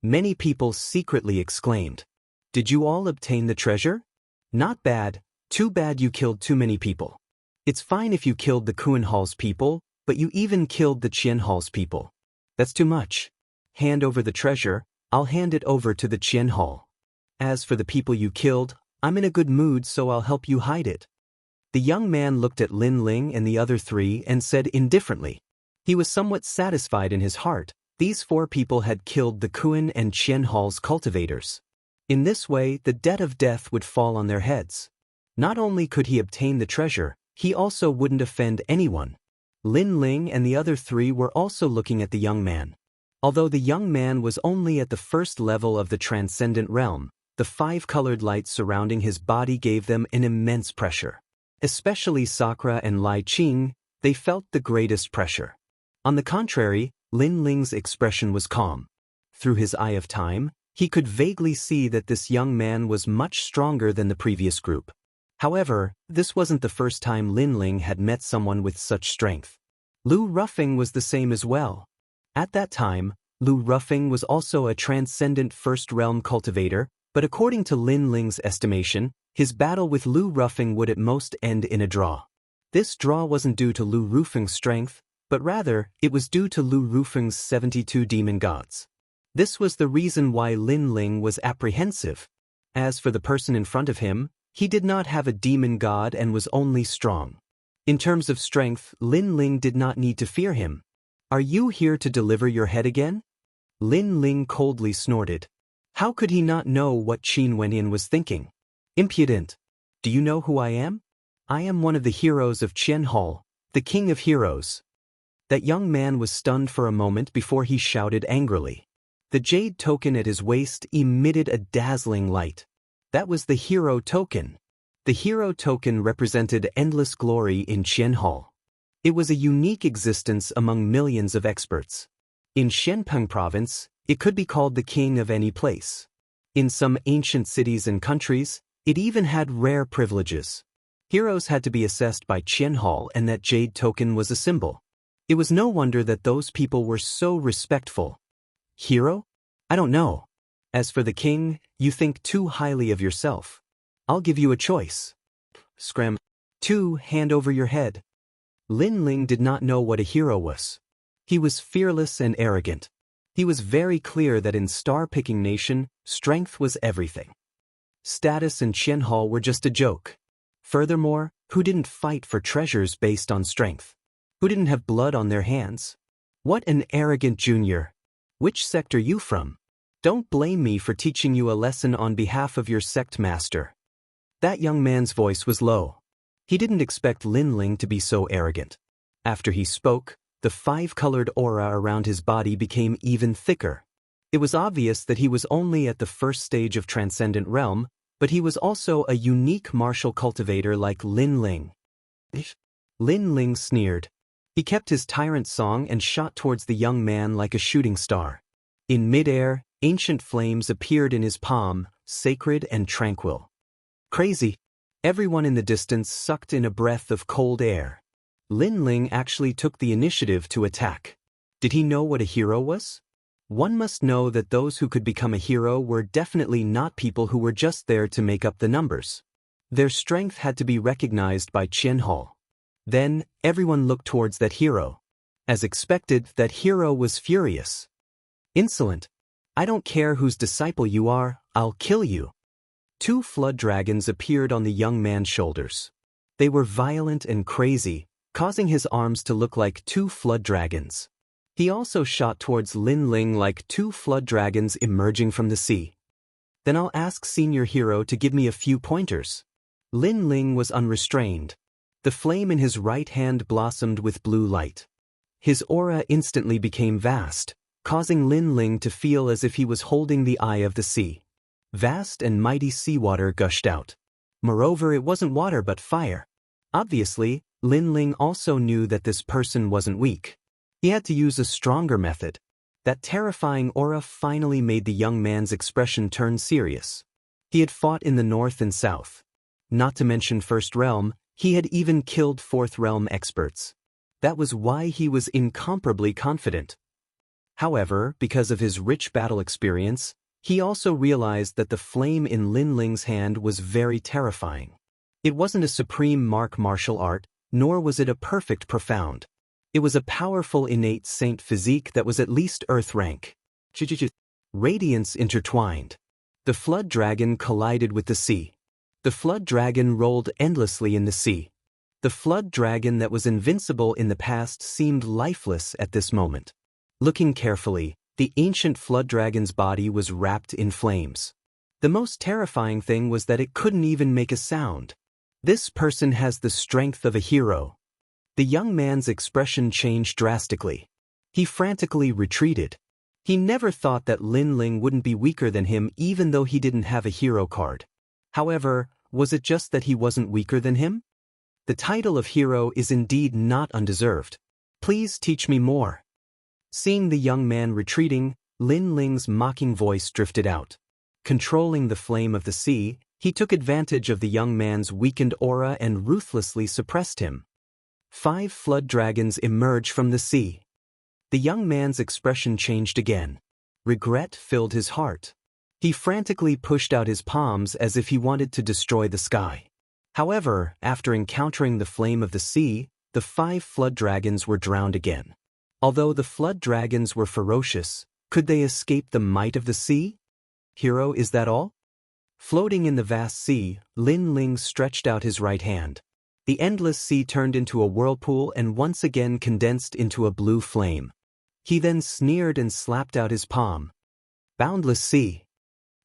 Many people secretly exclaimed. Did you all obtain the treasure? Not bad, too bad you killed too many people. It's fine if you killed the Kuan Hall's people, but you even killed the Qian Hall's people. That's too much. Hand over the treasure, I'll hand it over to the Qian Hall. As for the people you killed, I'm in a good mood so I'll help you hide it. The young man looked at Lin Ling and the other three and said indifferently. He was somewhat satisfied in his heart. These 4 people had killed the Kuan and Qian Hall's cultivators. In this way, the debt of death would fall on their heads. Not only could he obtain the treasure, he also wouldn't offend anyone. Lin Ling and the other 3 were also looking at the young man. Although the young man was only at the first level of the Transcendent Realm, the 5 colored lights surrounding his body gave them an immense pressure. Especially Sakura and Lai Qing, they felt the greatest pressure. On the contrary, Lin Ling's expression was calm. Through his eye of time, he could vaguely see that this young man was much stronger than the previous group. However, this wasn't the first time Lin Ling had met someone with such strength. Lu Ruffing was the same as well. At that time, Lu Ruffing was also a transcendent first realm cultivator, but according to Lin Ling's estimation, his battle with Lu Ruffing would at most end in a draw. This draw wasn't due to Lu Ruffing's strength, but rather, it was due to Lu Ruffing's 72 demon gods. This was the reason why Lin Ling was apprehensive. As for the person in front of him, he did not have a demon god and was only strong. In terms of strength, Lin Ling did not need to fear him. Are you here to deliver your head again? Lin Ling coldly snorted. How could he not know what Qin Wenyan was thinking? Impudent. Do you know who I am? I am one of the heroes of Qian Hall, the king of heroes. That young man was stunned for a moment before he shouted angrily. The jade token at his waist emitted a dazzling light. That was the hero token. The hero token represented endless glory in Qian Hall. It was a unique existence among millions of experts. In Shenpeng province, it could be called the king of any place. In some ancient cities and countries, it even had rare privileges. Heroes had to be assessed by Qian Hall and that jade token was a symbol. It was no wonder that those people were so respectful. Hero? I don't know. As for the king, you think too highly of yourself. I'll give you a choice. Scram. 2. Hand over your head. Lin Ling did not know what a hero was. He was fearless and arrogant. He was very clear that in Star-Picking Nation, strength was everything. Status and Qian Hall were just a joke. Furthermore, who didn't fight for treasures based on strength? Who didn't have blood on their hands? What an arrogant junior. Which sect are you from? Don't blame me for teaching you a lesson on behalf of your sect master. That young man's voice was low. He didn't expect Lin Ling to be so arrogant. After he spoke, the 5-colored aura around his body became even thicker. It was obvious that he was only at the first stage of Transcendent Realm, but he was also a unique martial cultivator like Lin Ling. Lin Ling sneered. He kept his tyrant song and shot towards the young man like a shooting star. In midair, ancient flames appeared in his palm, sacred and tranquil. Crazy. Everyone in the distance sucked in a breath of cold air. Lin Ling actually took the initiative to attack. Did he know what a hero was? One must know that those who could become a hero were definitely not people who were just there to make up the numbers. Their strength had to be recognized by Qian Hall. Then, everyone looked towards that hero. As expected, that hero was furious. Insolent. I don't care whose disciple you are, I'll kill you. 2 flood dragons appeared on the young man's shoulders. They were violent and crazy, causing his arms to look like 2 flood dragons. He also shot towards Lin Ling like 2 flood dragons emerging from the sea. Then I'll ask Senior Hero to give me a few pointers. Lin Ling was unrestrained. The flame in his right hand blossomed with blue light. His aura instantly became vast, causing Lin Ling to feel as if he was holding the eye of the sea. Vast and mighty seawater gushed out. Moreover, it wasn't water but fire. Obviously, Lin Ling also knew that this person wasn't weak. He had to use a stronger method. That terrifying aura finally made the young man's expression turn serious. He had fought in the North and South. Not to mention First Realm, he had even killed Fourth Realm experts. That was why he was incomparably confident. However, because of his rich battle experience, he also realized that the flame in Lin Ling's hand was very terrifying. It wasn't a supreme martial art, nor was it a perfect profound. It was a powerful innate saint physique that was at least earth rank. Radiance intertwined. The flood dragon collided with the sea. The flood dragon rolled endlessly in the sea. The flood dragon that was invincible in the past seemed lifeless at this moment. Looking carefully, the ancient flood dragon's body was wrapped in flames. The most terrifying thing was that it couldn't even make a sound. This person has the strength of a hero. The young man's expression changed drastically. He frantically retreated. He never thought that Lin Ling wouldn't be weaker than him even though he didn't have a hero card. However, was it just that he wasn't weaker than him? The title of hero is indeed not undeserved. Please teach me more. Seeing the young man retreating, Lin Ling's mocking voice drifted out. Controlling the flame of the sea, he took advantage of the young man's weakened aura and ruthlessly suppressed him. 5 flood dragons emerged from the sea. The young man's expression changed again. Regret filled his heart. He frantically pushed out his palms as if he wanted to destroy the sky. However, after encountering the flame of the sea, the 5 flood dragons were drowned again. Although the flood dragons were ferocious, could they escape the might of the sea? Hero, is that all? Floating in the vast sea, Lin Ling stretched out his right hand. The endless sea turned into a whirlpool and once again condensed into a blue flame. He then sneered and slapped out his palm. Boundless sea.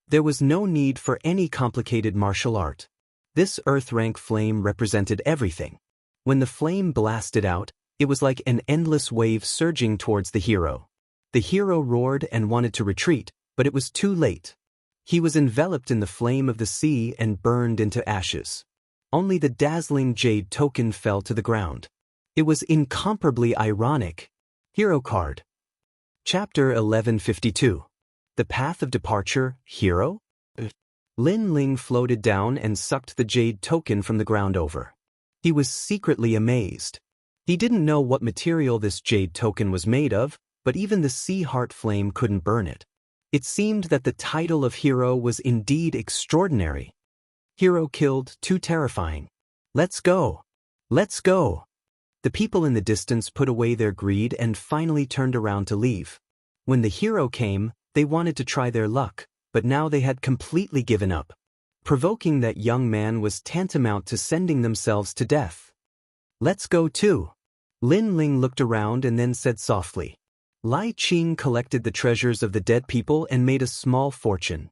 There was no need for any complicated martial art. This earth-rank flame represented everything. When the flame blasted out, it was like an endless wave surging towards the hero. The hero roared and wanted to retreat, but it was too late. He was enveloped in the flame of the sea and burned into ashes. Only the dazzling jade token fell to the ground. It was incomparably ironic. Hero card. Chapter 1152. The Path of Departure, Hero? Lin Ling floated down and sucked the jade token from the ground over. He was secretly amazed. He didn't know what material this jade token was made of, but even the sea heart flame couldn't burn it. It seemed that the title of hero was indeed extraordinary. Hero killed, too terrifying. Let's go. Let's go. The people in the distance put away their greed and finally turned around to leave. When the hero came, they wanted to try their luck, but now they had completely given up. Provoking that young man was tantamount to sending themselves to death. Let's go too. Lin Ling looked around and then said softly. Lai Qing collected the treasures of the dead people and made a small fortune.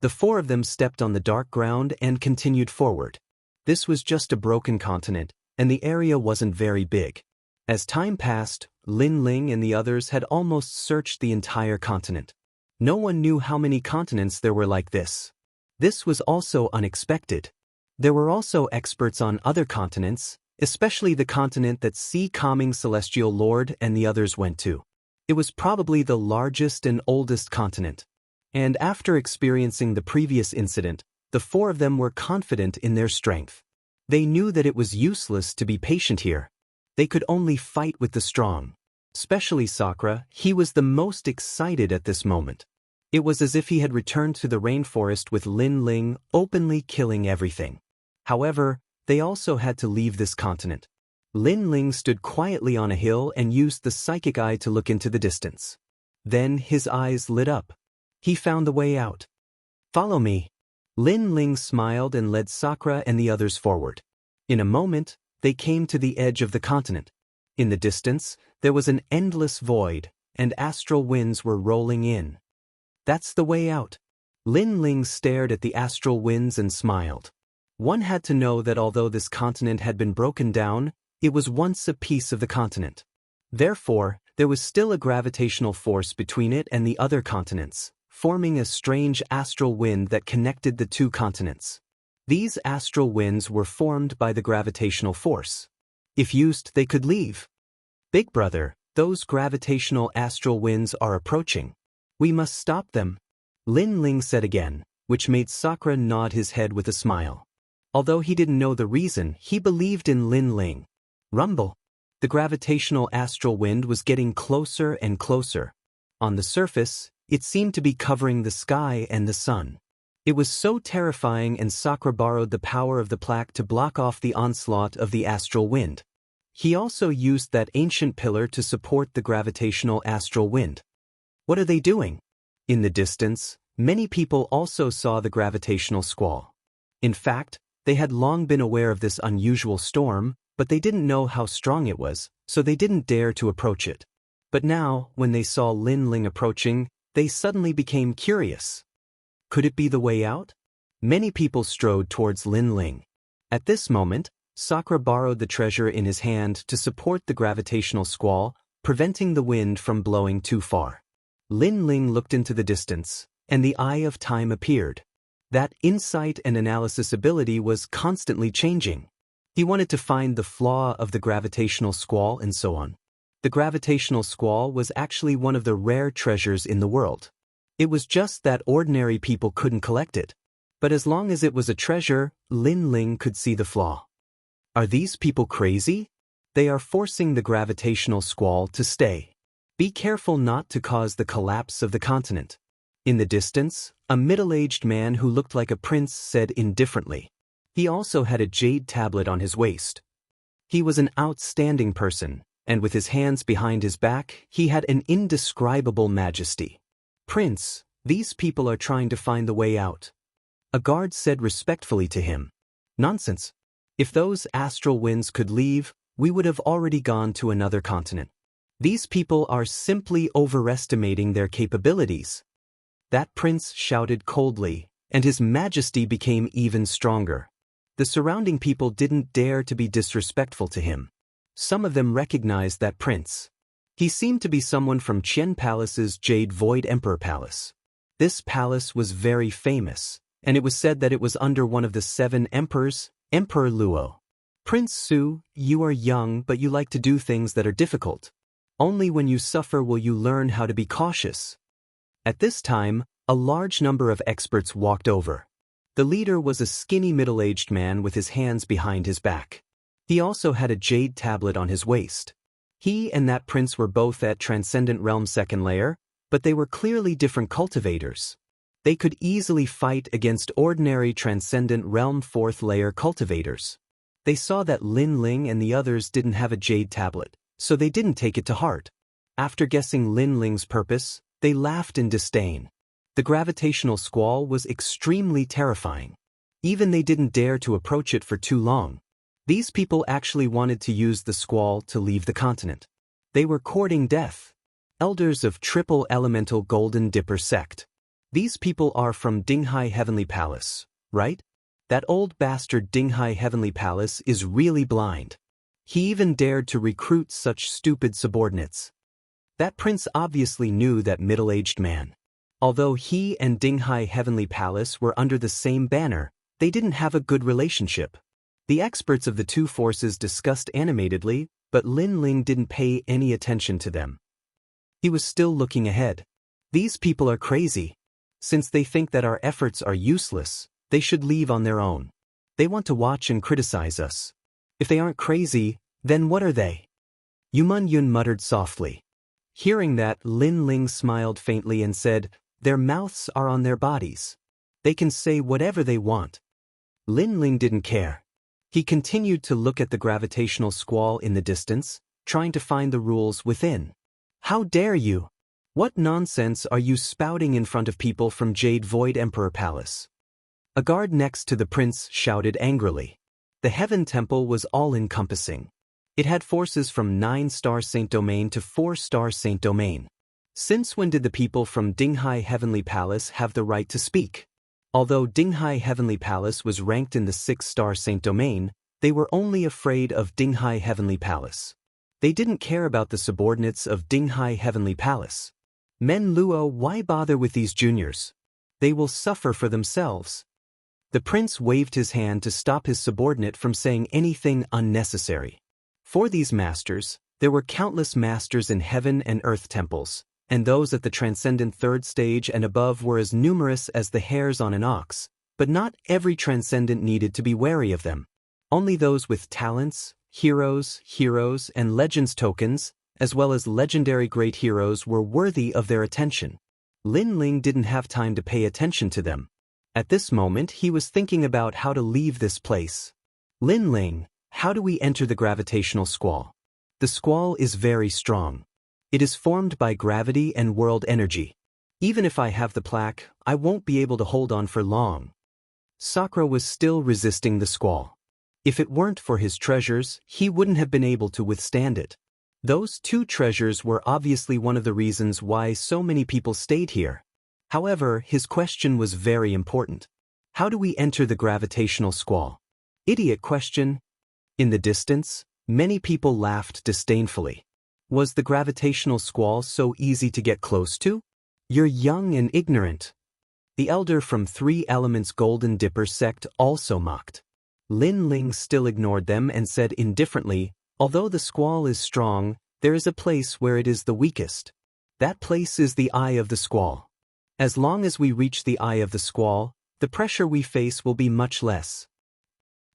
The 4 of them stepped on the dark ground and continued forward. This was just a broken continent, and the area wasn't very big. As time passed, Lin Ling and the others had almost searched the entire continent. No one knew how many continents there were like this. This was also unexpected. There were also experts on other continents, especially the continent that Sea Calming Celestial Lord and the others went to. It was probably the largest and oldest continent. And after experiencing the previous incident, the 4 of them were confident in their strength. They knew that it was useless to be patient here. They could only fight with the strong. Especially Sakura, he was the most excited at this moment. It was as if he had returned to the rainforest with Lin Ling, openly killing everything. However, they also had to leave this continent. Lin Ling stood quietly on a hill and used the psychic eye to look into the distance. Then his eyes lit up. He found the way out. Follow me. Lin Ling smiled and led Sakura and the others forward. In a moment, they came to the edge of the continent. In the distance, there was an endless void, and astral winds were rolling in. That's the way out. Lin Ling stared at the astral winds and smiled. One had to know that although this continent had been broken down, it was once a piece of the continent. Therefore, there was still a gravitational force between it and the other continents, forming a strange astral wind that connected the 2 continents. These astral winds were formed by the gravitational force. If used, they could leave. Big brother, Those gravitational astral winds are approaching. We must stop them, Lin Ling said again, which made Sakura nod his head with a smile. Although he didn't know the reason, he believed in Lin Ling. Rumble. The gravitational astral wind was getting closer and closer. On the surface, it seemed to be covering the sky and the sun. It was so terrifying, and Sakura borrowed the power of the plaque to block off the onslaught of the astral wind. He also used that ancient pillar to support the gravitational astral wind. What are they doing? In the distance, many people also saw the gravitational squall. In fact, they had long been aware of this unusual storm, but they didn't know how strong it was, so they didn't dare to approach it. But now, when they saw Lin Ling approaching, they suddenly became curious. Could it be the way out? Many people strode towards Lin Ling. At this moment, Sakura borrowed the treasure in his hand to support the gravitational squall, preventing the wind from blowing too far. Lin Ling looked into the distance, and the Eye of Time appeared. That insight and analysis ability was constantly changing. He wanted to find the flaw of the gravitational squall and so on. The gravitational squall was actually one of the rare treasures in the world. It was just that ordinary people couldn't collect it. But as long as it was a treasure, Lin Ling could see the flaw. Are these people crazy? They are forcing the gravitational squall to stay. Be careful not to cause the collapse of the continent. In the distance, a middle-aged man who looked like a prince said indifferently. He also had a jade tablet on his waist. He was an outstanding person, and with his hands behind his back, he had an indescribable majesty. Prince, these people are trying to find the way out. A guard said respectfully to him. Nonsense. If those astral winds could leave, we would have already gone to another continent. These people are simply overestimating their capabilities. That prince shouted coldly, and his majesty became even stronger. The surrounding people didn't dare to be disrespectful to him. Some of them recognized that prince. He seemed to be someone from Qian Palace's Jade Void Emperor Palace. This palace was very famous, and it was said that it was under one of the 7 emperors, Emperor Luo. Prince Su, you are young, but you like to do things that are difficult. Only when you suffer will you learn how to be cautious. At this time, a large number of experts walked over. The leader was a skinny middle-aged man with his hands behind his back. He also had a jade tablet on his waist. He and that prince were both at Transcendent Realm 2nd layer, but they were clearly different cultivators. They could easily fight against ordinary Transcendent Realm 4th layer cultivators. They saw that Lin Ling and the others didn't have a jade tablet, so they didn't take it to heart. After guessing Lin Ling's purpose, they laughed in disdain. The gravitational squall was extremely terrifying. Even they didn't dare to approach it for too long. These people actually wanted to use the squall to leave the continent. They were courting death. Elders of Triple Elemental Golden Dipper Sect. These people are from Dinghai Heavenly Palace, right? That old bastard Dinghai Heavenly Palace is really blind. He even dared to recruit such stupid subordinates. That prince obviously knew that middle-aged man. Although he and Dinghai Heavenly Palace were under the same banner, they didn't have a good relationship. The experts of the two forces discussed animatedly, but Lin Ling didn't pay any attention to them. He was still looking ahead. These people are crazy. Since they think that our efforts are useless, they should leave on their own. They want to watch and criticize us. If they aren't crazy, then what are they? Yuman Yun muttered softly. Hearing that, Lin Ling smiled faintly and said, their mouths are on their bodies. They can say whatever they want. Lin Ling didn't care. He continued to look at the gravitational squall in the distance, trying to find the rules within. How dare you? What nonsense are you spouting in front of people from Jade Void Emperor Palace? A guard next to the prince shouted angrily. The Heaven Temple was all-encompassing. It had forces from 9-star Saint Domain to 4-star Saint Domain. Since when did the people from Dinghai Heavenly Palace have the right to speak? Although Dinghai Heavenly Palace was ranked in the 6-star Saint Domain, they were only afraid of Dinghai Heavenly Palace. They didn't care about the subordinates of Dinghai Heavenly Palace. Men Luo, why bother with these juniors? They will suffer for themselves. The prince waved his hand to stop his subordinate from saying anything unnecessary. For these masters, There were countless masters in heaven and earth temples, and those at the transcendent third stage and above were as numerous as the hairs on an ox, but not every transcendent needed to be wary of them. Only those with talents, heroes, and legends tokens, as well as legendary great heroes were worthy of their attention. Lin Ling didn't have time to pay attention to them. At this moment he was thinking about how to leave this place. Lin Ling, how do we enter the gravitational squall? The squall is very strong. It is formed by gravity and world energy. Even if I have the plaque, I won't be able to hold on for long. Sakura was still resisting the squall. If it weren't for his treasures, he wouldn't have been able to withstand it. Those two treasures were obviously one of the reasons why so many people stayed here. However, his question was very important. How do we enter the gravitational squall? Idiot question. In the distance, many people laughed disdainfully. Was the gravitational squall so easy to get close to? You're young and ignorant. The elder from Three Elements Golden Dipper sect also mocked. Lin Ling still ignored them and said indifferently, although the squall is strong, there is a place where it is the weakest. That place is the eye of the squall. As long as we reach the eye of the squall, the pressure we face will be much less.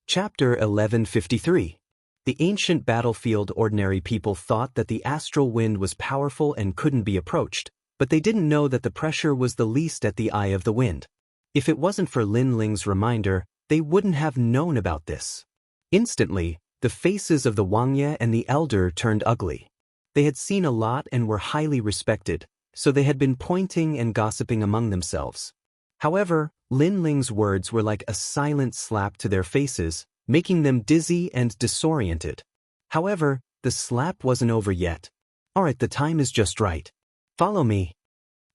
Chapter 1153. The ancient battlefield. Ordinary people thought that the astral wind was powerful and couldn't be approached, but they didn't know that the pressure was the least at the eye of the wind. If it wasn't for Lin Ling's reminder, they wouldn't have known about this. Instantly, the faces of the Wangya and the elder turned ugly. They had seen a lot and were highly respected, so they had been pointing and gossiping among themselves. However, Lin Ling's words were like a silent slap to their faces, making them dizzy and disoriented. However, the slap wasn't over yet. Alright, the time is just right. Follow me.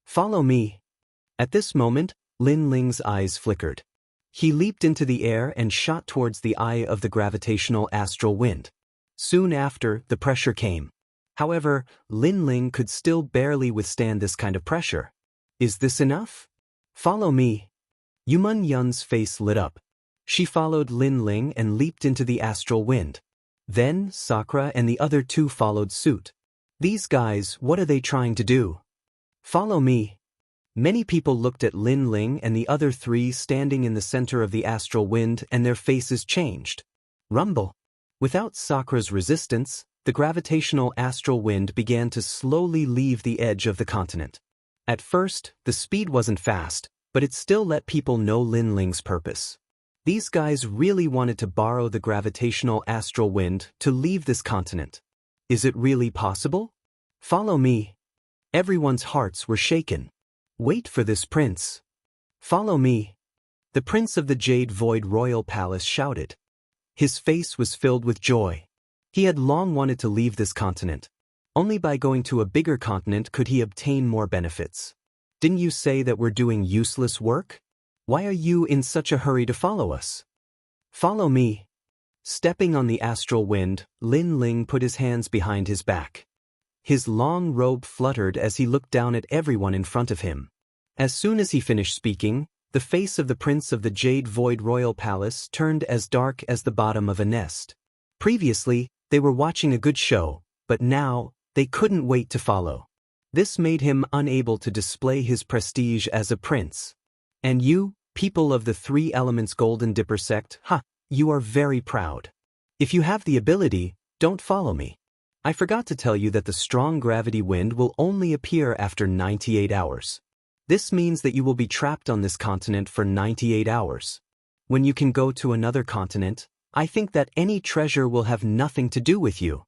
Follow me. At this moment, Lin Ling's eyes flickered. He leaped into the air and shot towards the eye of the gravitational astral wind. Soon after, the pressure came. However, Lin Ling could still barely withstand this kind of pressure. Is this enough? Follow me. Yuman Yun's face lit up. She followed Lin Ling and leaped into the astral wind. Then, Sakura and the other two followed suit. These guys, what are they trying to do? Follow me. Many people looked at Lin Ling and the other three standing in the center of the astral wind, and their faces changed. Rumble. Without Sakura's resistance, the gravitational astral wind began to slowly leave the edge of the continent. At first, the speed wasn't fast, but it still let people know Lin Ling's purpose. These guys really wanted to borrow the gravitational astral wind to leave this continent. Is it really possible? Follow me. Everyone's hearts were shaken. Wait for this prince. Follow me. The prince of the Jade Void Royal Palace shouted. His face was filled with joy. He had long wanted to leave this continent. Only by going to a bigger continent could he obtain more benefits. Didn't you say that we're doing useless work? Why are you in such a hurry to follow us? Follow me. Stepping on the astral wind, Lin Ling put his hands behind his back. His long robe fluttered as he looked down at everyone in front of him. As soon as he finished speaking, the face of the prince of the Jade Void Royal Palace turned as dark as the bottom of a nest. Previously, they were watching a good show, but now, they couldn't wait to follow. This made him unable to display his prestige as a prince. And you, people of the Three Elements Golden Dipper sect, you are very proud. If you have the ability, don't follow me. I forgot to tell you that the strong gravity wind will only appear after 98 hours. This means that you will be trapped on this continent for 98 hours. When you can go to another continent, I think that any treasure will have nothing to do with you.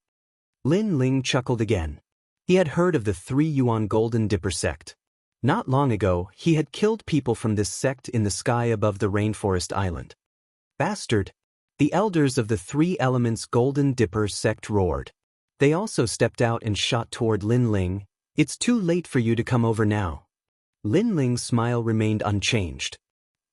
Lin Ling chuckled again. He had heard of the Three Yuan Golden Dipper sect. Not long ago, he had killed people from this sect in the sky above the rainforest island. Bastard! The elders of the Three Elements Golden Dipper sect roared. They also stepped out and shot toward Lin Ling. It's too late for you to come over now. Lin Ling's smile remained unchanged.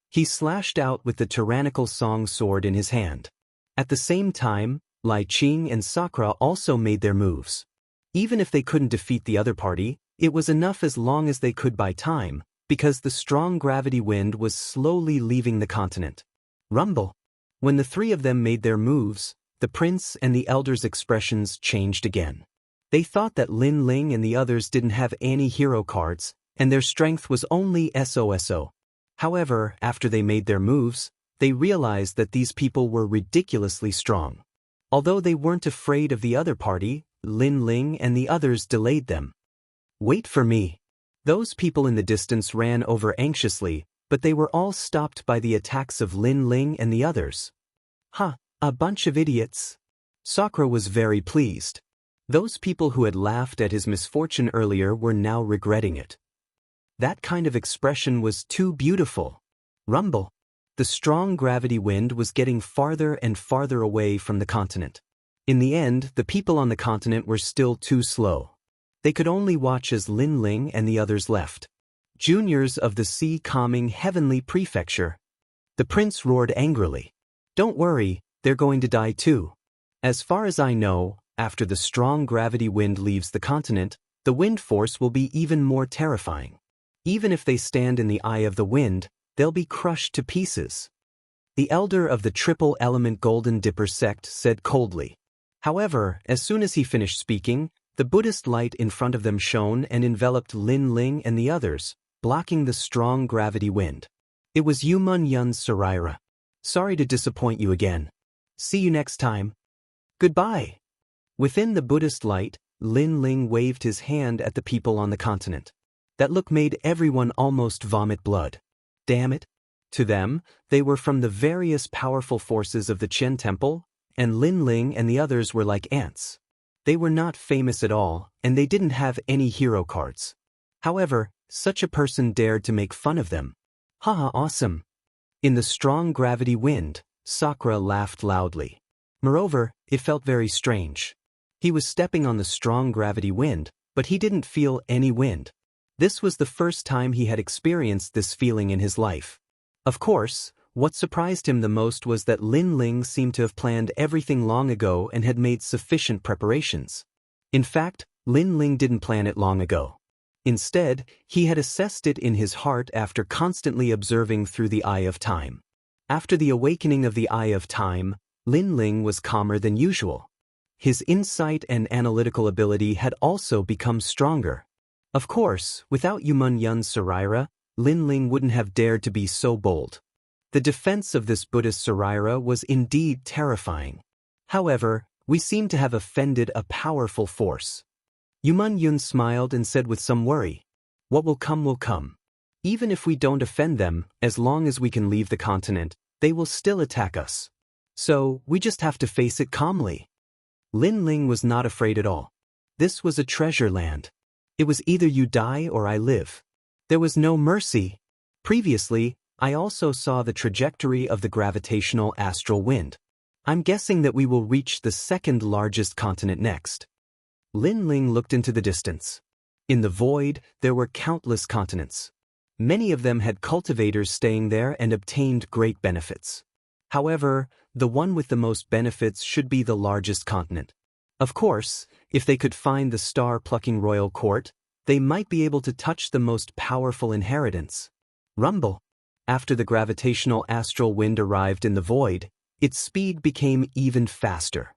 He slashed out with the tyrannical song sword in his hand. At the same time, Lai Qing and Sakura also made their moves. Even if they couldn't defeat the other party, it was enough as long as they could buy time, because the strong gravity wind was slowly leaving the continent. Rumble. When the three of them made their moves, the prince and the elder's expressions changed again. They thought that Lin Ling and the others didn't have any hero cards, and their strength was only SOSO. However, after they made their moves, they realized that these people were ridiculously strong. Although they weren't afraid of the other party, Lin Ling and the others delayed them. "Wait for me." Those people in the distance ran over anxiously, but they were all stopped by the attacks of Lin Ling and the others. A bunch of idiots. Sakura was very pleased. Those people who had laughed at his misfortune earlier were now regretting it. That kind of expression was too beautiful. Rumble. The strong gravity wind was getting farther and farther away from the continent. In the end, the people on the continent were still too slow. They could only watch as Lin Ling and the others left. Juniors of the sea calming heavenly prefecture. The prince roared angrily. "Don't worry, they're going to die too. As far as I know, after the strong gravity wind leaves the continent, the wind force will be even more terrifying. Even if they stand in the eye of the wind, they'll be crushed to pieces." The elder of the triple element Golden Dipper sect said coldly. However, as soon as he finished speaking, the Buddhist light in front of them shone and enveloped Lin Ling and the others, blocking the strong gravity wind. It was Yumun Yun's Saraira. "Sorry to disappoint you again. See you next time. Goodbye." Within the Buddhist light, Lin Ling waved his hand at the people on the continent. That look made everyone almost vomit blood. Damn it. To them, they were from the various powerful forces of the Qian Temple, and Lin Ling and the others were like ants. They were not famous at all, and they didn't have any hero cards. However, such a person dared to make fun of them. Haha, awesome. In the strong gravity wind, Sakura laughed loudly. Moreover, it felt very strange. He was stepping on the strong gravity wind, but he didn't feel any wind. This was the first time he had experienced this feeling in his life. Of course, what surprised him the most was that Lin Ling seemed to have planned everything long ago and had made sufficient preparations. In fact, Lin Ling didn't plan it long ago. Instead, he had assessed it in his heart after constantly observing through the eye of time. After the awakening of the eye of time, Lin Ling was calmer than usual. His insight and analytical ability had also become stronger. Of course, without Yumun Yun's Saraira, Lin Ling wouldn't have dared to be so bold. The defense of this Buddhist Saraira was indeed terrifying. However, we seem to have offended a powerful force. Yumun Yun smiled and said with some worry, "What will come will come. Even if we don't offend them, as long as we can leave the continent, they will still attack us. So, we just have to face it calmly." Lin Ling was not afraid at all. This was a treasure land. It was either you die or I live. There was no mercy. Previously, I also saw the trajectory of the gravitational astral wind. I'm guessing that we will reach the second largest continent next. Lin Ling looked into the distance. In the void, there were countless continents. Many of them had cultivators staying there and obtained great benefits. However, the one with the most benefits should be the largest continent. Of course, if they could find the star-plucking royal court, they might be able to touch the most powerful inheritance. Rumble. After the gravitational astral wind arrived in the void, its speed became even faster.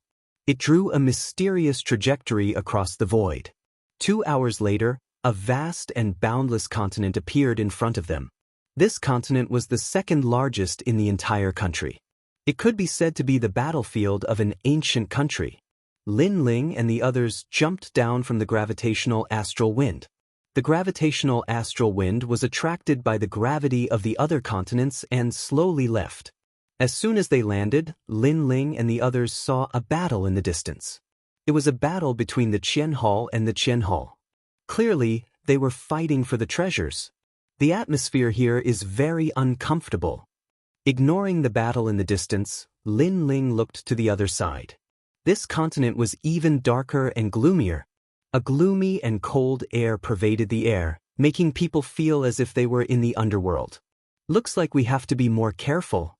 It drew a mysterious trajectory across the void. 2 hours later, a vast and boundless continent appeared in front of them. This continent was the second largest in the entire country. It could be said to be the battlefield of an ancient country. Lin Ling and the others jumped down from the gravitational astral wind. The gravitational astral wind was attracted by the gravity of the other continents and slowly left. As soon as they landed, Lin Ling and the others saw a battle in the distance. It was a battle between the Qian Hall and the Qian Hall. Clearly, they were fighting for the treasures. The atmosphere here is very uncomfortable. Ignoring the battle in the distance, Lin Ling looked to the other side. This continent was even darker and gloomier. A gloomy and cold air pervaded the air, making people feel as if they were in the underworld. "Looks like we have to be more careful."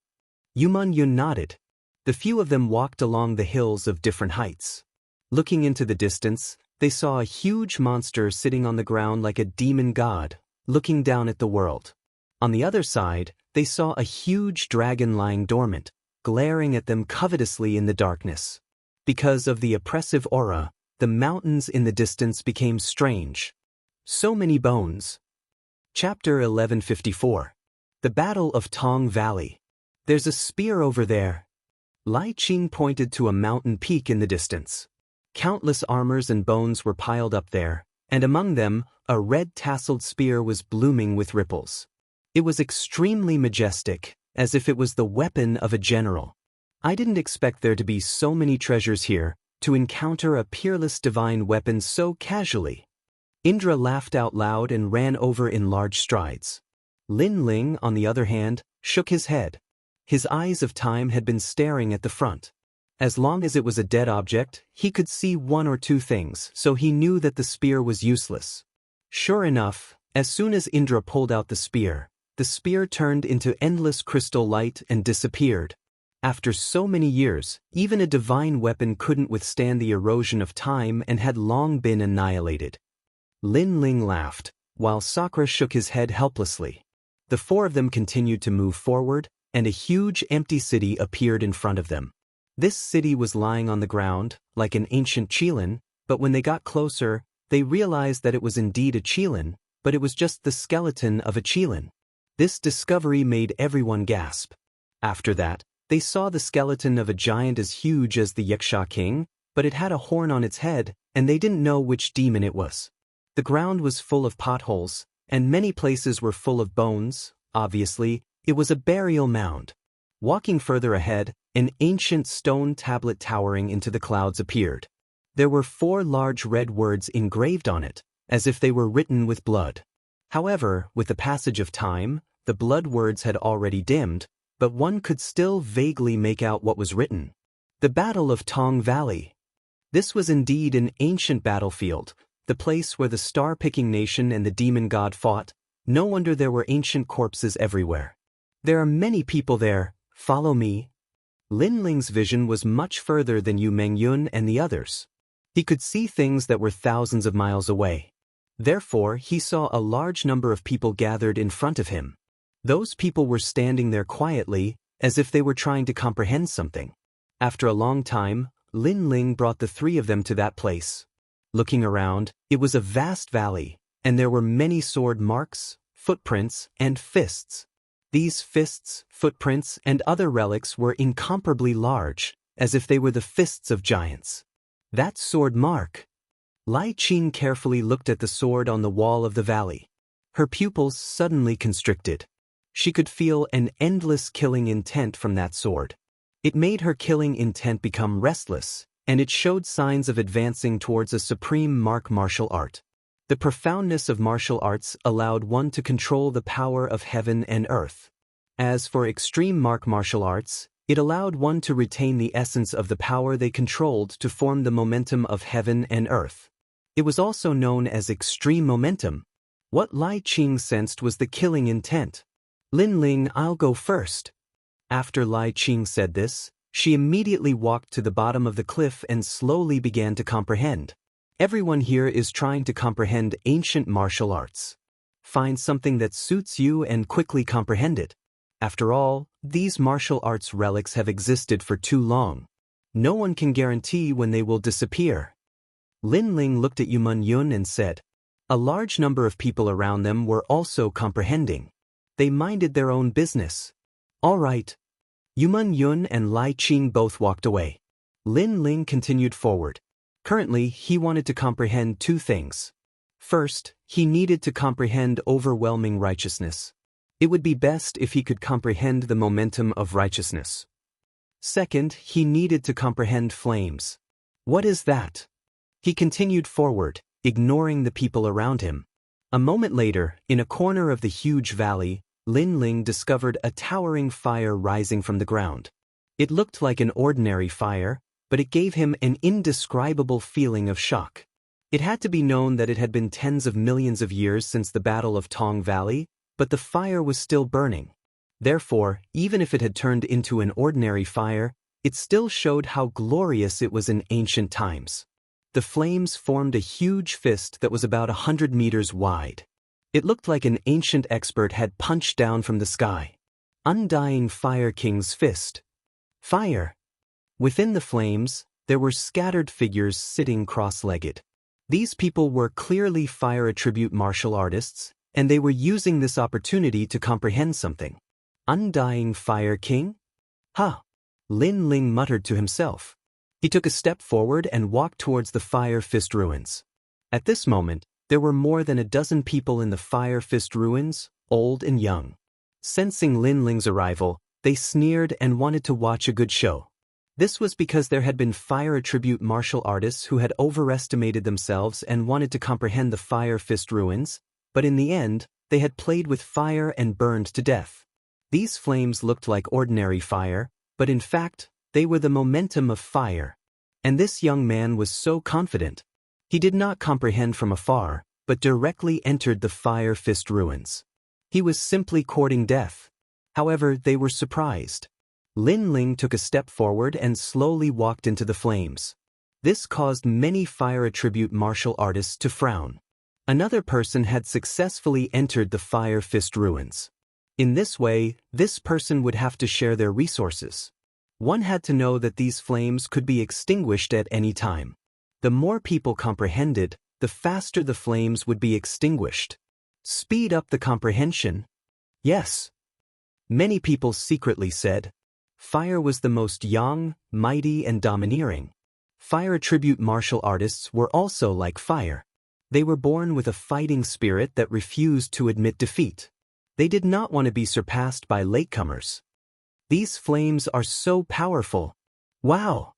Yumun Yun nodded. The few of them walked along the hills of different heights. Looking into the distance, they saw a huge monster sitting on the ground like a demon god, looking down at the world. On the other side, they saw a huge dragon lying dormant, glaring at them covetously in the darkness. Because of the oppressive aura, the mountains in the distance became strange. So many bones. Chapter 1154. The Battle of Tong Valley. There's a spear over there. Lai Qing pointed to a mountain peak in the distance. Countless armors and bones were piled up there, and among them, a red-tasseled spear was blooming with ripples. It was extremely majestic, as if it was the weapon of a general. I didn't expect there to be so many treasures here, to encounter a peerless divine weapon so casually. Indra laughed out loud and ran over in large strides. Lin Ling, on the other hand, shook his head. His eyes of time had been staring at the front. As long as it was a dead object, he could see one or two things, so he knew that the spear was useless. Sure enough, as soon as Indra pulled out the spear turned into endless crystal light and disappeared. After so many years, even a divine weapon couldn't withstand the erosion of time and had long been annihilated. Lin Ling laughed, while Sakura shook his head helplessly. The four of them continued to move forward, and a huge empty city appeared in front of them. This city was lying on the ground, like an ancient qilin, but when they got closer, they realized that it was indeed a qilin, but it was just the skeleton of a qilin. This discovery made everyone gasp. After that, they saw the skeleton of a giant as huge as the Yaksha king, but it had a horn on its head, and they didn't know which demon it was. The ground was full of potholes, and many places were full of bones. Obviously, it was a burial mound. Walking further ahead, an ancient stone tablet towering into the clouds appeared. There were 4 large red words engraved on it, as if they were written with blood. However, with the passage of time, the blood words had already dimmed, but one could still vaguely make out what was written. The Battle of Tong Valley. This was indeed an ancient battlefield, the place where the star-picking nation and the demon god fought. No wonder there were ancient corpses everywhere. There are many people there, follow me. Lin Ling's vision was much further than Yu Mengyun and the others. He could see things that were thousands of miles away. Therefore, he saw a large number of people gathered in front of him. Those people were standing there quietly, as if they were trying to comprehend something. After a long time, Lin Ling brought the 3 of them to that place. Looking around, it was a vast valley, and there were many sword marks, footprints, and fists. These fists, footprints, and other relics were incomparably large, as if they were the fists of giants. That sword mark. Lai Qing carefully looked at the sword on the wall of the valley. Her pupils suddenly constricted. She could feel an endless killing intent from that sword. It made her killing intent become restless, and it showed signs of advancing towards a supreme martial art. The profoundness of martial arts allowed one to control the power of heaven and earth. As for extreme martial arts, it allowed one to retain the essence of the power they controlled to form the momentum of heaven and earth. It was also known as extreme momentum. What Lai Qing sensed was the killing intent. Lin Ling, I'll go first. After Lai Qing said this, she immediately walked to the bottom of the cliff and slowly began to comprehend. Everyone here is trying to comprehend ancient martial arts. Find something that suits you and quickly comprehend it. After all, these martial arts relics have existed for too long. No one can guarantee when they will disappear. Lin Ling looked at Yu Mengyun and said. A large number of people around them were also comprehending. They minded their own business. All right. Yu Mengyun and Lai Qing both walked away. Lin Ling continued forward. Currently, he wanted to comprehend 2 things. First, he needed to comprehend overwhelming righteousness. It would be best if he could comprehend the momentum of righteousness. Second, he needed to comprehend flames. What is that? He continued forward, ignoring the people around him. A moment later, in a corner of the huge valley, Lin Ling discovered a towering fire rising from the ground. It looked like an ordinary fire, but it gave him an indescribable feeling of shock. It had to be known that it had been tens of millions of years since the Battle of Tong Valley, but the fire was still burning. Therefore, even if it had turned into an ordinary fire, it still showed how glorious it was in ancient times. The flames formed a huge fist that was about 100 meters wide. It looked like an ancient expert had punched down from the sky. Undying Fire King's fist. Fire. Within the flames, There were scattered figures sitting cross-legged. These people were clearly fire attribute martial artists, and they were using this opportunity to comprehend something. Undying Fire King? Huh. Lin Ling muttered to himself. He took a step forward and walked towards the Fire Fist ruins. At this moment, there were more than a dozen people in the Fire Fist ruins, old and young. Sensing Lin Ling's arrival, they sneered and wanted to watch a good show. This was because there had been fire attribute martial artists who had overestimated themselves and wanted to comprehend the Fire Fist ruins, but in the end, they had played with fire and burned to death. These flames looked like ordinary fire, but in fact, they were the momentum of fire. And this young man was so confident. He did not comprehend from afar, but directly entered the Fire Fist ruins. He was simply courting death. However, they were surprised. Lin Ling took a step forward and slowly walked into the flames. This caused many fire attribute martial artists to frown. Another person had successfully entered the Fire Fist ruins. In this way, this person would have to share their resources. One had to know that these flames could be extinguished at any time. The more people comprehended, the faster the flames would be extinguished. Speed up the comprehension. Yes. Many people secretly said. Fire was the most young, mighty, and domineering. Fire attribute martial artists were also like fire. They were born with a fighting spirit that refused to admit defeat. They did not want to be surpassed by latecomers. These flames are so powerful. Wow!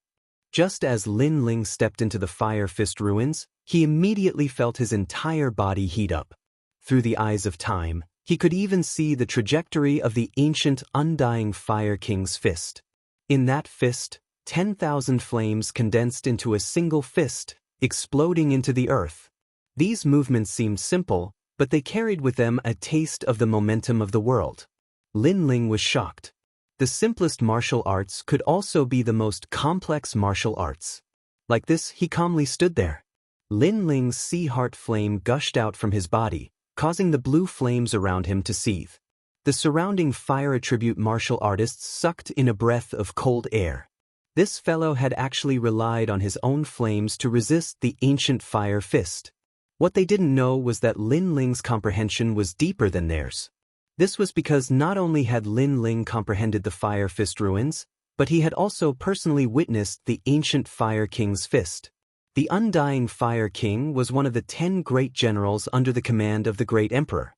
Just as Lin Ling stepped into the Fire Fist ruins, he immediately felt his entire body heat up. Through the eyes of time, he could even see the trajectory of the ancient undying Fire King's fist. In that fist, 10,000 flames condensed into a single fist, exploding into the earth. These movements seemed simple, but they carried with them a taste of the momentum of the world. Lin Ling was shocked. The simplest martial arts could also be the most complex martial arts. Like this, he calmly stood there. Lin Ling's sea heart flame gushed out from his body, causing the blue flames around him to seethe. The surrounding fire attribute martial artists sucked in a breath of cold air. This fellow had actually relied on his own flames to resist the ancient Fire Fist. What they didn't know was that Lin Ling's comprehension was deeper than theirs. This was because not only had Lin Ling comprehended the Fire Fist ruins, but he had also personally witnessed the ancient Fire King's fist. The Undying Fire King was one of the 10 great generals under the command of the great emperor.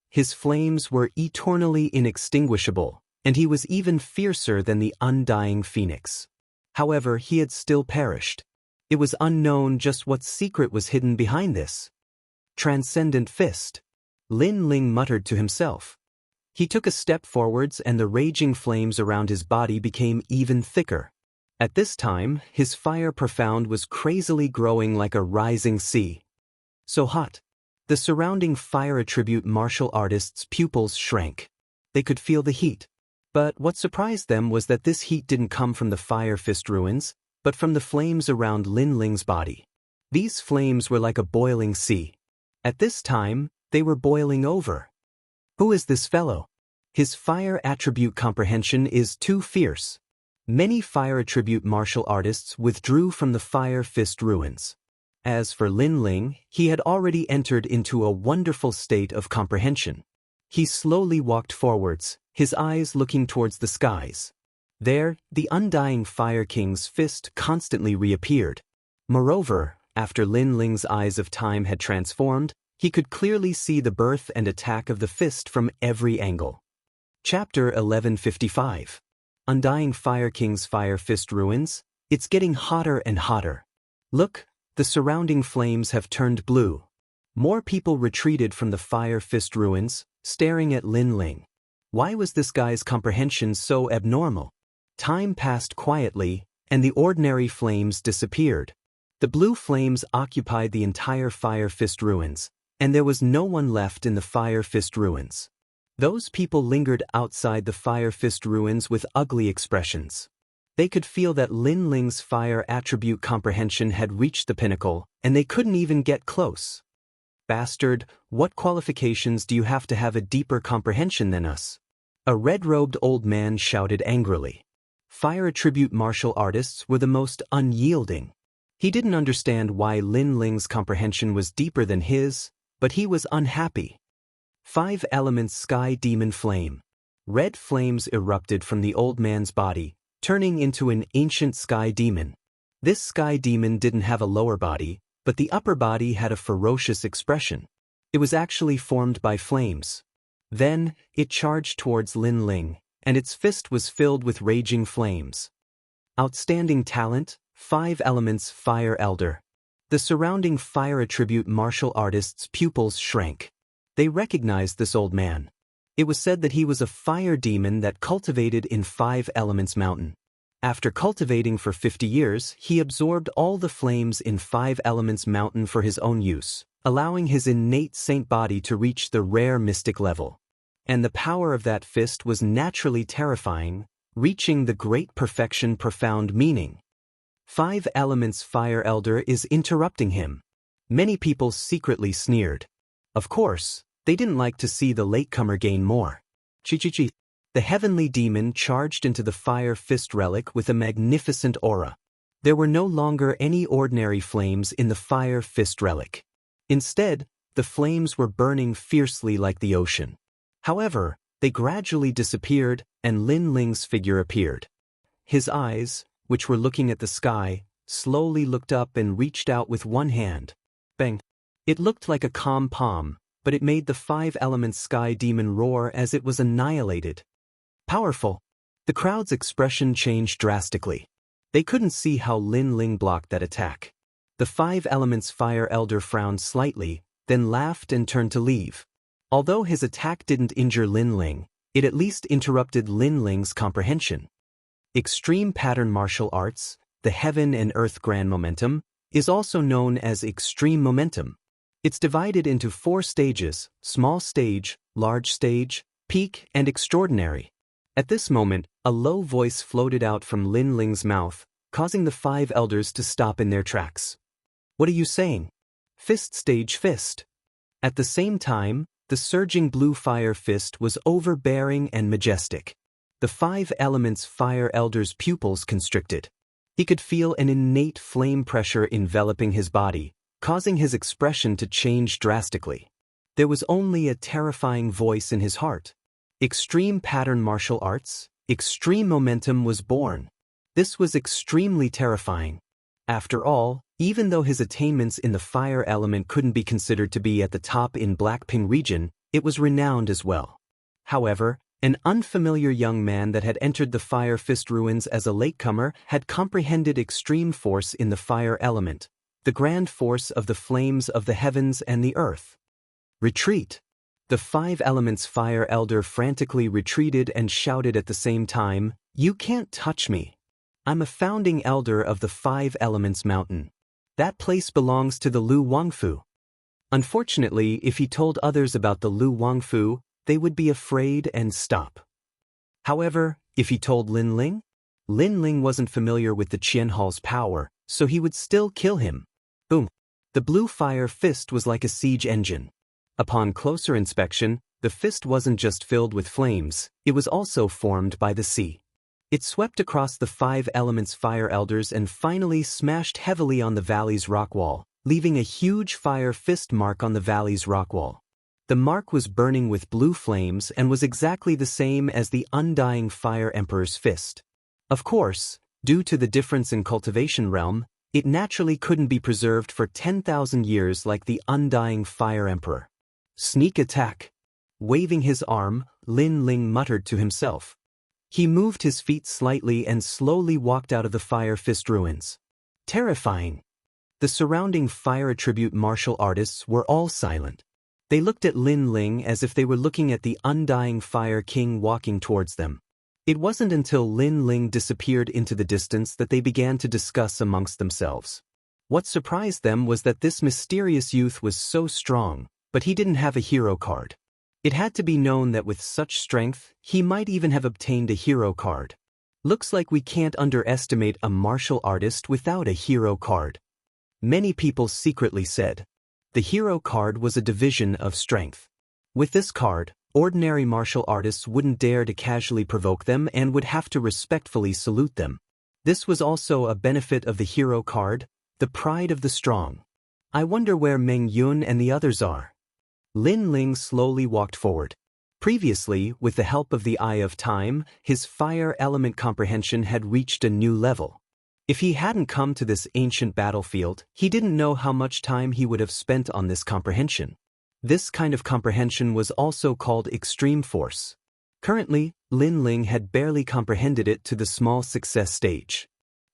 His flames were eternally inextinguishable, and he was even fiercer than the undying phoenix. However, he had still perished. It was unknown just what secret was hidden behind this. Transcendent fist. Lin Ling muttered to himself. He took a step forwards and the raging flames around his body became even thicker. At this time, his fire profound was crazily growing like a rising sea. So hot. The surrounding fire attribute martial artists' pupils shrank. They could feel the heat. But what surprised them was that this heat didn't come from the Fire Fist ruins, but from the flames around Lin Ling's body. These flames were like a boiling sea. At this time, they were boiling over. Who is this fellow? His fire attribute comprehension is too fierce. Many fire attribute martial artists withdrew from the Fire Fist ruins. As for Lin Ling, he had already entered into a wonderful state of comprehension. He slowly walked forwards, his eyes looking towards the skies. There, the Undying Fire King's fist constantly reappeared. Moreover, after Lin Ling's eyes of time had transformed, he could clearly see the birth and attack of the fist from every angle. Chapter 1155. Undying Fire King's Fire Fist ruins. It's getting hotter and hotter. Look, the surrounding flames have turned blue. More people retreated from the Fire Fist ruins, staring at Lin Ling. Why was this guy's comprehension so abnormal? Time passed quietly, and the ordinary flames disappeared. The blue flames occupied the entire Fire Fist ruins, and there was no one left in the Fire Fist ruins. Those people lingered outside the Fire Fist ruins with ugly expressions. They could feel that Lin Ling's fire attribute comprehension had reached the pinnacle, and they couldn't even get close. Bastard, what qualifications do you have to have a deeper comprehension than us? A red-robed old man shouted angrily. fire attribute martial artists were the most unyielding. He didn't understand why Lin Ling's comprehension was deeper than his, but he was unhappy. 5 elements sky demon flame. Red flames erupted from the old man's body, turning into an ancient sky demon. This sky demon didn't have a lower body, but the upper body had a ferocious expression. It was actually formed by flames. Then, it charged towards Lin Ling, and its fist was filled with raging flames. Outstanding talent, 5 elements fire elder. The surrounding fire attribute martial artists' pupils shrank. They recognized this old man. It was said that he was a fire demon that cultivated in 5 elements mountain. After cultivating for 50 years, he absorbed all the flames in 5 elements mountain for his own use, allowing his innate saint body to reach the rare mystic level. And the power of that fist was naturally terrifying, reaching the great perfection profound meaning. 5 elements fire elder is interrupting him. Many people secretly sneered. Of course, they didn't like to see the latecomer gain more. Chi. The heavenly demon charged into the fire fist relic with a magnificent aura. There were no longer any ordinary flames in the fire fist relic. Instead, the flames were burning fiercely like the ocean. However, they gradually disappeared, and Lin Ling's figure appeared. His eyes, which were looking at the sky, slowly looked up and reached out with one hand. Bang! It looked like a calm palm, but it made the 5 elements sky demon roar as it was annihilated. Powerful! The crowd's expression changed drastically. They couldn't see how Lin Ling blocked that attack. The 5 elements fire elder frowned slightly, then laughed and turned to leave. Although his attack didn't injure Lin Ling, it at least interrupted Lin Ling's comprehension. Extreme pattern martial arts, the heaven and earth grand momentum, is also known as extreme momentum. It's divided into 4 stages: small stage, large stage, peak, and extraordinary. At this moment, a low voice floated out from Lin Ling's mouth, causing the 5 elders to stop in their tracks. What are you saying? Fist stage fist. At the same time, the surging blue fire fist was overbearing and majestic. The 5 elements fire elder's pupils constricted. He could feel an innate flame pressure enveloping his body, causing his expression to change drastically. There was only a terrifying voice in his heart. Extreme pattern martial arts, extreme momentum was born. This was extremely terrifying. After all, even though his attainments in the fire element couldn't be considered to be at the top in Blackping region, it was renowned as well. However, an unfamiliar young man that had entered the Fire Fist ruins as a latecomer had comprehended extreme force in the fire element, the grand force of the flames of the heavens and the earth. Retreat! The 5 elements fire elder frantically retreated and shouted at the same time, "You can't touch me. I'm a founding elder of the 5 elements mountain. That place belongs to the Lu Wangfu." Unfortunately, if he told others about the Lu Wangfu, they would be afraid and stop. However, if he told Lin Ling wasn't familiar with the Qianhal's power, so he would still kill him. Boom! The blue fire fist was like a siege engine. Upon closer inspection, the fist wasn't just filled with flames, it was also formed by the sea. It swept across the 5 elements fire elders and finally smashed heavily on the valley's rock wall, leaving a huge fire fist mark on the valley's rock wall. The mark was burning with blue flames and was exactly the same as the undying Fire Emperor's fist. Of course, due to the difference in cultivation realm, it naturally couldn't be preserved for 10,000 years like the undying Fire Emperor. Sneak attack! Waving his arm, Lin Ling muttered to himself. He moved his feet slightly and slowly walked out of the Fire Fist ruins. Terrifying! The surrounding fire attribute martial artists were all silent. They looked at Lin Ling as if they were looking at the undying Fire King walking towards them. It wasn't until Lin Ling disappeared into the distance that they began to discuss amongst themselves. What surprised them was that this mysterious youth was so strong, but he didn't have a hero card. It had to be known that with such strength, he might even have obtained a hero card. Looks like we can't underestimate a martial artist without a hero card. Many people secretly said. The hero card was a division of strength. With this card, Ordinary martial artists wouldn't dare to casually provoke them and would have to respectfully salute them. This was also a benefit of the hero card, the pride of the strong. I wonder where Meng Yun and the others are. Lin Ling slowly walked forward. Previously, with the help of the Eye of Time, his fire element comprehension had reached a new level. If he hadn't come to this ancient battlefield, he didn't know how much time he would have spent on this comprehension. This kind of comprehension was also called extreme force. Currently, Lin Ling had barely comprehended it to the small success stage.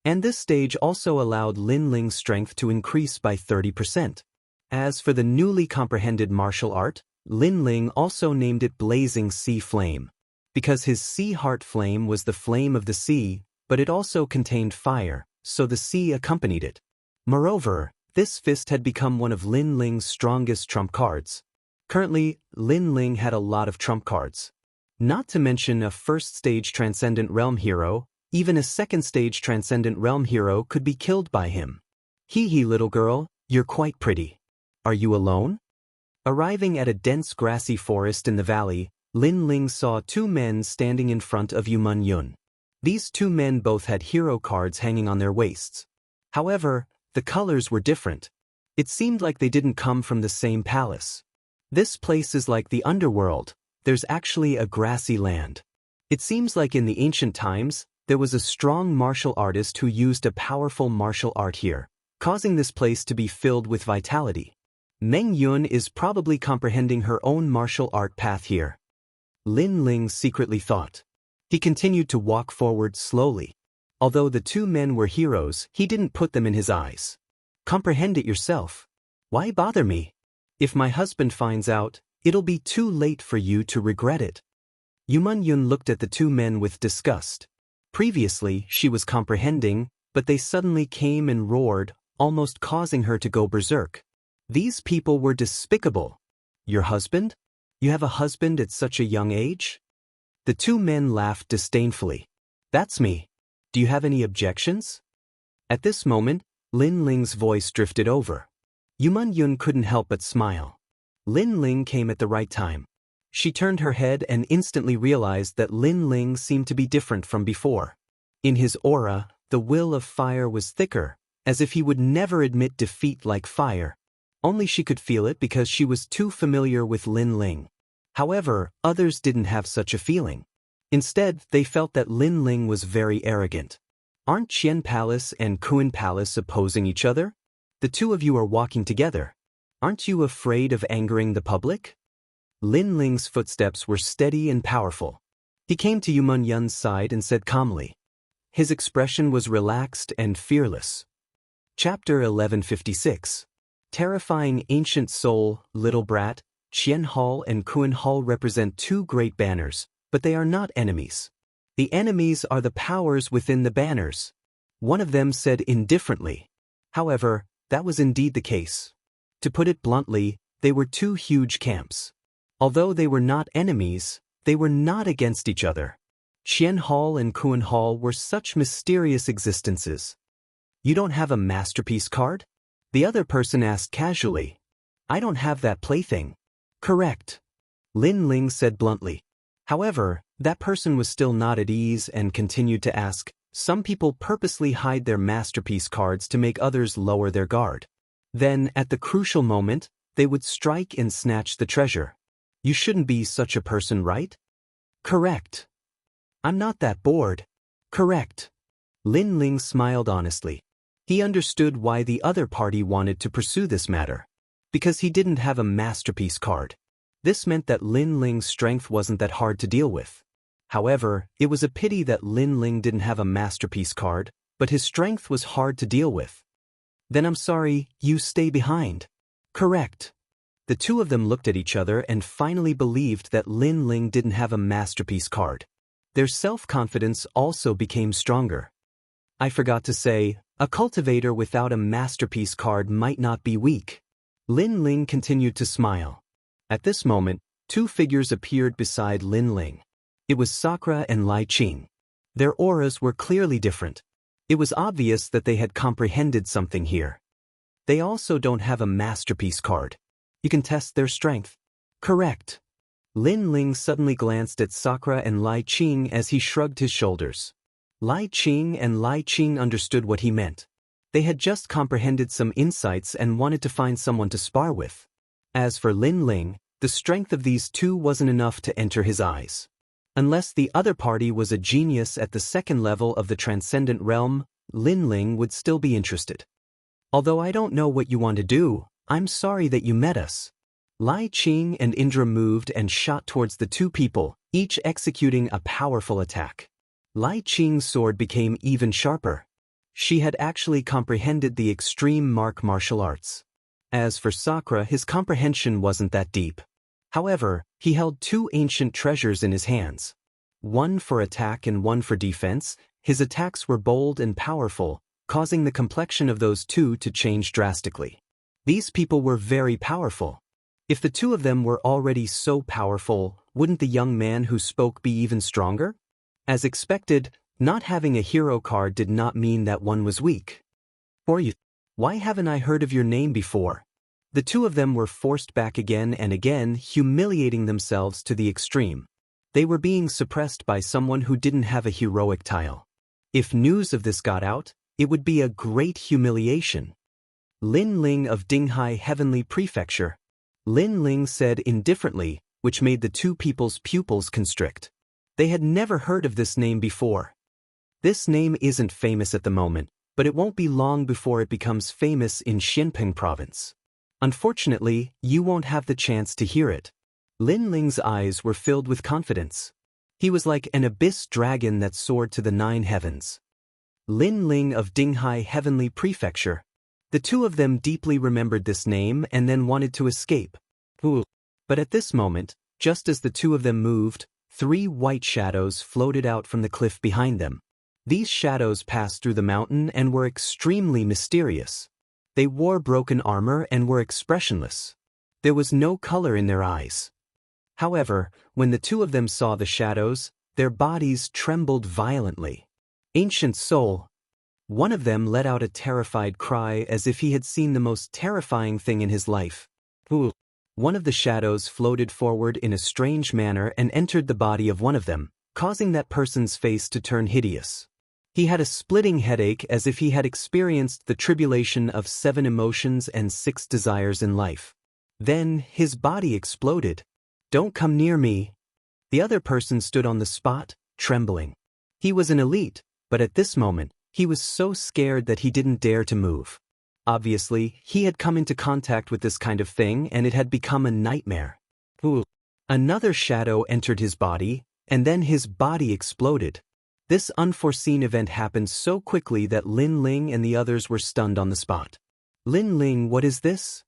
And this stage also allowed Lin Ling's strength to increase by 30%. As for the newly comprehended martial art, Lin Ling also named it Blazing Sea Flame. Because his sea heart flame was the flame of the sea, but it also contained fire, so the sea accompanied it. Moreover, this fist had become one of Lin Ling's strongest trump cards. Currently, Lin Ling had a lot of trump cards. Not to mention a first-stage Transcendent Realm hero, even a second-stage Transcendent Realm hero could be killed by him. Hee little girl, you're quite pretty. Are you alone? Arriving at a dense grassy forest in the valley, Lin Ling saw two men standing in front of Yumun Yun. These two men both had hero cards hanging on their waists. However, the colors were different. It seemed like they didn't come from the same palace. This place is like the underworld. There's actually a grassy land. It seems like in the ancient times, there was a strong martial artist who used a powerful martial art here, causing this place to be filled with vitality. Meng Yun is probably comprehending her own martial art path here. Lin Ling secretly thought. He continued to walk forward slowly. Although the two men were heroes, he didn't put them in his eyes. Comprehend it yourself. Why bother me? If my husband finds out, it'll be too late for you to regret it. Yumun Yun looked at the two men with disgust. Previously, she was comprehending, but they suddenly came and roared, almost causing her to go berserk. These people were despicable. Your husband? You have a husband at such a young age? The two men laughed disdainfully. That's me. Do you have any objections? At this moment, Lin Ling's voice drifted over. Yumun Yun couldn't help but smile. Lin Ling came at the right time. She turned her head and instantly realized that Lin Ling seemed to be different from before. In his aura, the will of fire was thicker, as if he would never admit defeat like fire. Only she could feel it because she was too familiar with Lin Ling. However, others didn't have such a feeling. Instead, they felt that Lin Ling was very arrogant. Aren't Qian Palace and Kuan Palace opposing each other? The two of you are walking together. Aren't you afraid of angering the public? Lin Ling's footsteps were steady and powerful. He came to Yumun Yun's side and said calmly. His expression was relaxed and fearless. Chapter 1156. Terrifying ancient soul, little brat. Qian Hall and Kuan Hall represent two great banners, but they are not enemies. The enemies are the powers within the banners. One of them said indifferently. However, that was indeed the case. To put it bluntly, they were two huge camps. Although they were not enemies, they were not against each other. Qian Hall and Kuan Hall were such mysterious existences. You don't have a masterpiece card? The other person asked casually. I don't have that plaything. Correct. Lin Ling said bluntly. However, that person was still not at ease and continued to ask. Some people purposely hide their masterpiece cards to make others lower their guard. Then, at the crucial moment, they would strike and snatch the treasure. You shouldn't be such a person, right? Correct. I'm not that bored. Correct. Lin Ling smiled honestly. He understood why the other party wanted to pursue this matter. Because he didn't have a masterpiece card. This meant that Lin Ling's strength wasn't that hard to deal with. However, it was a pity that Lin Ling didn't have a masterpiece card, but his strength was hard to deal with. Then I'm sorry, you stay behind. Correct. The two of them looked at each other and finally believed that Lin Ling didn't have a masterpiece card. Their self-confidence also became stronger. I forgot to say, a cultivator without a masterpiece card might not be weak. Lin Ling continued to smile. At this moment, two figures appeared beside Lin Ling. It was Sakura and Lai Qing. Their auras were clearly different. It was obvious that they had comprehended something here. They also don't have a masterpiece card. You can test their strength. Correct. Lin Ling suddenly glanced at Sakura and Lai Qing as he shrugged his shoulders. Lai Qing understood what he meant. They had just comprehended some insights and wanted to find someone to spar with. As for Lin Ling, the strength of these two wasn't enough to enter his eyes. Unless the other party was a genius at the second level of the transcendent realm, Lin Ling would still be interested. Although I don't know what you want to do, I'm sorry that you met us. Lai Qing and Indra moved and shot towards the two people, each executing a powerful attack. Lai Qing's sword became even sharper. She had actually comprehended the extreme martial arts. As for Sakura, his comprehension wasn't that deep. However, he held two ancient treasures in his hands. One for attack and one for defense. His attacks were bold and powerful, causing the complexion of those two to change drastically. These people were very powerful. If the two of them were already so powerful, wouldn't the young man who spoke be even stronger? As expected, not having a hero card did not mean that one was weak. Or you, why haven't I heard of your name before? The two of them were forced back again and again, humiliating themselves to the extreme. They were being suppressed by someone who didn't have a heroic tile. If news of this got out, it would be a great humiliation. Lin Ling of Dinghai Heavenly Prefecture. Lin Ling said indifferently, which made the two people's pupils constrict. They had never heard of this name before. This name isn't famous at the moment, but it won't be long before it becomes famous in Xinpeng province. Unfortunately, you won't have the chance to hear it. Lin Ling's eyes were filled with confidence. He was like an abyss dragon that soared to the 9 heavens. Lin Ling of Dinghai Heavenly Prefecture. The two of them deeply remembered this name and then wanted to escape. But at this moment, just as the two of them moved, 3 white shadows floated out from the cliff behind them. These shadows passed through the mountain and were extremely mysterious. They wore broken armor and were expressionless. There was no color in their eyes. However, when the two of them saw the shadows, their bodies trembled violently. Ancient soul. One of them let out a terrified cry as if he had seen the most terrifying thing in his life. One of the shadows floated forward in a strange manner and entered the body of one of them, causing that person's face to turn hideous. He had a splitting headache as if he had experienced the tribulation of 7 emotions and 6 desires in life. Then, his body exploded. Don't come near me. The other person stood on the spot, trembling. He was an elite, but at this moment, he was so scared that he didn't dare to move. Obviously, he had come into contact with this kind of thing and it had become a nightmare. Another shadow entered his body, and then his body exploded. This unforeseen event happened so quickly that Lin Ling and the others were stunned on the spot. Lin Ling, what is this?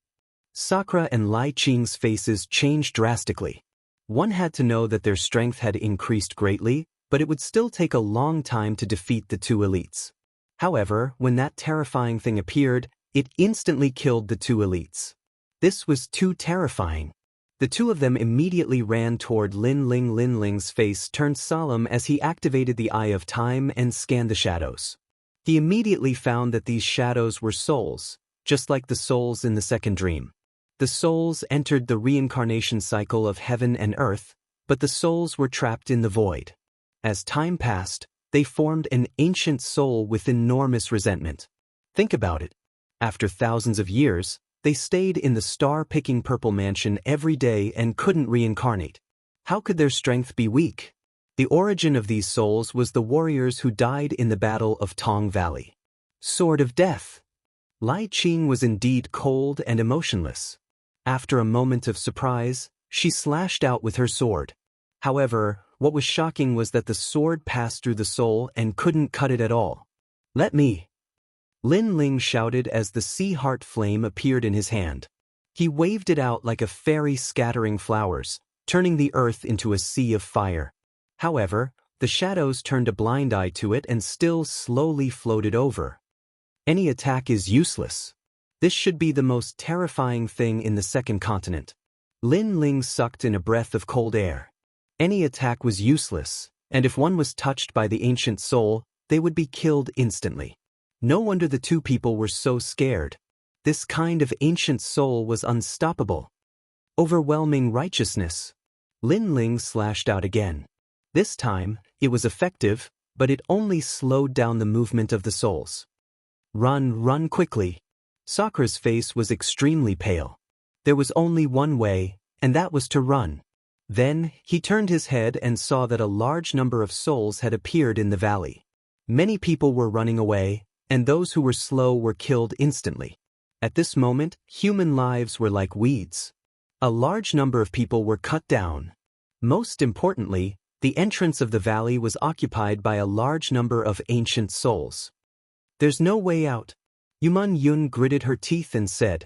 Sakura and Lai Qing's faces changed drastically. One had to know that their strength had increased greatly, but it would still take a long time to defeat the 2 elites. However, when that terrifying thing appeared, it instantly killed the 2 elites. This was too terrifying. The two of them immediately ran toward Lin Ling. Lin Ling's face turned solemn as he activated the Eye of Time and scanned the shadows. He immediately found that these shadows were souls, just like the souls in the second dream. The souls entered the reincarnation cycle of heaven and earth, but the souls were trapped in the void. As time passed, they formed an ancient soul with enormous resentment. Think about it. After thousands of years, they stayed in the star-picking purple mansion every day and couldn't reincarnate. How could their strength be weak? The origin of these souls was the warriors who died in the Battle of Tong Valley. Sword of Death. Lai Qing was indeed cold and emotionless. After a moment of surprise, she slashed out with her sword. However, what was shocking was that the sword passed through the soul and couldn't cut it at all. Let me. Lin Ling shouted as the sea heart flame appeared in his hand. He waved it out like a fairy scattering flowers, turning the earth into a sea of fire. However, the shadows turned a blind eye to it and still slowly floated over. Any attack is useless. This should be the most terrifying thing in the second continent. Lin Ling sucked in a breath of cold air. Any attack was useless, and if one was touched by the ancient soul, they would be killed instantly. No wonder the 2 people were so scared. This kind of ancient soul was unstoppable. Overwhelming righteousness. Lin Ling slashed out again. This time, it was effective, but it only slowed down the movement of the souls. Run quickly. Sakura's face was extremely pale. There was only one way, and that was to run. Then, he turned his head and saw that a large number of souls had appeared in the valley. Many people were running away, and those who were slow were killed instantly. At this moment, human lives were like weeds. A large number of people were cut down. Most importantly, the entrance of the valley was occupied by a large number of ancient souls. There's no way out. Yuman Yun gritted her teeth and said.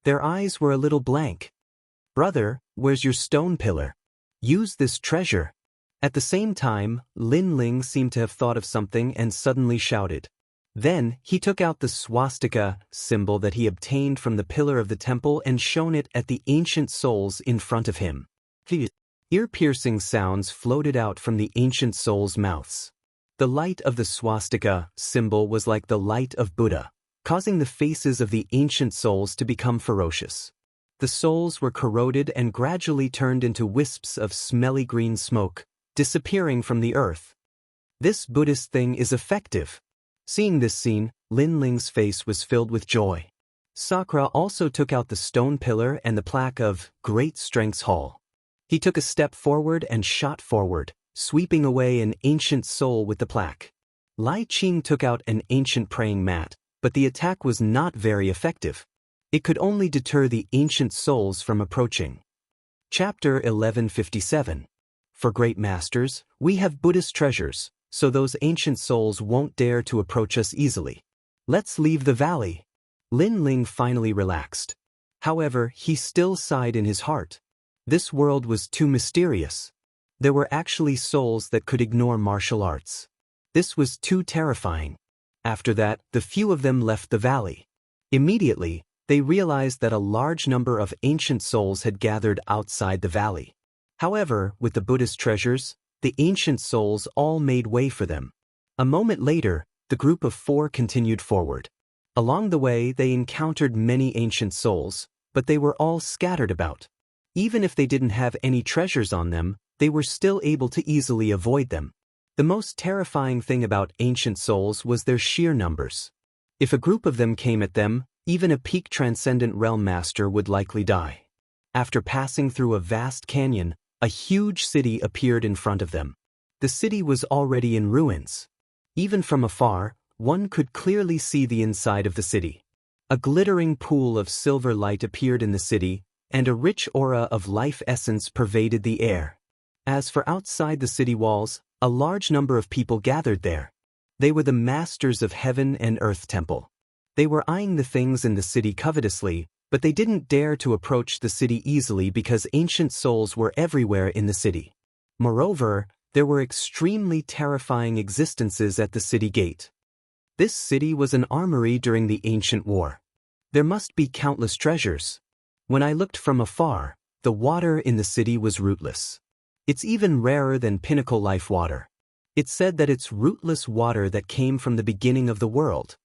Their eyes were a little blank. Brother, where's your stone pillar? Use this treasure. At the same time, Lin Ling seemed to have thought of something and suddenly shouted. Then, he took out the swastika symbol that he obtained from the pillar of the temple and shown it at the ancient souls in front of him. Ear-piercing sounds floated out from the ancient souls' mouths. The light of the swastika symbol was like the light of Buddha, causing the faces of the ancient souls to become ferocious. The souls were corroded and gradually turned into wisps of smelly green smoke, disappearing from the earth. This Buddhist thing is effective. Seeing this scene, Lin Ling's face was filled with joy. Sakura also took out the stone pillar and the plaque of Great Strength's Hall. He took a step forward and shot forward, sweeping away an ancient soul with the plaque. Lai Qing took out an ancient praying mat, but the attack was not very effective. It could only deter the ancient souls from approaching. Chapter 1157. For great masters, we have Buddhist treasures, so those ancient souls won't dare to approach us easily. Let's leave the valley. Lin Ling finally relaxed. However, he still sighed in his heart. This world was too mysterious. There were actually souls that could ignore martial arts. This was too terrifying. After that, the few of them left the valley. Immediately, they realized that a large number of ancient souls had gathered outside the valley. However, with the Buddhist treasures, the ancient souls all made way for them. A moment later, the group of 4 continued forward. Along the way, they encountered many ancient souls, but they were all scattered about. Even if they didn't have any treasures on them, they were still able to easily avoid them. The most terrifying thing about ancient souls was their sheer numbers. If a group of them came at them, even a peak transcendent realm master would likely die. After passing through a vast canyon, a huge city appeared in front of them. The city was already in ruins. Even from afar, one could clearly see the inside of the city. A glittering pool of silver light appeared in the city, and a rich aura of life essence pervaded the air. As for outside the city walls, a large number of people gathered there. They were the masters of heaven and earth temple. They were eyeing the things in the city covetously, but they didn't dare to approach the city easily because ancient souls were everywhere in the city. Moreover, there were extremely terrifying existences at the city gate. This city was an armory during the ancient war. There must be countless treasures. When I looked from afar, the water in the city was rootless. It's even rarer than pinnacle life water. It said that it's rootless water that came from the beginning of the world.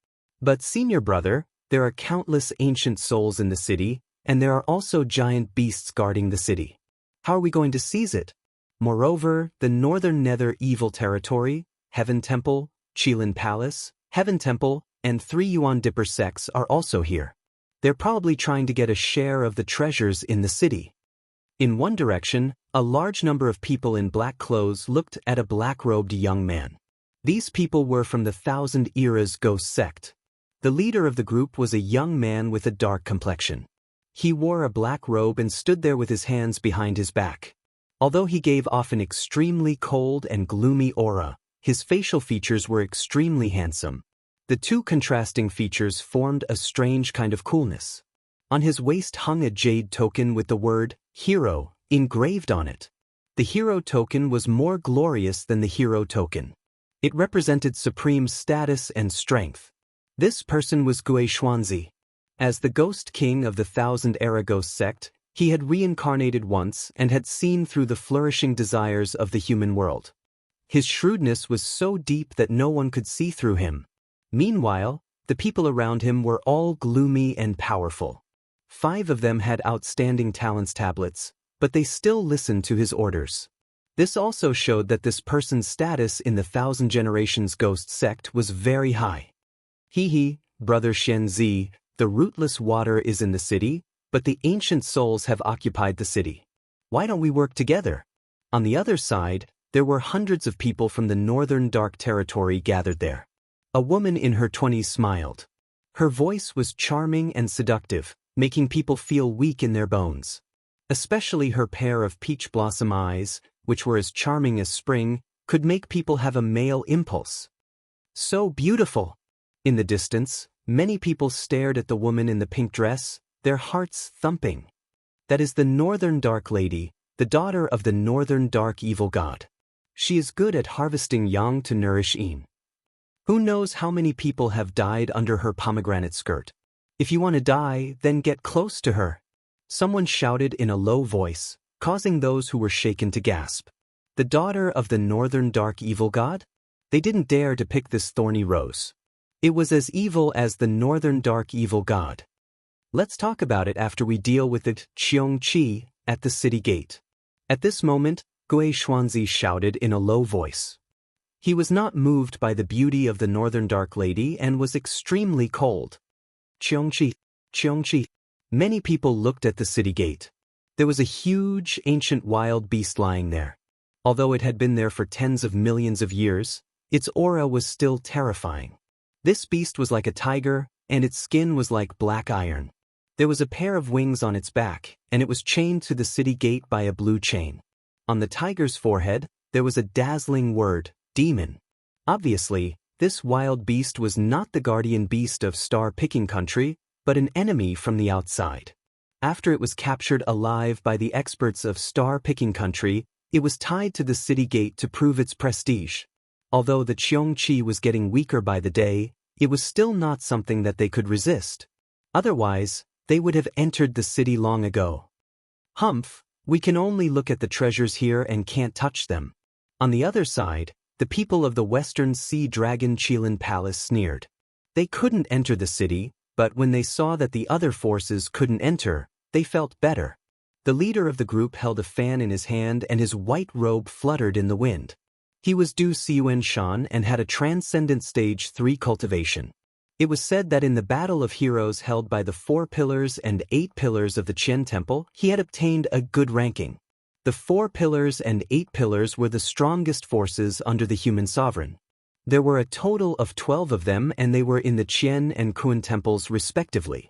But senior brother, there are countless ancient souls in the city, and there are also giant beasts guarding the city. How are we going to seize it? Moreover, the northern nether evil territory, Heaven Temple, Qilin Palace, Heaven Temple, and 3 Yuan Dipper sects are also here. They're probably trying to get a share of the treasures in the city. In one direction, a large number of people in black clothes looked at a black-robed young man. These people were from the Thousand Eras Ghost sect. The leader of the group was a young man with a dark complexion. He wore a black robe and stood there with his hands behind his back. Although he gave off an extremely cold and gloomy aura, his facial features were extremely handsome. The two contrasting features formed a strange kind of coolness. On his waist hung a jade token with the word, Hero, engraved on it. The hero token was more glorious than the hero token. It represented supreme status and strength. This person was Gue Xuanzi. As the Ghost King of the Thousand Era Ghost sect, he had reincarnated once and had seen through the flourishing desires of the human world. His shrewdness was so deep that no one could see through him. Meanwhile, the people around him were all gloomy and powerful. 5 of them had outstanding talents tablets, but they still listened to his orders. This also showed that this person's status in the Thousand Generations Ghost sect was very high. He, Brother Shenzi, the rootless water is in the city, but the ancient souls have occupied the city. Why don't we work together? On the other side, there were hundreds of people from the northern dark territory gathered there. A woman in her 20s smiled. Her voice was charming and seductive, making people feel weak in their bones. Especially her pair of peach blossom eyes, which were as charming as spring, could make people have a male impulse. So beautiful! In the distance, many people stared at the woman in the pink dress, their hearts thumping. That is the Northern Dark Lady, the daughter of the Northern Dark Evil God. She is good at harvesting yang to nourish Yin. Who knows how many people have died under her pomegranate skirt? If you want to die, then get close to her. Someone shouted in a low voice, causing those who were shaken to gasp. The daughter of the Northern Dark Evil God? They didn't dare to pick this thorny rose. It was as evil as the Northern Dark Evil God. Let's talk about it after we deal with the Qiongqi at the city gate. At this moment, Gui Xuanzi shouted in a low voice. He was not moved by the beauty of the Northern Dark Lady and was extremely cold. Qiongqi, Qiongqi. Many people looked at the city gate. There was a huge, ancient wild beast lying there. Although it had been there for tens of millions of years, its aura was still terrifying. This beast was like a tiger, and its skin was like black iron. There was a pair of wings on its back, and it was chained to the city gate by a blue chain. On the tiger's forehead, there was a dazzling word, demon. Obviously, this wild beast was not the guardian beast of star-picking country, but an enemy from the outside. After it was captured alive by the experts of star-picking country, it was tied to the city gate to prove its prestige. Although the Qiongqi was getting weaker by the day, it was still not something that they could resist. Otherwise, they would have entered the city long ago. Humph, we can only look at the treasures here and can't touch them. On the other side, the people of the Western Sea Dragon Qilin Palace sneered. They couldn't enter the city, but when they saw that the other forces couldn't enter, they felt better. The leader of the group held a fan in his hand and his white robe fluttered in the wind. He was Du Siyuan Shan and had a transcendent stage 3 cultivation. It was said that in the Battle of Heroes held by the 4 pillars and 8 pillars of the Qian Temple, he had obtained a good ranking. The 4 pillars and 8 pillars were the strongest forces under the human sovereign. There were a total of 12 of them and they were in the Qian and Kun temples respectively.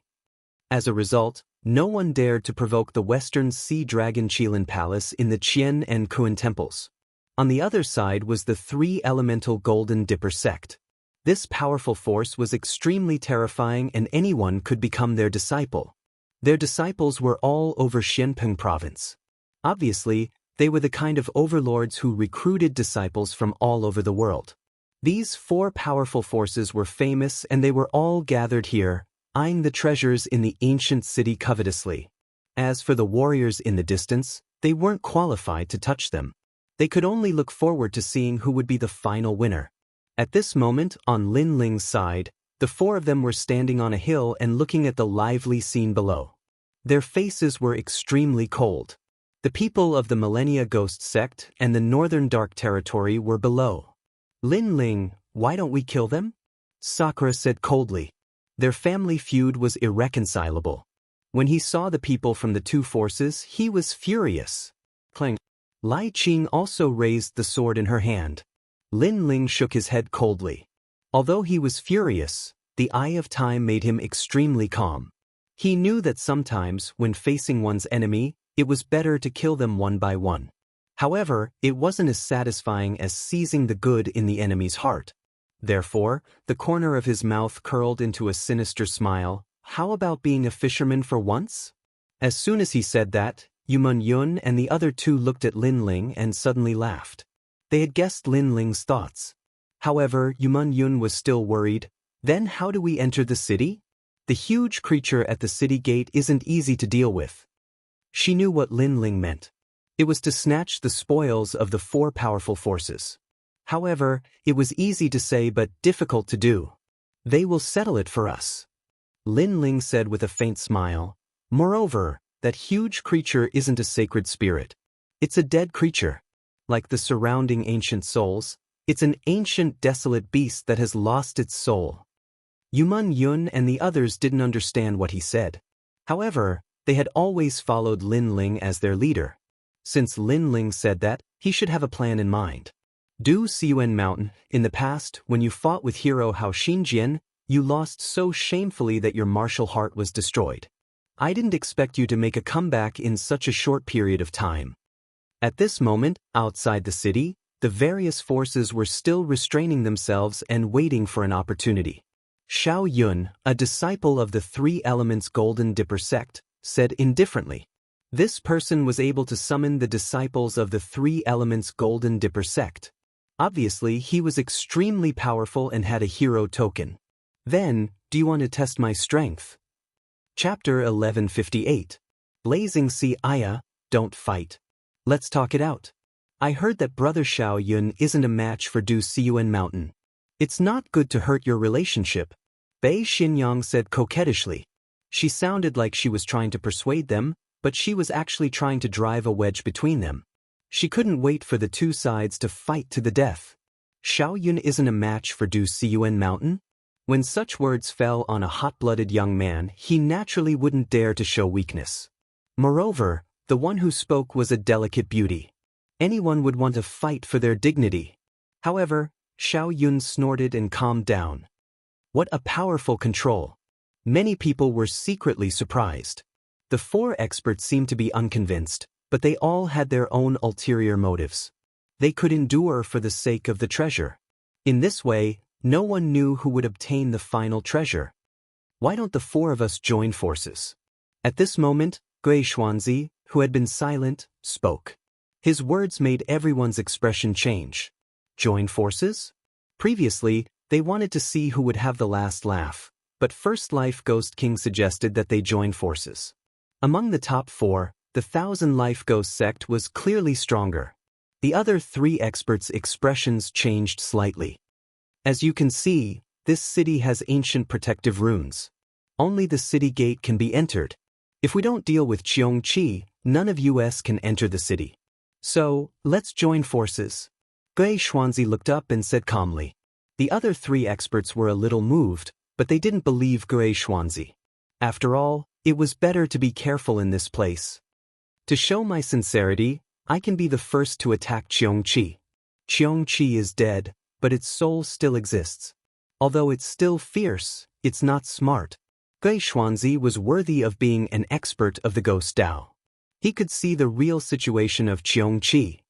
As a result, no one dared to provoke the Western Sea Dragon Qilin Palace in the Qian and Kun temples. On the other side was the 3-elemental Golden Dipper sect. This powerful force was extremely terrifying and anyone could become their disciple. Their disciples were all over Xianpeng province. Obviously, they were the kind of overlords who recruited disciples from all over the world. These 4 powerful forces were famous and they were all gathered here, eyeing the treasures in the ancient city covetously. As for the warriors in the distance, they weren't qualified to touch them. They could only look forward to seeing who would be the final winner. At this moment, on Lin Ling's side, the 4 of them were standing on a hill and looking at the lively scene below. Their faces were extremely cold. The people of the Millennia Ghost sect and the Northern Dark Territory were below. Lin Ling, why don't we kill them? Sakura said coldly. Their family feud was irreconcilable. When he saw the people from the 2 forces, he was furious. Clang. Lai Qing also raised the sword in her hand. Lin Ling shook his head coldly. Although he was furious, the eye of time made him extremely calm. He knew that sometimes, when facing one's enemy, it was better to kill them one by one. However, it wasn't as satisfying as seizing the good in the enemy's heart. Therefore, the corner of his mouth curled into a sinister smile. How about being a fisherman for once? As soon as he said that, Yumun Yun and the other 2 looked at Lin Ling and suddenly laughed. They had guessed Lin Ling's thoughts. However, Yumun Yun was still worried. Then how do we enter the city? The huge creature at the city gate isn't easy to deal with. She knew what Lin Ling meant. It was to snatch the spoils of the 4 powerful forces. However, it was easy to say but difficult to do. They will settle it for us. Lin Ling said with a faint smile. Moreover, that huge creature isn't a sacred spirit. It's a dead creature. Like the surrounding ancient souls, it's an ancient desolate beast that has lost its soul. Yumun Yun and the others didn't understand what he said. However, they had always followed Lin Ling as their leader. Since Lin Ling said that, he should have a plan in mind. Du Siyuan Mountain, in the past, when you fought with hero Hao Xinjian, you lost so shamefully that your martial heart was destroyed. I didn't expect you to make a comeback in such a short period of time. At this moment, outside the city, the various forces were still restraining themselves and waiting for an opportunity. Xiao Yun, a disciple of the Three Elements Golden Dipper sect, said indifferently. This person was able to summon the disciples of the Three Elements Golden Dipper sect. Obviously, he was extremely powerful and had a hero token. Then, do you want to test my strength? Chapter 1158. Blazing Sea Aya, don't fight. Let's talk it out. I heard that Brother Xiao Yun isn't a match for Du Siyuan Mountain. It's not good to hurt your relationship, Bei Xinyang said coquettishly. She sounded like she was trying to persuade them, but she was actually trying to drive a wedge between them. She couldn't wait for the two sides to fight to the death. Xiao Yun isn't a match for Du Siyuan Mountain? When such words fell on a hot-blooded young man, he naturally wouldn't dare to show weakness. Moreover, the one who spoke was a delicate beauty. Anyone would want to fight for their dignity. However, Xiao Yun snorted and calmed down. What a powerful control. Many people were secretly surprised. The four experts seemed to be unconvinced, but they all had their own ulterior motives. They could endure for the sake of the treasure. In this way, no one knew who would obtain the final treasure. Why don't the four of us join forces? At this moment, Gui Xuanzi, who had been silent, spoke. His words made everyone's expression change. Join forces? Previously, they wanted to see who would have the last laugh, but First Life Ghost King suggested that they join forces. Among the top four, the Thousand Life Ghost sect was clearly stronger. The other three experts' expressions changed slightly. As you can see, this city has ancient protective runes. Only the city gate can be entered. If we don't deal with Cheongqi, none of us can enter the city. So, let's join forces. Gui Xuanzi looked up and said calmly. The other three experts were a little moved, but they didn't believe Gui Xuanzi. After all, it was better to be careful in this place. To show my sincerity, I can be the first to attack Cheongqi. Cheongqi is dead, but its soul still exists. Although it's still fierce, it's not smart. Gui Xuanzi was worthy of being an expert of the Ghost Dao. He could see the real situation of Cheongqi.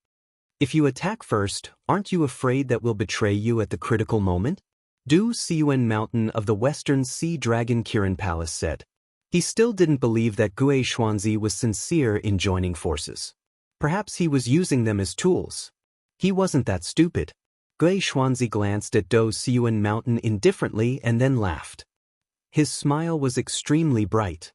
If you attack first, aren't you afraid that we'll betray you at the critical moment? Du Siyuan Mountain of the Western Sea Dragon Kirin Palace said. He still didn't believe that Gui Xuanzi was sincere in joining forces. Perhaps he was using them as tools. He wasn't that stupid. Gui Xuanzi glanced at Du Siyuan Mountain indifferently and then laughed. His smile was extremely bright.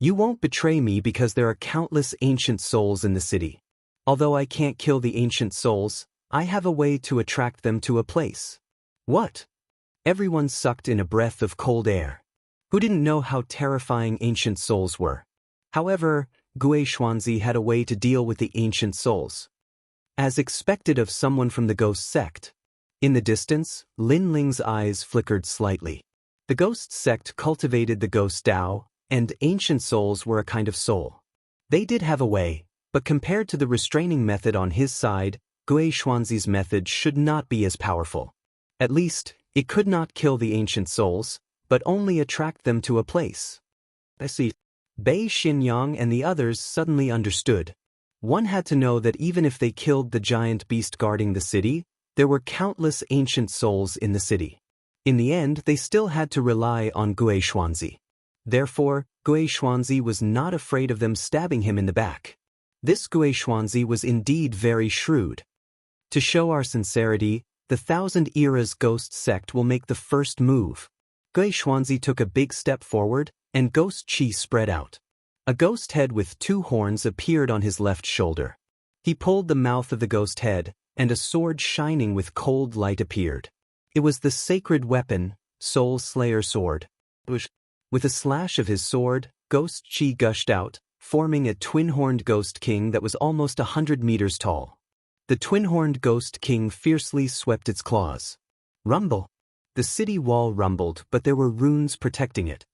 You won't betray me because there are countless ancient souls in the city. Although I can't kill the ancient souls, I have a way to attract them to a place. What? Everyone sucked in a breath of cold air. Who didn't know how terrifying ancient souls were? However, Gui Xuanzi had a way to deal with the ancient souls. As expected of someone from the ghost sect. In the distance, Lin Ling's eyes flickered slightly. The ghost sect cultivated the ghost Dao, and ancient souls were a kind of soul. They did have a way, but compared to the restraining method on his side, Gui Xuanzi's method should not be as powerful. At least, it could not kill the ancient souls, but only attract them to a place. I see. Bei Xinyang and the others suddenly understood. One had to know that even if they killed the giant beast guarding the city, there were countless ancient souls in the city. In the end, they still had to rely on Gui Xuanzi. Therefore, Gui Xuanzi was not afraid of them stabbing him in the back. This Gui Xuanzi was indeed very shrewd. To show our sincerity, the Thousand Eras Ghost Sect will make the first move. Gui Xuanzi took a big step forward, and ghost chi spread out. A ghost head with two horns appeared on his left shoulder. He pulled the mouth of the ghost head, and a sword shining with cold light appeared. It was the sacred weapon, Soul Slayer Sword. With a slash of his sword, ghost chi gushed out, forming a twin-horned ghost king that was almost 100 meters tall. The twin-horned ghost king fiercely swept its claws. Rumble! The city wall rumbled, but there were runes protecting it.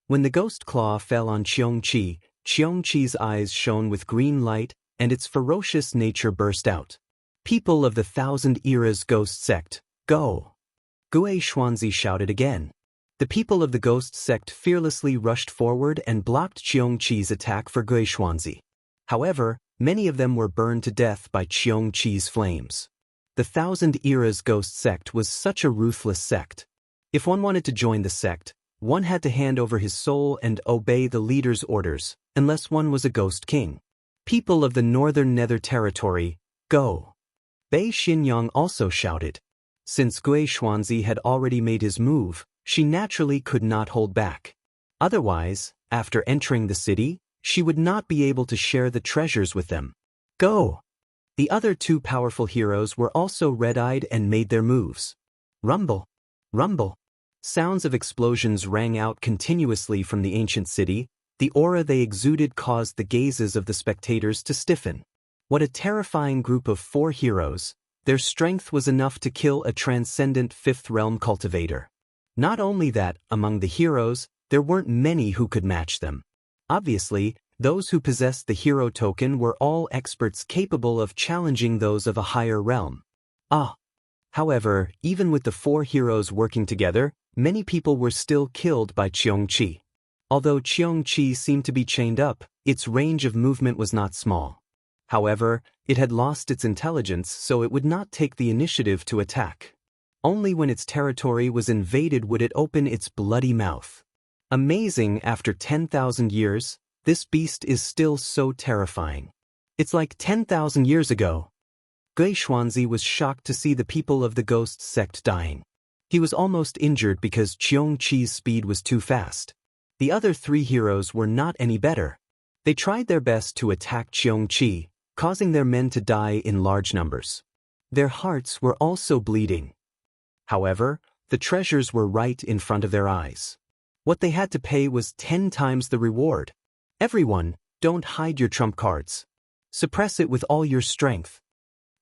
When the ghost claw fell on Cheongchi's eyes shone with green light, and its ferocious nature burst out. People of the Thousand Eras Ghost Sect, go! Gue Xuanzi shouted again. The people of the ghost sect fearlessly rushed forward and blocked Cheongchi's attack for Gue Xuanzi. However, many of them were burned to death by Cheongchi's flames. The Thousand Eras Ghost Sect was such a ruthless sect. If one wanted to join the sect, one had to hand over his soul and obey the leader's orders, unless one was a ghost king. People of the Northern Nether Territory, go! Bei Xinyang also shouted. Since Gue Xuanzi had already made his move, she naturally could not hold back. Otherwise, after entering the city, she would not be able to share the treasures with them. Go! The other two powerful heroes were also red-eyed and made their moves. Rumble! Rumble! Sounds of explosions rang out continuously from the ancient city. The aura they exuded caused the gazes of the spectators to stiffen. What a terrifying group of 4 heroes! Their strength was enough to kill a transcendent 5th realm cultivator. Not only that, among the heroes, there weren't many who could match them. Obviously, those who possessed the hero token were all experts capable of challenging those of a higher realm. However, even with the 4 heroes working together, many people were still killed by Cheongchi. Although Cheongchi seemed to be chained up, its range of movement was not small. However, it had lost its intelligence, so it would not take the initiative to attack. Only when its territory was invaded would it open its bloody mouth. Amazing, after 10,000 years, this beast is still so terrifying. It's like 10,000 years ago. Gue Xuanzi was shocked to see the people of the ghost sect dying. He was almost injured because Cheongchi's speed was too fast. The other 3 heroes were not any better. They tried their best to attack Cheongchi, causing their men to die in large numbers. Their hearts were also bleeding. However, the treasures were right in front of their eyes. What they had to pay was 10 times the reward. Everyone, don't hide your trump cards. Suppress it with all your strength.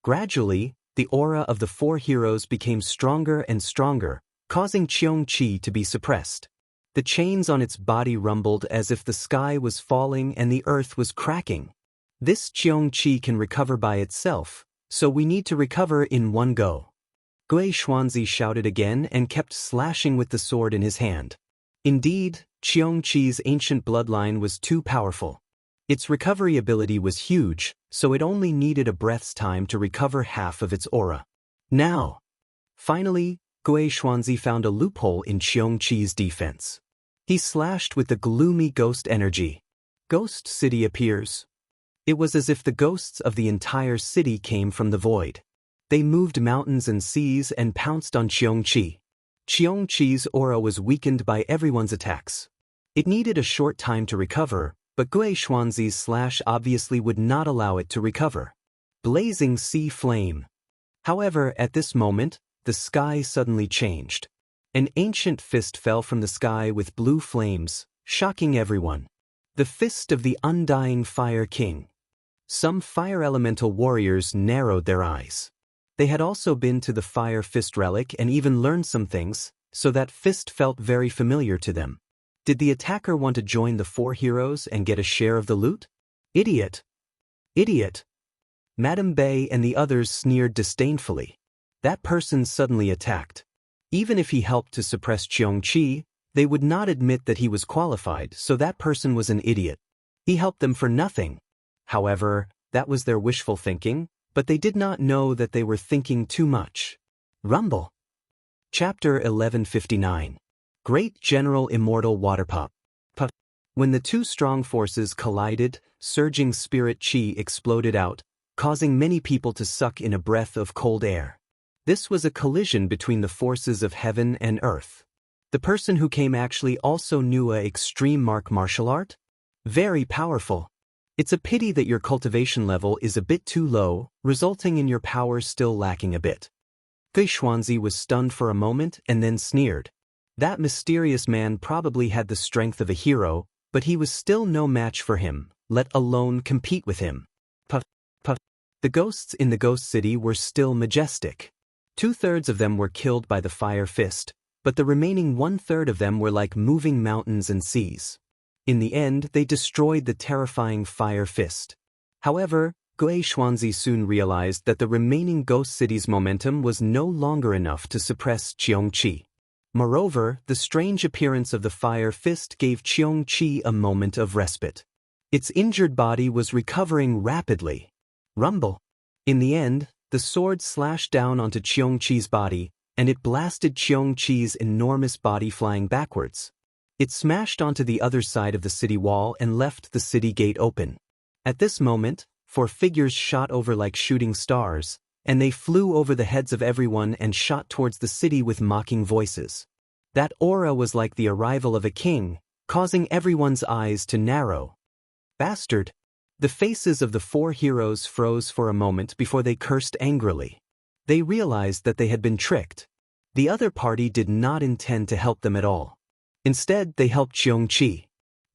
Gradually, the aura of the 4 heroes became stronger and stronger, causing Cheongchi to be suppressed. The chains on its body rumbled as if the sky was falling and the earth was cracking. This Cheongchi can recover by itself, so we need to recover in one go. Gue Xuanzi shouted again and kept slashing with the sword in his hand. Indeed, Cheongchi's ancient bloodline was too powerful. Its recovery ability was huge, so it only needed a breath's time to recover half of its aura. Now! Finally, Gue Xuanzi found a loophole in Cheongchi's defense. He slashed with the gloomy ghost energy. Ghost City appears. It was as if the ghosts of the entire city came from the void. They moved mountains and seas and pounced on Cheongchi. Cheongchi's aura was weakened by everyone's attacks. It needed a short time to recover, but Gue Xuanzi's slash obviously would not allow it to recover. Blazing sea flame. However, at this moment, the sky suddenly changed. An ancient fist fell from the sky with blue flames, shocking everyone. The fist of the undying Fire King. Some fire elemental warriors narrowed their eyes. They had also been to the Fire Fist relic and even learned some things, so that fist felt very familiar to them. Did the attacker want to join the 4 heroes and get a share of the loot? Idiot! Idiot! Madame Bei and the others sneered disdainfully. That person suddenly attacked. Even if he helped to suppress Cheongchi, they would not admit that he was qualified, so that person was an idiot. He helped them for nothing. However, that was their wishful thinking, but they did not know that they were thinking too much. Rumble. Chapter 1159. Great General Immortal Water Pop. When the 2 strong forces collided, surging spirit chi exploded out, causing many people to suck in a breath of cold air. This was a collision between the forces of heaven and earth. The person who came actually also knew a extreme martial art? Very powerful. It's a pity that your cultivation level is a bit too low, resulting in your power still lacking a bit. Gue Xuanzi was stunned for a moment and then sneered. That mysterious man probably had the strength of a hero, but he was still no match for him, let alone compete with him. Puff, puff. The ghosts in the ghost city were still majestic. 2/3 of them were killed by the fire fist, but the remaining 1/3 of them were like moving mountains and seas. In the end, they destroyed the terrifying fire fist. However, Gui Xuanzi soon realized that the remaining ghost city's momentum was no longer enough to suppress Qiongqi. Moreover, the strange appearance of the fire fist gave Qiongqi a moment of respite. Its injured body was recovering rapidly. Rumble. In the end, the sword slashed down onto Qiongqi's body, and it blasted Qiongqi's enormous body flying backwards. It smashed onto the other side of the city wall and left the city gate open. At this moment, 4 figures shot over like shooting stars, and they flew over the heads of everyone and shot towards the city with mocking voices. That aura was like the arrival of a king, causing everyone's eyes to narrow. Bastard! The faces of the 4 heroes froze for a moment before they cursed angrily. They realized that they had been tricked. The other party did not intend to help them at all. Instead, they helped Qiongqi.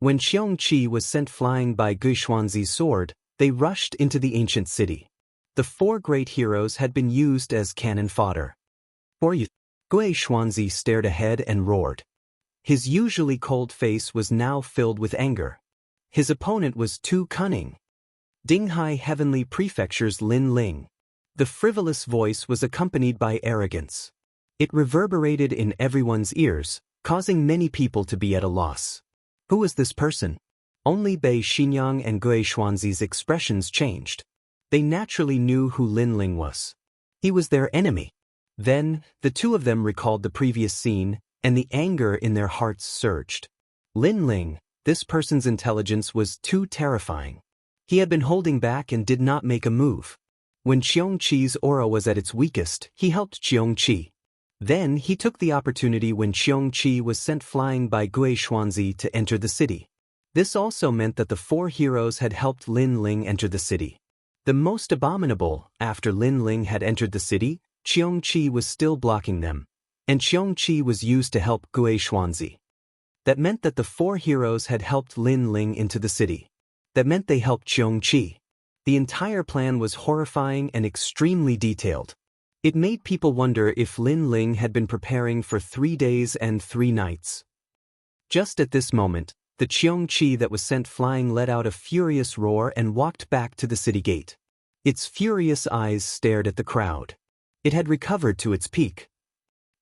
When Qiongqi was sent flying by Gui Xuanzi's sword, they rushed into the ancient city. The 4 great heroes had been used as cannon fodder. For you, Gui Xuanzi stared ahead and roared. His usually cold face was now filled with anger. His opponent was too cunning. Dinghai Heavenly Prefecture's Lin Ling. The frivolous voice was accompanied by arrogance. It reverberated in everyone's ears, causing many people to be at a loss. Who was this person? Only Bei Xinyang and Gui Xuanzi's expressions changed. They naturally knew who Lin Ling was. He was their enemy. Then, the 2 of them recalled the previous scene, and the anger in their hearts surged. Lin Ling, this person's intelligence was too terrifying. He had been holding back and did not make a move. When Qiongqi's aura was at its weakest, he helped Qiongqi. Then he took the opportunity when Qiongqi was sent flying by Gui Xuanzi to enter the city. This also meant that the 4 heroes had helped Lin Ling enter the city. The most abominable, after Lin Ling had entered the city, Qiongqi was still blocking them, and Qiongqi was used to help Gui Xuanzi. That meant that the 4 heroes had helped Lin Ling into the city. That meant they helped Qiongqi. The entire plan was horrifying and extremely detailed. It made people wonder if Lin Ling had been preparing for 3 days and 3 nights. Just at this moment, the Qiongqi that was sent flying let out a furious roar and walked back to the city gate. Its furious eyes stared at the crowd. It had recovered to its peak.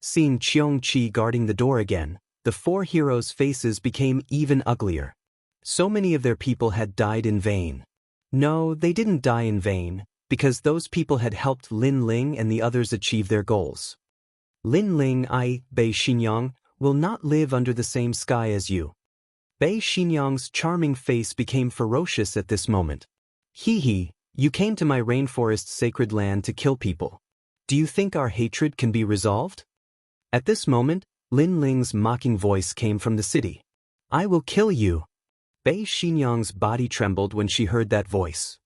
Seeing Qiongqi guarding the door again, the 4 heroes' faces became even uglier. So many of their people had died in vain. No, they didn't die in vain, because those people had helped Lin Ling and the others achieve their goals. Lin Ling, Bei Xinyang, will not live under the same sky as you. Bei Xinyang's charming face became ferocious at this moment. Hee, you came to my rainforest's sacred land to kill people. Do you think our hatred can be resolved? At this moment, Lin Ling's mocking voice came from the city. I will kill you. Bei Xinyang's body trembled when she heard that voice.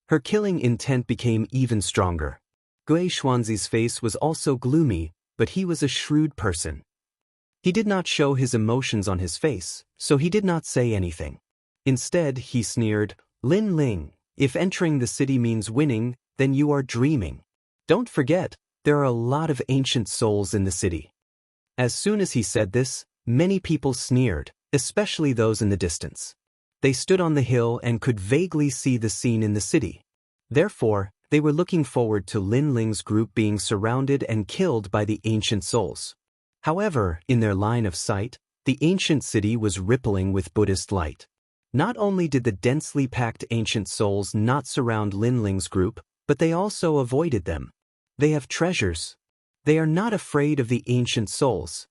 Her killing intent became even stronger. Gui Xuanzi's face was also gloomy, but he was a shrewd person. He did not show his emotions on his face, so he did not say anything. Instead, he sneered, Lin Ling, if entering the city means winning, then you are dreaming. Don't forget, there are a lot of ancient souls in the city. As soon as he said this, many people sneered, especially those in the distance. They stood on the hill and could vaguely see the scene in the city. Therefore, they were looking forward to Lin Ling's group being surrounded and killed by the ancient souls. However, in their line of sight, the ancient city was rippling with Buddhist light. Not only did the densely packed ancient souls not surround Lin Ling's group, but they also avoided them. They have treasures. They are not afraid of the ancient souls.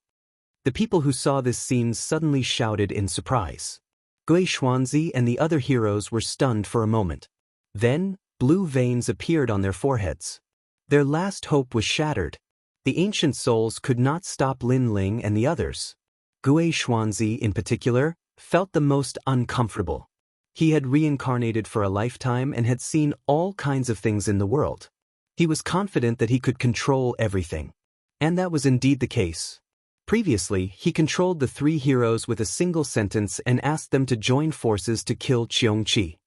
The people who saw this scene suddenly shouted in surprise. Gui Xuanzi and the other heroes were stunned for a moment. Then, blue veins appeared on their foreheads. Their last hope was shattered. The ancient souls could not stop Lin Ling and the others. Gui Xuanzi, in particular, felt the most uncomfortable. He had reincarnated for a lifetime and had seen all kinds of things in the world. He was confident that he could control everything. And that was indeed the case. Previously, he controlled the three heroes with a single sentence and asked them to join forces to kill Qiongqi.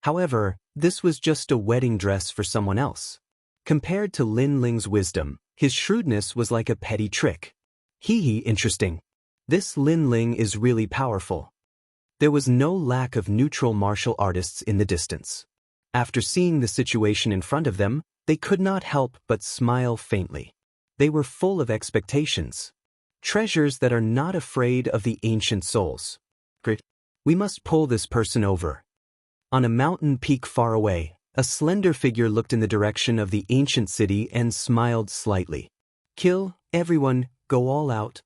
However, this was just a wedding dress for someone else. Compared to Lin Ling's wisdom, his shrewdness was like a petty trick. Interesting. This Lin Ling is really powerful. There was no lack of neutral martial artists in the distance. After seeing the situation in front of them, they could not help but smile faintly. They were full of expectations. Treasures that are not afraid of the ancient souls. Great. We must pull this person over. On a mountain peak far away, a slender figure looked in the direction of the ancient city and smiled slightly. Kill everyone, go all out.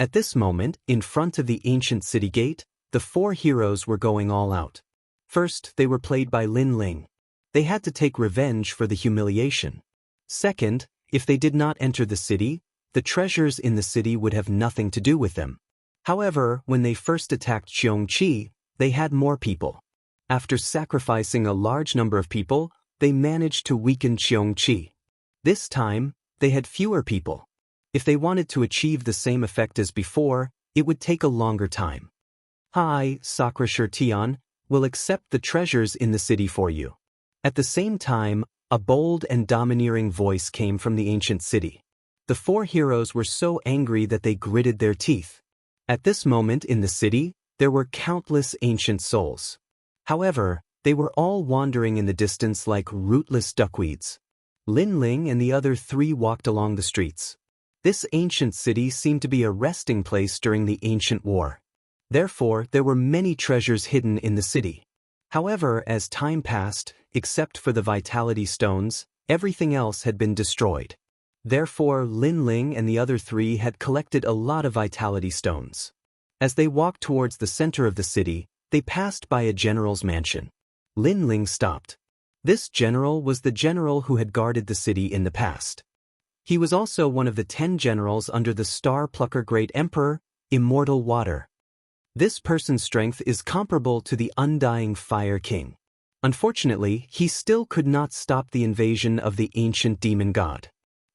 At this moment, in front of the ancient city gate, the four heroes were going all out. First, they were played by Lin Ling. They had to take revenge for the humiliation. Second, if they did not enter the city, the treasures in the city would have nothing to do with them. However, when they first attacked Qiongqi, they had more people. After sacrificing a large number of people, they managed to weaken Qiongqi. This time, they had fewer people. If they wanted to achieve the same effect as before, it would take a longer time. Hi, Sakura Tian, will accept the treasures in the city for you. At the same time, a bold and domineering voice came from the ancient city. The four heroes were so angry that they gritted their teeth. At this moment in the city, there were countless ancient souls. However, they were all wandering in the distance like rootless duckweeds. Lin Ling and the other three walked along the streets. This ancient city seemed to be a resting place during the ancient war. Therefore, there were many treasures hidden in the city. However, as time passed, except for the vitality stones, everything else had been destroyed. Therefore, Lin Ling and the other three had collected a lot of vitality stones. As they walked towards the center of the city, they passed by a general's mansion. Lin Ling stopped. This general was the general who had guarded the city in the past. He was also one of the 10 generals under the Star Plucker Great Emperor, Immortal Water. This person's strength is comparable to the Undying Fire King. Unfortunately, he still could not stop the invasion of the ancient demon god.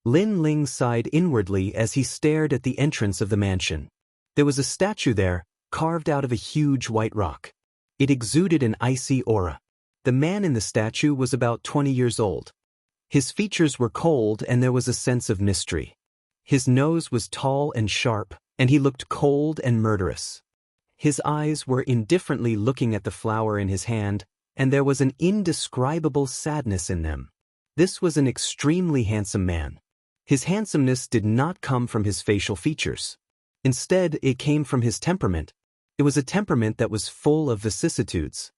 Lin Ling sighed inwardly as he stared at the entrance of the mansion. There was a statue there, carved out of a huge white rock. It exuded an icy aura. The man in the statue was about 20 years old. His features were cold and there was a sense of mystery. His nose was tall and sharp, and he looked cold and murderous. His eyes were indifferently looking at the flower in his hand, and there was an indescribable sadness in them. This was an extremely handsome man. His handsomeness did not come from his facial features. Instead, it came from his temperament. It was a temperament that was full of vicissitudes.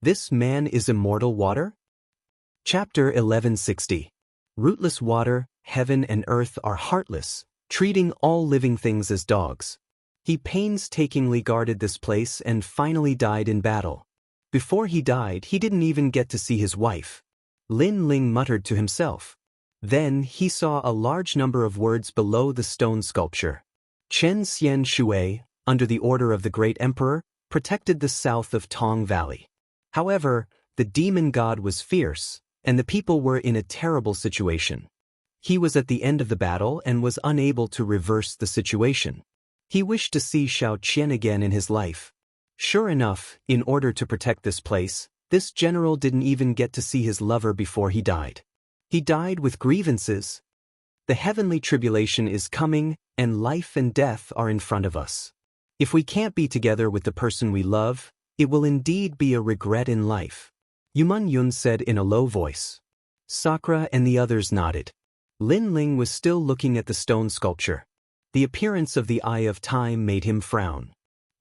This man is immortal water? Chapter 1160. Rootless water, heaven and earth are heartless, treating all living things as dogs. He painstakingly guarded this place and finally died in battle. Before he died, he didn't even get to see his wife. Lin Ling muttered to himself. Then he saw a large number of words below the stone sculpture. Chen Xian Shui, under the order of the Great Emperor, protected the south of Tong Valley. However, the demon god was fierce, and the people were in a terrible situation. He was at the end of the battle and was unable to reverse the situation. He wished to see Xiao Qian again in his life. Sure enough, in order to protect this place, this general didn't even get to see his lover before he died. He died with grievances. The heavenly tribulation is coming, and life and death are in front of us. If we can't be together with the person we love, it will indeed be a regret in life. Yuman Yun said in a low voice. Sakura and the others nodded. Lin Ling was still looking at the stone sculpture. The appearance of the Eye of Time made him frown.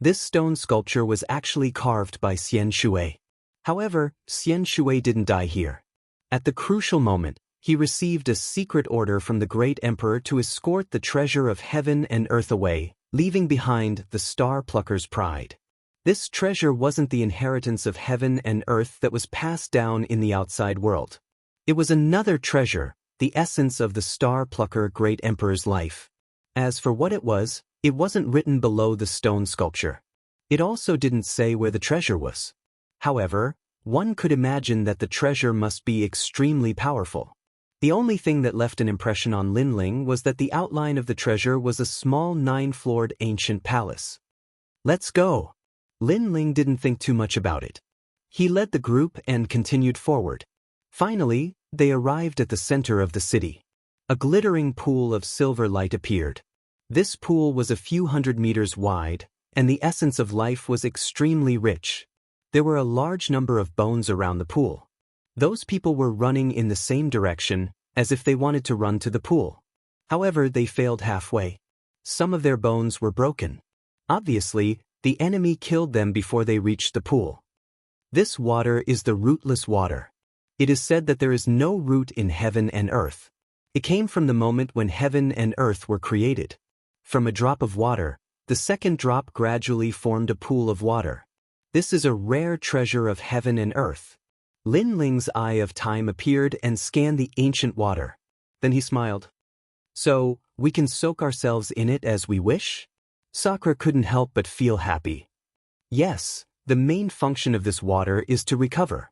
This stone sculpture was actually carved by Xian Shui. However, Xian Shui didn't die here. At the crucial moment, he received a secret order from the Great Emperor to escort the treasure of heaven and earth away, leaving behind the Star Plucker's pride. This treasure wasn't the inheritance of heaven and earth that was passed down in the outside world. It was another treasure, the essence of the Star Plucker Great Emperor's life. As for what it wasn't written below the stone sculpture. It also didn't say where the treasure was. However, one could imagine that the treasure must be extremely powerful. The only thing that left an impression on Lin Ling was that the outline of the treasure was a small 9-floored ancient palace. Let's go. Lin Ling didn't think too much about it. He led the group and continued forward. Finally, they arrived at the center of the city. A glittering pool of silver light appeared. This pool was a few hundred meters wide, and the essence of life was extremely rich. There were a large number of bones around the pool. Those people were running in the same direction, as if they wanted to run to the pool. However, they failed halfway. Some of their bones were broken. Obviously, the enemy killed them before they reached the pool. This water is the rootless water. It is said that there is no root in heaven and earth. It came from the moment when heaven and earth were created. From a drop of water, the second drop gradually formed a pool of water. This is a rare treasure of heaven and earth. Lin Ling's eye of time appeared and scanned the ancient water. Then he smiled. So, we can soak ourselves in it as we wish? Sakura couldn't help but feel happy. Yes, the main function of this water is to recover.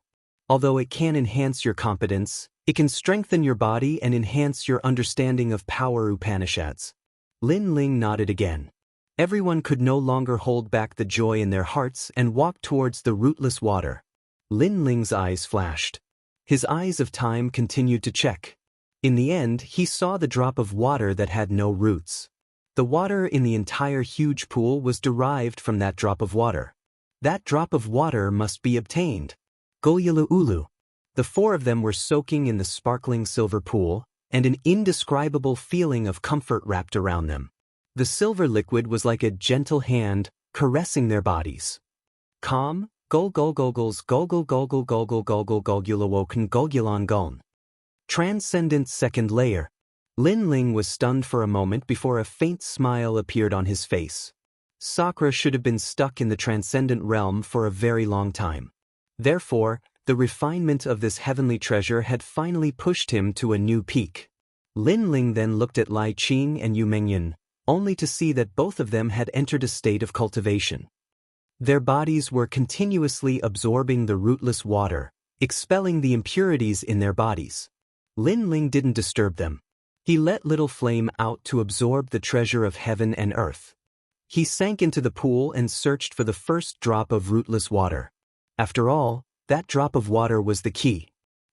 Although it can enhance your competence, it can strengthen your body and enhance your understanding of power Upanishads. Lin Ling nodded again. Everyone could no longer hold back the joy in their hearts and walked towards the rootless water. Lin Ling's eyes flashed. His eyes of time continued to check. In the end, he saw the drop of water that had no roots. The water in the entire huge pool was derived from that drop of water. That drop of water must be obtained. Golyulu Ulu. The four of them were soaking in the sparkling silver pool, and an indescribable feeling of comfort wrapped around them. The silver liquid was like a gentle hand, caressing their bodies. Calm, gol gol goggles goggle goggle goggle goggle gogulawoken gogulan gon. Transcendent second layer. Lin Ling was stunned for a moment before a faint smile appeared on his face. Sakura should have been stuck in the transcendent realm for a very long time. Therefore, the refinement of this heavenly treasure had finally pushed him to a new peak. Lin Ling then looked at Lai Qing and Yu Mengyan, only to see that both of them had entered a state of cultivation. Their bodies were continuously absorbing the rootless water, expelling the impurities in their bodies. Lin Ling didn't disturb them. He let little flame out to absorb the treasure of heaven and earth. He sank into the pool and searched for the first drop of rootless water. After all, that drop of water was the key.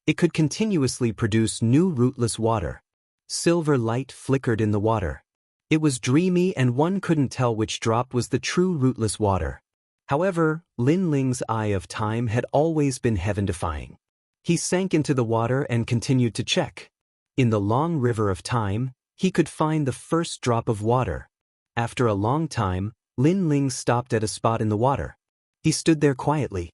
It could continuously produce new rootless water. Silver light flickered in the water. It was dreamy and one couldn't tell which drop was the true rootless water. However, Lin Ling's eye of time had always been heaven-defying. He sank into the water and continued to check. In the long river of time, he could find the first drop of water. After a long time, Lin Ling stopped at a spot in the water. He stood there quietly.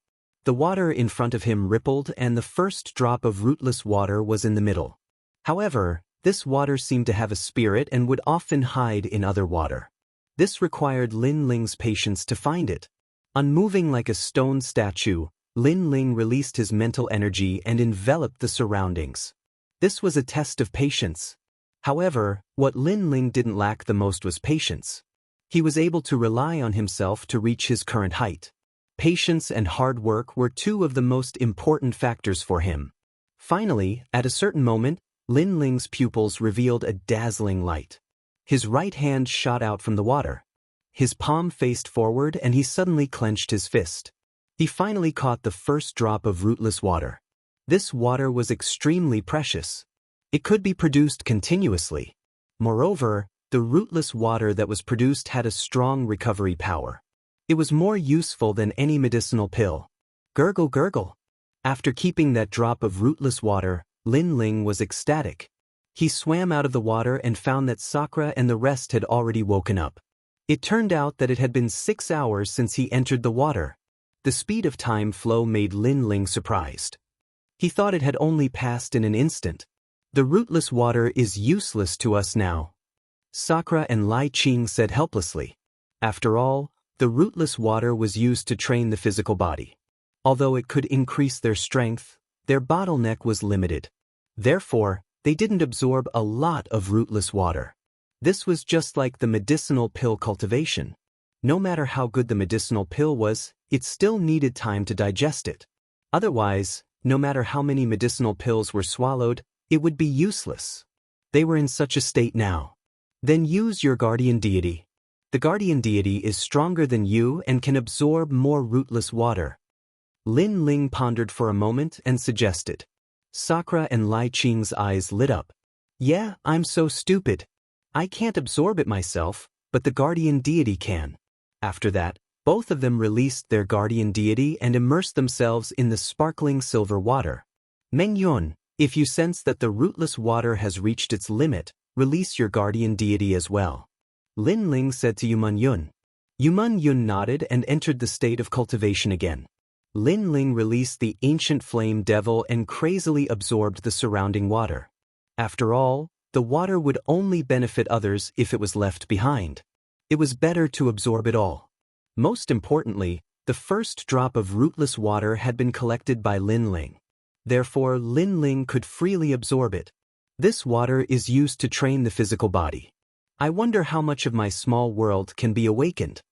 The water in front of him rippled and the first drop of rootless water was in the middle. However, this water seemed to have a spirit and would often hide in other water. This required Lin Ling's patience to find it. Unmoving like a stone statue, Lin Ling released his mental energy and enveloped the surroundings. This was a test of patience. However, what Lin Ling didn't lack the most was patience. He was able to rely on himself to reach his current height. Patience and hard work were two of the most important factors for him. Finally, at a certain moment, Lin Ling's pupils revealed a dazzling light. His right hand shot out from the water. His palm faced forward and he suddenly clenched his fist. He finally caught the first drop of rootless water. This water was extremely precious. It could be produced continuously. Moreover, the rootless water that was produced had a strong recovery power. It was more useful than any medicinal pill. Gurgle gurgle. After keeping that drop of rootless water, Lin Ling was ecstatic. He swam out of the water and found that Sakura and the rest had already woken up. It turned out that it had been 6 hours since he entered the water. The speed of time flow made Lin Ling surprised. He thought it had only passed in an instant. The rootless water is useless to us now, Sakura and Lai Qing said helplessly. After all, the rootless water was used to train the physical body. Although it could increase their strength, their bottleneck was limited. Therefore, they didn't absorb a lot of rootless water. This was just like the medicinal pill cultivation. No matter how good the medicinal pill was, it still needed time to digest it. Otherwise, no matter how many medicinal pills were swallowed, It would be useless. They were in such a state now. Then use your guardian deity. The guardian deity is stronger than you and can absorb more rootless water. Lin Ling pondered for a moment and suggested. Sakura and Lai Qing's eyes lit up. Yeah, I'm so stupid. I can't absorb it myself, but the guardian deity can. After that, both of them released their guardian deity and immersed themselves in the sparkling silver water. Meng Yun, if you sense that the rootless water has reached its limit, release your guardian deity as well. Lin Ling said to Yuman Yun. Yuman Yun nodded and entered the state of cultivation again. Lin Ling released the ancient flame devil and crazily absorbed the surrounding water. After all, the water would only benefit others if it was left behind. It was better to absorb it all. Most importantly, the first drop of rootless water had been collected by Lin Ling. Therefore, Lin Ling could freely absorb it. This water is used to train the physical body. I wonder how much of my small world can be awakened.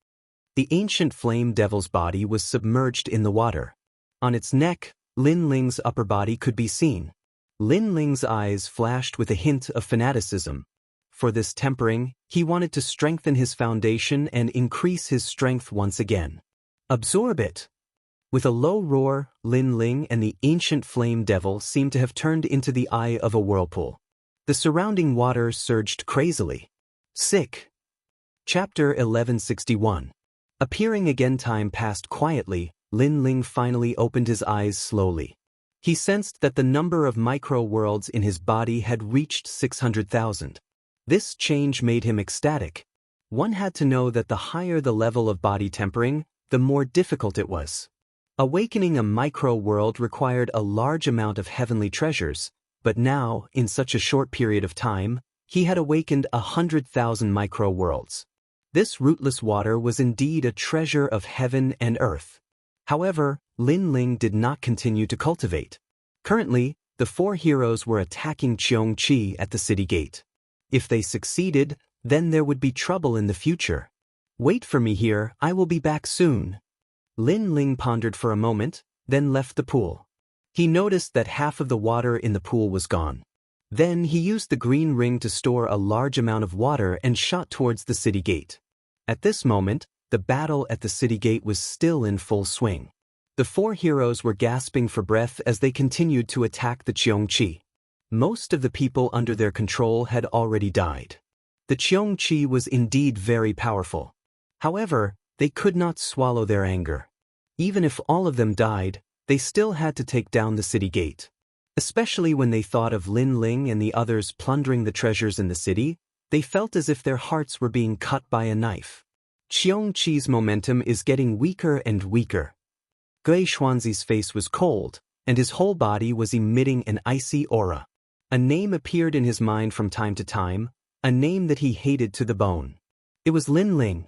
The ancient flame devil's body was submerged in the water. On its neck, Lin Ling's upper body could be seen. Lin Ling's eyes flashed with a hint of fanaticism. For this tempering, he wanted to strengthen his foundation and increase his strength once again. Absorb it! With a low roar, Lin Ling and the ancient flame devil seemed to have turned into the eye of a whirlpool. The surrounding water surged crazily. Sick. Chapter 1161. Appearing again. Time passed quietly. Lin Ling finally opened his eyes slowly. He sensed that the number of micro-worlds in his body had reached 600,000. This change made him ecstatic. One had to know that the higher the level of body tempering, the more difficult it was. Awakening a micro-world required a large amount of heavenly treasures, but now, in such a short period of time, he had awakened 100,000 micro-worlds. This rootless water was indeed a treasure of heaven and earth. However, Lin Ling did not continue to cultivate. Currently, the four heroes were attacking Cheongqi at the city gate. If they succeeded, then there would be trouble in the future. Wait for me here, I will be back soon. Lin Ling pondered for a moment, then left the pool. He noticed that half of the water in the pool was gone. Then he used the green ring to store a large amount of water and shot towards the city gate. At this moment, the battle at the city gate was still in full swing. The four heroes were gasping for breath as they continued to attack the Cheongqi. Most of the people under their control had already died. The Cheongqi was indeed very powerful. However, they could not swallow their anger. Even if all of them died, they still had to take down the city gate. Especially when they thought of Lin Ling and the others plundering the treasures in the city, they felt as if their hearts were being cut by a knife. Cheongqi's momentum is getting weaker and weaker. Gui Xuanzi's face was cold, and his whole body was emitting an icy aura. A name appeared in his mind from time to time, a name that he hated to the bone. It was Lin Ling.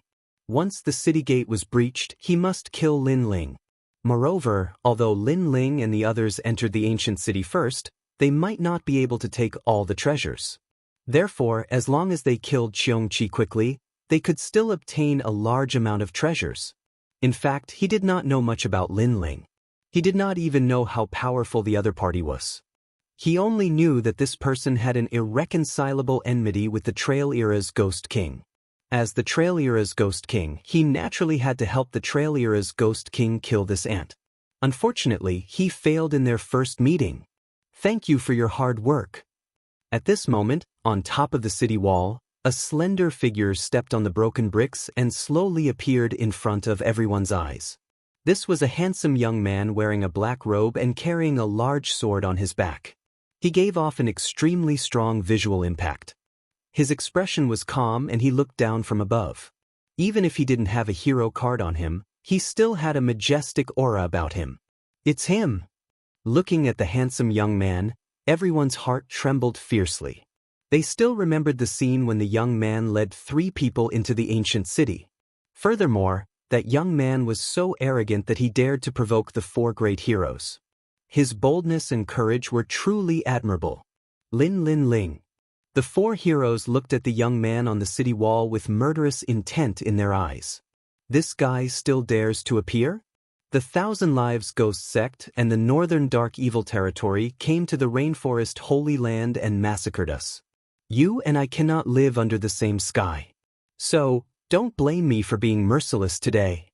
Once the city gate was breached, he must kill Lin Ling. Moreover, although Lin Ling and the others entered the ancient city first, they might not be able to take all the treasures. Therefore, as long as they killed Cheongqi quickly, they could still obtain a large amount of treasures. In fact, he did not know much about Lin Ling. He did not even know how powerful the other party was. He only knew that this person had an irreconcilable enmity with the Trail Era's Ghost King. As the Trail Era's Ghost King, he naturally had to help the Trail Era's Ghost King kill this ant. Unfortunately, he failed in their first meeting. Thank you for your hard work. At this moment, on top of the city wall, a slender figure stepped on the broken bricks and slowly appeared in front of everyone's eyes. This was a handsome young man wearing a black robe and carrying a large sword on his back. He gave off an extremely strong visual impact. His expression was calm and he looked down from above. Even if he didn't have a hero card on him, he still had a majestic aura about him. It's him! Looking at the handsome young man, everyone's heart trembled fiercely. They still remembered the scene when the young man led 3 people into the ancient city. Furthermore, that young man was so arrogant that he dared to provoke the 4 great heroes. His boldness and courage were truly admirable. Lin Ling. The 4 heroes looked at the young man on the city wall with murderous intent in their eyes. This guy still dares to appear? The Thousand Lives Ghost Sect and the Northern Dark Evil Territory came to the Rainforest Holy Land and massacred us. You and I cannot live under the same sky. So, don't blame me for being merciless today.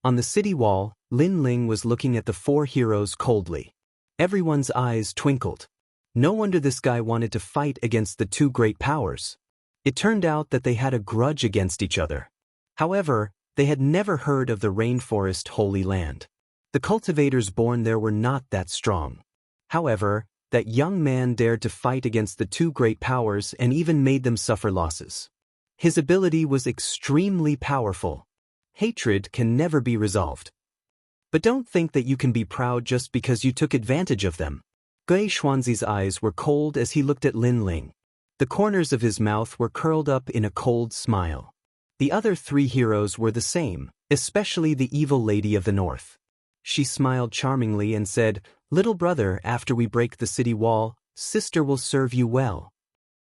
On the city wall, Lin Ling was looking at the four heroes coldly. Everyone's eyes twinkled. No wonder this guy wanted to fight against the two great powers. It turned out that they had a grudge against each other. However, they had never heard of the Rainforest Holy Land. The cultivators born there were not that strong. However, that young man dared to fight against the two great powers and even made them suffer losses. His ability was extremely powerful. Hatred can never be resolved. But don't think that you can be proud just because you took advantage of them. Gui Xuanzi's eyes were cold as he looked at Lin Ling. The corners of his mouth were curled up in a cold smile. The other three heroes were the same, especially the evil lady of the north. She smiled charmingly and said, "Little brother, after we break the city wall, sister will serve you well."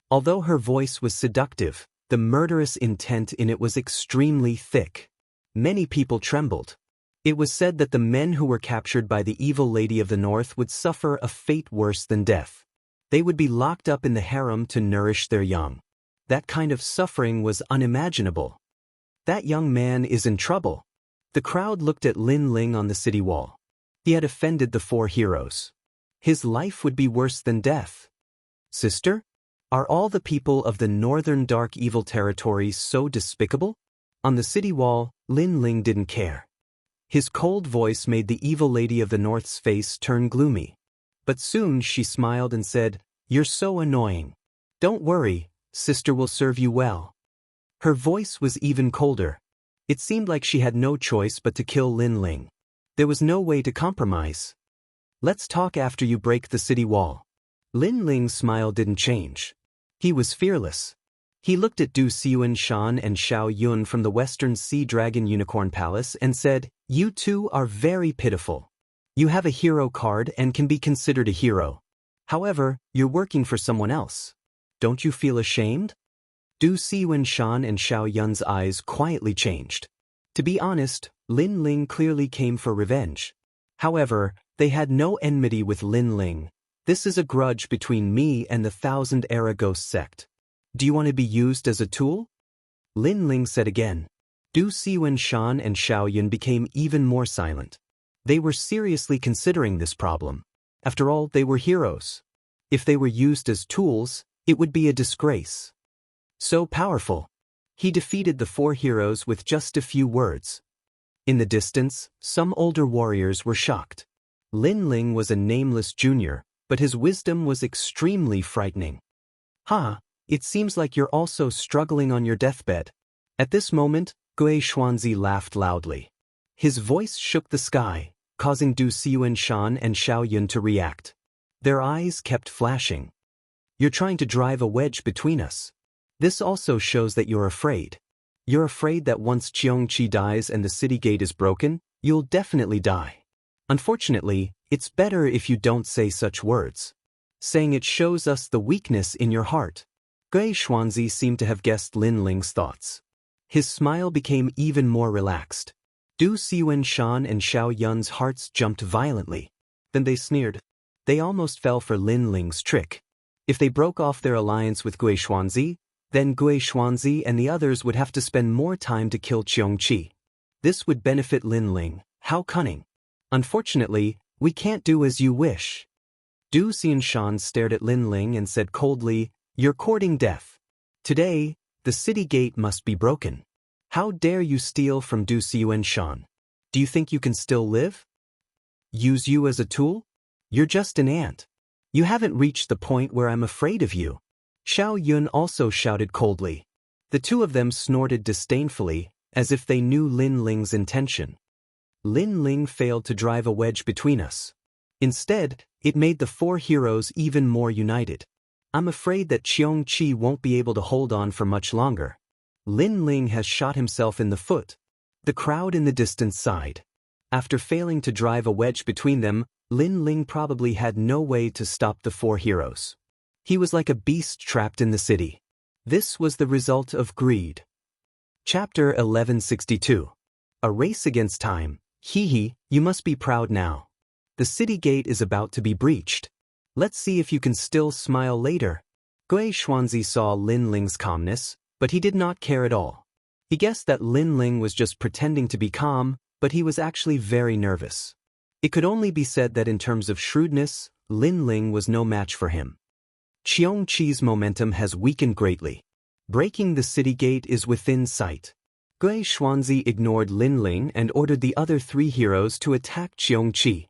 Although her voice was seductive, the murderous intent in it was extremely thick. Many people trembled. It was said that the men who were captured by the evil lady of the north would suffer a fate worse than death. They would be locked up in the harem to nourish their young. That kind of suffering was unimaginable. That young man is in trouble. The crowd looked at Lin Ling on the city wall. He had offended the four heroes. His life would be worse than death. Sister? Are all the people of the Northern Dark Evil Territory so despicable? On the city wall, Lin Ling didn't care. His cold voice made the evil lady of the north's face turn gloomy. But soon she smiled and said, "You're so annoying. Don't worry, sister will serve you well." Her voice was even colder. It seemed like she had no choice but to kill Lin Ling. There was no way to compromise. "Let's talk after you break the city wall." Lin Ling's smile didn't change. He was fearless. He looked at Du Xiuan Shan and Xiao Yun from the Western Sea Dragon Unicorn Palace and said, "You two are very pitiful. You have a hero card and can be considered a hero. However, you're working for someone else. Don't you feel ashamed?" Du Xiuan Shan and Xiao Yun's eyes quietly changed. To be honest, Lin Ling clearly came for revenge. However, they had no enmity with Lin Ling. "This is a grudge between me and the Thousand Era Ghost Sect. Do you want to be used as a tool?" Lin Ling said again. Du Xiuan Shan and Xiao Yun became even more silent. They were seriously considering this problem. After all, they were heroes. If they were used as tools, it would be a disgrace. So powerful. He defeated the four heroes with just a few words. In the distance, some older warriors were shocked. Lin Ling was a nameless junior, but his wisdom was extremely frightening. "Ha, it seems like you're also struggling on your deathbed." At this moment, Gui Xuanzi laughed loudly. His voice shook the sky, causing Du Xiuan Shan and Xiao Yun to react. Their eyes kept flashing. "You're trying to drive a wedge between us. This also shows that you're afraid. You're afraid that once Qiongqi dies and the city gate is broken, you'll definitely die. Unfortunately, it's better if you don't say such words. Saying it shows us the weakness in your heart." Gui Xuanzi seemed to have guessed Lin Ling's thoughts. His smile became even more relaxed. Du Xiuan Shan and Xiao Yun's hearts jumped violently. Then they sneered. They almost fell for Lin Ling's trick. If they broke off their alliance with Gui Xuanzi, then Gui Xuanzi and the others would have to spend more time to kill Qiongqi. This would benefit Lin Ling. How cunning. "Unfortunately, we can't do as you wish." Du Xianshan stared at Lin Ling and said coldly, "You're courting death. Today, the city gate must be broken. How dare you steal from Du Xianshan? Do you think you can still live? Use you as a tool? You're just an ant. You haven't reached the point where I'm afraid of you." Xiao Yun also shouted coldly. The two of them snorted disdainfully, as if they knew Lin Ling's intention. Lin Ling failed to drive a wedge between us. Instead, it made the four heroes even more united. I'm afraid that Qiongqi won't be able to hold on for much longer. Lin Ling has shot himself in the foot. The crowd in the distance sighed. After failing to drive a wedge between them, Lin Ling probably had no way to stop the four heroes. He was like a beast trapped in the city. This was the result of greed. Chapter 1162. A Race Against Time, Hee hee, you must be proud now. The city gate is about to be breached. Let's see if you can still smile later. Gui Xuanzi saw Lin Ling's calmness, but he did not care at all. He guessed that Lin Ling was just pretending to be calm, but he was actually very nervous. It could only be said that in terms of shrewdness, Lin Ling was no match for him. Qiong Qi's momentum has weakened greatly. Breaking the city gate is within sight. Gui Xuanzi ignored Lin Ling and ordered the other 3 heroes to attack Qiong Qi.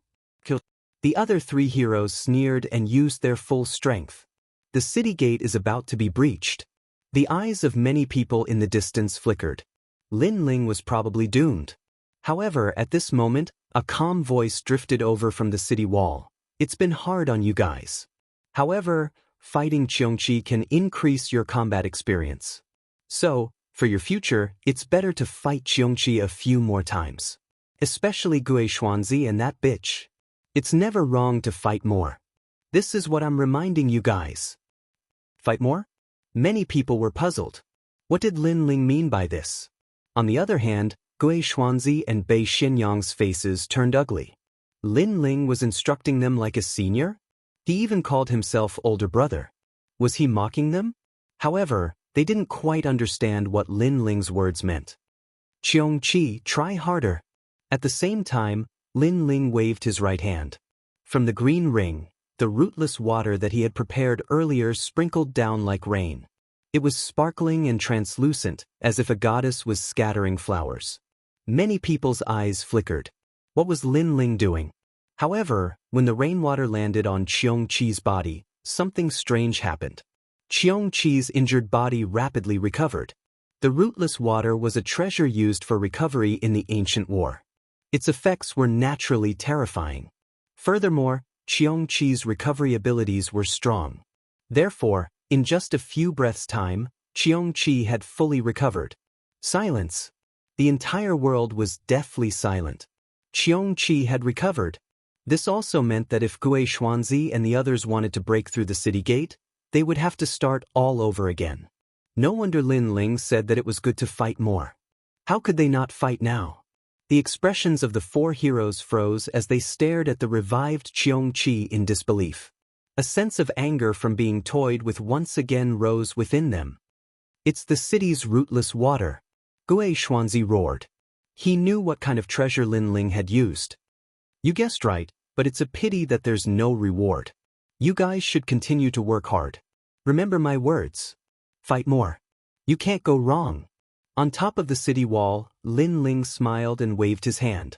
The other 3 heroes sneered and used their full strength. The city gate is about to be breached. The eyes of many people in the distance flickered. Lin Ling was probably doomed. However, at this moment, a calm voice drifted over from the city wall. It's been hard on you guys. However, fighting Qiong Qi can increase your combat experience. So, for your future, it's better to fight Qiong Qi a few more times. Especially Gui Xuanzi and that bitch. It's never wrong to fight more. This is what I'm reminding you guys. Fight more? Many people were puzzled. What did Lin Ling mean by this? On the other hand, Gui Xuanzi and Bei Xinyang's faces turned ugly. Lin Ling was instructing them like a senior? He even called himself older brother. Was he mocking them? However, they didn't quite understand what Lin Ling's words meant. Qiong Qi, try harder. At the same time, Lin Ling waved his right hand. From the green ring, the rootless water that he had prepared earlier sprinkled down like rain. It was sparkling and translucent, as if a goddess was scattering flowers. Many people's eyes flickered. What was Lin Ling doing? However, when the rainwater landed on Qiong Qi's body, something strange happened. Qiong Qi's injured body rapidly recovered. The rootless water was a treasure used for recovery in the ancient war. Its effects were naturally terrifying. Furthermore, Qiong Qi's recovery abilities were strong. Therefore, in just a few breaths' time, Qiong Qi had fully recovered. Silence. The entire world was deathly silent. Qiong Qi had recovered. This also meant that if Gui Xuanzi and the others wanted to break through the city gate, they would have to start all over again. No wonder Lin Ling said that it was good to fight more. How could they not fight now? The expressions of the 4 heroes froze as they stared at the revived Qiong Qi in disbelief. A sense of anger from being toyed with once again rose within them. It's the city's rootless water. Gui Xuanzi roared. He knew what kind of treasure Lin Ling had used. You guessed right, but it's a pity that there's no reward. You guys should continue to work hard. Remember my words. Fight more. You can't go wrong. On top of the city wall, Lin Ling smiled and waved his hand.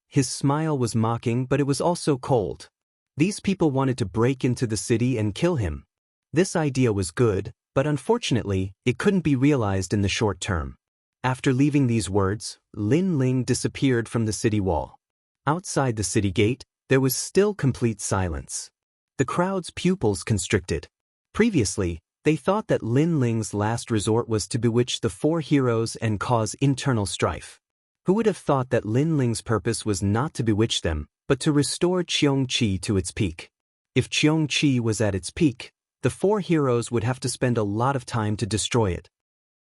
His smile was mocking, but it was also cold. These people wanted to break into the city and kill him. This idea was good, but unfortunately, it couldn't be realized in the short term. After leaving these words, Lin Ling disappeared from the city wall. Outside the city gate, there was still complete silence. The crowd's pupils constricted. Previously, they thought that Lin Ling's last resort was to bewitch the 4 heroes and cause internal strife. Who would have thought that Lin Ling's purpose was not to bewitch them, but to restore Qiong Qi to its peak? If Qiong Qi was at its peak, the 4 heroes would have to spend a lot of time to destroy it.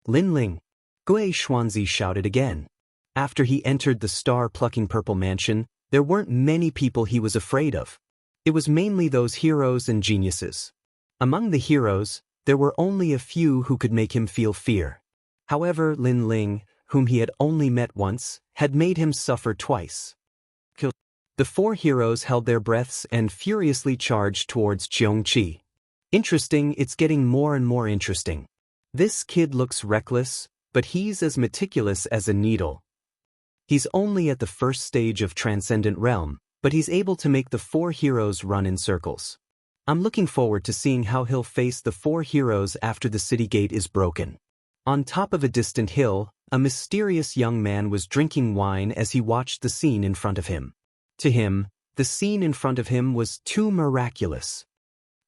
Lin Ling! Gui Xuanzi shouted again. After he entered the star-plucking purple mansion, there weren't many people he was afraid of. It was mainly those heroes and geniuses. Among the heroes, there were only a few who could make him feel fear. However, Lin Ling, whom he had only met once, had made him suffer twice. The 4 heroes held their breaths and furiously charged towards Qiong Qi. Interesting, it's getting more and more interesting. This kid looks reckless, but he's as meticulous as a needle. He's only at the first stage of Transcendent Realm, but he's able to make the 4 heroes run in circles. I'm looking forward to seeing how he'll face the 4 heroes after the city gate is broken. On top of a distant hill, a mysterious young man was drinking wine as he watched the scene in front of him. To him, the scene in front of him was too miraculous.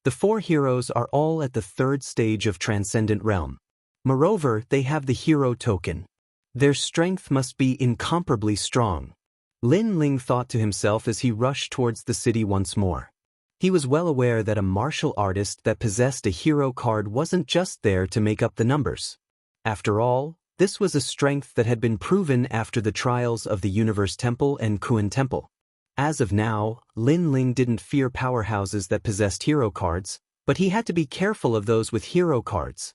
The 4 heroes are all at the 3rd stage of Transcendent Realm. Moreover, they have the hero token. Their strength must be incomparably strong. Lin Ling thought to himself as he rushed towards the city once more. He was well aware that a martial artist that possessed a hero card wasn't just there to make up the numbers. After all, This was a strength that had been proven after the trials of the Universe Temple and Kuan Temple. As of now, Lin Ling didn't fear powerhouses that possessed hero cards, but he had to be careful of those with hero cards.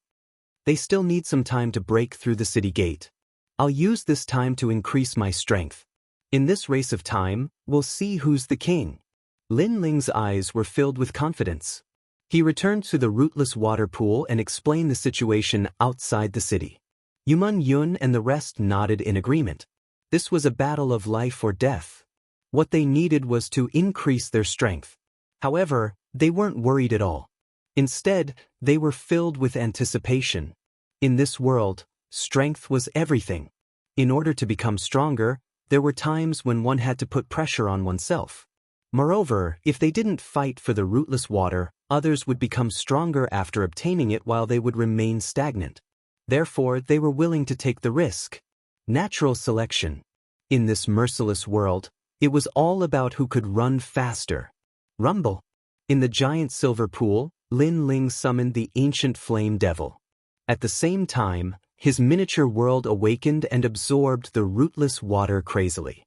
They still need some time to break through the city gate. I'll use this time to increase my strength. In this race of time, we'll see who's the king. Lin Ling's eyes were filled with confidence. He returned to the rootless water pool and explained the situation outside the city. Yuman Yun and the rest nodded in agreement. This was a battle of life or death. What they needed was to increase their strength. However, they weren't worried at all. Instead, they were filled with anticipation. In this world, strength was everything. In order to become stronger, there were times when one had to put pressure on oneself. Moreover, if they didn't fight for the rootless water, others would become stronger after obtaining it while they would remain stagnant. Therefore, they were willing to take the risk. Natural selection. In this merciless world, it was all about who could run faster. Rumble. In the giant silver pool, Lin Ling summoned the ancient flame devil. At the same time, his miniature world awakened and absorbed the rootless water crazily.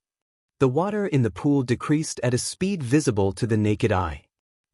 The water in the pool decreased at a speed visible to the naked eye.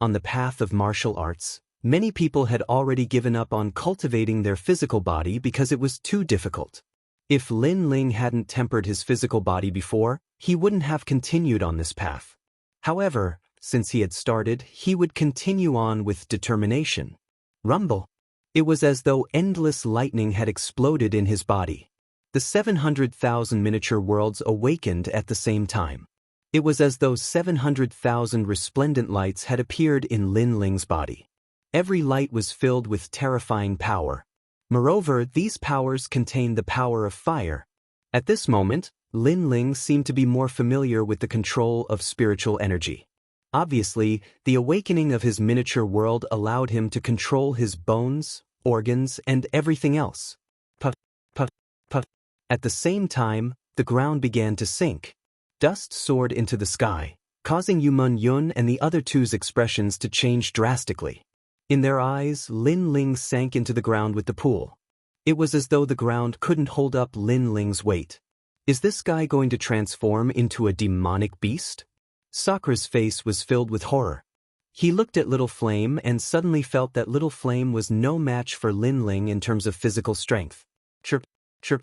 On the path of martial arts, many people had already given up on cultivating their physical body because it was too difficult. If Lin Ling hadn't tempered his physical body before, he wouldn't have continued on this path. However, since he had started, he would continue on with determination. Rumble. It was as though endless lightning had exploded in his body. The 700,000 miniature worlds awakened at the same time. It was as though 700,000 resplendent lights had appeared in Lin Ling's body. Every light was filled with terrifying power. Moreover, these powers contained the power of fire. At this moment, Lin Ling seemed to be more familiar with the control of spiritual energy. Obviously, the awakening of his miniature world allowed him to control his bones, organs, and everything else. Puff, puff, puff. At the same time, the ground began to sink. Dust soared into the sky, causing Yuman Yun and the other two's expressions to change drastically. In their eyes, Lin Ling sank into the ground with the pool. It was as though the ground couldn't hold up Lin Ling's weight. Is this guy going to transform into a demonic beast? Sakura's face was filled with horror. He looked at Little Flame and suddenly felt that Little Flame was no match for Lin Ling in terms of physical strength. Chirp, chirp.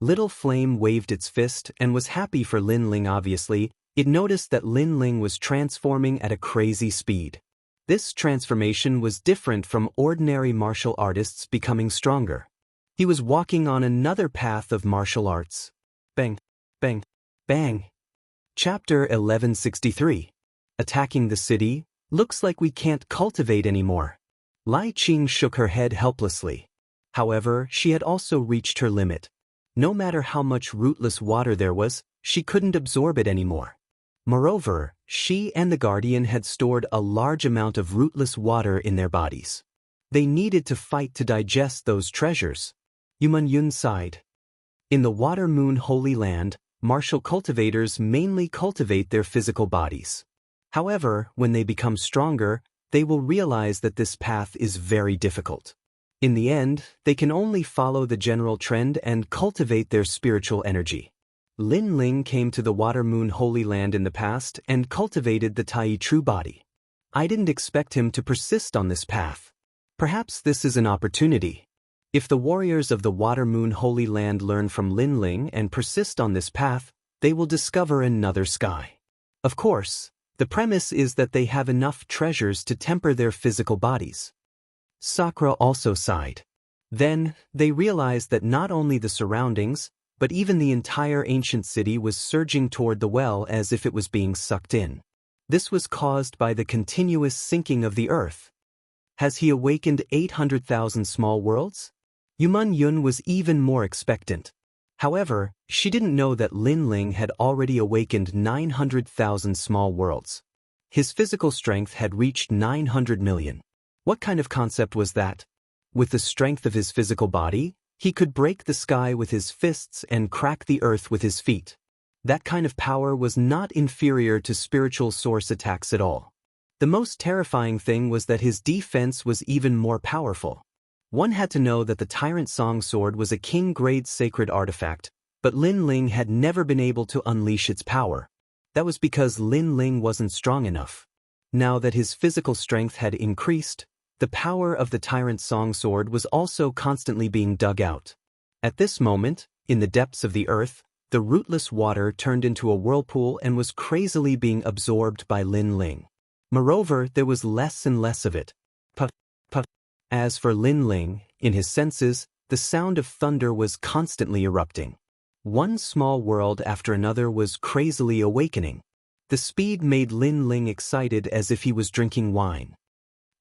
Little Flame waved its fist and was happy for Lin Ling. Obviously, it noticed that Lin Ling was transforming at a crazy speed. This transformation was different from ordinary martial artists becoming stronger. He was walking on another path of martial arts. Bang, bang, bang. Chapter 1163. Attacking the city. Looks like we can't cultivate anymore. Lai Qing shook her head helplessly. However, she had also reached her limit. No matter how much rootless water there was, she couldn't absorb it anymore. Moreover, she and the Guardian had stored a large amount of rootless water in their bodies. They needed to fight to digest those treasures. Yuman Yun sighed. In the Water Moon Holy Land, martial cultivators mainly cultivate their physical bodies. However, when they become stronger, they will realize that this path is very difficult. In the end, they can only follow the general trend and cultivate their spiritual energy. Lin Ling came to the Water Moon Holy Land in the past and cultivated the Tai True Body. I didn't expect him to persist on this path. Perhaps this is an opportunity. If the warriors of the Water Moon Holy Land learn from Lin Ling and persist on this path, they will discover another sky. Of course, the premise is that they have enough treasures to temper their physical bodies. Sakura also sighed. Then, they realized that not only the surroundings, but even the entire ancient city was surging toward the well as if it was being sucked in. This was caused by the continuous sinking of the earth. Has he awakened 800,000 small worlds? Yuman Yun was even more expectant. However, she didn't know that Lin Ling had already awakened 900,000 small worlds. His physical strength had reached 900 million. What kind of concept was that? With the strength of his physical body, he could break the sky with his fists and crack the earth with his feet. That kind of power was not inferior to spiritual source attacks at all. The most terrifying thing was that his defense was even more powerful. One had to know that the Tyrant Song Sword was a king-grade sacred artifact, but Lin Ling had never been able to unleash its power. That was because Lin Ling wasn't strong enough. Now that his physical strength had increased, the power of the Tyrant Song Sword was also constantly being dug out. At this moment, in the depths of the earth, the rootless water turned into a whirlpool and was crazily being absorbed by Lin Ling. Moreover, there was less and less of it. Puff, puff. As for Lin Ling, in his senses, the sound of thunder was constantly erupting. One small world after another was crazily awakening. The speed made Lin Ling excited as if he was drinking wine.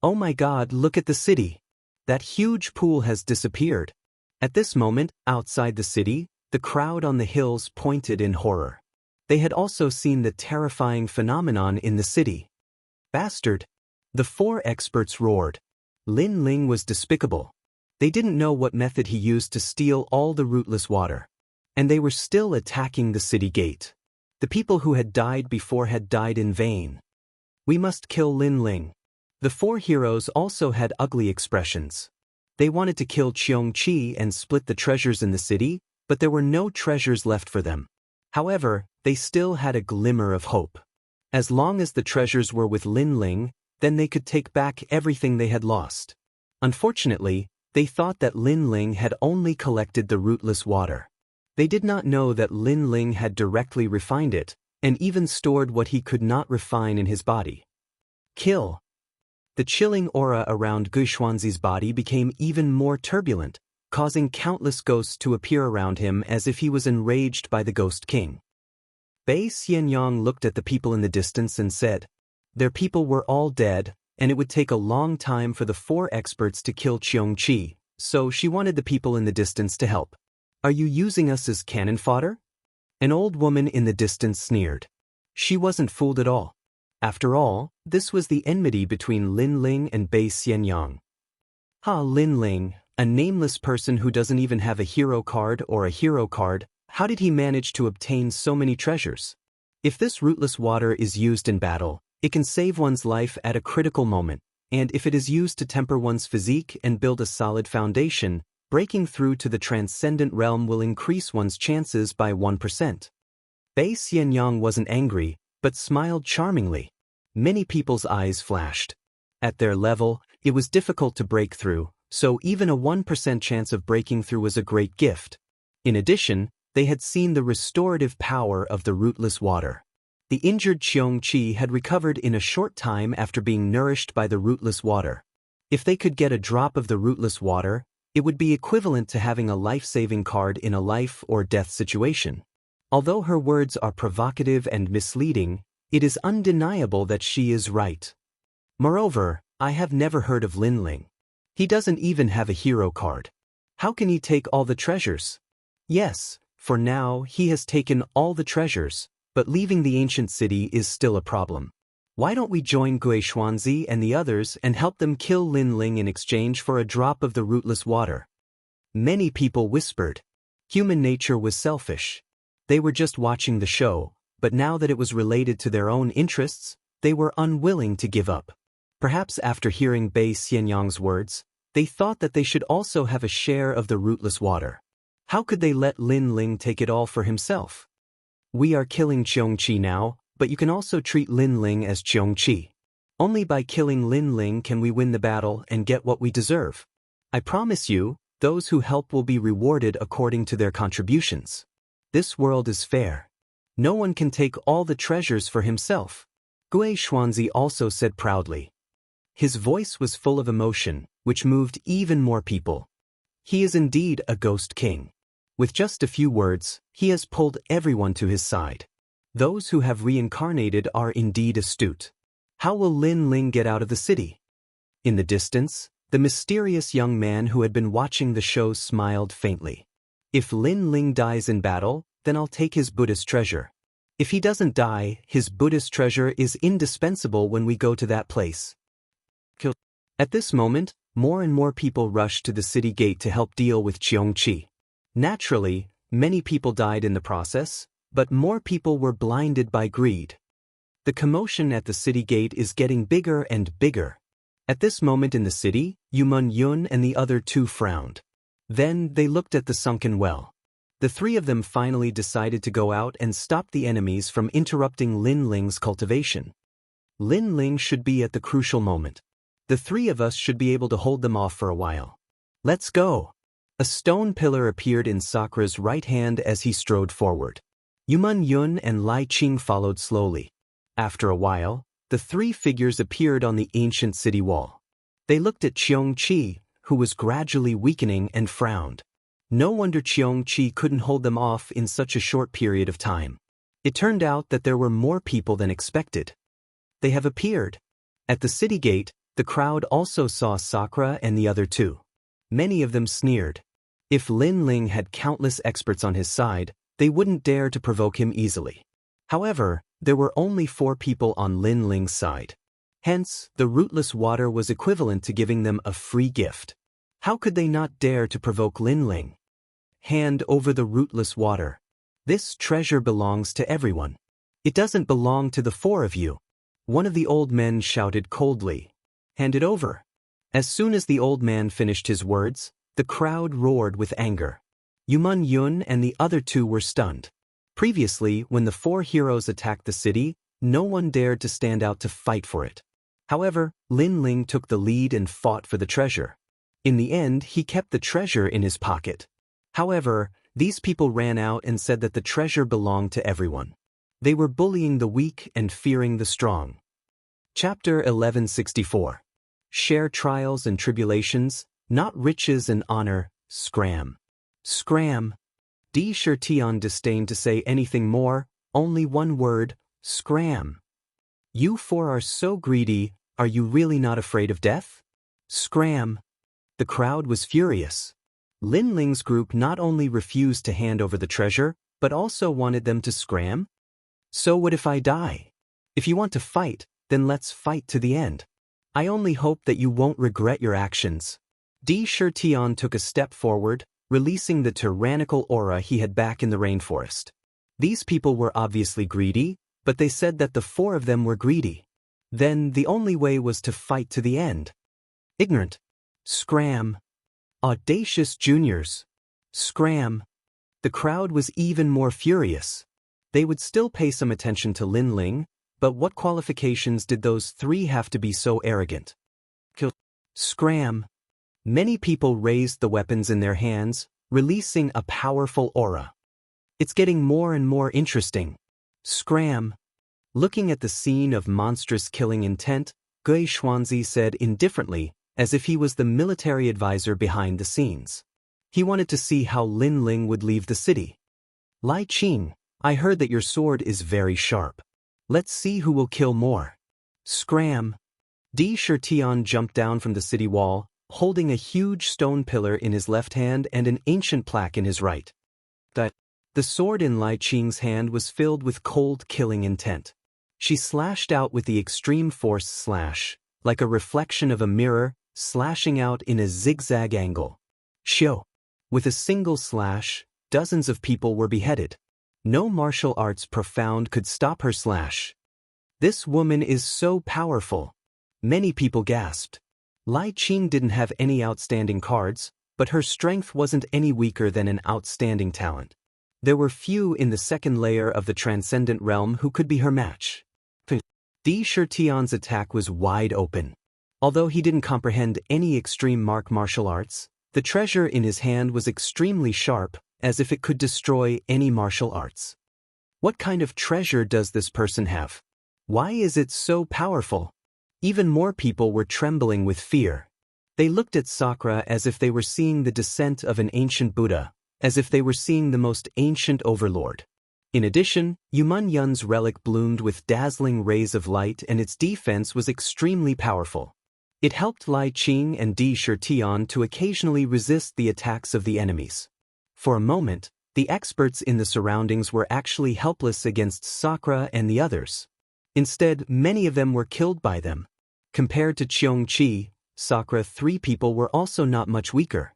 Oh my God, look at the city! That huge pool has disappeared. At this moment, outside the city, the crowd on the hills pointed in horror. They had also seen the terrifying phenomenon in the city. Bastard! The 4 experts roared. Lin Ling was despicable. They didn't know what method he used to steal all the rootless water. And they were still attacking the city gate. The people who had died before had died in vain. We must kill Lin Ling. The 4 heroes also had ugly expressions. They wanted to kill Cheong-chi and split the treasures in the city, but there were no treasures left for them. However, they still had a glimmer of hope. As long as the treasures were with Lin Ling, then they could take back everything they had lost. Unfortunately, they thought that Lin Ling had only collected the rootless water. They did not know that Lin Ling had directly refined it, and even stored what he could not refine in his body. Kill! The chilling aura around Guixuanzi's body became even more turbulent, causing countless ghosts to appear around him as if he was enraged by the Ghost King. Bei Xianyang looked at the people in the distance and said, their people were all dead, and it would take a long time for the 4 experts to kill Cheong-chi, so she wanted the people in the distance to help. Are you using us as cannon fodder? An old woman in the distance sneered. She wasn't fooled at all. After all, this was the enmity between Lin Ling and Bei Xianyang. Lin Ling, a nameless person who doesn't even have a hero card or a hero card, how did he manage to obtain so many treasures? If this rootless water is used in battle, it can save one's life at a critical moment, and if it is used to temper one's physique and build a solid foundation, breaking through to the transcendent realm will increase one's chances by 1%. Bei Xianyang wasn't angry, but smiled charmingly. Many people's eyes flashed. At their level, it was difficult to break through, so even a 1% chance of breaking through was a great gift. In addition, they had seen the restorative power of the rootless water. The injured Cheong-chi had recovered in a short time after being nourished by the rootless water. If they could get a drop of the rootless water, it would be equivalent to having a life-saving card in a life or death situation. Although her words are provocative and misleading, it is undeniable that she is right. Moreover, I have never heard of Lin Ling. He doesn't even have a hero card. How can he take all the treasures? Yes, for now he has taken all the treasures, but leaving the ancient city is still a problem. Why don't we join Guixuanzi and the others and help them kill Lin Ling in exchange for a drop of the rootless water? Many people whispered. Human nature was selfish. They were just watching the show, but now that it was related to their own interests, they were unwilling to give up. Perhaps after hearing Bei Xianyang's words, they thought that they should also have a share of the rootless water. How could they let Lin Ling take it all for himself? We are killing Cheong-chi now, but you can also treat Lin Ling as Cheong-chi. Only by killing Lin Ling can we win the battle and get what we deserve. I promise you, those who help will be rewarded according to their contributions. This world is fair. No one can take all the treasures for himself. Guixuanzi also said proudly. His voice was full of emotion, which moved even more people. He is indeed a ghost king. With just a few words, he has pulled everyone to his side. Those who have reincarnated are indeed astute. How will Lin Ling get out of the city? In the distance, the mysterious young man who had been watching the show smiled faintly. If Lin Ling dies in battle, then I'll take his Buddhist treasure. If he doesn't die, his Buddhist treasure is indispensable when we go to that place. At this moment, more and more people rushed to the city gate to help deal with Cheong-chi. Naturally, many people died in the process, but more people were blinded by greed. The commotion at the city gate is getting bigger and bigger. At this moment in the city, Yumun Yun and the other two frowned. Then they looked at the sunken well. The three of them finally decided to go out and stop the enemies from interrupting Lin Ling's cultivation. Lin Ling should be at the crucial moment. The three of us should be able to hold them off for a while. Let's go! A stone pillar appeared in Sakura's right hand as he strode forward. Yumun Yun and Lai Qing followed slowly. After a while, the three figures appeared on the ancient city wall. They looked at Cheong Chi, who was gradually weakening, and frowned. No wonder Cheong Chi couldn't hold them off in such a short period of time. It turned out that there were more people than expected. They have appeared. At the city gate, the crowd also saw Sakura and the other two. Many of them sneered. If Lin Ling had countless experts on his side, they wouldn't dare to provoke him easily. However, there were only 4 people on Lin Ling's side. Hence, the rootless water was equivalent to giving them a free gift. How could they not dare to provoke Lin Ling? Hand over the rootless water. This treasure belongs to everyone. It doesn't belong to the 4 of you. One of the old men shouted coldly. Hand it over. As soon as the old man finished his words, the crowd roared with anger. Yumun Yun and the other 2 were stunned. Previously, when the 4 heroes attacked the city, no one dared to stand out to fight for it. However, Lin Ling took the lead and fought for the treasure. In the end, he kept the treasure in his pocket. However, these people ran out and said that the treasure belonged to everyone. They were bullying the weak and fearing the strong. Chapter 1164. Share trials and tribulations, not riches and honor, scram. Scram. Di Shirtian disdained to say anything more, only one word, scram. You 4 are so greedy, are you really not afraid of death? Scram. The crowd was furious. Lin Ling's group not only refused to hand over the treasure, but also wanted them to scram? So what if I die? If you want to fight, then let's fight to the end. I only hope that you won't regret your actions. Di Shirtian took a step forward, releasing the tyrannical aura he had back in the rainforest. These people were obviously greedy, but they said that the 4 of them were greedy. Then the only way was to fight to the end. Ignorant. Scram. Audacious juniors. Scram. The crowd was even more furious. They would still pay some attention to Lin Ling, but what qualifications did those 3 have to be so arrogant? Scram. Many people raised the weapons in their hands, releasing a powerful aura. It's getting more and more interesting. Scram. Looking at the scene of monstrous killing intent, Gui Xuanzi said indifferently, as if he was the military advisor behind the scenes. He wanted to see how Lin Ling would leave the city. Lai Qing, I heard that your sword is very sharp. Let's see who will kill more. Scram. Di Shirtian jumped down from the city wall, holding a huge stone pillar in his left hand and an ancient plaque in his right. The sword in Lai Qing's hand was filled with cold killing intent. She slashed out with the extreme force slash, like a reflection of a mirror, slashing out in a zigzag angle. Shio. With a single slash, dozens of people were beheaded. No martial arts profound could stop her slash. This woman is so powerful. Many people gasped. Lai Qing didn't have any outstanding cards, but her strength wasn't any weaker than an outstanding talent. There were few in the second layer of the transcendent realm who could be her match. Di Shirtian's attack was wide open. Although he didn't comprehend any extreme martial arts, the treasure in his hand was extremely sharp, as if it could destroy any martial arts. What kind of treasure does this person have? Why is it so powerful? Even more people were trembling with fear. They looked at Sakura as if they were seeing the descent of an ancient Buddha, as if they were seeing the most ancient overlord. In addition, Yumun Yun's relic bloomed with dazzling rays of light and its defense was extremely powerful. It helped Lai Qing and Di Shirtian to occasionally resist the attacks of the enemies. For a moment, the experts in the surroundings were actually helpless against Sakura and the others. Instead, many of them were killed by them. Compared to Cheong Chi, Sakura, 3 people were also not much weaker.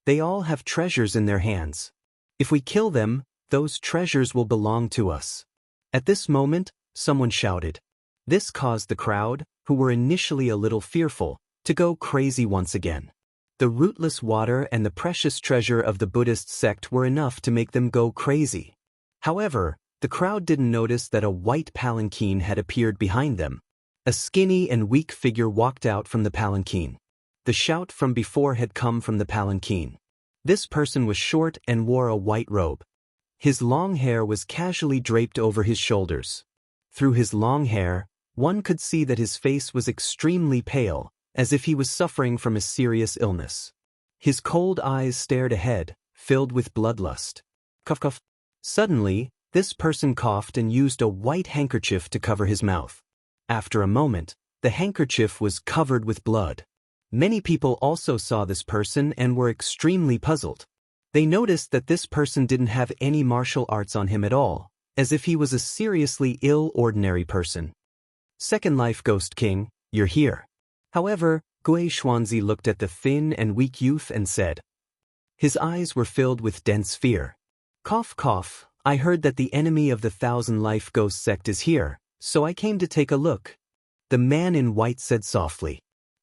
They all have treasures in their hands. If we kill them, those treasures will belong to us. At this moment, someone shouted. This caused the crowd, who were initially a little fearful, to go crazy once again. The rootless water and the precious treasure of the Buddhist sect were enough to make them go crazy. However, the crowd didn't notice that a white palanquin had appeared behind them. A skinny and weak figure walked out from the palanquin. The shout from before had come from the palanquin. This person was short and wore a white robe. His long hair was casually draped over his shoulders. Through his long hair, one could see that his face was extremely pale, as if he was suffering from a serious illness. His cold eyes stared ahead, filled with bloodlust. Cough, cough. Suddenly, this person coughed and used a white handkerchief to cover his mouth. After a moment, the handkerchief was covered with blood. Many people also saw this person and were extremely puzzled. They noticed that this person didn't have any martial arts on him at all, as if he was a seriously ill ordinary person. Second Life Ghost King, you're here. However, Gui Xuanzi looked at the thin and weak youth and said. His eyes were filled with dense fear. Cough, cough, I heard that the enemy of the Thousand Life Ghost sect is here, so I came to take a look. The man in white said softly.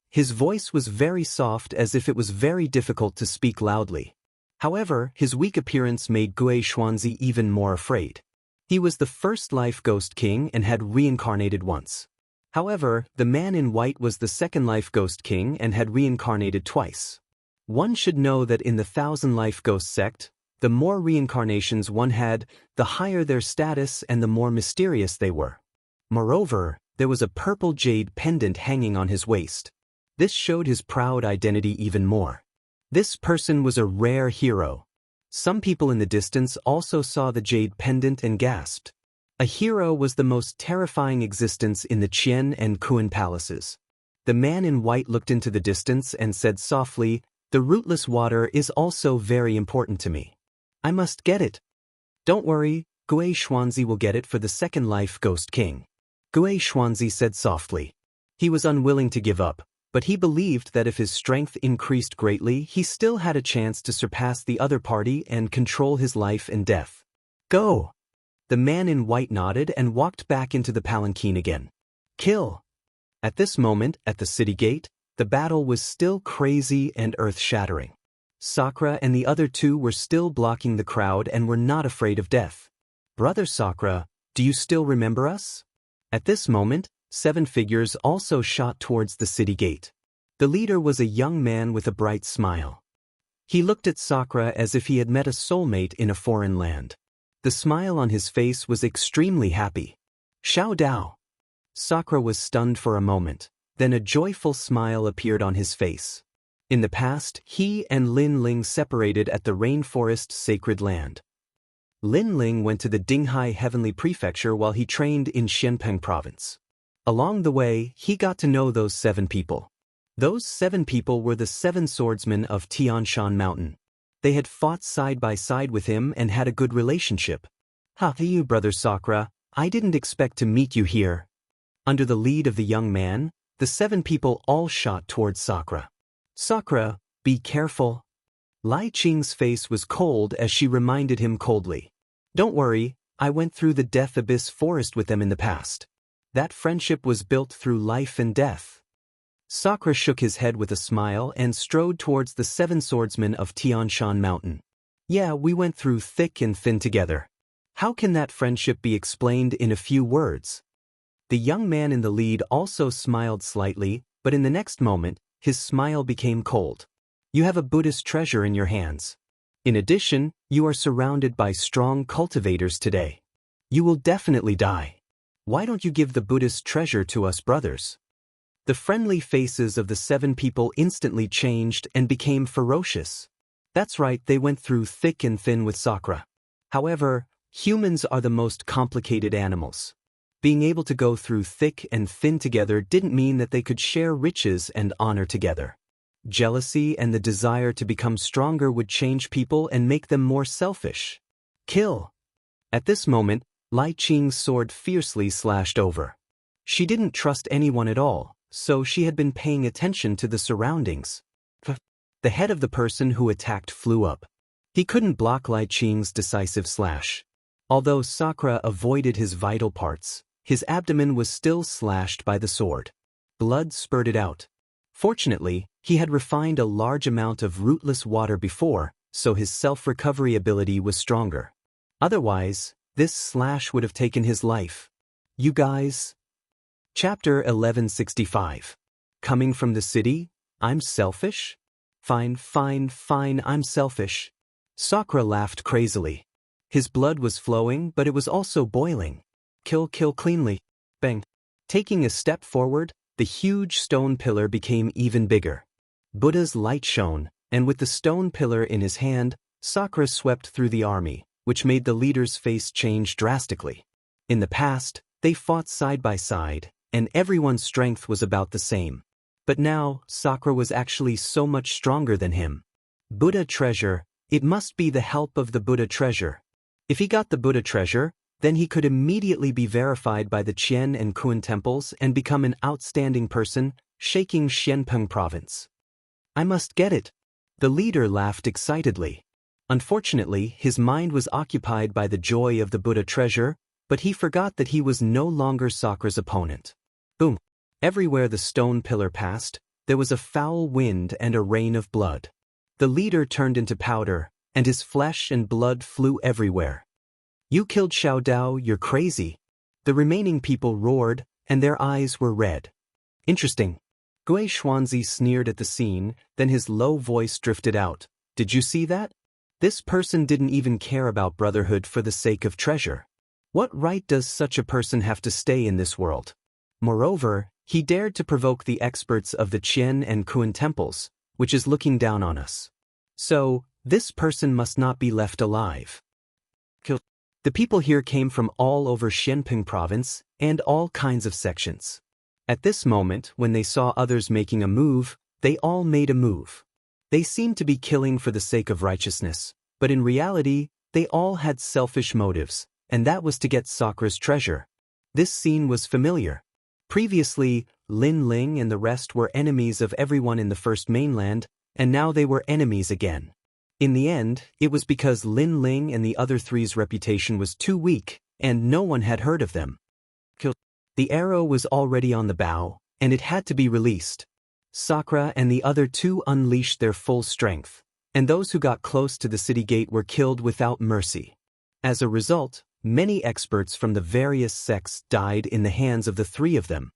His voice was very soft, as if it was very difficult to speak loudly. However, his weak appearance made Gui Xuanzi even more afraid. He was the first Life Ghost King and had reincarnated once. However, the man in white was the second Life Ghost King and had reincarnated twice. One should know that in the Thousand Life Ghost sect, the more reincarnations one had, the higher their status and the more mysterious they were. Moreover, there was a purple jade pendant hanging on his waist. This showed his proud identity even more. This person was a rare hero. Some people in the distance also saw the jade pendant and gasped. A hero was the most terrifying existence in the Qian and Kuan palaces. The man in white looked into the distance and said softly, the rootless water is also very important to me. I must get it. Don't worry, Gui Xuanzi will get it for the Second Life Ghost King. Gui Xuanzi said softly. He was unwilling to give up, but he believed that if his strength increased greatly, he still had a chance to surpass the other party and control his life and death. Go! The man in white nodded and walked back into the palanquin again. Kill! At this moment, at the city gate, the battle was still crazy and earth-shattering. Sakura and the other two were still blocking the crowd and were not afraid of death. Brother Sakura, do you still remember us? At this moment, 7 figures also shot towards the city gate. The leader was a young man with a bright smile. He looked at Sakura as if he had met a soulmate in a foreign land. The smile on his face was extremely happy. Xiao Dao. Sakura was stunned for a moment, then a joyful smile appeared on his face. In the past, he and Lin Ling separated at the rainforest sacred land. Lin Ling went to the Dinghai Heavenly Prefecture while he trained in Xianpeng province. Along the way, he got to know those 7 people. Those 7 people were the 7 swordsmen of Tianshan Mountain. They had fought side by side with him and had a good relationship. You, Brother Sakura, I didn't expect to meet you here. Under the lead of the young man, the 7 people all shot towards Sakura. Sakura, be careful. Lai Qing's face was cold as she reminded him coldly. Don't worry, I went through the Death Abyss forest with them in the past. That friendship was built through life and death. Sakura shook his head with a smile and strode towards the 7 swordsmen of Tianshan Mountain. Yeah, we went through thick and thin together. How can that friendship be explained in a few words? The young man in the lead also smiled slightly, but in the next moment, his smile became cold. You have a Buddhist treasure in your hands. In addition, you are surrounded by strong cultivators today. You will definitely die. Why don't you give the Buddhist treasure to us, brothers? The friendly faces of the 7 people instantly changed and became ferocious. That's right, they went through thick and thin with Sakura. However, humans are the most complicated animals. Being able to go through thick and thin together didn't mean that they could share riches and honor together. Jealousy and the desire to become stronger would change people and make them more selfish. Kill! At this moment, Lai Qing's sword fiercely slashed over. She didn't trust anyone at all, so she had been paying attention to the surroundings. The head of the person who attacked flew up. He couldn't block Lai Qing's decisive slash. Although Sakura avoided his vital parts, his abdomen was still slashed by the sword. Blood spurted out. Fortunately, he had refined a large amount of rootless water before, so his self-recovery ability was stronger. Otherwise, this slash would have taken his life. You guys? Chapter 1165. Coming from the city? I'm selfish? Fine, I'm selfish. Sakura laughed crazily. His blood was flowing, but it was also boiling. Kill cleanly. Bang. Taking a step forward, the huge stone pillar became even bigger. Buddha's light shone, and with the stone pillar in his hand, Sakura swept through the army, which made the leader's face change drastically. In the past, they fought side by side, and everyone's strength was about the same. But now, Sakura was actually so much stronger than him. Buddha treasure, it must be the help of the Buddha treasure. If he got the Buddha treasure, then he could immediately be verified by the Qian and Kun temples and become an outstanding person, shaking Xianpeng province. I must get it. The leader laughed excitedly. Unfortunately, his mind was occupied by the joy of the Buddha treasure, but he forgot that he was no longer Sakura's opponent. Boom! Everywhere the stone pillar passed, there was a foul wind and a rain of blood. The leader turned into powder, and his flesh and blood flew everywhere. You killed Xiao Dao, you're crazy. The remaining people roared, and their eyes were red. Interesting. Gui Xuanzi sneered at the scene, then his low voice drifted out. Did you see that? This person didn't even care about brotherhood for the sake of treasure. What right does such a person have to stay in this world? Moreover, he dared to provoke the experts of the Qian and Kun temples, which is looking down on us. So, this person must not be left alive. Kill. The people here came from all over Xianpeng province and all kinds of sections. At this moment, when they saw others making a move, they all made a move. They seemed to be killing for the sake of righteousness, but in reality, they all had selfish motives, and that was to get Sakura's treasure. This scene was familiar. Previously, Lin Ling and the rest were enemies of everyone in the First Mainland, and now they were enemies again. In the end, it was because Lin Ling and the other three's reputation was too weak, and no one had heard of them. The arrow was already on the bow, and it had to be released. Sakura and the other two unleashed their full strength, and those who got close to the city gate were killed without mercy. As a result, many experts from the various sects died in the hands of the three of them.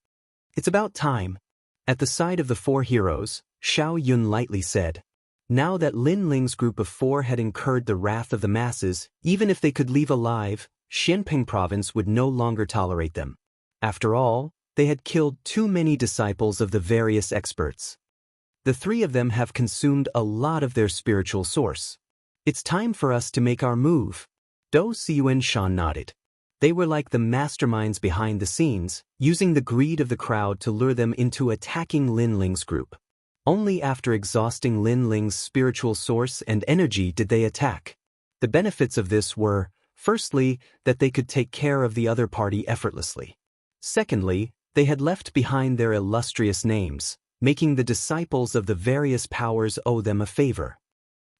It's about time. At the side of the four heroes, Xiao Yun lightly said, now that Lin Ling's group of four had incurred the wrath of the masses, even if they could leave alive, Xianpeng province would no longer tolerate them. After all, they had killed too many disciples of the various experts. The three of them have consumed a lot of their spiritual source. It's time for us to make our move. Do Siyuan Shan nodded. They were like the masterminds behind the scenes, using the greed of the crowd to lure them into attacking Lin Ling's group. Only after exhausting Lin Ling's spiritual source and energy did they attack. The benefits of this were, firstly, that they could take care of the other party effortlessly. Secondly, they had left behind their illustrious names, making the disciples of the various powers owe them a favor.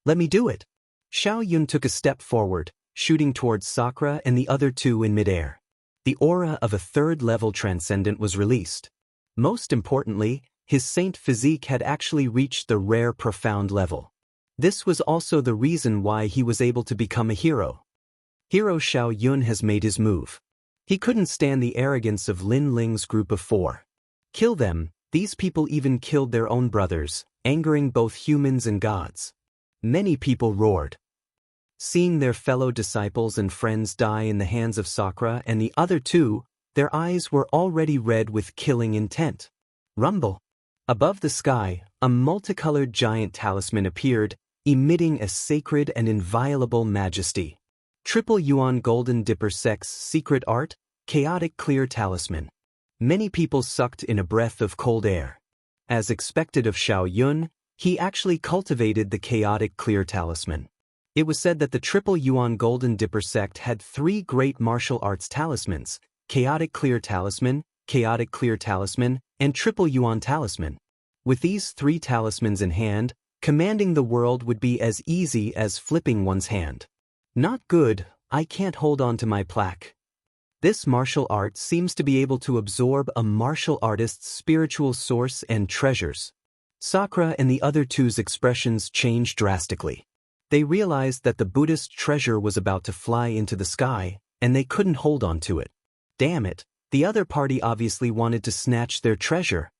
Let me do it. Xiao Yun took a step forward, shooting towards Sakura and the other two in midair. The aura of a third-level transcendent was released. Most importantly, his saint physique had actually reached the rare profound level. This was also the reason why he was able to become a hero. Hero Xiao Yun has made his move. He couldn't stand the arrogance of Lin Ling's group of four. Kill them, these people even killed their own brothers, angering both humans and gods. Many people roared. Seeing their fellow disciples and friends die in the hands of Sakura and the other two, their eyes were already red with killing intent. Rumble. Above the sky, a multicolored giant talisman appeared, emitting a sacred and inviolable majesty. Triple Yuan Golden Dipper Sect's secret art, chaotic clear talisman. Many people sucked in a breath of cold air. As expected of Xiao Yun, he actually cultivated the chaotic clear talisman. It was said that the Triple Yuan Golden Dipper sect had three great martial arts talismans, chaotic clear talisman, and Triple Yuan talisman. With these three talismans in hand, commanding the world would be as easy as flipping one's hand. Not good, I can't hold on to my plaque. This martial art seems to be able to absorb a martial artist's spiritual source and treasures. Sakura and the other two's expressions changed drastically. They realized that the Buddhist treasure was about to fly into the sky, and they couldn't hold on to it. Damn it, the other party obviously wanted to snatch their treasure.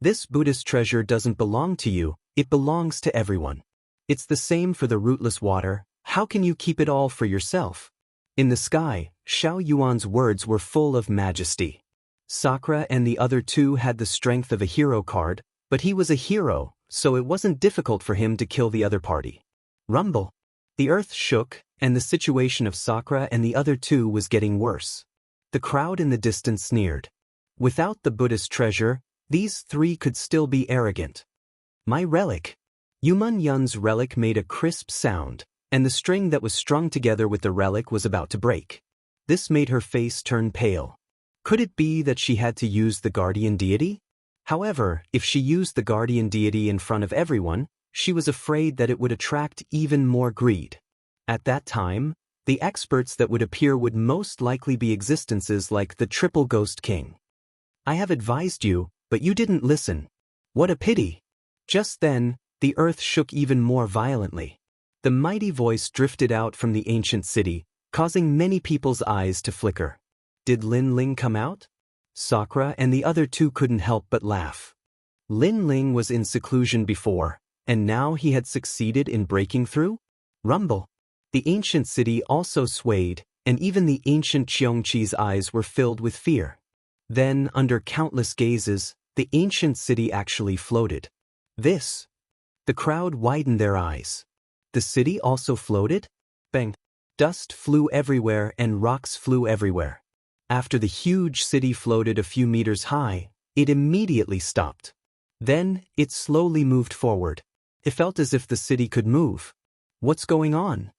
This Buddhist treasure doesn't belong to you, it belongs to everyone. It's the same for the rootless water, how can you keep it all for yourself? In the sky, Xiao Yuan's words were full of majesty. Sakura and the other two had the strength of a hero card, but he was a hero, so it wasn't difficult for him to kill the other party. Rumble. The earth shook, and the situation of Sakura and the other two was getting worse. The crowd in the distance sneered. Without the Buddhist treasure, these three could still be arrogant. My relic. Yuman Yun's relic made a crisp sound, and the string that was strung together with the relic was about to break. This made her face turn pale. Could it be that she had to use the guardian deity? However, if she used the guardian deity in front of everyone, she was afraid that it would attract even more greed. At that time, the experts that would appear would most likely be existences like the Triple Ghost King. I have advised you, but you didn't listen. What a pity. Just then, the earth shook even more violently. The mighty voice drifted out from the ancient city, causing many people's eyes to flicker. Did Lin Ling come out? Sakura and the other two couldn't help but laugh. Lin Ling was in seclusion before, and now he had succeeded in breaking through? Rumble. The ancient city also swayed, and even the ancient Qiongqi's eyes were filled with fear. Then, under countless gazes, the ancient city actually floated. This. The crowd widened their eyes. The city also floated? Bang. Dust flew everywhere and rocks flew everywhere. After the huge city floated a few meters high, it immediately stopped. Then, it slowly moved forward. It felt as if the city could move. What's going on?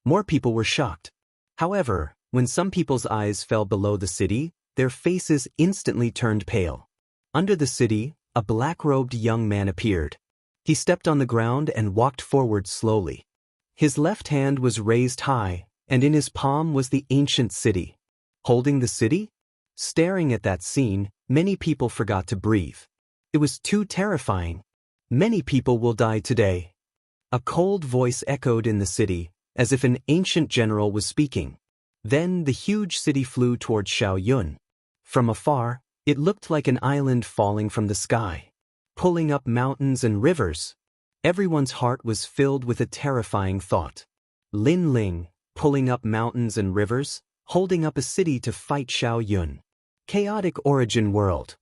More people were shocked. However, when some people's eyes fell below the city, their faces instantly turned pale. Under the city, a black-robed young man appeared. He stepped on the ground and walked forward slowly. His left hand was raised high, and in his palm was the ancient city. Holding the city? Staring at that scene, many people forgot to breathe. It was too terrifying. Many people will die today. A cold voice echoed in the city, as if an ancient general was speaking. Then the huge city flew toward Xiao Yun. From afar, it looked like an island falling from the sky, pulling up mountains and rivers. Everyone's heart was filled with a terrifying thought. Lin Ling, pulling up mountains and rivers, holding up a city to fight Xiao Yun. Chaotic origin world.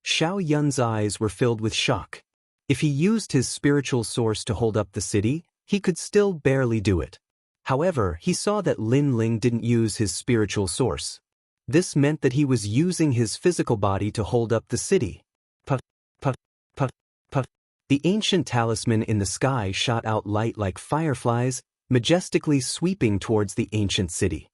Xiao Yun's eyes were filled with shock. If he used his spiritual source to hold up the city, he could still barely do it. However, he saw that Lin Ling didn't use his spiritual source. This meant that he was using his physical body to hold up the city. Puff, puff, puff, puff. The ancient talisman in the sky shot out light like fireflies, majestically sweeping towards the ancient city.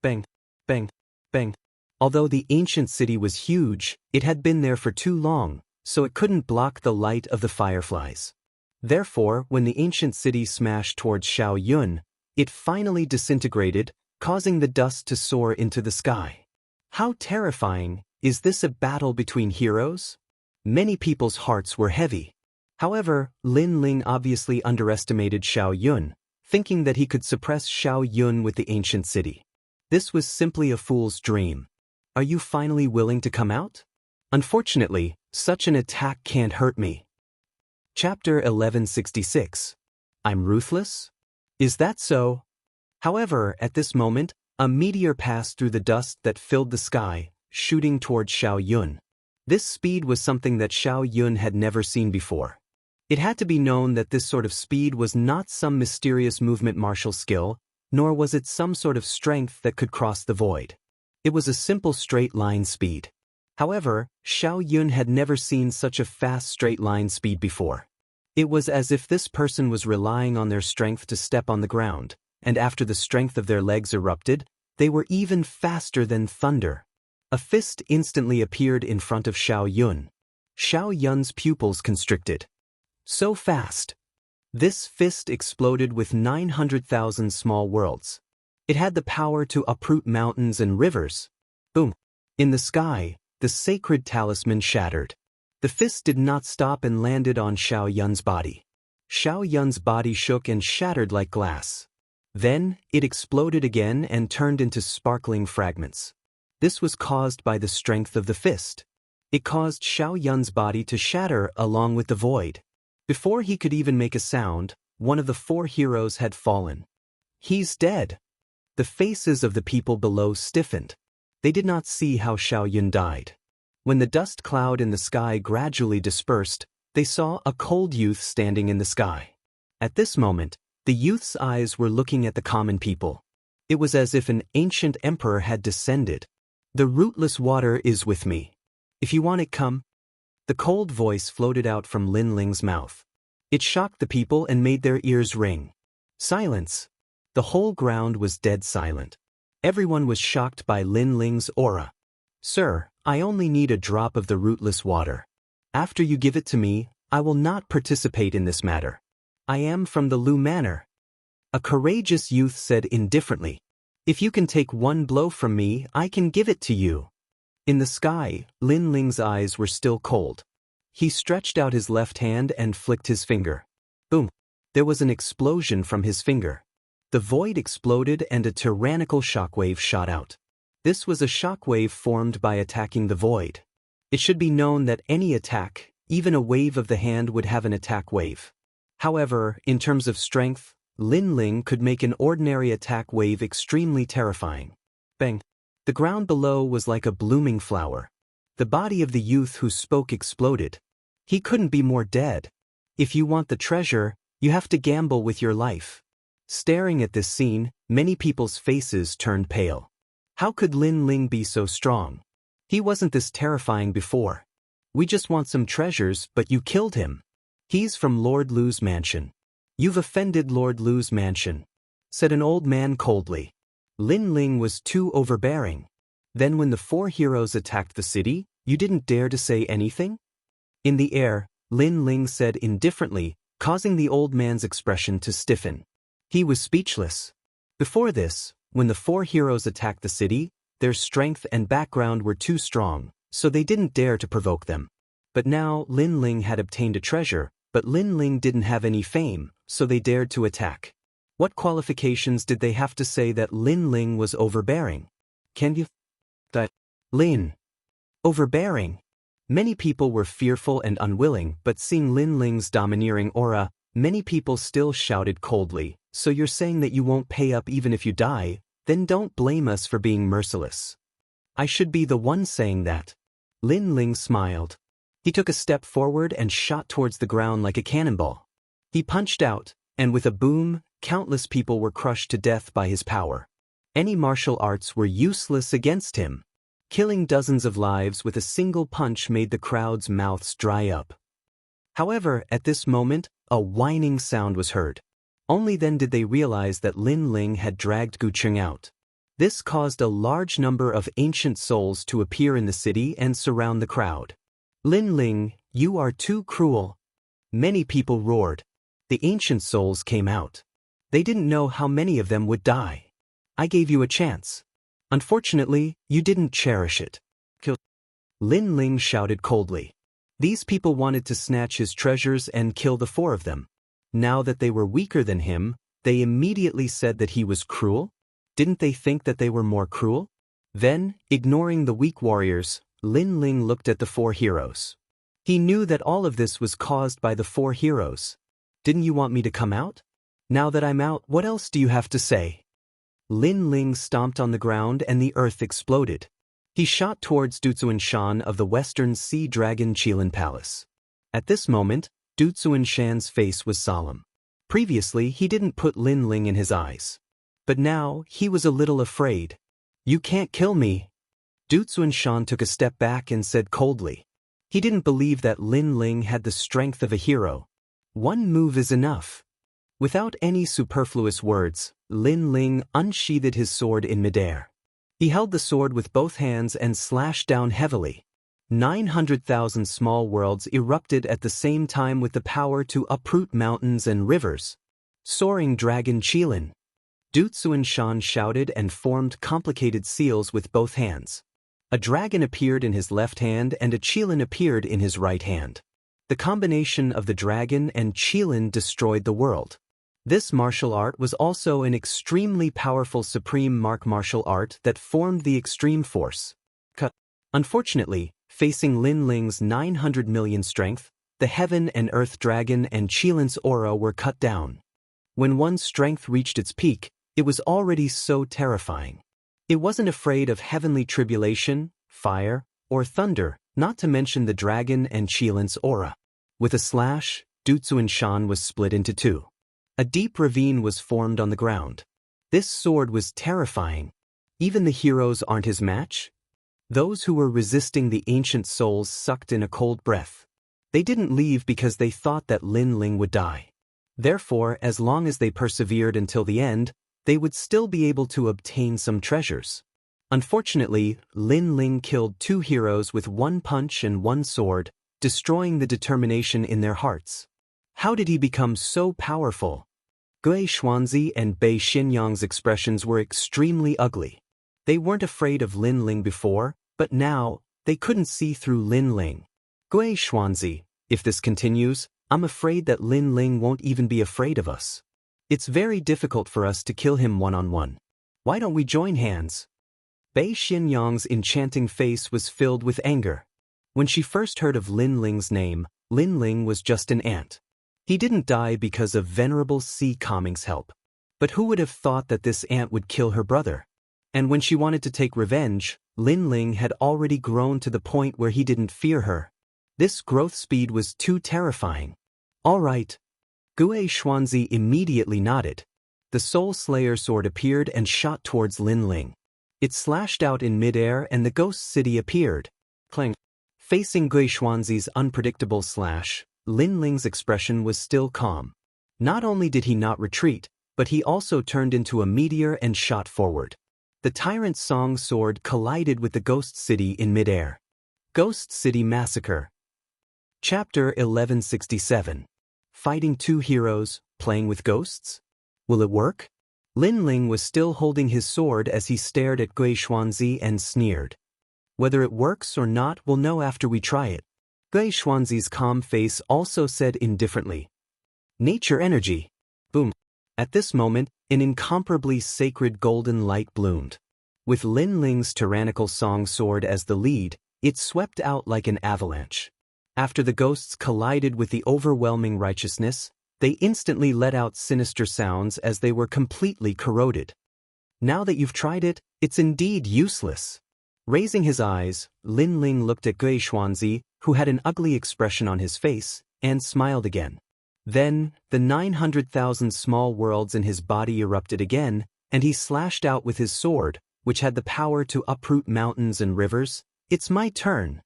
Bang, bang, bang. Although the ancient city was huge, it had been there for too long, so it couldn't block the light of the fireflies. Therefore, when the ancient city smashed towards Xiao Yun, it finally disintegrated, causing the dust to soar into the sky. How terrifying! Is this a battle between heroes? Many people's hearts were heavy. However, Lin Ling obviously underestimated Xiao Yun, thinking that he could suppress Xiao Yun with the ancient city. This was simply a fool's dream. Are you finally willing to come out? Unfortunately, such an attack can't hurt me. Chapter 1166. I'm ruthless? Is that so? However, at this moment, a meteor passed through the dust that filled the sky, shooting toward Xiao Yun. This speed was something that Xiao Yun had never seen before. It had to be known that this sort of speed was not some mysterious movement martial skill, nor was it some sort of strength that could cross the void. It was a simple straight line speed. However, Xiao Yun had never seen such a fast straight line speed before. It was as if this person was relying on their strength to step on the ground, and after the strength of their legs erupted, they were even faster than thunder. A fist instantly appeared in front of Xiao Yun. Xiao Yun's pupils constricted. So fast. This fist exploded with 900,000 small worlds. It had the power to uproot mountains and rivers. Boom. In the sky, the sacred talisman shattered. The fist did not stop and landed on Xiao Yun's body. Xiao Yun's body shook and shattered like glass. Then, it exploded again and turned into sparkling fragments. This was caused by the strength of the fist. It caused Xiao Yun's body to shatter along with the void. Before he could even make a sound, one of the 4 heroes had fallen. He's dead. The faces of the people below stiffened. They did not see how Xiao Yun died. When the dust cloud in the sky gradually dispersed, they saw a cold youth standing in the sky. At this moment, the youth's eyes were looking at the common people. It was as if an ancient emperor had descended. The rootless water is with me. If you want it, come. The cold voice floated out from Lin Ling's mouth. It shocked the people and made their ears ring. Silence. The whole ground was dead silent. Everyone was shocked by Lin Ling's aura. Sir, I only need a drop of the rootless water. After you give it to me, I will not participate in this matter. I am from the Lu Manor. A courageous youth said indifferently. If you can take one blow from me, I can give it to you. In the sky, Lin Ling's eyes were still cold. He stretched out his left hand and flicked his finger. Boom! There was an explosion from his finger. The void exploded and a tyrannical shockwave shot out. This was a shockwave formed by attacking the void. It should be known that any attack, even a wave of the hand, would have an attack wave. However, in terms of strength, Lin Ling could make an ordinary attack wave extremely terrifying. Bang! The ground below was like a blooming flower. The body of the youth who spoke exploded. He couldn't be more dead. If you want the treasure, you have to gamble with your life. Staring at this scene, many people's faces turned pale. How could Lin Ling be so strong? He wasn't this terrifying before. We just want some treasures, but you killed him. He's from Lord Lu's mansion. You've offended Lord Lu's mansion, said an old man coldly. Lin Ling was too overbearing. Then when the 4 heroes attacked the city, you didn't dare to say anything? In the air, Lin Ling said indifferently, causing the old man's expression to stiffen. He was speechless. Before this, when the 4 heroes attacked the city, their strength and background were too strong, so they didn't dare to provoke them. But now Lin Ling had obtained a treasure, but Lin Ling didn't have any fame, so they dared to attack. What qualifications did they have to say that Lin Ling was overbearing? Can you? That Lin. Overbearing. Many people were fearful and unwilling, but seeing Lin Ling's domineering aura, many people still shouted coldly, so you're saying that you won't pay up even if you die? Then don't blame us for being merciless. I should be the one saying that. Lin Ling smiled. He took a step forward and shot towards the ground like a cannonball. He punched out, and with a boom, countless people were crushed to death by his power. Any martial arts were useless against him. Killing dozens of lives with a single punch made the crowd's mouths dry up. However, at this moment, a whining sound was heard. Only then did they realize that Lin Ling had dragged Gu Cheng out. This caused a large number of ancient souls to appear in the city and surround the crowd. Lin Ling, you are too cruel. Many people roared. The ancient souls came out. They didn't know how many of them would die. I gave you a chance. Unfortunately, you didn't cherish it. Kill. Lin Ling shouted coldly. These people wanted to snatch his treasures and kill the 4 of them. Now that they were weaker than him, they immediately said that he was cruel? Didn't they think that they were more cruel? Then, ignoring the weak warriors, Lin Ling looked at the 4 heroes. He knew that all of this was caused by the 4 heroes. Didn't you want me to come out? Now that I'm out, what else do you have to say? Lin Ling stomped on the ground and the earth exploded. He shot towards Du Shan of the Western Sea Dragon Qilin Palace. At this moment, Du Shan's face was solemn. Previously, he didn't put Lin Ling in his eyes. But now, he was a little afraid. You can't kill me. Du Shan took a step back and said coldly. He didn't believe that Lin Ling had the strength of a hero. One move is enough. Without any superfluous words, Lin Ling unsheathed his sword in midair. He held the sword with both hands and slashed down heavily. 900,000 small worlds erupted at the same time with the power to uproot mountains and rivers. Soaring Dragon Qilin. Du Shan shouted and formed complicated seals with both hands. A dragon appeared in his left hand and a qilin appeared in his right hand. The combination of the dragon and qilin destroyed the world. This martial art was also an extremely powerful supreme martial art that formed the extreme force. Unfortunately, facing Lin Ling's 900 million strength, the heaven and earth dragon and qilin's aura were cut down. When one's strength reached its peak, it was already so terrifying. It wasn't afraid of heavenly tribulation, fire, or thunder, not to mention the dragon and qilin's aura. With a slash, Dutsuan Shan was split into two. A deep ravine was formed on the ground. This sword was terrifying. Even the heroes aren't his match? Those who were resisting the ancient souls sucked in a cold breath. They didn't leave because they thought that Lin Ling would die. Therefore, as long as they persevered until the end, they would still be able to obtain some treasures. Unfortunately, Lin Ling killed two heroes with one punch and one sword, destroying the determination in their hearts. How did he become so powerful? Gui Xuanzi and Bei Xinyang's expressions were extremely ugly. They weren't afraid of Lin Ling before, but now, they couldn't see through Lin Ling. Gui Xuanzi, if this continues, I'm afraid that Lin Ling won't even be afraid of us. It's very difficult for us to kill him one-on-one. Why don't we join hands? Bei Xinyang's enchanting face was filled with anger. When she first heard of Lin Ling's name, Lin Ling was just an ant. He didn't die because of Venerable Si Kaming's help. But who would have thought that this ant would kill her brother? And when she wanted to take revenge, Lin Ling had already grown to the point where he didn't fear her. This growth speed was too terrifying. All right. Gui Xuanzi immediately nodded. The Soul Slayer sword appeared and shot towards Lin Ling. It slashed out in midair and the ghost city appeared. Clang. Facing Gui Xuanzi's unpredictable slash, Lin Ling's expression was still calm. Not only did he not retreat, but he also turned into a meteor and shot forward. The Tyrant Song sword collided with the ghost city in midair. Ghost City Massacre. Chapter 1167. Fighting two heroes, playing with ghosts? Will it work? Lin Ling was still holding his sword as he stared at Gui Xuanzi and sneered. Whether it works or not, we'll know after we try it. Gui Xuanzi's calm face also said indifferently. Nature energy. Boom. At this moment, an incomparably sacred golden light bloomed. With Lin Ling's tyrannical song sword as the lead, it swept out like an avalanche. After the ghosts collided with the overwhelming righteousness, they instantly let out sinister sounds as they were completely corroded. Now that you've tried it, it's indeed useless. Raising his eyes, Lin Ling looked at Gui Xuanzi, who had an ugly expression on his face, and smiled again. Then, the 900,000 small worlds in his body erupted again, and he slashed out with his sword, which had the power to uproot mountains and rivers. It's my turn.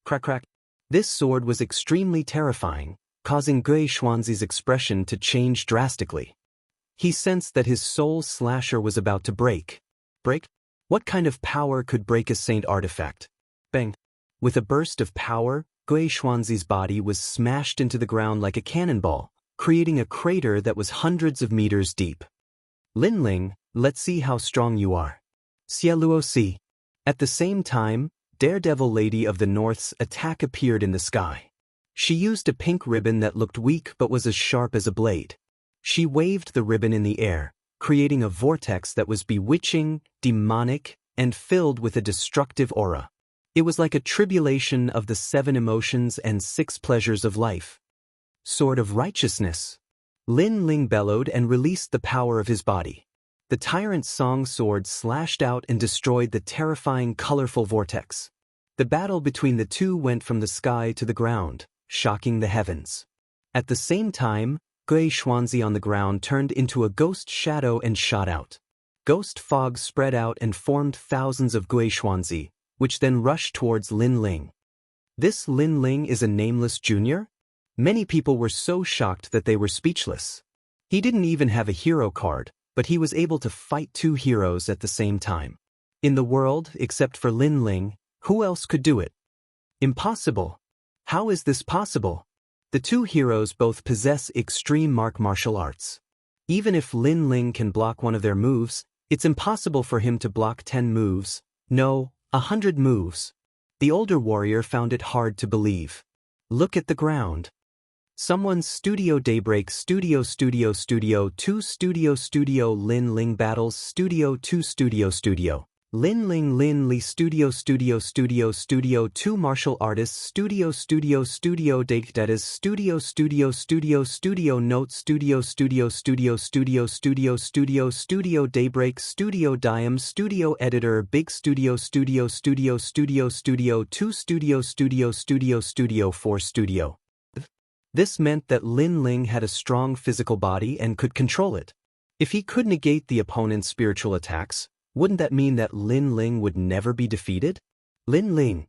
Crack crack. This sword was extremely terrifying, causing Gui Xuanzi's expression to change drastically. He sensed that his soul slasher was about to break. Break? What kind of power could break a saint artifact? Bang. With a burst of power, Gui Xuanzi's body was smashed into the ground like a cannonball, creating a crater that was hundreds of meters deep. Lin Ling, let's see how strong you are. Xie Luo Si. At the same time, Daredevil Lady of the North's attack appeared in the sky. She used a pink ribbon that looked weak but was as sharp as a blade. She waved the ribbon in the air, creating a vortex that was bewitching, demonic, and filled with a destructive aura. It was like a tribulation of the 7 emotions and 6 pleasures of life. Sword of Righteousness. Lin Ling bellowed and released the power of his body. The Tyrant Song sword slashed out and destroyed the terrifying colorful vortex. The battle between the two went from the sky to the ground, shocking the heavens. At the same time, Gui Xuanzi on the ground turned into a ghost shadow and shot out. Ghost fog spread out and formed thousands of Gui Xuanzi, which then rushed towards Lin Ling. This Lin Ling is a nameless junior? Many people were so shocked that they were speechless. He didn't even have a hero card, but he was able to fight 2 heroes at the same time. In the world, except for Lin Ling, who else could do it? Impossible. How is this possible? The 2 heroes both possess extreme martial arts. Even if Lin Ling can block one of their moves, it's impossible for him to block 10 moves, no, 100 moves. The older warrior found it hard to believe. Look at the ground. Someone's Studio Daybreak Studio 2 Lin Ling Battles Studio 2 Lin Ling Li Studio 2 Martial Artists Studio Date that is Studio Note Studio Daybreak Studio Diem Studio Editor Big Studio 2 Studio 4 Studio. This meant that Lin Ling had a strong physical body and could control it. If he could negate the opponent's spiritual attacks, wouldn't that mean that Lin Ling would never be defeated? Lin Ling.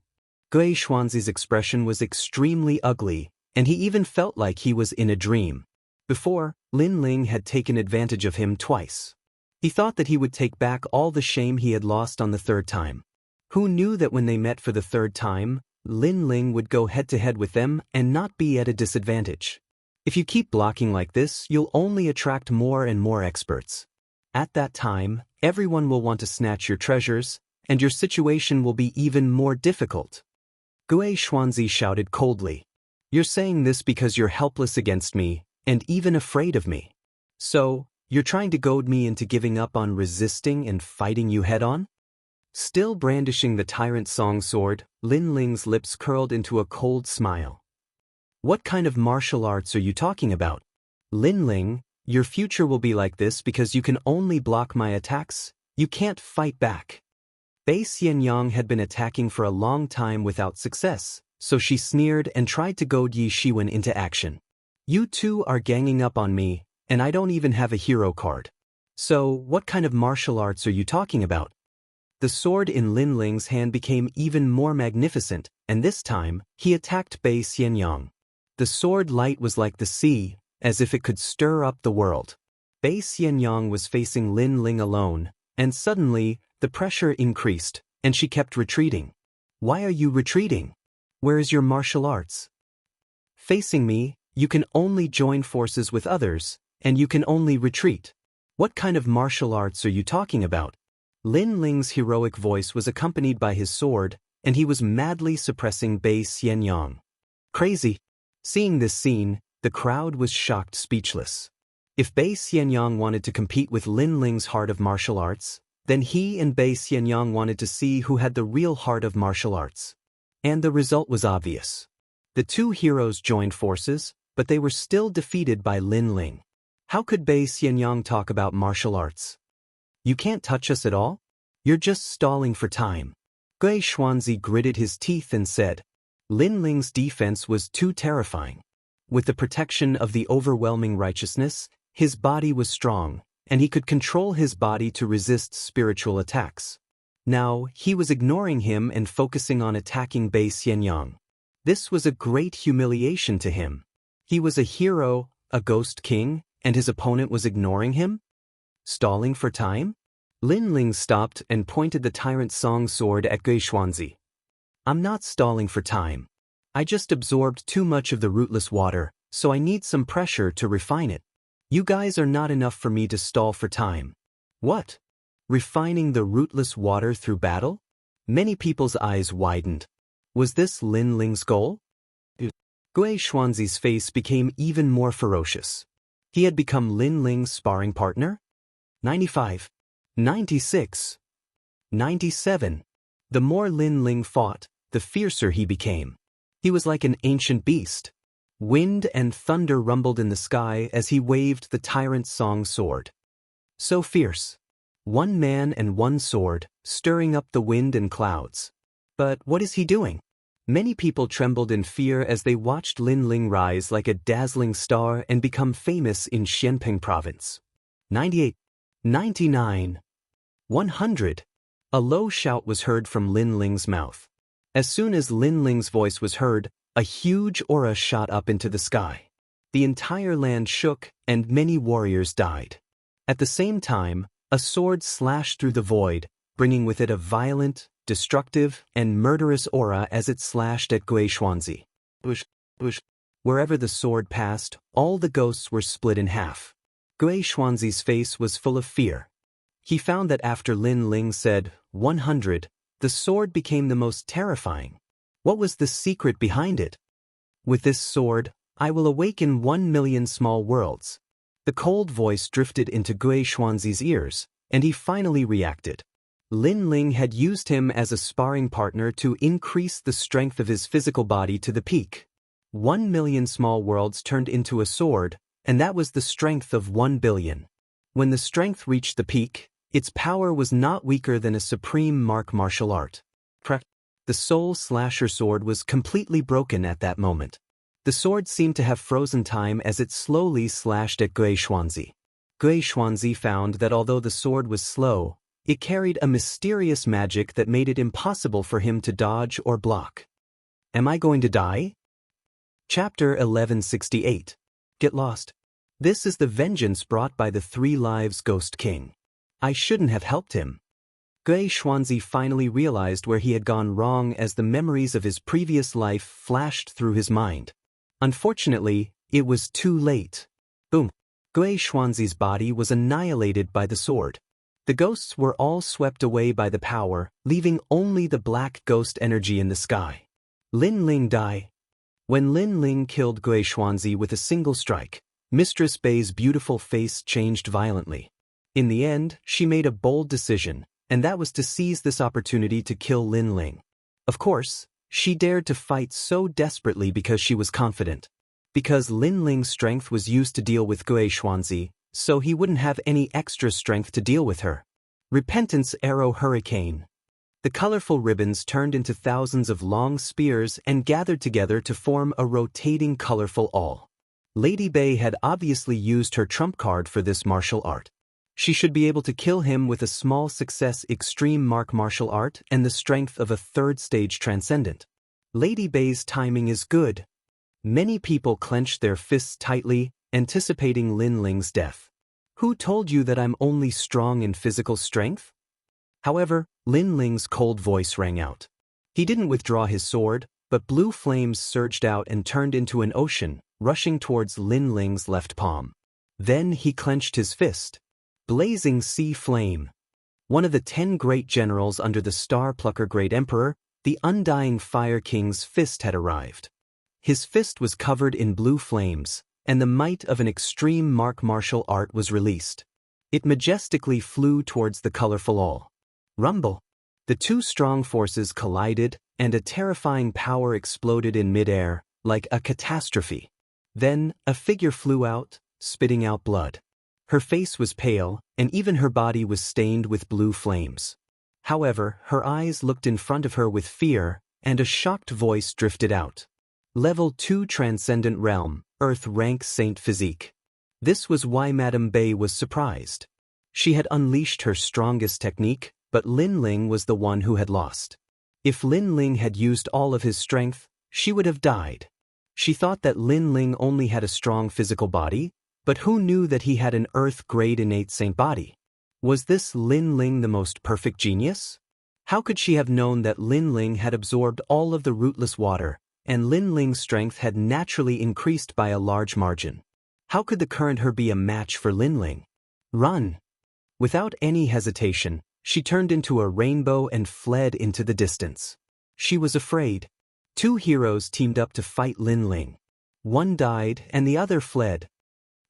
Gui Xuanzi's expression was extremely ugly, and he even felt like he was in a dream. Before, Lin Ling had taken advantage of him twice. He thought that he would take back all the shame he had lost on the third time. Who knew that when they met for the third time, Lin Ling would go head-to-head with them and not be at a disadvantage. If you keep blocking like this, you'll only attract more and more experts. At that time, everyone will want to snatch your treasures, and your situation will be even more difficult. Gui Xuanzi shouted coldly. You're saying this because you're helpless against me, and even afraid of me. So, you're trying to goad me into giving up on resisting and fighting you head-on? Still brandishing the Tyrant Song sword, Lin Ling's lips curled into a cold smile. What kind of martial arts are you talking about? Lin Ling, your future will be like this because you can only block my attacks, you can't fight back. Bei Xianyang had been attacking for a long time without success, so she sneered and tried to goad Yi Shiwen into action. You two are ganging up on me, and I don't even have a hero card. So, what kind of martial arts are you talking about? The sword in Lin Ling's hand became even more magnificent, and this time, he attacked Bei Xianyang. The sword light was like the sea, as if it could stir up the world. Bei Xianyang was facing Lin Ling alone, and suddenly, the pressure increased, and she kept retreating. Why are you retreating? Where is your martial arts? Facing me, you can only join forces with others, and you can only retreat. What kind of martial arts are you talking about? Lin Ling's heroic voice was accompanied by his sword, and he was madly suppressing Bei Xianyang. Crazy. Seeing this scene, the crowd was shocked speechless. If Bei Xianyang wanted to compete with Lin Ling's heart of martial arts, then he and Bei Xianyang wanted to see who had the real heart of martial arts. And the result was obvious. The two heroes joined forces, but they were still defeated by Lin Ling. How could Bei Xianyang talk about martial arts? You can't touch us at all? You're just stalling for time. Gui Xuanzi gritted his teeth and said, Lin Ling's defense was too terrifying. With the protection of the overwhelming righteousness, his body was strong, and he could control his body to resist spiritual attacks. Now, he was ignoring him and focusing on attacking Bei Xianyang. This was a great humiliation to him. He was a hero, a ghost king, and his opponent was ignoring him? Stalling for time? Lin Ling stopped and pointed the Tyrant Song sword at Gui Xuanzi. I'm not stalling for time. I just absorbed too much of the rootless water, so I need some pressure to refine it. You guys are not enough for me to stall for time. What? Refining the rootless water through battle? Many people's eyes widened. Was this Lin Ling's goal? Gui Xuanzi's face became even more ferocious. He had become Lin Ling's sparring partner? 95. 96. 97. The more Lin Ling fought, the fiercer he became. He was like an ancient beast. Wind and thunder rumbled in the sky as he waved the Tyrant Song sword. So fierce. One man and one sword, stirring up the wind and clouds. But what is he doing? Many people trembled in fear as they watched Lin Ling rise like a dazzling star and become famous in Xianping province. 98. 99. 100. A low shout was heard from Lin Ling's mouth. As soon as Lin Ling's voice was heard, a huge aura shot up into the sky. The entire land shook, and many warriors died. At the same time, a sword slashed through the void, bringing with it a violent, destructive, and murderous aura as it slashed at Gui Xuanzi. Wherever the sword passed, all the ghosts were split in half. Gui Xuanzi's face was full of fear. He found that after Lin Ling said, 100, The sword became the most terrifying. What was the secret behind it? With this sword, I will awaken 1,000,000 small worlds. The cold voice drifted into Gui Xuanzi's ears, and he finally reacted. Lin Ling had used him as a sparring partner to increase the strength of his physical body to the peak. 1,000,000 small worlds turned into a sword, and that was the strength of 1,000,000,000. When the strength reached the peak, its power was not weaker than a supreme martial art. The Soul Slasher sword was completely broken at that moment. The sword seemed to have frozen time as it slowly slashed at Gui Xuanzi. Gui Xuanzi found that although the sword was slow, it carried a mysterious magic that made it impossible for him to dodge or block. Am I going to die? Chapter 1168. Get lost. This is the vengeance brought by the 3 Lives Ghost King. I shouldn't have helped him. Gui Xuanzi finally realized where he had gone wrong as the memories of his previous life flashed through his mind. Unfortunately, it was too late. Boom. Gui Xuanzi's body was annihilated by the sword. The ghosts were all swept away by the power, leaving only the black ghost energy in the sky. Lin Ling died. When Lin Ling killed Gui Xuanzi with a single strike, Mistress Bei's beautiful face changed violently. In the end, she made a bold decision, and that was to seize this opportunity to kill Lin Ling. Of course, she dared to fight so desperately because she was confident. Because Lin Ling's strength was used to deal with Gui Xuanzi, so he wouldn't have any extra strength to deal with her. Repentance Arrow Hurricane. The colorful ribbons turned into thousands of long spears and gathered together to form a rotating colorful awl. Lady Bei had obviously used her trump card for this martial art. She should be able to kill him with a small success extreme martial art and the strength of a 3rd stage transcendent. Lady Bei's timing is good. Many people clenched their fists tightly, anticipating Lin Ling's death. Who told you that I'm only strong in physical strength? However, Lin Ling's cold voice rang out. He didn't withdraw his sword, but blue flames surged out and turned into an ocean, rushing towards Lin Ling's left palm. Then he clenched his fist. Blazing Sea Flame. One of the 10 great generals under the Star Plucker Great Emperor, the Undying Fire King's fist had arrived. His fist was covered in blue flames, and the might of an extreme martial art was released. It majestically flew towards the colorful awl. Rumble. The 2 strong forces collided, and a terrifying power exploded in midair, like a catastrophe. Then, a figure flew out, spitting out blood. Her face was pale, and even her body was stained with blue flames. However, her eyes looked in front of her with fear, and a shocked voice drifted out. Level 2 Transcendent Realm, Earth Rank Saint Physique. This was why Madame Bei was surprised. She had unleashed her strongest technique, but Lin Ling was the one who had lost. If Lin Ling had used all of his strength, she would have died. She thought that Lin Ling only had a strong physical body, but who knew that he had an Earth-grade innate saint body? Was this Lin Ling the most perfect genius? How could she have known that Lin Ling had absorbed all of the rootless water, and Lin Ling's strength had naturally increased by a large margin? How could the current her be a match for Lin Ling? Run! Without any hesitation, she turned into a rainbow and fled into the distance. She was afraid. 2 heroes teamed up to fight Lin Ling. One died and the other fled.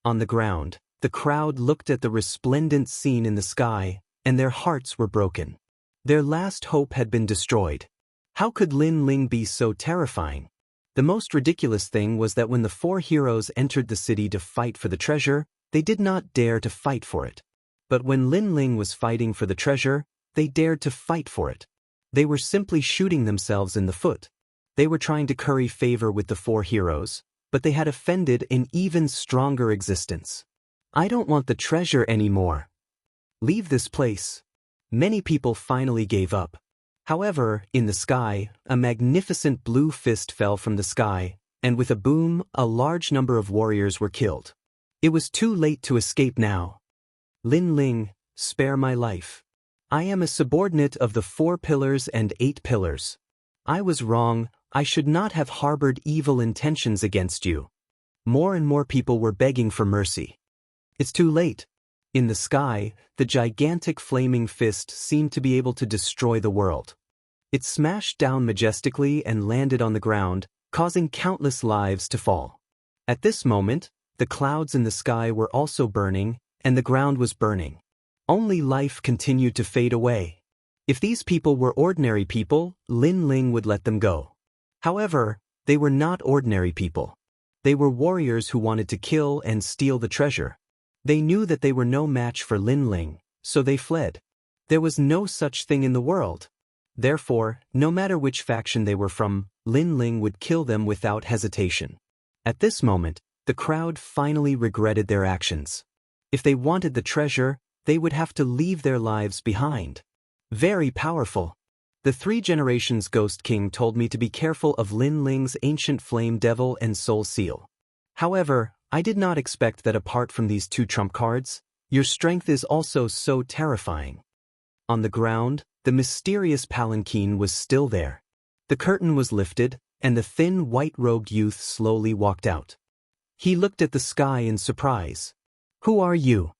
On the ground, the crowd looked at the resplendent scene in the sky, and their hearts were broken. Their last hope had been destroyed. How could Lin Ling be so terrifying? The most ridiculous thing was that when the 4 heroes entered the city to fight for the treasure, they did not dare to fight for it. But when Lin Ling was fighting for the treasure, they dared to fight for it. They were simply shooting themselves in the foot. They were trying to curry favor with the 4 heroes, but they had offended an even stronger existence. I don't want the treasure anymore. Leave this place. Many people finally gave up. However, in the sky, a magnificent blue fist fell from the sky, and with a boom, a large number of warriors were killed. It was too late to escape now. Lin Ling, spare my life. I am a subordinate of the 4 pillars and 8 pillars. I was wrong. I should not have harbored evil intentions against you. More and more people were begging for mercy. It's too late. In the sky, the gigantic flaming fist seemed to be able to destroy the world. It smashed down majestically and landed on the ground, causing countless lives to fall. At this moment, the clouds in the sky were also burning, and the ground was burning. Only life continued to fade away. If these people were ordinary people, Lin Ling would let them go. However, they were not ordinary people. They were warriors who wanted to kill and steal the treasure. They knew that they were no match for Lin Ling, so they fled. There was no such thing in the world. Therefore, no matter which faction they were from, Lin Ling would kill them without hesitation. At this moment, the crowd finally regretted their actions. If they wanted the treasure, they would have to leave their lives behind. Very powerful. The 3 Generations Ghost King told me to be careful of Lin Ling's ancient flame devil and soul seal. However, I did not expect that apart from these 2 trump cards, your strength is also so terrifying. On the ground, the mysterious palanquin was still there. The curtain was lifted, and the thin white-robed youth slowly walked out. He looked at the sky in surprise. Who are you?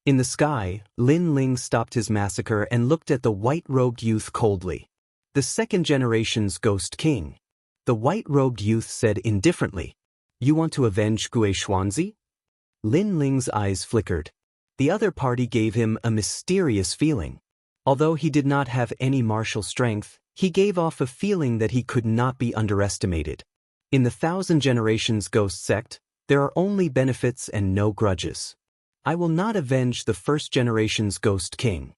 In the sky, Lin Ling stopped his massacre and looked at the white-robed youth coldly. The 2nd Generation's Ghost King. The white-robed youth said indifferently, "You want to avenge Gue Xuanzi?" Lin Ling's eyes flickered. The other party gave him a mysterious feeling. Although he did not have any martial strength, he gave off a feeling that he could not be underestimated. In the 1,000 Generations Ghost Sect, there are only benefits and no grudges. I will not avenge the 1st Generation's Ghost King.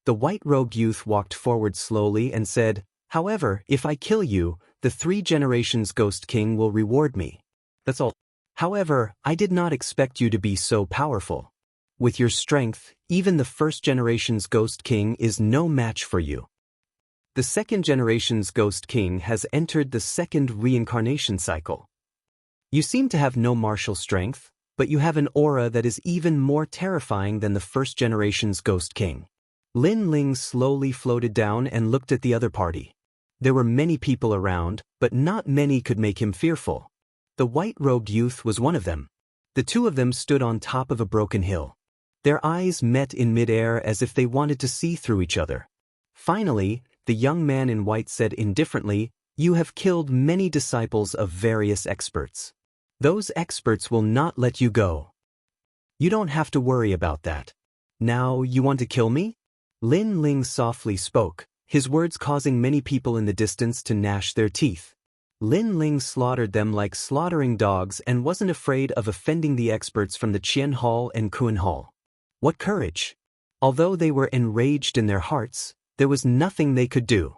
The white-robed youth walked forward slowly and said, "However, if I kill you, the 3 Generations Ghost King will reward me. That's all. However, I did not expect you to be so powerful. With your strength, even the 1st Generation's Ghost King is no match for you." The 2nd Generation's Ghost King has entered the 2nd reincarnation cycle. You seem to have no martial strength, but you have an aura that is even more terrifying than the 1st Generation's Ghost King. Lin Ling slowly floated down and looked at the other party. There were many people around, but not many could make him fearful. The white-robed youth was one of them. The 2 of them stood on top of a broken hill. Their eyes met in mid-air as if they wanted to see through each other. Finally, the young man in white said indifferently, "You have killed many disciples of various experts. Those experts will not let you go. You don't have to worry about that. Now, you want to kill me?" Lin Ling softly spoke, his words causing many people in the distance to gnash their teeth. Lin Ling slaughtered them like slaughtering dogs and wasn't afraid of offending the experts from the Qian Hall and Kun Hall. What courage! Although they were enraged in their hearts, there was nothing they could do.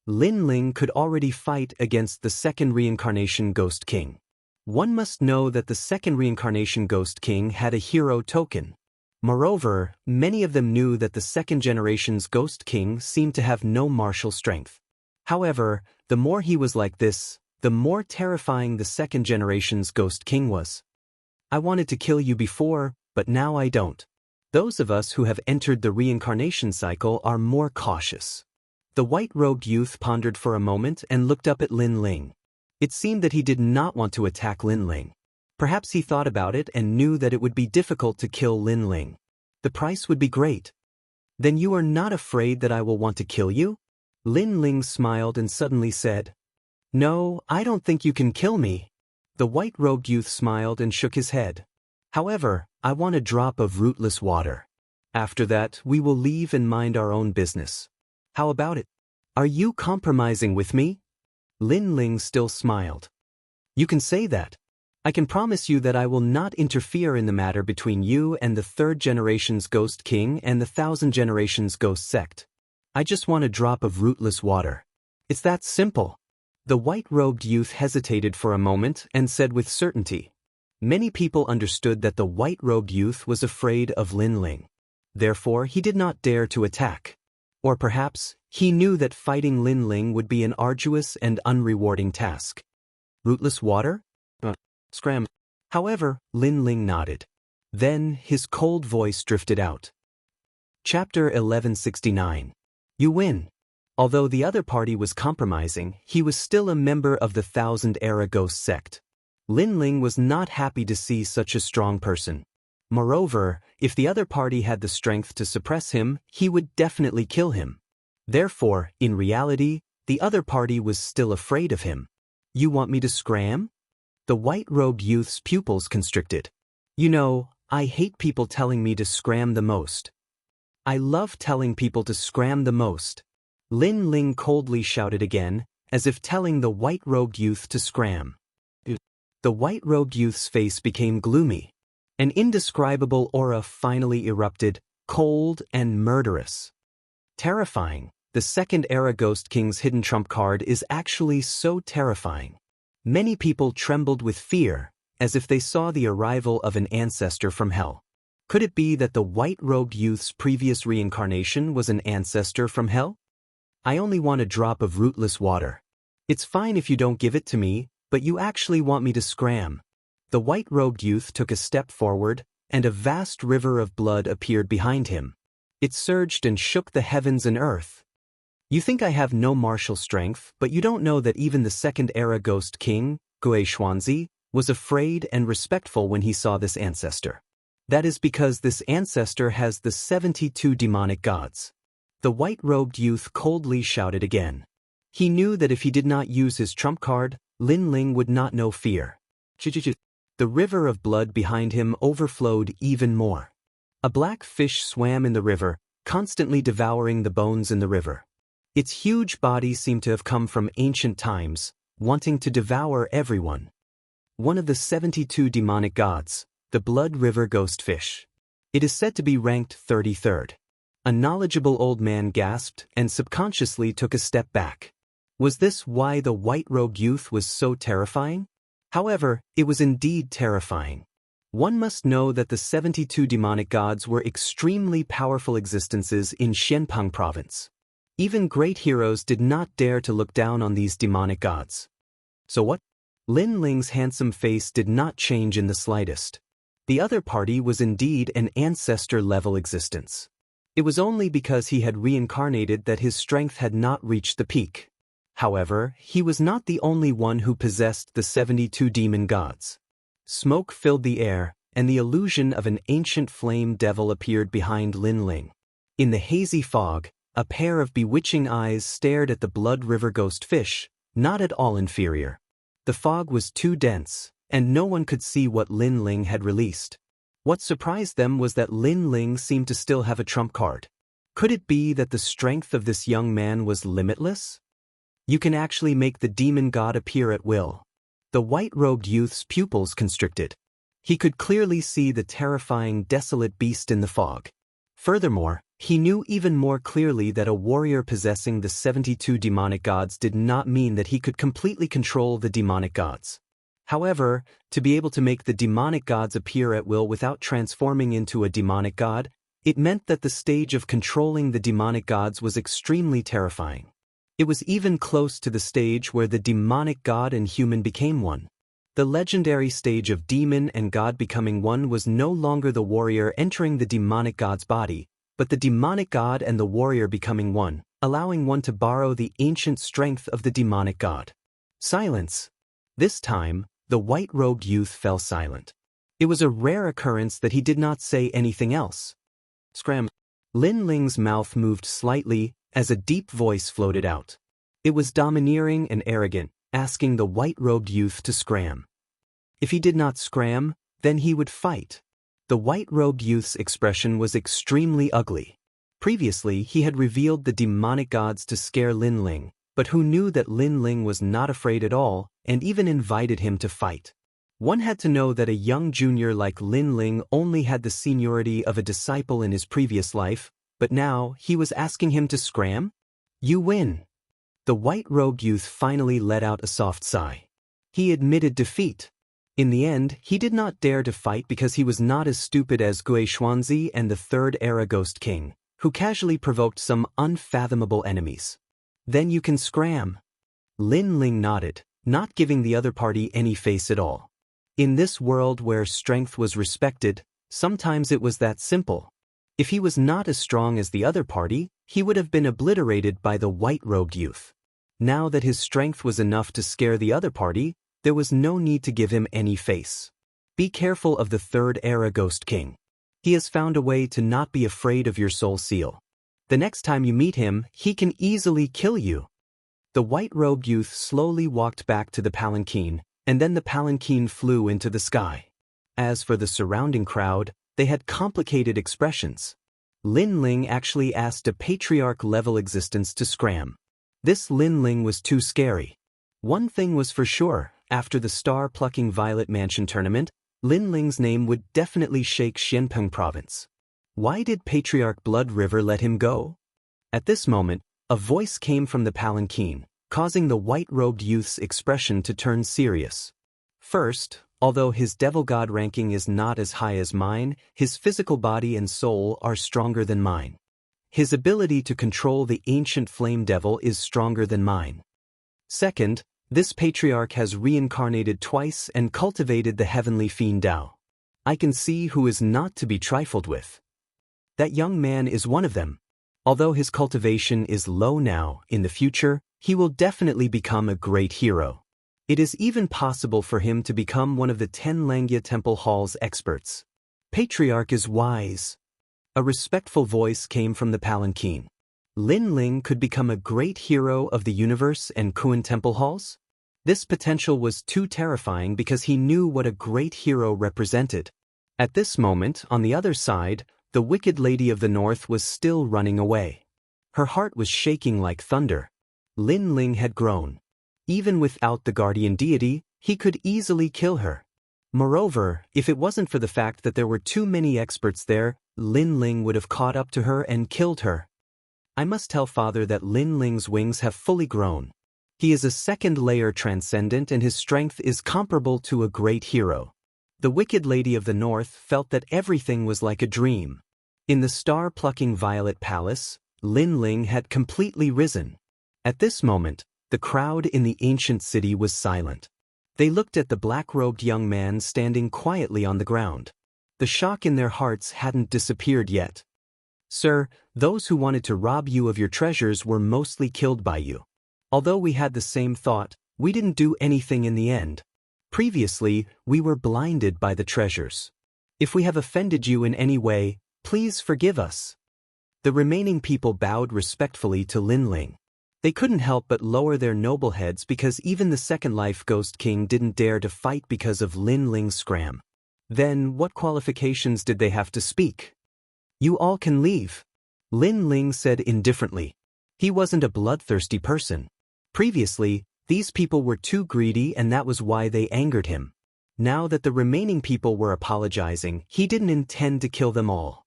Lin Ling could already fight against the 2nd Reincarnation Ghost King. One must know that the 2nd Reincarnation Ghost King had a hero token. Moreover, many of them knew that the 2nd Generation's Ghost King seemed to have no martial strength. However, the more he was like this, the more terrifying the 2nd Generation's Ghost King was. I wanted to kill you before, but now I don't. Those of us who have entered the reincarnation cycle are more cautious. The white-robed youth pondered for a moment and looked up at Lin Ling. It seemed that he did not want to attack Lin Ling. Perhaps he thought about it and knew that it would be difficult to kill Lin Ling. The price would be great. Then you are not afraid that I will want to kill you? Lin Ling smiled and suddenly said, "No, I don't think you can kill me." The white-robed youth smiled and shook his head. "However, I want a drop of rootless water. After that, we will leave and mind our own business. How about it? Are you compromising with me?" Lin Ling still smiled. "You can say that. I can promise you that I will not interfere in the matter between you and the 3rd Generation's Ghost King and the 1,000 Generations Ghost Sect. I just want a drop of rootless water. It's that simple." The white-robed youth hesitated for a moment and said with certainty. Many people understood that the white-robed youth was afraid of Lin Ling. Therefore, he did not dare to attack. Or perhaps, he knew that fighting Lin Ling would be an arduous and unrewarding task. Rootless water? Scram. However, Lin Ling nodded. Then, his cold voice drifted out. Chapter 1169. You win. Although the other party was compromising, he was still a member of the 1000-era Ghost Sect. Lin Ling was not happy to see such a strong person. Moreover, if the other party had the strength to suppress him, he would definitely kill him. Therefore, in reality, The other party was still afraid of him. You want me to scram? The white-robed youth's pupils constricted. You know, I hate people telling me to scram the most. I love telling people to scram the most. Lin Ling coldly shouted again, as if telling the white-robed youth to scram. The white-robed youth's face became gloomy. An indescribable aura finally erupted, cold and murderous. Terrifying. The second era Ghost King's hidden trump card is actually so terrifying. Many people trembled with fear, as if they saw the arrival of an ancestor from hell. Could it be that the white-robed youth's previous reincarnation was an ancestor from hell? I only want a drop of rootless water. It's fine if you don't give it to me, but you actually want me to scram. The white-robed youth took a step forward, and a vast river of blood appeared behind him. It surged and shook the heavens and earth. You think I have no martial strength, but you don't know that even the second-era Ghost King, Gui Xuanzi, was afraid and respectful when he saw this ancestor. That is because this ancestor has the 72 demonic gods. The white-robed youth coldly shouted again. He knew that if he did not use his trump card, Lin Ling would not know fear. The river of blood behind him overflowed even more. A black fish swam in the river, constantly devouring the bones in the river. Its huge body seemed to have come from ancient times, wanting to devour everyone. One of the 72 demonic gods, the Blood River Ghost Fish. It is said to be ranked 33rd. A knowledgeable old man gasped and subconsciously took a step back. Was this why the white-robed youth was so terrifying? However, it was indeed terrifying. One must know that the 72 demonic gods were extremely powerful existences in Xianpeng province. Even great heroes did not dare to look down on these demonic gods. So what? Lin Ling's handsome face did not change in the slightest. The other party was indeed an ancestor-level existence. It was only because he had reincarnated that his strength had not reached the peak. However, he was not the only one who possessed the 72 demon gods. Smoke filled the air, and the illusion of an ancient flame devil appeared behind Lin Ling. In the hazy fog, a pair of bewitching eyes stared at the Blood River Ghost Fish, not at all inferior. The fog was too dense, and no one could see what Lin Ling had released. What surprised them was that Lin Ling seemed to still have a trump card. Could it be that the strength of this young man was limitless? You can actually make the demon god appear at will. The white-robed youth's pupils constricted. He could clearly see the terrifying, desolate beast in the fog. Furthermore, he knew even more clearly that a warrior possessing the 72 demonic gods did not mean that he could completely control the demonic gods. However, to be able to make the demonic gods appear at will without transforming into a demonic god, it meant that the stage of controlling the demonic gods was extremely terrifying. It was even close to the stage where the demonic god and human became one. The legendary stage of demon and god becoming one was no longer the warrior entering the demonic god's body, but the demonic god and the warrior becoming one, allowing one to borrow the ancient strength of the demonic god. Silence. This time, the white-robed youth fell silent. It was a rare occurrence that he did not say anything else. Scram. Lin Ling's mouth moved slightly as a deep voice floated out. It was domineering and arrogant, asking the white-robed youth to scram. If he did not scram, then he would fight. The white-robed youth's expression was extremely ugly. Previously, he had revealed the demonic gods to scare Lin Ling, but who knew that Lin Ling was not afraid at all, and even invited him to fight. One had to know that a young junior like Lin Ling only had the seniority of a disciple in his previous life, but now he was asking him to scram? You win. The white-robed youth finally let out a soft sigh. He admitted defeat. In the end, he did not dare to fight because he was not as stupid as Gui Xuanzi and the third-era Ghost King, who casually provoked some unfathomable enemies. Then you can scram. Lin Ling nodded, not giving the other party any face at all. In this world where strength was respected, sometimes it was that simple. If he was not as strong as the other party, he would have been obliterated by the white-robed youth. Now that his strength was enough to scare the other party, there was no need to give him any face. Be careful of the third-era Ghost King. He has found a way to not be afraid of your soul seal. The next time you meet him, he can easily kill you. The white-robed youth slowly walked back to the palanquin, and then the palanquin flew into the sky. As for the surrounding crowd, they had complicated expressions. Lin Ling actually asked a patriarch-level existence to scram. This Lin Ling was too scary. One thing was for sure, after the star-plucking Violet Mansion tournament, Lin Ling's name would definitely shake Xianpeng province. Why did Patriarch Blood River let him go? At this moment, a voice came from the palanquin, causing the white-robed youth's expression to turn serious. First, although his devil god ranking is not as high as mine, his physical body and soul are stronger than mine. His ability to control the ancient flame devil is stronger than mine. Second, this patriarch has reincarnated twice and cultivated the heavenly fiend Dao. I can see who is not to be trifled with. That young man is one of them. Although his cultivation is low now, in the future, he will definitely become a great hero. It is even possible for him to become one of the 10 Langya Temple Hall's experts. Patriarch is wise. A respectful voice came from the palanquin. Lin Ling could become a great hero of the universe and Kuan Temple Halls? This potential was too terrifying because he knew what a great hero represented. At this moment, on the other side, the Wicked Lady of the North was still running away. Her heart was shaking like thunder. Lin Ling had grown. Even without the guardian deity, he could easily kill her. Moreover, if it wasn't for the fact that there were too many experts there, Lin Ling would have caught up to her and killed her. I must tell father that Lin Ling's wings have fully grown. He is a second-layer transcendent and his strength is comparable to a great hero. The Wicked Lady of the North felt that everything was like a dream. In the star-plucking Violet Palace, Lin Ling had completely risen. At this moment, the crowd in the ancient city was silent. They looked at the black-robed young man standing quietly on the ground. The shock in their hearts hadn't disappeared yet. Sir, those who wanted to rob you of your treasures were mostly killed by you. Although we had the same thought, we didn't do anything in the end. Previously, we were blinded by the treasures. If we have offended you in any way, please forgive us. The remaining people bowed respectfully to Lin Ling. They couldn't help but lower their noble heads because even the Second Life Ghost King didn't dare to fight because of Lin Ling's scram. Then what qualifications did they have to speak? You all can leave, Lin Ling said indifferently. He wasn't a bloodthirsty person. Previously, these people were too greedy and that was why they angered him. Now that the remaining people were apologizing, he didn't intend to kill them all.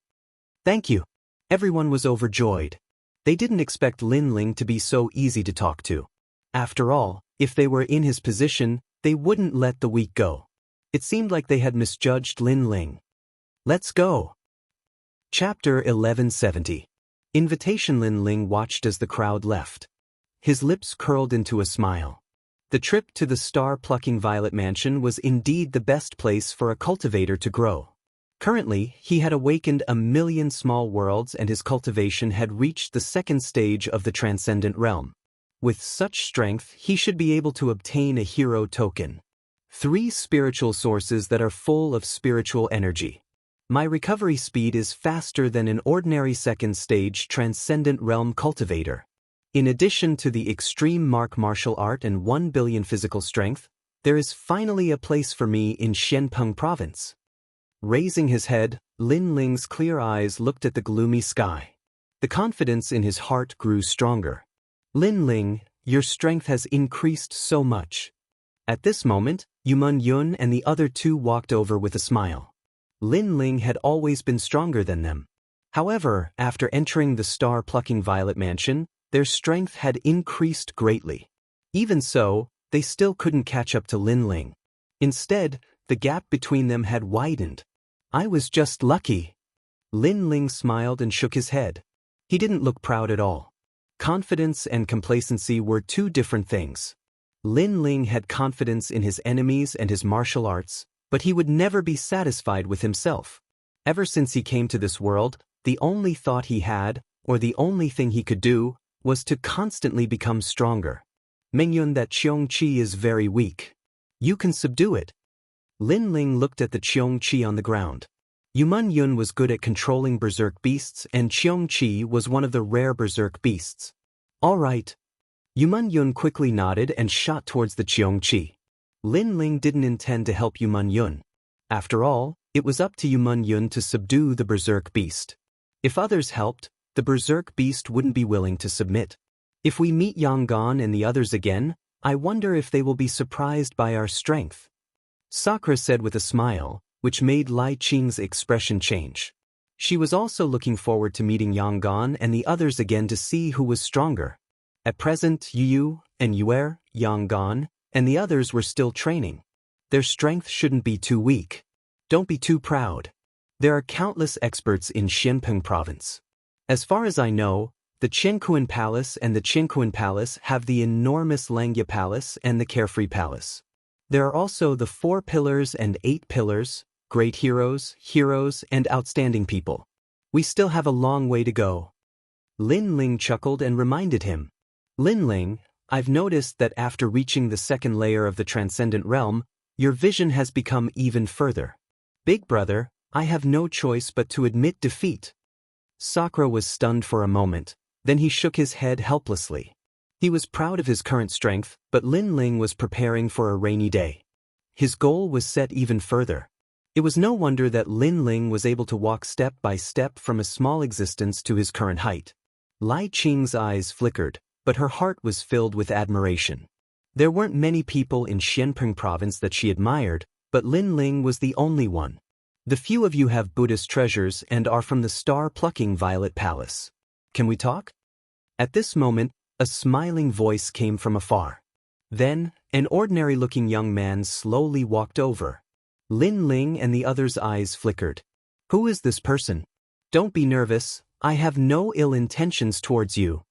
Thank you. Everyone was overjoyed. They didn't expect Lin Ling to be so easy to talk to. After all, if they were in his position, they wouldn't let the weak go. It seemed like they had misjudged Lin Ling. Let's go. Chapter 1170. Invitation. Lin Ling watched as the crowd left. His lips curled into a smile. The trip to the star-plucking Violet Mansion was indeed the best place for a cultivator to grow. Currently, he had awakened 1,000,000 small worlds and his cultivation had reached the second stage of the transcendent realm. With such strength, he should be able to obtain a hero token. 3 spiritual sources that are full of spiritual energy. My recovery speed is faster than an ordinary second stage transcendent realm cultivator. In addition to the extreme martial art and 1 billion physical strength, there is finally a place for me in Xianpeng province. Raising his head, Lin Ling's clear eyes looked at the gloomy sky. The confidence in his heart grew stronger. Lin Ling, your strength has increased so much. At this moment, Yumun Yun and the other 2 walked over with a smile. Lin Ling had always been stronger than them. However, after entering the star-plucking Violet Mansion, their strength had increased greatly. Even so, they still couldn't catch up to Lin Ling. Instead, the gap between them had widened. I was just lucky. Lin Ling smiled and shook his head. He didn't look proud at all. Confidence and complacency were 2 different things. Lin Ling had confidence in his enemies and his martial arts, but he would never be satisfied with himself. Ever since he came to this world, the only thought he had, or the only thing he could do, was to constantly become stronger. Mengyun, that Qiong Qi is very weak. You can subdue it. Lin Ling looked at the Qiong Qi on the ground. Yumun Yun was good at controlling berserk beasts and Qiong Qi was one of the rare berserk beasts. All right. Yuman Yun quickly nodded and shot towards the Cheongchi. Lin Ling didn't intend to help Yuman Yun. After all, it was up to Yuman Yun to subdue the berserk beast. If others helped, the berserk beast wouldn't be willing to submit. If we meet Yang Gon and the others again, I wonder if they will be surprised by our strength. Sakura said with a smile, which made Lai Qing's expression change. She was also looking forward to meeting Yang Gon and the others again to see who was stronger. At present, Yu and Yuer, Yang Gon, and the others were still training. Their strength shouldn't be too weak. Don't be too proud. There are countless experts in Xinpeng province. As far as I know, the Qinkuan Palace and the Qinkuan Palace have the enormous Langya Palace and the Carefree Palace. There are also the 4 pillars and 8 pillars, great heroes, and outstanding people. We still have a long way to go. Lin Ling chuckled and reminded him. Lin Ling, I've noticed that after reaching the second layer of the transcendent realm, your vision has become even further. Big brother, I have no choice but to admit defeat. Sakura was stunned for a moment, then he shook his head helplessly. He was proud of his current strength, but Lin Ling was preparing for a rainy day. His goal was set even further. It was no wonder that Lin Ling was able to walk step by step from a small existence to his current height. Lai Qing's eyes flickered, but her heart was filled with admiration. There weren't many people in Xinpeng province that she admired, but Lin Ling was the only one. The few of you have Buddhist treasures and are from the star-plucking Violet Palace. Can we talk? At this moment, a smiling voice came from afar. Then, an ordinary-looking young man slowly walked over. Lin Ling and the others' eyes flickered. Who is this person? Don't be nervous, I have no ill intentions towards you.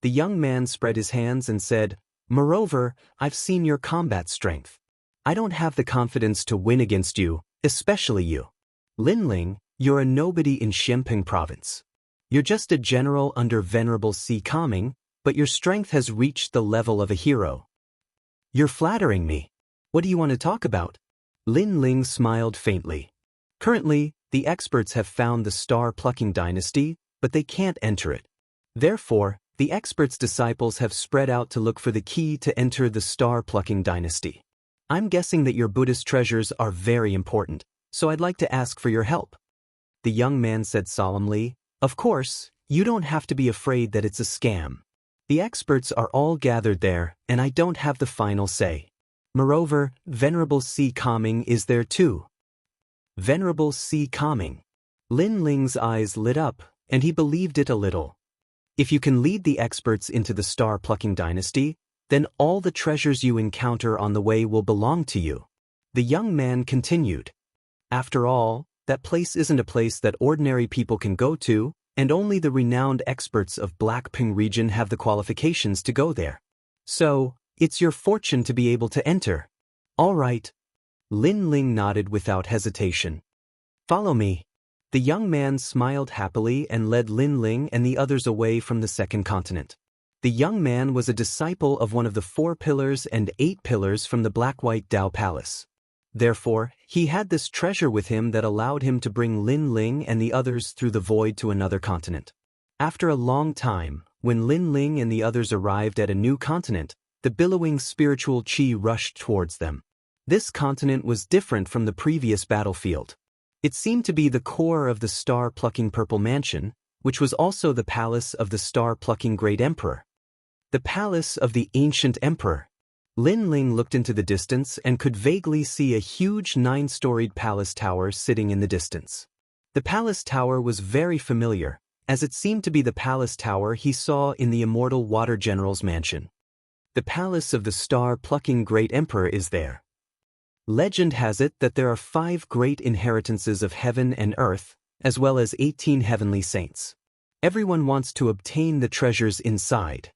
The young man spread his hands and said, Moreover, I've seen your combat strength. I don't have the confidence to win against you, especially you. Lin Ling, you're a nobody in Xinpeng province. You're just a general under Venerable Si Kaming, but your strength has reached the level of a hero. You're flattering me. What do you want to talk about? Lin Ling smiled faintly. Currently, the experts have found the star-plucking dynasty, but they can't enter it. Therefore, the experts' disciples have spread out to look for the key to enter the star-plucking dynasty. I'm guessing that your Buddhist treasures are very important, so I'd like to ask for your help. The young man said solemnly, Of course, you don't have to be afraid that it's a scam. The experts are all gathered there, and I don't have the final say. Moreover, Venerable Si Kaming is there too. Venerable Si Kaming. Lin Ling's eyes lit up, and he believed it a little. If you can lead the experts into the star-plucking dynasty, then all the treasures you encounter on the way will belong to you. The young man continued. After all, that place isn't a place that ordinary people can go to, and only the renowned experts of Blackping region have the qualifications to go there. So, it's your fortune to be able to enter. All right. Lin Ling nodded without hesitation. Follow me. The young man smiled happily and led Lin Ling and the others away from the second continent. The young man was a disciple of one of the 4 pillars and 8 pillars from the Black-White Dao Palace. Therefore, he had this treasure with him that allowed him to bring Lin Ling and the others through the void to another continent. After a long time, when Lin Ling and the others arrived at a new continent, the billowing spiritual qi rushed towards them. This continent was different from the previous battlefield. It seemed to be the core of the star-plucking Purple Mansion, which was also the palace of the star-plucking Great Emperor. The palace of the ancient emperor. Lin Ling looked into the distance and could vaguely see a huge 9-storied palace tower sitting in the distance. The palace tower was very familiar, as it seemed to be the palace tower he saw in the immortal Water General's mansion. The palace of the star-plucking Great Emperor is there. Legend has it that there are 5 great inheritances of heaven and earth, as well as 18 heavenly saints. Everyone wants to obtain the treasures inside.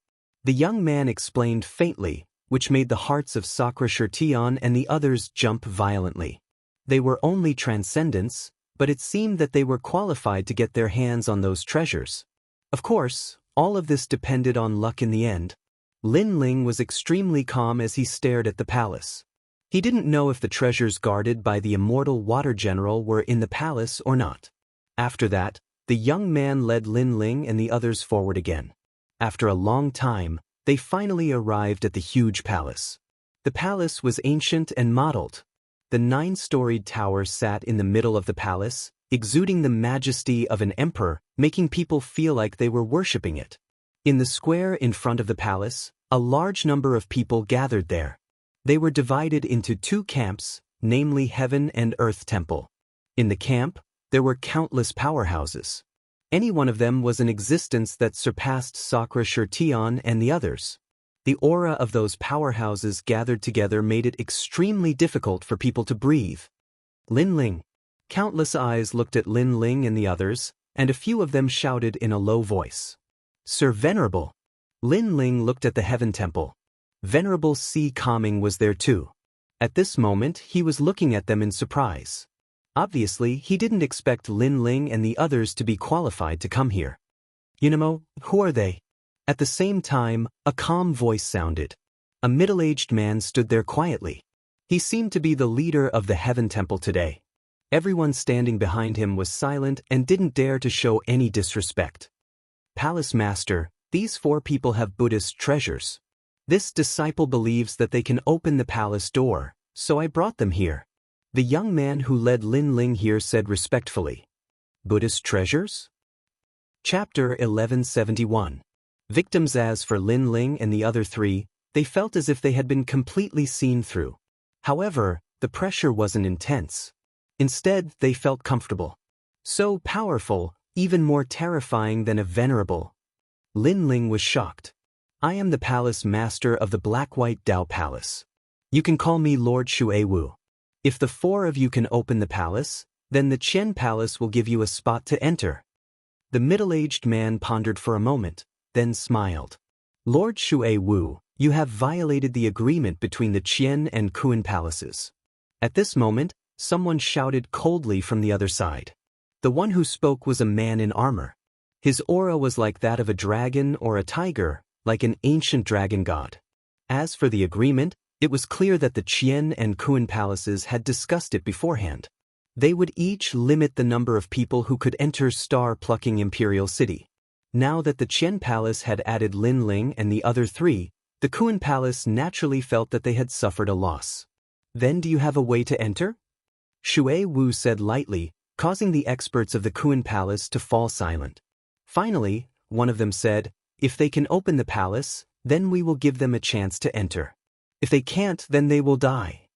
The young man explained faintly, which made the hearts of Sakura Shirtion and the others jump violently. They were only transcendents, but it seemed that they were qualified to get their hands on those treasures. Of course, all of this depended on luck in the end. Lin Ling was extremely calm as he stared at the palace. He didn't know if the treasures guarded by the immortal Water General were in the palace or not. After that, the young man led Lin Ling and the others forward again. After a long time, they finally arrived at the huge palace. The palace was ancient and modeled. The 9-storied tower sat in the middle of the palace, exuding the majesty of an emperor, making people feel like they were worshipping it. In the square in front of the palace, a large number of people gathered there. They were divided into 2 camps, namely Heaven and Earth Temple. In the camp, there were countless powerhouses. Any one of them was an existence that surpassed Sakra Shirtion and the others. The aura of those powerhouses gathered together made it extremely difficult for people to breathe. Lin Ling. Countless eyes looked at Lin Ling and the others, and a few of them shouted in a low voice. Sir Venerable. Lin Ling looked at the Heaven Temple. Venerable Si Kaming was there too. At this moment, he was looking at them in surprise. Obviously, he didn't expect Lin Ling and the others to be qualified to come here. Yunamo, who are they? At the same time, a calm voice sounded. A middle-aged man stood there quietly. He seemed to be the leader of the Heaven Temple today. Everyone standing behind him was silent and didn't dare to show any disrespect. Palace Master, these 4 people have Buddhist treasures. This disciple believes that they can open the palace door, so I brought them here. The young man who led Lin Ling here said respectfully. Buddhist treasures? Chapter 1171. Victims. As for Lin Ling and the other 3, they felt as if they had been completely seen through. However, the pressure wasn't intense. Instead, they felt comfortable. So powerful, even more terrifying than a venerable. Lin Ling was shocked. I am the palace master of the Black-White Dao Palace. You can call me Lord Shui Wu. If the 4 of you can open the palace, then the Qian Palace will give you a spot to enter. The middle-aged man pondered for a moment, then smiled. Lord Shui Wu, you have violated the agreement between the Qian and Kuan palaces. At this moment, someone shouted coldly from the other side. The one who spoke was a man in armor. His aura was like that of a dragon or a tiger, like an ancient dragon god. As for the agreement, it was clear that the Qian and Kuan palaces had discussed it beforehand. They would each limit the number of people who could enter star-plucking Imperial City. Now that the Qian Palace had added Lin Ling and the other 3, the Kuan Palace naturally felt that they had suffered a loss. Then do you have a way to enter? Shui Wu said lightly, causing the experts of the Kuan Palace to fall silent. Finally, one of them said, if they can open the palace, then we will give them a chance to enter. If they can't, then they will die.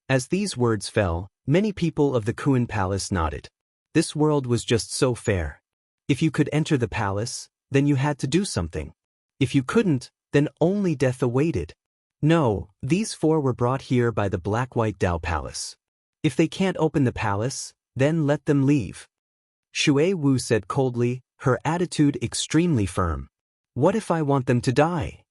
As these words fell, many people of the Kuan Palace nodded. This world was just so fair. If you could enter the palace, then you had to do something. If you couldn't, then only death awaited. No, these 4 were brought here by the Black-White Dao Palace. If they can't open the palace, then let them leave. Shui Wu said coldly, her attitude extremely firm. What if I want them to die?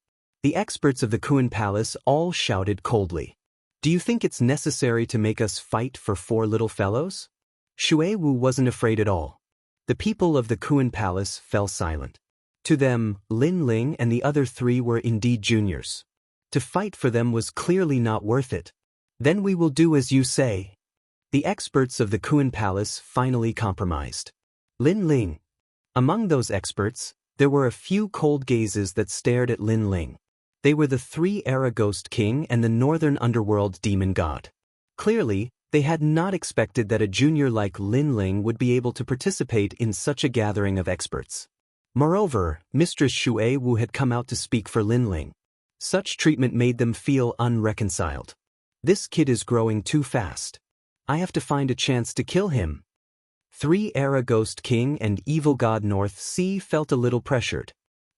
The experts of the Kuan Palace all shouted coldly. Do you think it's necessary to make us fight for 4 little fellows? Shui Wu wasn't afraid at all. The people of the Kuan Palace fell silent. To them, Lin Ling and the other 3 were indeed juniors. To fight for them was clearly not worth it. Then we will do as you say. The experts of the Kuan Palace finally compromised. Lin Ling. Among those experts, there were a few cold gazes that stared at Lin Ling. They were the 3-era Ghost King and the Northern Underworld Demon God. Clearly, they had not expected that a junior like Lin Ling would be able to participate in such a gathering of experts. Moreover, Mistress Shui Wu had come out to speak for Lin Ling. Such treatment made them feel unreconciled. This kid is growing too fast. I have to find a chance to kill him. 3-era Ghost King and Evil God North Sea felt a little pressured.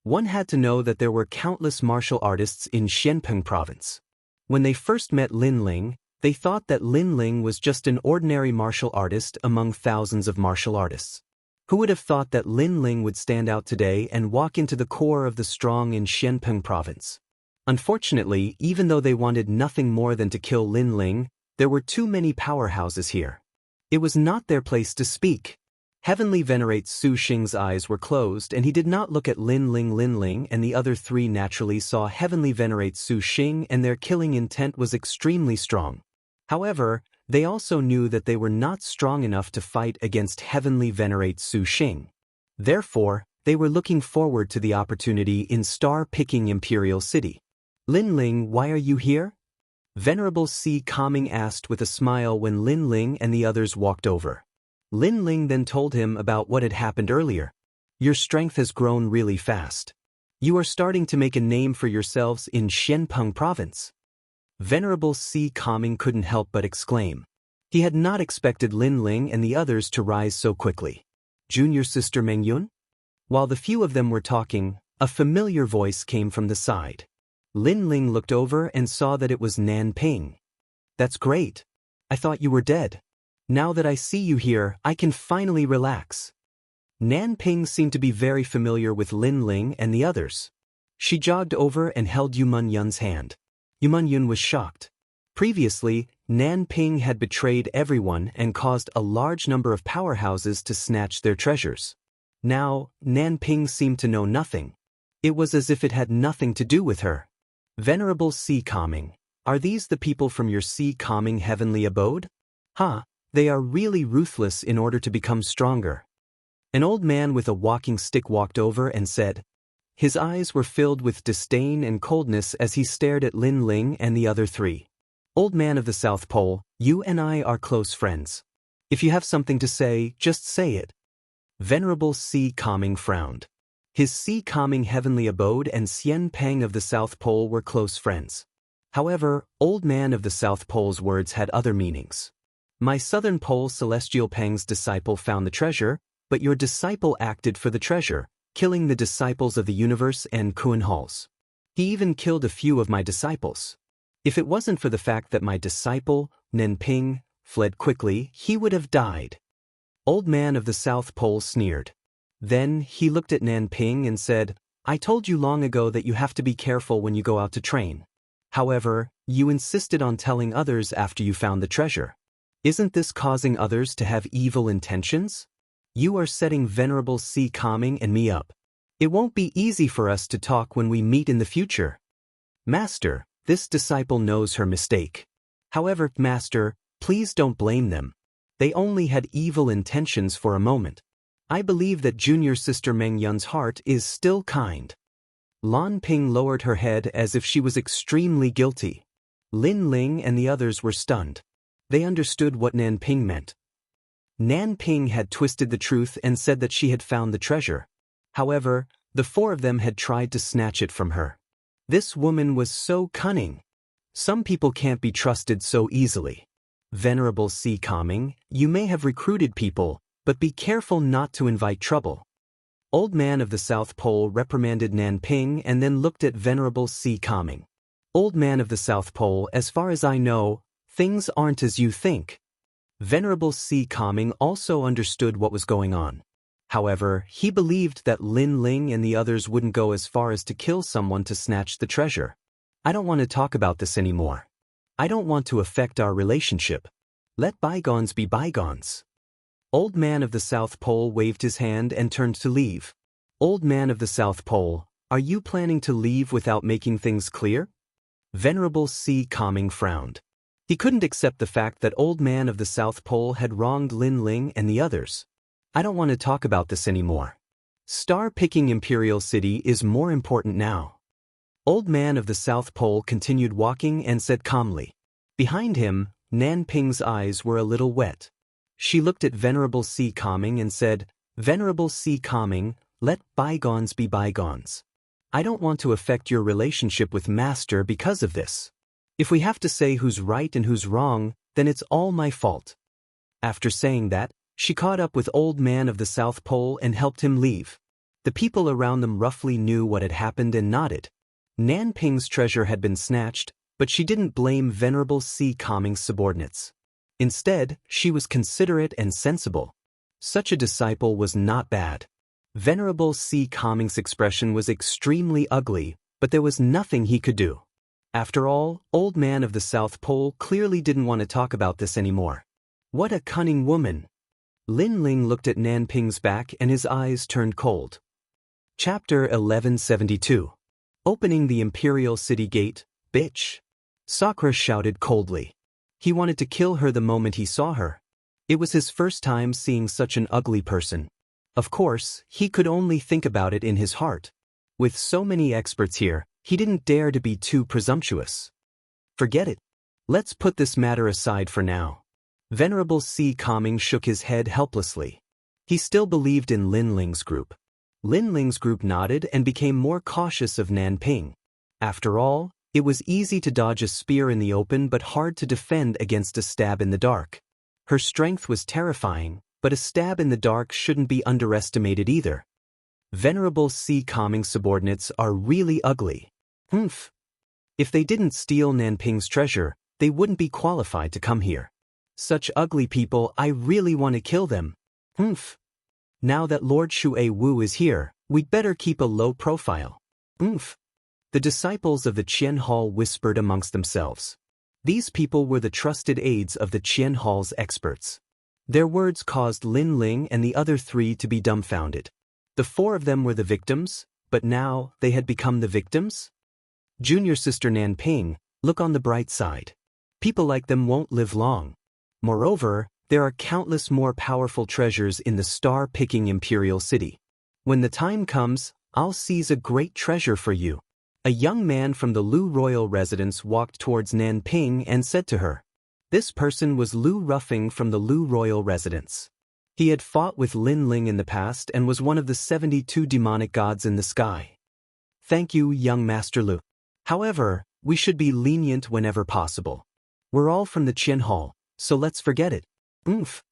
One had to know that there were countless martial artists in Xianpeng province. When they first met Lin Ling, they thought that Lin Ling was just an ordinary martial artist among thousands of martial artists. Who would have thought that Lin Ling would stand out today and walk into the core of the strong in Xianpeng province? Unfortunately, even though they wanted nothing more than to kill Lin Ling, there were too many powerhouses here. It was not their place to speak. Heavenly Venerate Su Xing's eyes were closed and he did not look at Lin Ling. Lin Ling and the other 3 naturally saw Heavenly Venerate Su Xing and their killing intent was extremely strong. However, they also knew that they were not strong enough to fight against Heavenly Venerate Su Xing. Therefore, They were looking forward to the opportunity in star-picking Imperial City. Lin Ling, why are you here? Venerable C. Calming asked with a smile when Lin Ling and the others walked over. Lin Ling then told him about what had happened earlier. Your strength has grown really fast. You are starting to make a name for yourselves in Xianpeng province. Venerable C. Calming couldn't help but exclaim. He had not expected Lin Ling and the others to rise so quickly. Junior sister Meng Yun? While the few of them were talking, a familiar voice came from the side. Lin Ling looked over and saw that it was Nan Ping. That's great. I thought you were dead. Now that I see you here, I can finally relax. Nan Ping seemed to be very familiar with Lin Ling and the others. She jogged over and held Yumun Yun's hand. Yumun Yun was shocked. Previously, Nan Ping had betrayed everyone and caused a large number of powerhouses to snatch their treasures. Now, Nan Ping seemed to know nothing. It was as if it had nothing to do with her. Venerable C. Calming, are these the people from your C. Calming heavenly abode? They are really ruthless in order to become stronger. An old man with a walking stick walked over and said. His eyes were filled with disdain and coldness as he stared at Lin Ling and the other three. Old man of the South Pole, you and I are close friends. If you have something to say, just say it. Venerable C. Calming frowned. His C. Calming heavenly abode and Xianpeng of the South Pole were close friends. However, old man of the South Pole's words had other meanings. My Southern Pole Celestial Peng's disciple found the treasure, but your disciple acted for the treasure, killing the disciples of the universe and Kuan Halls. He even killed a few of my disciples. If it wasn't for the fact that my disciple, Nan Ping, fled quickly, he would have died. Old man of the South Pole sneered. Then he looked at Nan Ping and said, I told you long ago that you have to be careful when you go out to train. However, you insisted on telling others after you found the treasure. Isn't this causing others to have evil intentions? You are setting Venerable C. Calming and me up. It won't be easy for us to talk when we meet in the future. Master, this disciple knows her mistake. However, Master, please don't blame them. They only had evil intentions for a moment. I believe that junior sister Meng Yun's heart is still kind. Lan Ping lowered her head as if she was extremely guilty. Lin Ling and the others were stunned. They understood what Nan Ping meant. Nan Ping had twisted the truth and said that she had found the treasure. However, the four of them had tried to snatch it from her. This woman was so cunning. Some people can't be trusted so easily. Venerable C. Calming, you may have recruited people, but be careful not to invite trouble. Old man of the South Pole reprimanded Nan Ping and then looked at Venerable C. Calming. Old man of the South Pole, as far as I know, things aren't as you think. Venerable C. Calming also understood what was going on. However, he believed that Lin Ling and the others wouldn't go as far as to kill someone to snatch the treasure. I don't want to talk about this anymore. I don't want to affect our relationship. Let bygones be bygones. Old man of the South Pole waved his hand and turned to leave. Old man of the South Pole, are you planning to leave without making things clear? Venerable C. Calming frowned. He couldn't accept the fact that old man of the South Pole had wronged Lin Ling and the others. I don't want to talk about this anymore. Star-picking Imperial City is more important now. Old man of the South Pole continued walking and said calmly. Behind him, Nan Ping's eyes were a little wet. She looked at Venerable C. Calming and said, Venerable C. Calming, let bygones be bygones. I don't want to affect your relationship with Master because of this. If we have to say who's right and who's wrong, then it's all my fault. After saying that, she caught up with old man of the South Pole and helped him leave. The people around them roughly knew what had happened and nodded. Nan Ping's treasure had been snatched, but she didn't blame Venerable C. Calming's subordinates. Instead, she was considerate and sensible. Such a disciple was not bad. Venerable C. Calming's expression was extremely ugly, but there was nothing he could do. After all, old man of the South Pole clearly didn't want to talk about this anymore. What a cunning woman! Lin Ling looked at Nan Ping's back and his eyes turned cold. Chapter 1172. Opening the Imperial City Gate, bitch! Sakura shouted coldly. He wanted to kill her the moment he saw her. It was his first time seeing such an ugly person. Of course, he could only think about it in his heart. With so many experts here, he didn't dare to be too presumptuous. Forget it. Let's put this matter aside for now. Venerable C. Calming shook his head helplessly. He still believed in Lin Ling's group. Lin Ling's group nodded and became more cautious of Nanping. After all, it was easy to dodge a spear in the open but hard to defend against a stab in the dark. Her strength was terrifying, but a stab in the dark shouldn't be underestimated either. Venerable C. Calming's subordinates are really ugly. Humph. If they didn't steal Nanping's treasure, they wouldn't be qualified to come here. Such ugly people, I really want to kill them. Humph. Now that Lord Shui Wu is here, we'd better keep a low profile. Humph. The disciples of the Qian Hall whispered amongst themselves. These people were the trusted aides of the Qian Hall's experts. Their words caused Lin Ling and the other three to be dumbfounded. The four of them were the victims, but now they had become the victims? Junior sister Nanping, look on the bright side. People like them won't live long. Moreover, there are countless more powerful treasures in the star-picking imperial city. When the time comes, I'll seize a great treasure for you. A young man from the Lu royal residence walked towards Nanping and said to her. This person was Lu Ruffing from the Lu royal residence. He had fought with Lin Ling in the past and was one of the 72 demonic gods in the sky. Thank you, young Master Lu. However, we should be lenient whenever possible. We're all from the Qian Hall, so let's forget it. Oomph.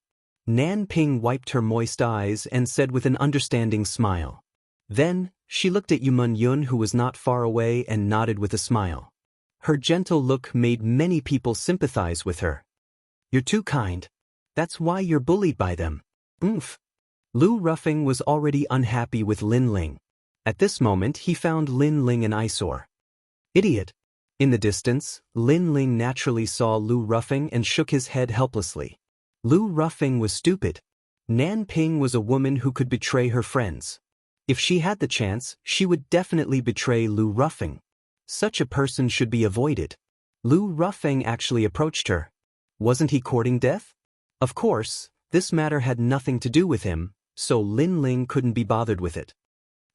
Nanping wiped her moist eyes and said with an understanding smile. Then, she looked at Yumun Yun who was not far away and nodded with a smile. Her gentle look made many people sympathize with her. You're too kind. That's why you're bullied by them. Oomph. Lu Ruffing was already unhappy with Lin Ling. At this moment he found Lin Ling an eyesore. Idiot. In the distance, Lin Ling naturally saw Lu Ruffing and shook his head helplessly. Lu Ruffing was stupid. Nanping was a woman who could betray her friends. If she had the chance, she would definitely betray Lu Ruffing. Such a person should be avoided. Lu Ruffing actually approached her. Wasn't he courting death? Of course, this matter had nothing to do with him, so Lin Ling couldn't be bothered with it.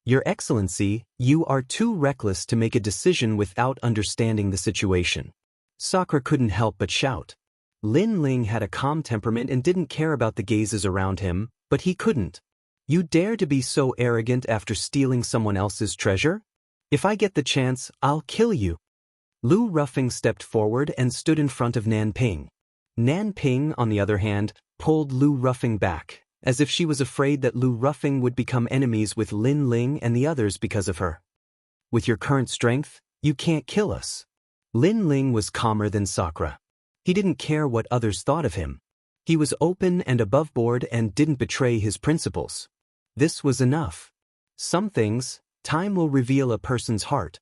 Your Excellency, you are too reckless to make a decision without understanding the situation. Sakura couldn't help but shout. Lin Ling had a calm temperament and didn't care about the gazes around him, but he couldn't. You dare to be so arrogant after stealing someone else's treasure? If I get the chance, I'll kill you. Lu Ruffing stepped forward and stood in front of Nanping. Nanping, on the other hand, pulled Lu Ruffing back, as if she was afraid that Lu Ruffing would become enemies with Lin Ling and the others because of her. With your current strength, you can't kill us. Lin Ling was calmer than Sakura. He didn't care what others thought of him. He was open and above board and didn't betray his principles. This was enough. Some things, time will reveal a person's heart.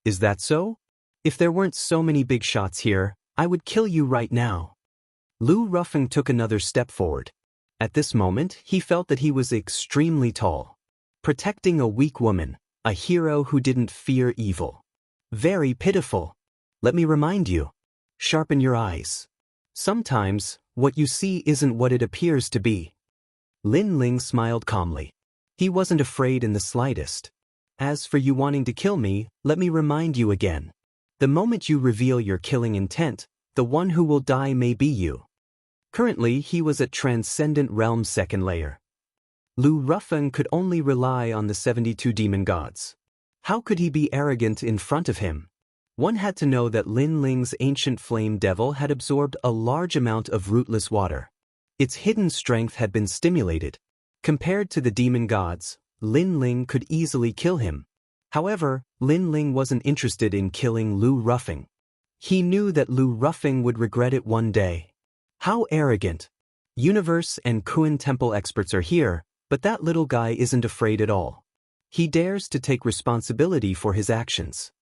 Is that so? If there weren't so many big shots here, I would kill you right now. Lu Ruffing took another step forward. At this moment, he felt that he was extremely tall. Protecting a weak woman, a hero who didn't fear evil. Very pitiful. Let me remind you. Sharpen your eyes. Sometimes, what you see isn't what it appears to be. Lin Ling smiled calmly. He wasn't afraid in the slightest. As for you wanting to kill me, let me remind you again. The moment you reveal your killing intent, the one who will die may be you. Currently, he was at Transcendent Realm's second layer. Lu Ruffing could only rely on the 72 demon gods. How could he be arrogant in front of him? One had to know that Lin Ling's ancient flame devil had absorbed a large amount of rootless water. Its hidden strength had been stimulated. Compared to the demon gods, Lin Ling could easily kill him. However, Lin Ling wasn't interested in killing Lu Ruffing. He knew that Lu Ruffing would regret it one day. How arrogant. Universe and Kuan Temple experts are here, but that little guy isn't afraid at all. He dares to take responsibility for his actions.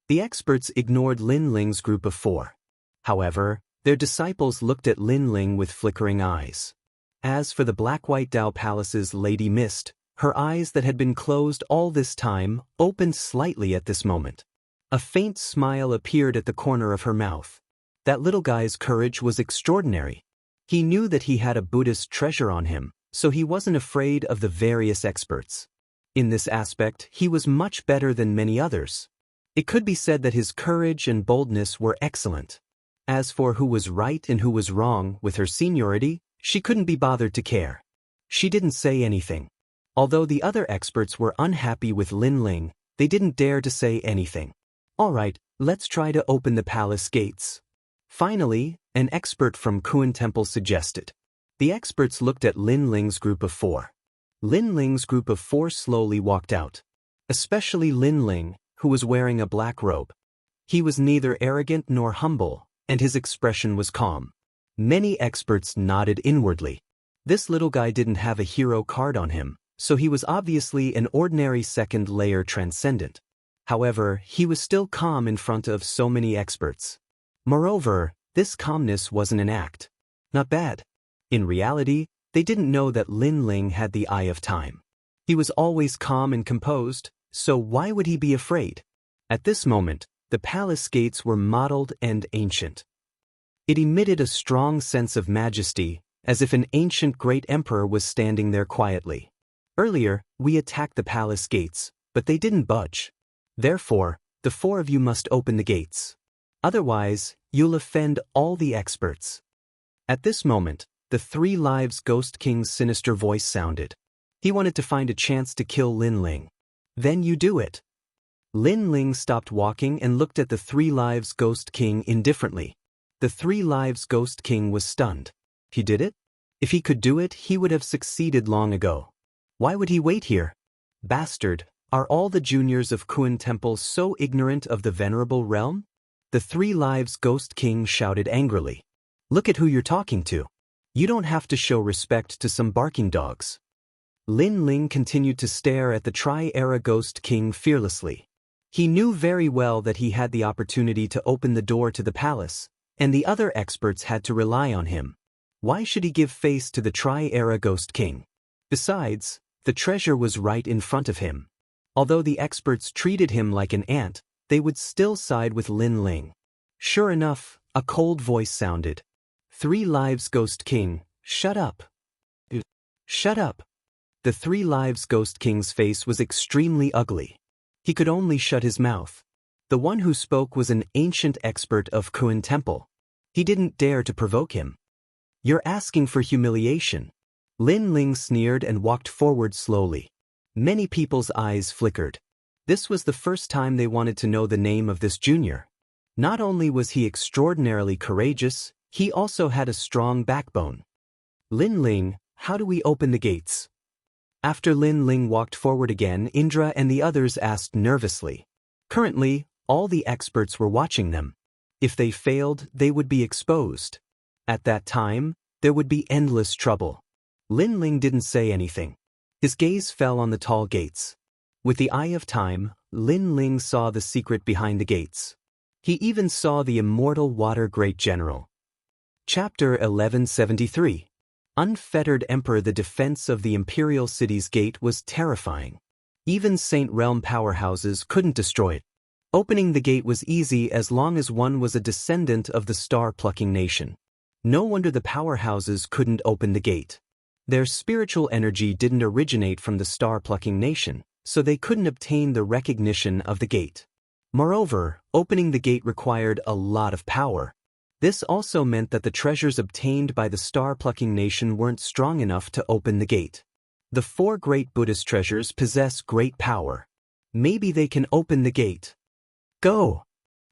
The experts ignored Lin Ling's group of four. However, their disciples looked at Lin Ling with flickering eyes. As for the Black-White Dao Palace's Lady Mist, her eyes that had been closed all this time opened slightly at this moment. A faint smile appeared at the corner of her mouth. That little guy's courage was extraordinary. He knew that he had a Buddhist treasure on him, so he wasn't afraid of the various experts. In this aspect, he was much better than many others. It could be said that his courage and boldness were excellent. As for who was right and who was wrong with her seniority, she couldn't be bothered to care. She didn't say anything. Although the other experts were unhappy with Lin Ling, they didn't dare to say anything. All right, let's try to open the palace gates. Finally, an expert from Kuan Temple suggested. The experts looked at Lin Ling's group of 4. Lin Ling's group of 4 slowly walked out. Especially Lin Ling, who was wearing a black robe. He was neither arrogant nor humble, and his expression was calm. Many experts nodded inwardly. This little guy didn't have a hero card on him, so he was obviously an ordinary second-layer transcendent. However, he was still calm in front of so many experts. Moreover, this calmness wasn't an act. Not bad. In reality, they didn't know that Lin Ling had the eye of time. He was always calm and composed, so why would he be afraid? At this moment, the palace gates were mottled and ancient. It emitted a strong sense of majesty, as if an ancient great emperor was standing there quietly. Earlier, we attacked the palace gates, but they didn't budge. Therefore, the 4 of you must open the gates. Otherwise, you'll offend all the experts. At this moment, the 3 Lives Ghost King's sinister voice sounded. He wanted to find a chance to kill Lin Ling. Then you do it. Lin Ling stopped walking and looked at the 3 Lives Ghost King indifferently. The 3 Lives Ghost King was stunned. He did it? If he could do it, he would have succeeded long ago. Why would he wait here? Bastard, are all the juniors of Kuan Temple so ignorant of the venerable realm? The 3 Lives Ghost King shouted angrily. Look at who you're talking to. You don't have to show respect to some barking dogs. Lin Ling continued to stare at the Tri-Era Ghost King fearlessly. He knew very well that he had the opportunity to open the door to the palace, and the other experts had to rely on him. Why should he give face to the Tri-Era Ghost King? Besides, the treasure was right in front of him. Although the experts treated him like an ant, they would still side with Lin Ling. Sure enough, a cold voice sounded. 3 Lives Ghost King, shut up. Shut up. The 3 Lives Ghost King's face was extremely ugly. He could only shut his mouth. The one who spoke was an ancient expert of Kuan Temple. He didn't dare to provoke him. You're asking for humiliation. Lin Ling sneered and walked forward slowly. Many people's eyes flickered. This was the first time they wanted to know the name of this junior. Not only was he extraordinarily courageous, he also had a strong backbone. Lin Ling, how do we open the gates? After Lin Ling walked forward again, Indra and the others asked nervously. Currently, all the experts were watching them. If they failed, they would be exposed. At that time, there would be endless trouble. Lin Ling didn't say anything. His gaze fell on the tall gates. With the eye of time, Lin Ling saw the secret behind the gates. He even saw the immortal water great general. Chapter 1173. Unfettered Emperor. The defense of the Imperial City's gate was terrifying. Even Saint Realm powerhouses couldn't destroy it. Opening the gate was easy as long as one was a descendant of the star-plucking nation. No wonder the powerhouses couldn't open the gate. Their spiritual energy didn't originate from the star-plucking nation, so they couldn't obtain the recognition of the gate. Moreover, opening the gate required a lot of power. This also meant that the treasures obtained by the star-plucking nation weren't strong enough to open the gate. The 4 great Buddhist treasures possess great power. Maybe they can open the gate. Go!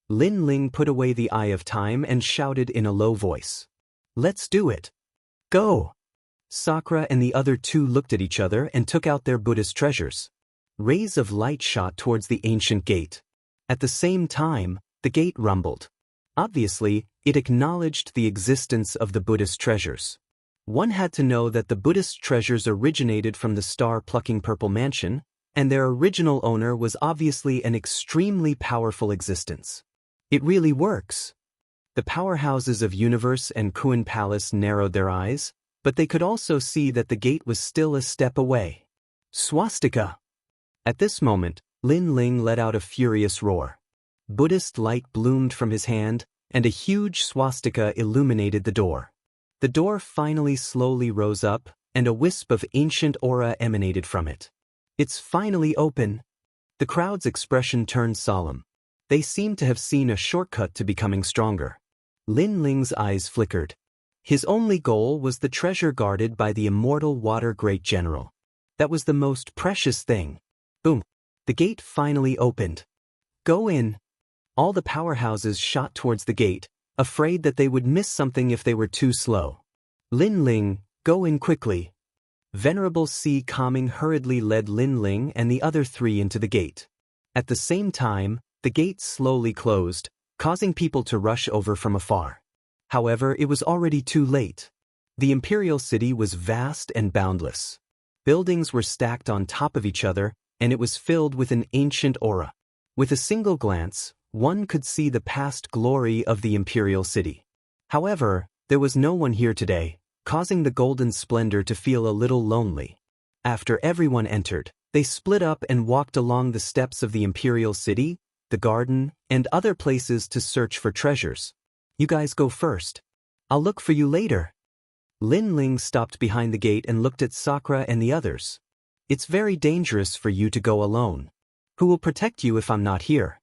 Lin Ling put away the eye of time and shouted in a low voice. Let's do it. Go! Sakura and the other 2 looked at each other and took out their Buddhist treasures. Rays of light shot towards the ancient gate. At the same time, the gate rumbled. Obviously, it acknowledged the existence of the Buddhist treasures. One had to know that the Buddhist treasures originated from the star-plucking Purple Mansion, and their original owner was obviously an extremely powerful existence. It really works. The powerhouses of Universe and Kuan Palace narrowed their eyes, but they could also see that the gate was still a step away. Swastika! At this moment, Lin Ling let out a furious roar. Buddhist light bloomed from his hand, and a huge swastika illuminated the door. The door finally slowly rose up, and a wisp of ancient aura emanated from it. It's finally open. The crowd's expression turned solemn. They seemed to have seen a shortcut to becoming stronger. Lin Ling's eyes flickered. His only goal was the treasure guarded by the immortal Water Great General. That was the most precious thing. Boom. The gate finally opened. Go in. All the powerhouses shot towards the gate, afraid that they would miss something if they were too slow. Lin Ling, go in quickly. Venerable Si Calming hurriedly led Lin Ling and the other three into the gate. At the same time, the gate slowly closed, causing people to rush over from afar. However, it was already too late. The imperial city was vast and boundless. Buildings were stacked on top of each other, and it was filled with an ancient aura. With a single glance, one could see the past glory of the imperial city. However, there was no one here today, causing the golden splendor to feel a little lonely. After everyone entered, they split up and walked along the steps of the imperial city, the garden, and other places to search for treasures. You guys go first. I'll look for you later. Lin Ling stopped behind the gate and looked at Sakura and the others. It's very dangerous for you to go alone. Who will protect you if I'm not here?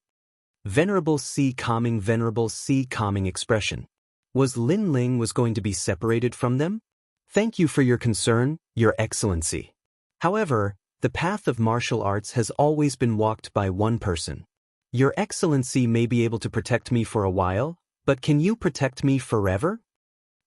Venerable Si Calming expression. Was Lin Ling was going to be separated from them? Thank you for your concern, Your Excellency. However, the path of martial arts has always been walked by one person. Your Excellency may be able to protect me for a while, but can you protect me forever?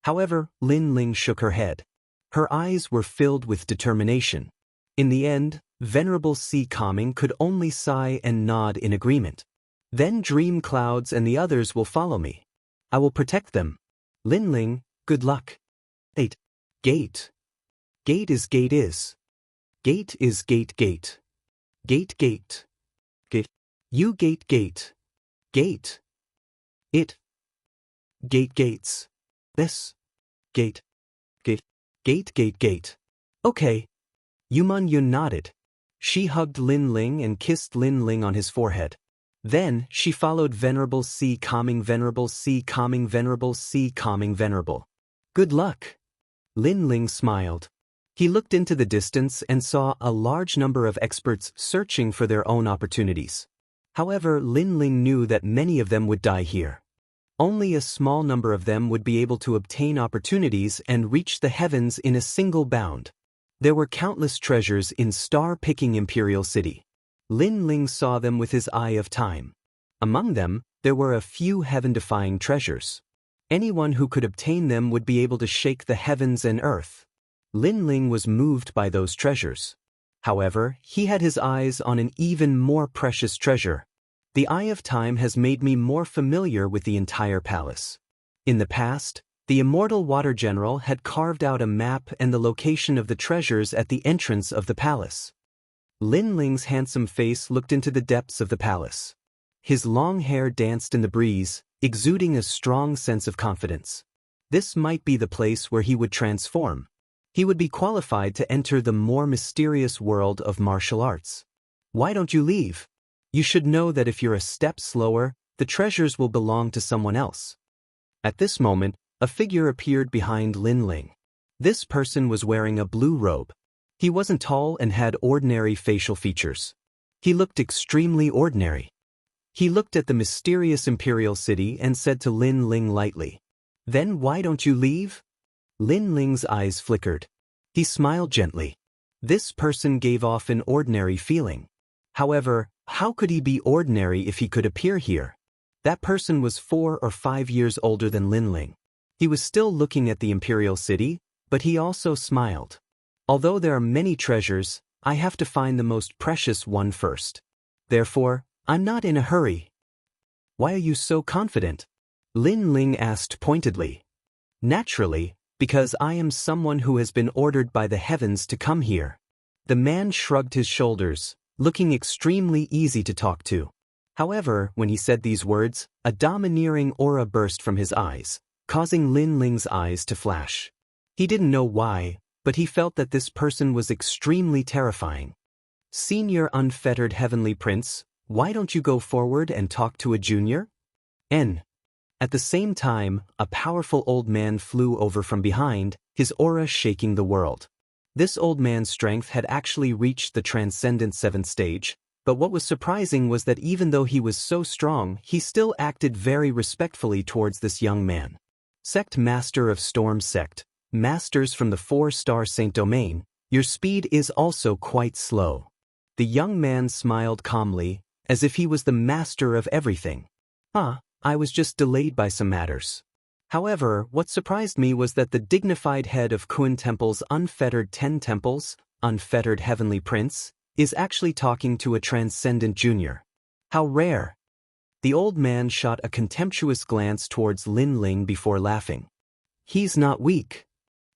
However, Lin Ling shook her head. Her eyes were filled with determination. In the end, Venerable Si Calming could only sigh and nod in agreement. Then Dream Clouds and the others will follow me. I will protect them. Lin Ling, good luck. 8. Gate. Gate is gate is. Gate is gate gate. Gate gate. Gate. You gate gate. Gate. It. Gate gates. This. Gate. Gate. Gate gate gate. Okay. Yuman Yun nodded. She hugged Lin Ling and kissed Lin Ling on his forehead. Then, she followed Venerable Si Calming Venerable. Good luck. Lin Ling smiled. He looked into the distance and saw a large number of experts searching for their own opportunities. However, Lin Ling knew that many of them would die here. Only a small number of them would be able to obtain opportunities and reach the heavens in a single bound. There were countless treasures in star-picking Imperial City. Lin Ling saw them with his eye of time. Among them, there were a few heaven-defying treasures. Anyone who could obtain them would be able to shake the heavens and earth. Lin Ling was moved by those treasures. However, he had his eyes on an even more precious treasure. The Eye of Time has made me more familiar with the entire palace. In the past, the immortal Water General had carved out a map and the location of the treasures at the entrance of the palace. Lin Ling's handsome face looked into the depths of the palace. His long hair danced in the breeze, exuding a strong sense of confidence. This might be the place where he would transform. He would be qualified to enter the more mysterious world of martial arts. Why don't you leave? You should know that if you're a step slower, the treasures will belong to someone else. At this moment, a figure appeared behind Lin Ling. This person was wearing a blue robe. He wasn't tall and had ordinary facial features. He looked extremely ordinary. He looked at the mysterious imperial city and said to Lin Ling lightly, "Then why don't you leave?" Lin Ling's eyes flickered. He smiled gently. This person gave off an ordinary feeling. However, how could he be ordinary if he could appear here? That person was 4 or 5 years older than Lin Ling. He was still looking at the imperial city, but he also smiled. Although there are many treasures, I have to find the most precious one first. Therefore, I'm not in a hurry. Why are you so confident? Lin Ling asked pointedly. Naturally, because I am someone who has been ordered by the heavens to come here. The man shrugged his shoulders, looking extremely easy to talk to. However, when he said these words, a domineering aura burst from his eyes, causing Lin Ling's eyes to flash. He didn't know why, but he felt that this person was extremely terrifying. Senior unfettered heavenly prince, why don't you go forward and talk to a junior? At the same time, a powerful old man flew over from behind, his aura shaking the world. This old man's strength had actually reached the transcendent 7th stage, but what was surprising was that even though he was so strong, he still acted very respectfully towards this young man. Sect Master of Storm Sect, Masters from the 4-star Saint Domain, your speed is also quite slow. The young man smiled calmly, as if he was the master of everything. I was just delayed by some matters. However, what surprised me was that the dignified head of Kun Temple's unfettered 10 temples, unfettered heavenly prince, is actually talking to a transcendent junior. How rare. The old man shot a contemptuous glance towards Lin Ling before laughing. He's not weak.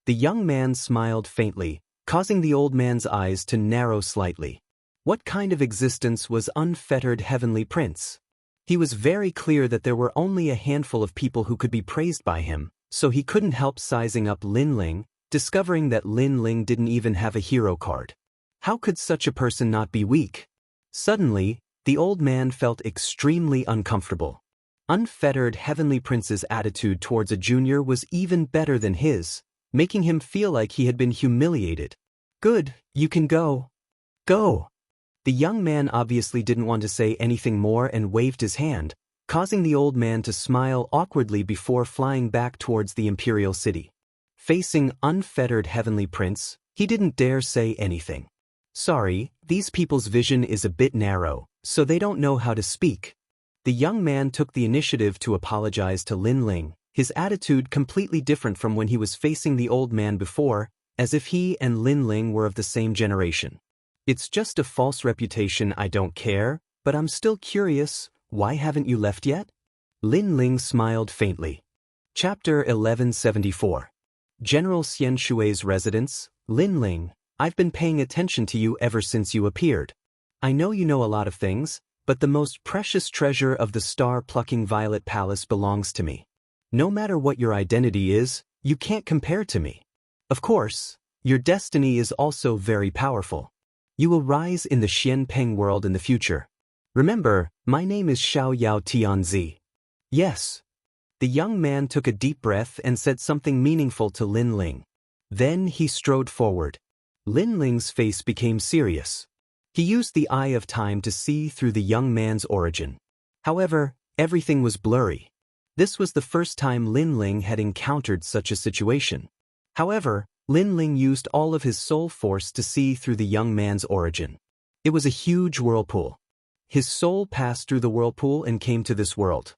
The young man smiled faintly, causing the old man's eyes to narrow slightly. What kind of existence was unfettered heavenly prince? He was very clear that there were only a handful of people who could be praised by him, so he couldn't help sizing up Lin Ling, discovering that Lin Ling didn't even have a hero card. How could such a person not be weak? Suddenly, the old man felt extremely uncomfortable. Unfettered Heavenly Prince's attitude towards a junior was even better than his, making him feel like he had been humiliated. Good, you can go. Go. The young man obviously didn't want to say anything more and waved his hand, causing the old man to smile awkwardly before flying back towards the Imperial City. Facing Unfettered Heavenly Prince, he didn't dare say anything. Sorry, these people's vision is a bit narrow, so they don't know how to speak. The young man took the initiative to apologize to Lin Ling, his attitude completely different from when he was facing the old man before, as if he and Lin Ling were of the same generation. It's just a false reputation, I don't care, but I'm still curious, why haven't you left yet? Lin Ling smiled faintly. Chapter 1174. General Xian Shui's residence. Lin Ling, I've been paying attention to you ever since you appeared. I know you know a lot of things, but the most precious treasure of the star-plucking Violet Palace belongs to me. No matter what your identity is, you can't compare to me. Of course, your destiny is also very powerful. You will rise in the Xianpeng world in the future. Remember, my name is Xiao Yao Tianzi. Yes. The young man took a deep breath and said something meaningful to Lin Ling. Then he strode forward. Lin Ling's face became serious. He used the eye of time to see through the young man's origin. However, everything was blurry. This was the first time Lin Ling had encountered such a situation. However, Lin Ling used all of his soul force to see through the young man's origin. It was a huge whirlpool. His soul passed through the whirlpool and came to this world.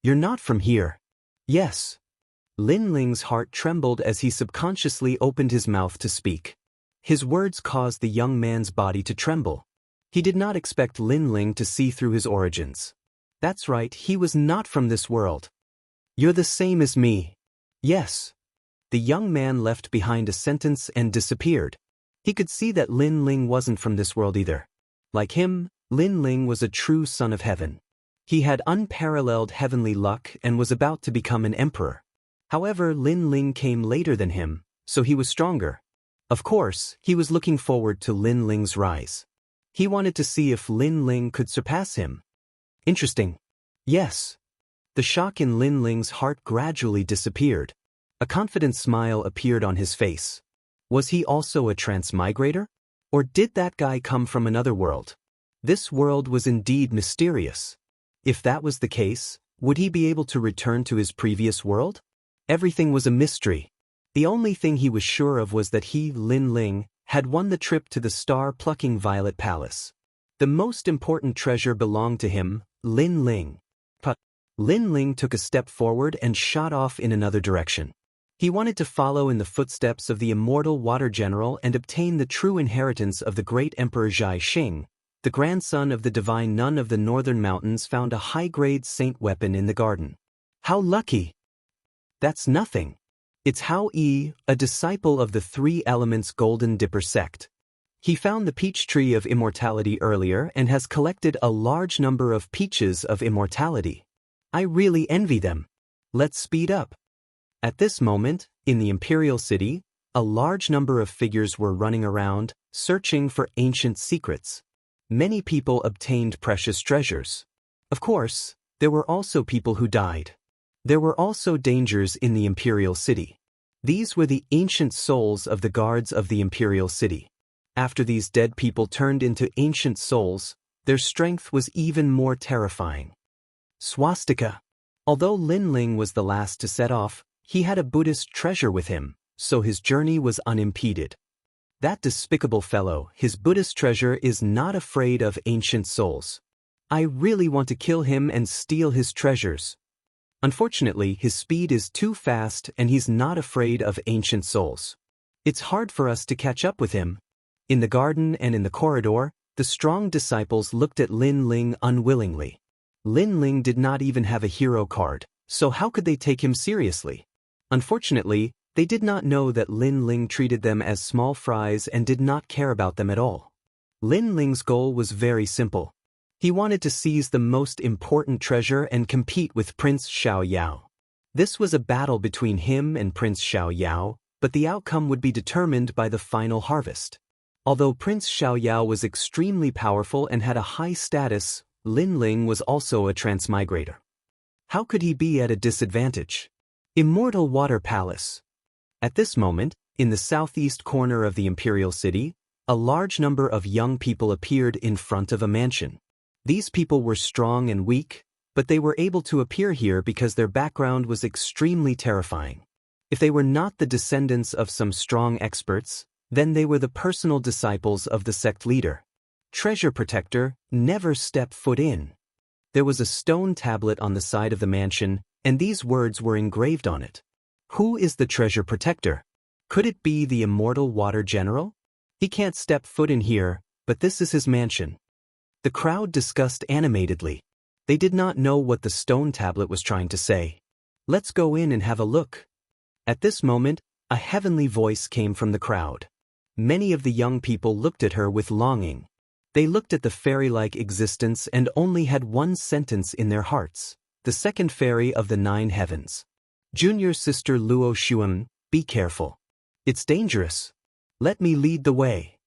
You're not from here. Yes. Lin Ling's heart trembled as he subconsciously opened his mouth to speak. His words caused the young man's body to tremble. He did not expect Lin Ling to see through his origins. That's right, he was not from this world. You're the same as me. Yes. The young man left behind a sentence and disappeared. He could see that Lin Ling wasn't from this world either. Like him, Lin Ling was a true son of heaven. He had unparalleled heavenly luck and was about to become an emperor. However, Lin Ling came later than him, so he was stronger. Of course, he was looking forward to Lin Ling's rise. He wanted to see if Lin Ling could surpass him. Interesting. Yes. The shock in Lin Ling's heart gradually disappeared. A confident smile appeared on his face. Was he also a transmigrator? Or did that guy come from another world? This world was indeed mysterious. If that was the case, would he be able to return to his previous world? Everything was a mystery. The only thing he was sure of was that he, Lin Ling, had won the trip to the star-plucking Violet Palace. The most important treasure belonged to him, Lin Ling. But Lin Ling took a step forward and shot off in another direction. He wanted to follow in the footsteps of the immortal water general and obtain the true inheritance of the great Emperor Zhai Xing. The grandson of the divine nun of the northern mountains found a high-grade saint weapon in the garden. How lucky! That's nothing. It's Hao Yi, a disciple of the Three Elements Golden Dipper sect. He found the peach tree of immortality earlier and has collected a large number of peaches of immortality. I really envy them. Let's speed up. At this moment, in the Imperial City, a large number of figures were running around, searching for ancient secrets. Many people obtained precious treasures. Of course, there were also people who died. There were also dangers in the Imperial City. These were the ancient souls of the guards of the imperial city. After these dead people turned into ancient souls, their strength was even more terrifying. Swastika. Although Lin Ling was the last to set off, he had a Buddhist treasure with him, so his journey was unimpeded. That despicable fellow, his Buddhist treasure, is not afraid of ancient souls. I really want to kill him and steal his treasures. Unfortunately, his speed is too fast and he's not afraid of ancient souls. It's hard for us to catch up with him. In the garden and in the corridor, the strong disciples looked at Lin Ling unwillingly. Lin Ling did not even have a hero card, so how could they take him seriously? Unfortunately, they did not know that Lin Ling treated them as small fries and did not care about them at all. Lin Ling's goal was very simple. He wanted to seize the most important treasure and compete with Prince Xiao Yao. This was a battle between him and Prince Xiao Yao, but the outcome would be determined by the final harvest. Although Prince Xiao Yao was extremely powerful and had a high status, Lin Ling was also a transmigrator. How could he be at a disadvantage? Immortal Water Palace. At this moment, in the southeast corner of the imperial city, a large number of young people appeared in front of a mansion. These people were strong and weak, but they were able to appear here because their background was extremely terrifying. If they were not the descendants of some strong experts, then they were the personal disciples of the sect leader. Treasure Protector, never step foot in. There was a stone tablet on the side of the mansion, and these words were engraved on it. Who is the Treasure Protector? Could it be the Immortal Water General? He can't step foot in here, but this is his mansion. The crowd discussed animatedly. They did not know what the stone tablet was trying to say. Let's go in and have a look. At this moment, a heavenly voice came from the crowd. Many of the young people looked at her with longing. They looked at the fairy-like existence and only had one sentence in their hearts: the second fairy of the 9 heavens. Junior sister Luo Xuan, be careful. It's dangerous. Let me lead the way.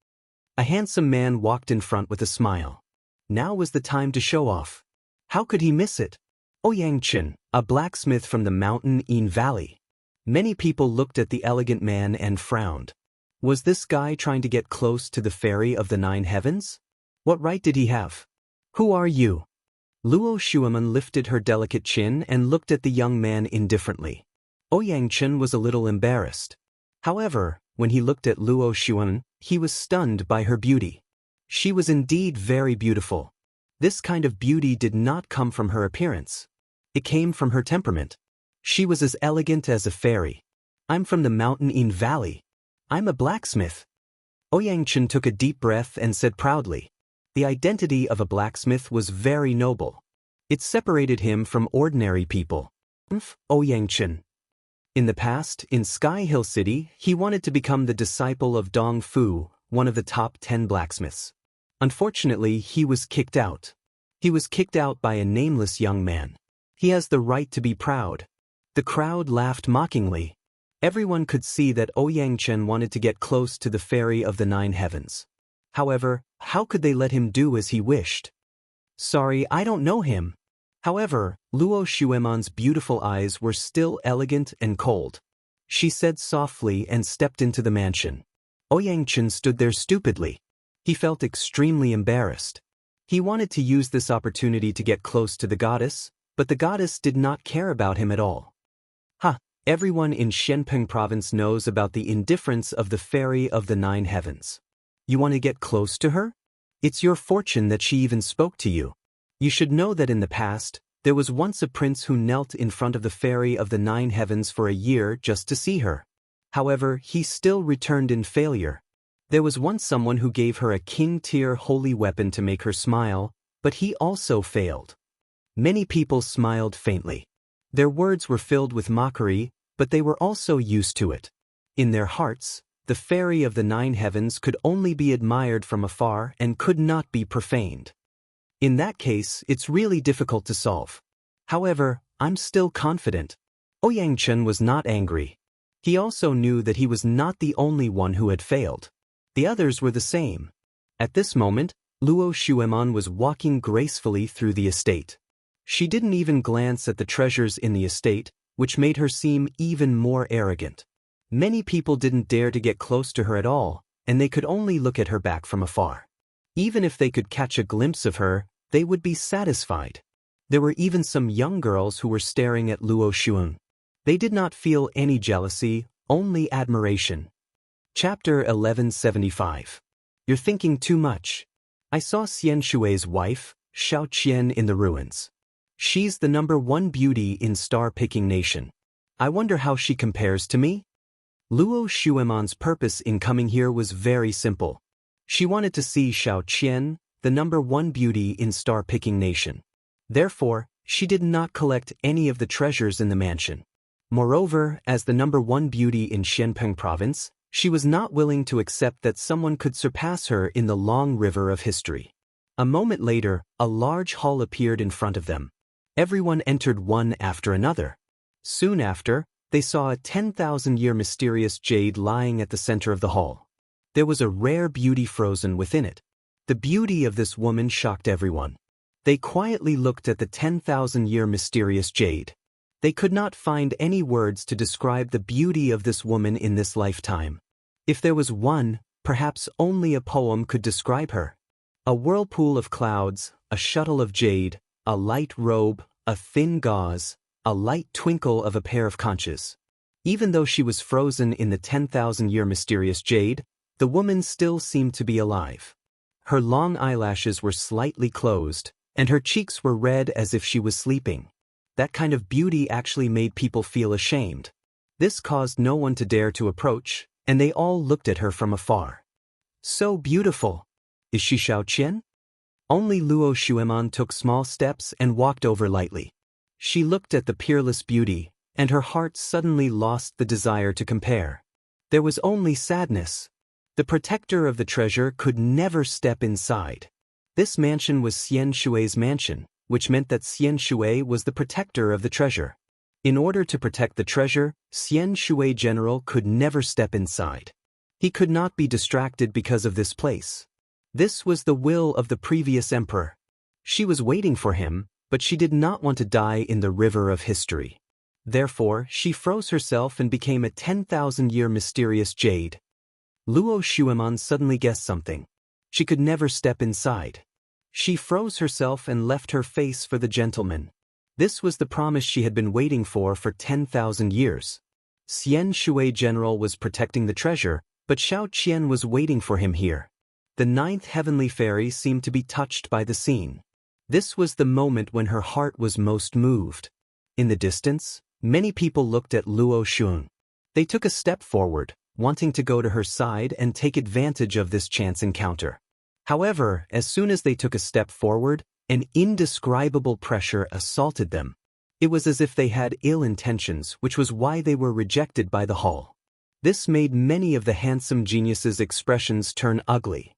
A handsome man walked in front with a smile. Now was the time to show off. How could he miss it? Ouyang Chen, a blacksmith from the mountain Yin Valley. Many people looked at the elegant man and frowned. Was this guy trying to get close to the fairy of the 9 heavens? What right did he have? Who are you? Luo Xuamen lifted her delicate chin and looked at the young man indifferently. Ouyang Chen was a little embarrassed. However, when he looked at Luo Xuan, he was stunned by her beauty. She was indeed very beautiful. This kind of beauty did not come from her appearance. It came from her temperament. She was as elegant as a fairy. I'm from the mountain Yin Valley. I'm a blacksmith. Ouyang Chen took a deep breath and said proudly. The identity of a blacksmith was very noble. It separated him from ordinary people. Ouyang Chen. In the past, in Sky Hill City, he wanted to become the disciple of Dong Fu, one of the top 10 blacksmiths. Unfortunately, he was kicked out. He was kicked out by a nameless young man. He has the right to be proud. The crowd laughed mockingly. Everyone could see that Ouyang Chen wanted to get close to the fairy of the 9 heavens. However, how could they let him do as he wished? Sorry, I don't know him. However, Luo Xueman's beautiful eyes were still elegant and cold. She said softly and stepped into the mansion. Ouyang Chen stood there stupidly. He felt extremely embarrassed. He wanted to use this opportunity to get close to the goddess, but the goddess did not care about him at all. Everyone in Shenpeng province knows about the indifference of the fairy of the 9 heavens. You want to get close to her? It's your fortune that she even spoke to you. You should know that in the past, there was once a prince who knelt in front of the fairy of the 9 heavens for a year just to see her. However, he still returned in failure. There was once someone who gave her a king-tier holy weapon to make her smile, but he also failed. Many people smiled faintly. Their words were filled with mockery, but they were also used to it. In their hearts, the fairy of the 9 heavens could only be admired from afar and could not be profaned. In that case, it's really difficult to solve. However, I'm still confident. Ouyang Chen was not angry. He also knew that he was not the only one who had failed. The others were the same. At this moment, Luo Xueman was walking gracefully through the estate. She didn't even glance at the treasures in the estate, which made her seem even more arrogant. Many people didn't dare to get close to her at all, and they could only look at her back from afar. Even if they could catch a glimpse of her, they would be satisfied. There were even some young girls who were staring at Luo Xuan. They did not feel any jealousy, only admiration. Chapter 1175. You're thinking too much. I saw Xian Shui's wife, Xiao Qian, in the ruins. She's the #1 beauty in star-picking nation. I wonder how she compares to me? Luo Xuemon's purpose in coming here was very simple. She wanted to see Xiao Qian, the #1 beauty in star-picking nation. Therefore, she did not collect any of the treasures in the mansion. Moreover, as the #1 beauty in Xianpeng province, she was not willing to accept that someone could surpass her in the long river of history. A moment later, a large hall appeared in front of them. Everyone entered one after another. Soon after, they saw a 10,000-year mysterious jade lying at the center of the hall. There was a rare beauty frozen within it. The beauty of this woman shocked everyone. They quietly looked at the 10,000-year mysterious jade. They could not find any words to describe the beauty of this woman in this lifetime. If there was one, perhaps only a poem could describe her. A whirlpool of clouds, a shuttle of jade, a light robe, a thin gauze, a light twinkle of a pair of conches. Even though she was frozen in the 10,000-year mysterious jade, the woman still seemed to be alive. Her long eyelashes were slightly closed, and her cheeks were red as if she was sleeping. That kind of beauty actually made people feel ashamed. This caused no one to dare to approach, and they all looked at her from afar. So beautiful! Is she Xiao Qian? Only Luo Xuemon took small steps and walked over lightly. She looked at the peerless beauty, and her heart suddenly lost the desire to compare. There was only sadness. The protector of the treasure could never step inside. This mansion was Xian Shui's mansion, which meant that Xian Shui was the protector of the treasure. In order to protect the treasure, Xian Shui General could never step inside. He could not be distracted because of this place. This was the will of the previous emperor. She was waiting for him, but she did not want to die in the river of history. Therefore, she froze herself and became a 10,000-year mysterious jade. Luo Xuemon suddenly guessed something. She could never step inside. She froze herself and left her face for the gentleman. This was the promise she had been waiting for 10,000 years. Xian Shui General was protecting the treasure, but Xiao Qian was waiting for him here. The 9th heavenly fairy seemed to be touched by the scene. This was the moment when her heart was most moved. In the distance, many people looked at Luo Xuan. They took a step forward, wanting to go to her side and take advantage of this chance encounter. However, as soon as they took a step forward, an indescribable pressure assaulted them. It was as if they had ill intentions, which was why they were rejected by the hall. This made many of the handsome geniuses' expressions turn ugly.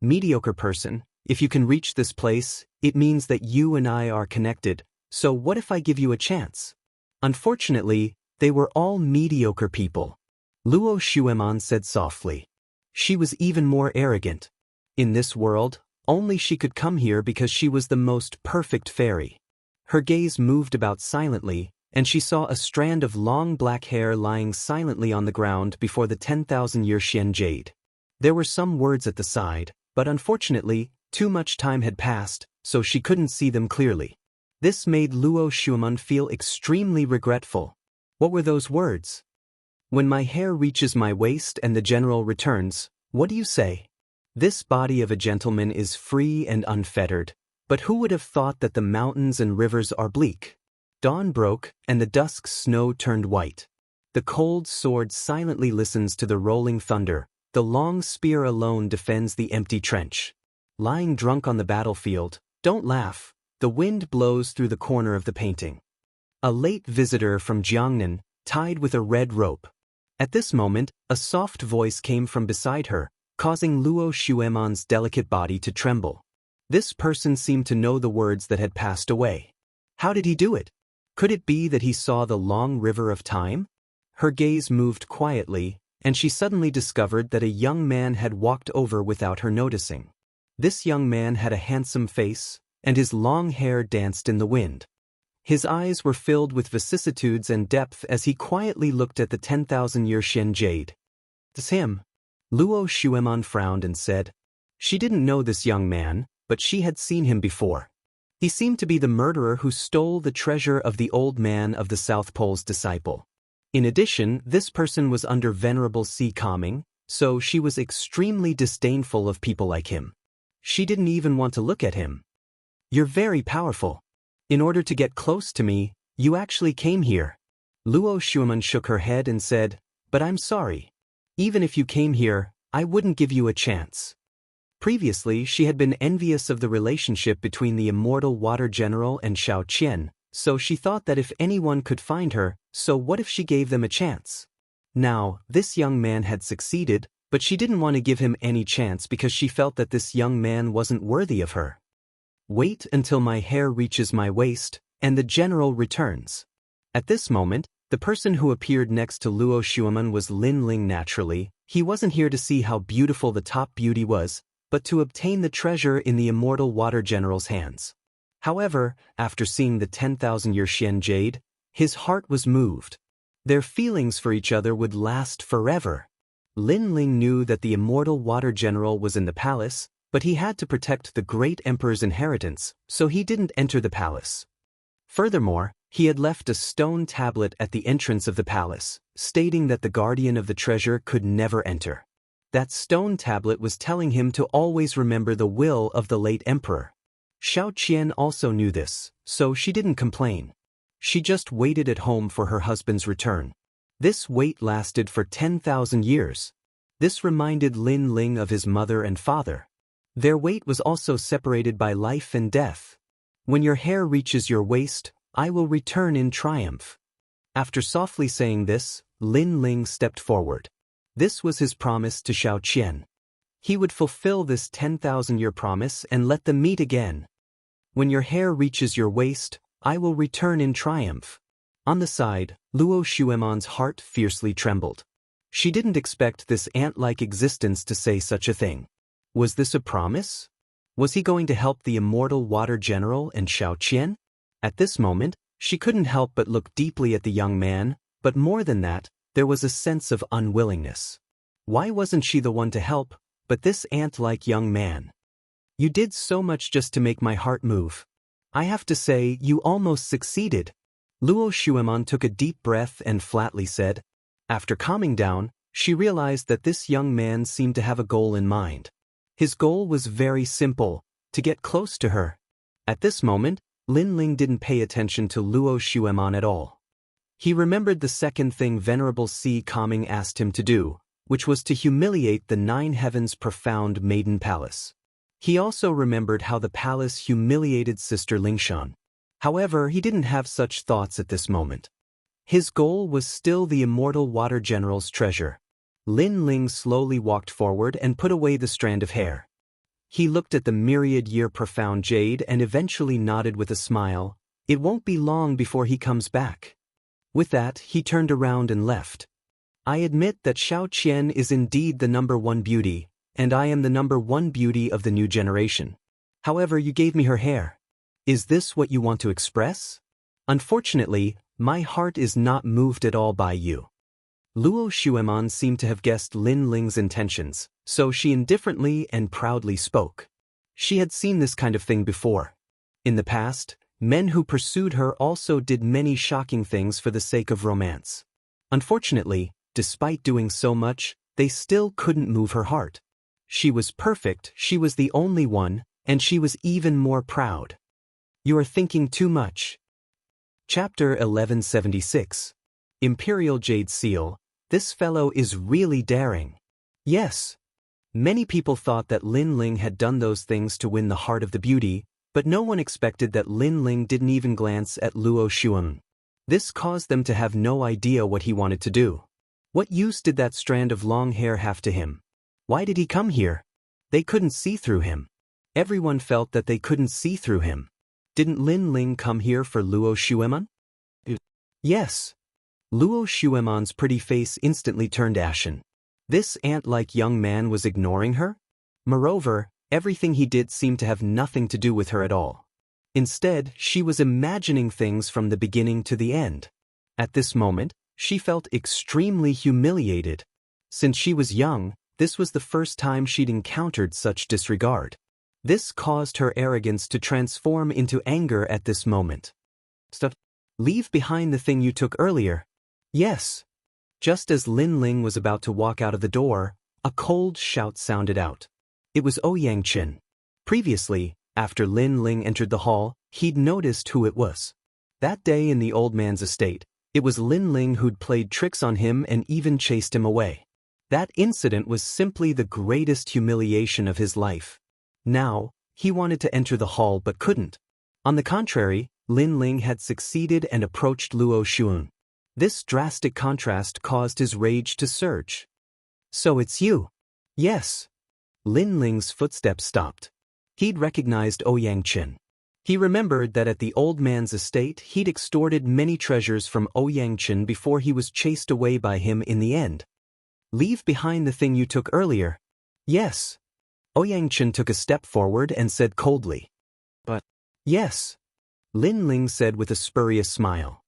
Mediocre person, if you can reach this place, it means that you and I are connected, so what if I give you a chance? Unfortunately, they were all mediocre people. Luo Xuemon said softly. She was even more arrogant. In this world, only she could come here because she was the most perfect fairy. Her gaze moved about silently, and she saw a strand of long black hair lying silently on the ground before the 10,000-year Xian jade. There were some words at the side, but unfortunately, too much time had passed, so she couldn't see them clearly. This made Luo Xuemon feel extremely regretful. What were those words? When my hair reaches my waist and the general returns, what do you say? This body of a gentleman is free and unfettered, but who would have thought that the mountains and rivers are bleak? Dawn broke, and the dusk snow turned white. The cold sword silently listens to the rolling thunder. The long spear alone defends the empty trench. Lying drunk on the battlefield, don't laugh. The wind blows through the corner of the painting. A late visitor from Jiangnan, tied with a red rope. At this moment, a soft voice came from beside her, causing Luo Xuemon's delicate body to tremble. This person seemed to know the words that had passed away. How did he do it? Could it be that he saw the long river of time? Her gaze moved quietly, and she suddenly discovered that a young man had walked over without her noticing. This young man had a handsome face, and his long hair danced in the wind. His eyes were filled with vicissitudes and depth as he quietly looked at the 10,000-year Xian jade. "It's him." Luo Xuemon frowned and said. She didn't know this young man, but she had seen him before. He seemed to be the murderer who stole the treasure of the old man of the South Pole's disciple. In addition, this person was under Venerable Sea Calming, so she was extremely disdainful of people like him. She didn't even want to look at him. "You're very powerful. In order to get close to me, you actually came here." Luo Xuemon shook her head and said, "But I'm sorry. Even if you came here, I wouldn't give you a chance." Previously, she had been envious of the relationship between the immortal water general and Xiao Qian, so she thought that if anyone could find her, so what if she gave them a chance? Now, this young man had succeeded, but she didn't want to give him any chance because she felt that this young man wasn't worthy of her. "Wait until my hair reaches my waist, and the general returns." At this moment, the person who appeared next to Luo Xuemon was Lin Ling naturally. He wasn't here to see how beautiful the top beauty was, but to obtain the treasure in the immortal water general's hands. However, after seeing the 10,000-year Xian jade, his heart was moved. Their feelings for each other would last forever. Lin Ling knew that the immortal water general was in the palace, but he had to protect the great emperor's inheritance, so he didn't enter the palace. Furthermore, he had left a stone tablet at the entrance of the palace, stating that the guardian of the treasure could never enter. That stone tablet was telling him to always remember the will of the late emperor. Xiao Qian also knew this, so she didn't complain. She just waited at home for her husband's return. This wait lasted for 10,000 years. This reminded Lin Ling of his mother and father. Their wait was also separated by life and death. "When your hair reaches your waist, I will return in triumph." After softly saying this, Lin Ling stepped forward. This was his promise to Xiao Qian. He would fulfill this 10,000-year promise and let them meet again. "When your hair reaches your waist, I will return in triumph." On the side, Luo Xuemon's heart fiercely trembled. She didn't expect this ant-like existence to say such a thing. Was this a promise? Was he going to help the immortal water general and Xiao Qian? At this moment, she couldn't help but look deeply at the young man, but more than that, there was a sense of unwillingness. Why wasn't she the one to help, but this ant-like young man? "You did so much just to make my heart move. I have to say, you almost succeeded." Luo Xuemon took a deep breath and flatly said. After calming down, she realized that this young man seemed to have a goal in mind. His goal was very simple, to get close to her. At this moment, Lin Ling didn't pay attention to Luo Xuemon at all. He remembered the second thing Venerable Sea Calming asked him to do, which was to humiliate the Nine Heavens' profound maiden palace. He also remembered how the palace humiliated Sister Lingshan. However, he didn't have such thoughts at this moment. His goal was still the immortal water general's treasure. Lin Ling slowly walked forward and put away the strand of hair. He looked at the myriad-year profound jade and eventually nodded with a smile. "It won't be long before he comes back." With that, he turned around and left. "I admit that Xiao Qian is indeed the #1 beauty, and I am the #1 beauty of the new generation. However, you gave me her hair. Is this what you want to express? Unfortunately, my heart is not moved at all by you." Luo Xuemon seemed to have guessed Lin Ling's intentions, so she indifferently and proudly spoke. She had seen this kind of thing before. In the past, men who pursued her also did many shocking things for the sake of romance. Unfortunately, despite doing so much, they still couldn't move her heart. She was perfect, she was the only one, and she was even more proud. "You are thinking too much." Chapter 1176. Imperial Jade Seal. This fellow is really daring. Yes. Many people thought that Lin Ling had done those things to win the heart of the beauty, but no one expected that Lin Ling didn't even glance at Luo Xuemon. This caused them to have no idea what he wanted to do. What use did that strand of long hair have to him? Why did he come here? They couldn't see through him. Everyone felt that they couldn't see through him. Didn't Lin Ling come here for Luo Xuemon? Yes. Luo Xuemon's pretty face instantly turned ashen. This ant-like young man was ignoring her? Moreover, everything he did seemed to have nothing to do with her at all. Instead, she was imagining things from the beginning to the end. At this moment, she felt extremely humiliated. Since she was young, this was the first time she'd encountered such disregard. This caused her arrogance to transform into anger at this moment. Stop. Leave behind the thing you took earlier. Yes. Just as Lin Ling was about to walk out of the door, a cold shout sounded out. It was Ouyang Qin. Previously, after Lin Ling entered the hall, he'd noticed who it was. That day in the old man's estate, it was Lin Ling who'd played tricks on him and even chased him away. That incident was simply the greatest humiliation of his life. Now, he wanted to enter the hall but couldn't. On the contrary, Lin Ling had succeeded and approached Luo Xuan. This drastic contrast caused his rage to surge. So it's you? Yes. Lin Ling's footsteps stopped. He'd recognized Ouyang Qin. He remembered that at the old man's estate he'd extorted many treasures from Ouyang Qin before he was chased away by him in the end. Leave behind the thing you took earlier. Yes. Ouyang Qin took a step forward and said coldly. But, yes. Lin Ling said with a spurious smile.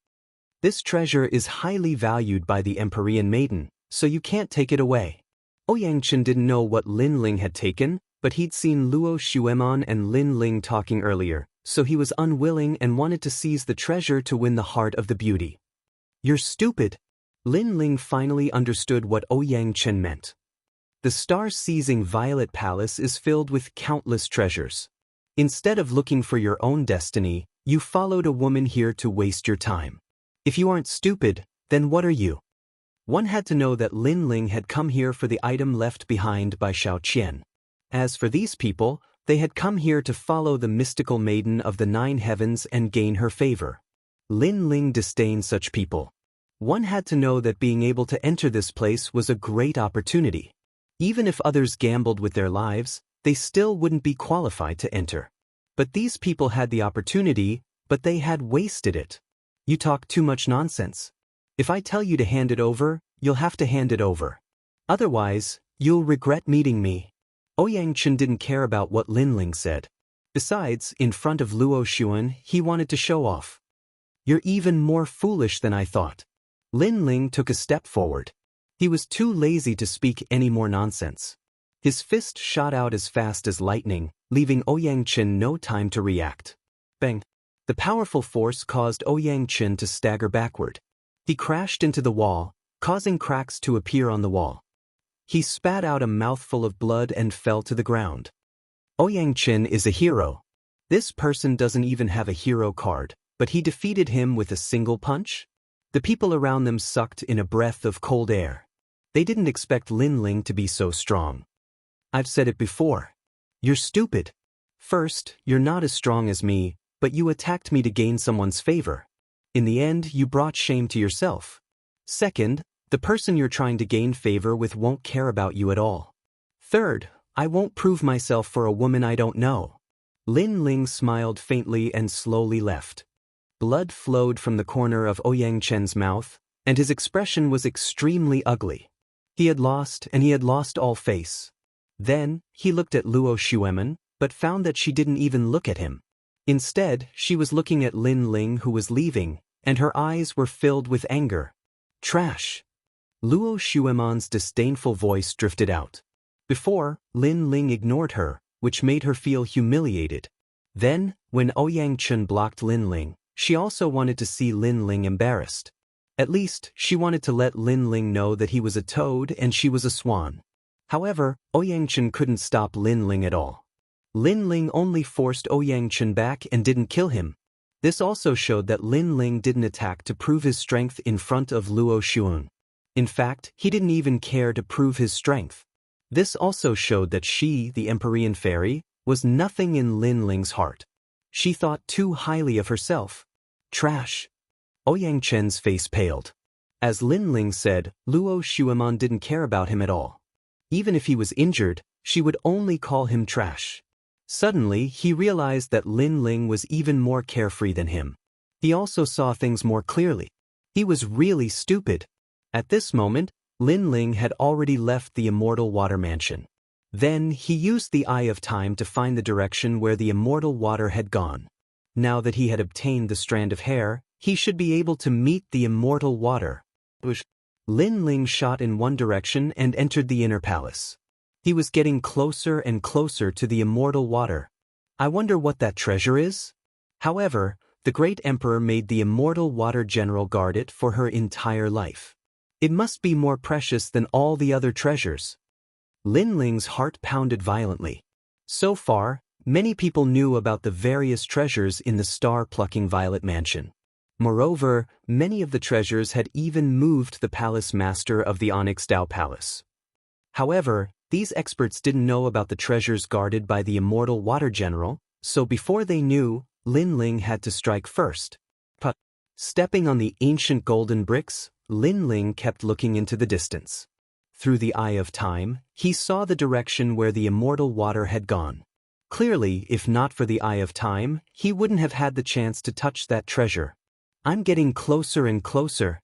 This treasure is highly valued by the Empyrean maiden, so you can't take it away. Ouyang Qin didn't know what Lin Ling had taken, but he'd seen Luo Xuemon and Lin Ling talking earlier, so he was unwilling and wanted to seize the treasure to win the heart of the beauty. You're stupid. Lin Ling finally understood what Ouyang Qin meant. The star-seizing Violet Palace is filled with countless treasures. Instead of looking for your own destiny, you followed a woman here to waste your time. If you aren't stupid, then what are you? One had to know that Lin Ling had come here for the item left behind by Xiao Qian. As for these people, they had come here to follow the mystical maiden of the 9 heavens and gain her favor. Lin Ling disdained such people. One had to know that being able to enter this place was a great opportunity. Even if others gambled with their lives, they still wouldn't be qualified to enter. But these people had the opportunity, but they had wasted it. You talk too much nonsense. If I tell you to hand it over, you'll have to hand it over. Otherwise, you'll regret meeting me. Ouyang Qin didn't care about what Lin Ling said. Besides, in front of Luo Xuan, he wanted to show off. You're even more foolish than I thought. Lin Ling took a step forward. He was too lazy to speak any more nonsense. His fist shot out as fast as lightning, leaving Ouyang Qin no time to react. Bang! The powerful force caused Ouyang Qin to stagger backward. He crashed into the wall, causing cracks to appear on the wall. He spat out a mouthful of blood and fell to the ground. Ouyang Qin is a hero. This person doesn't even have a hero card, but he defeated him with a single punch? The people around them sucked in a breath of cold air. They didn't expect Lin Ling to be so strong. I've said it before. You're stupid. First, you're not as strong as me, but you attacked me to gain someone's favor. In the end, you brought shame to yourself. Second, the person you're trying to gain favor with won't care about you at all. Third, I won't prove myself for a woman I don't know. Lin Ling smiled faintly and slowly left. Blood flowed from the corner of Ouyang Qin's mouth, and his expression was extremely ugly. He had lost, and he had lost all face. Then, he looked at Luo Xuemon, but found that she didn't even look at him. Instead, she was looking at Lin Ling who was leaving, and her eyes were filled with anger. Trash! Luo Xuemon's disdainful voice drifted out. Before, Lin Ling ignored her, which made her feel humiliated. Then, when Ouyang Qin blocked Lin Ling, she also wanted to see Lin Ling embarrassed. At least, she wanted to let Lin Ling know that he was a toad and she was a swan. However, Ouyang Qin couldn't stop Lin Ling at all. Lin Ling only forced Ouyang Qin back and didn't kill him. This also showed that Lin Ling didn't attack to prove his strength in front of Luo Xuan. In fact, he didn't even care to prove his strength. This also showed that she, the Empyrean fairy, was nothing in Lin Ling's heart. She thought too highly of herself. Trash! Ouyang Qin's face paled. As Lin Ling said, Luo Xuemon didn't care about him at all. Even if he was injured, she would only call him trash. Suddenly, he realized that Lin Ling was even more carefree than him. He also saw things more clearly. He was really stupid. At this moment, Lin Ling had already left the Immortal Water Mansion. Then, he used the Eye of Time to find the direction where the Immortal Water had gone. Now that he had obtained the strand of hair, he should be able to meet the immortal water. Lin Ling shot in one direction and entered the inner palace. He was getting closer and closer to the immortal water. I wonder what that treasure is? However, the great emperor made the immortal water general guard it for her entire life. It must be more precious than all the other treasures. Lin Ling's heart pounded violently. So far, many people knew about the various treasures in the star-plucking Violet Mansion. Moreover, many of the treasures had even moved the palace master of the Onyx Dao Palace. However, these experts didn't know about the treasures guarded by the immortal water general, so before they knew, Lin Ling had to strike first. Stepping on the ancient golden bricks, Lin Ling kept looking into the distance. Through the eye of time, he saw the direction where the immortal water had gone. Clearly, if not for the eye of time, he wouldn't have had the chance to touch that treasure. I'm getting closer and closer.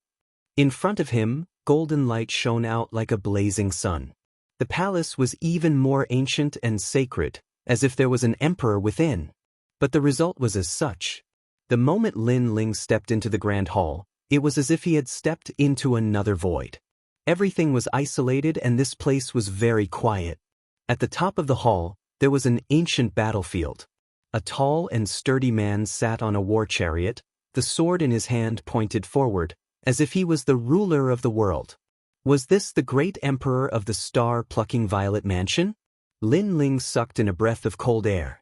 In front of him, golden light shone out like a blazing sun. The palace was even more ancient and sacred, as if there was an emperor within. But the result was as such. The moment Lin Ling stepped into the grand hall, it was as if he had stepped into another void. Everything was isolated and this place was very quiet. At the top of the hall, there was an ancient battlefield. A tall and sturdy man sat on a war chariot, the sword in his hand pointed forward, as if he was the ruler of the world. Was this the great emperor of the star-plucking Violet Mansion? Lin Ling sucked in a breath of cold air.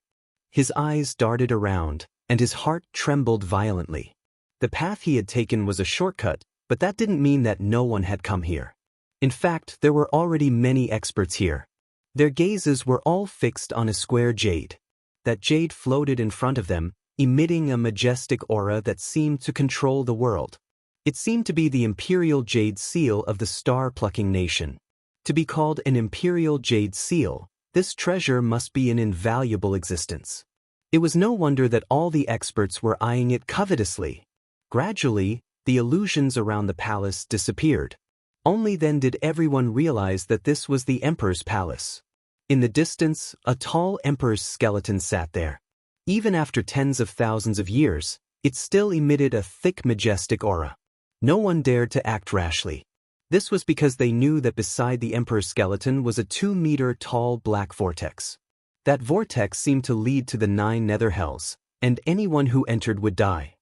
His eyes darted around, and his heart trembled violently. The path he had taken was a shortcut, but that didn't mean that no one had come here. In fact, there were already many experts here. Their gazes were all fixed on a square jade. That jade floated in front of them, emitting a majestic aura that seemed to control the world. It seemed to be the imperial jade seal of the star-plucking nation. To be called an imperial jade seal, this treasure must be an invaluable existence. It was no wonder that all the experts were eyeing it covetously. Gradually, the illusions around the palace disappeared. Only then did everyone realize that this was the emperor's palace. In the distance, a tall emperor's skeleton sat there. Even after tens of thousands of years, it still emitted a thick, majestic aura. No one dared to act rashly. This was because they knew that beside the emperor's skeleton was a 2-meter-tall black vortex. That vortex seemed to lead to the 9 nether hells, and anyone who entered would die.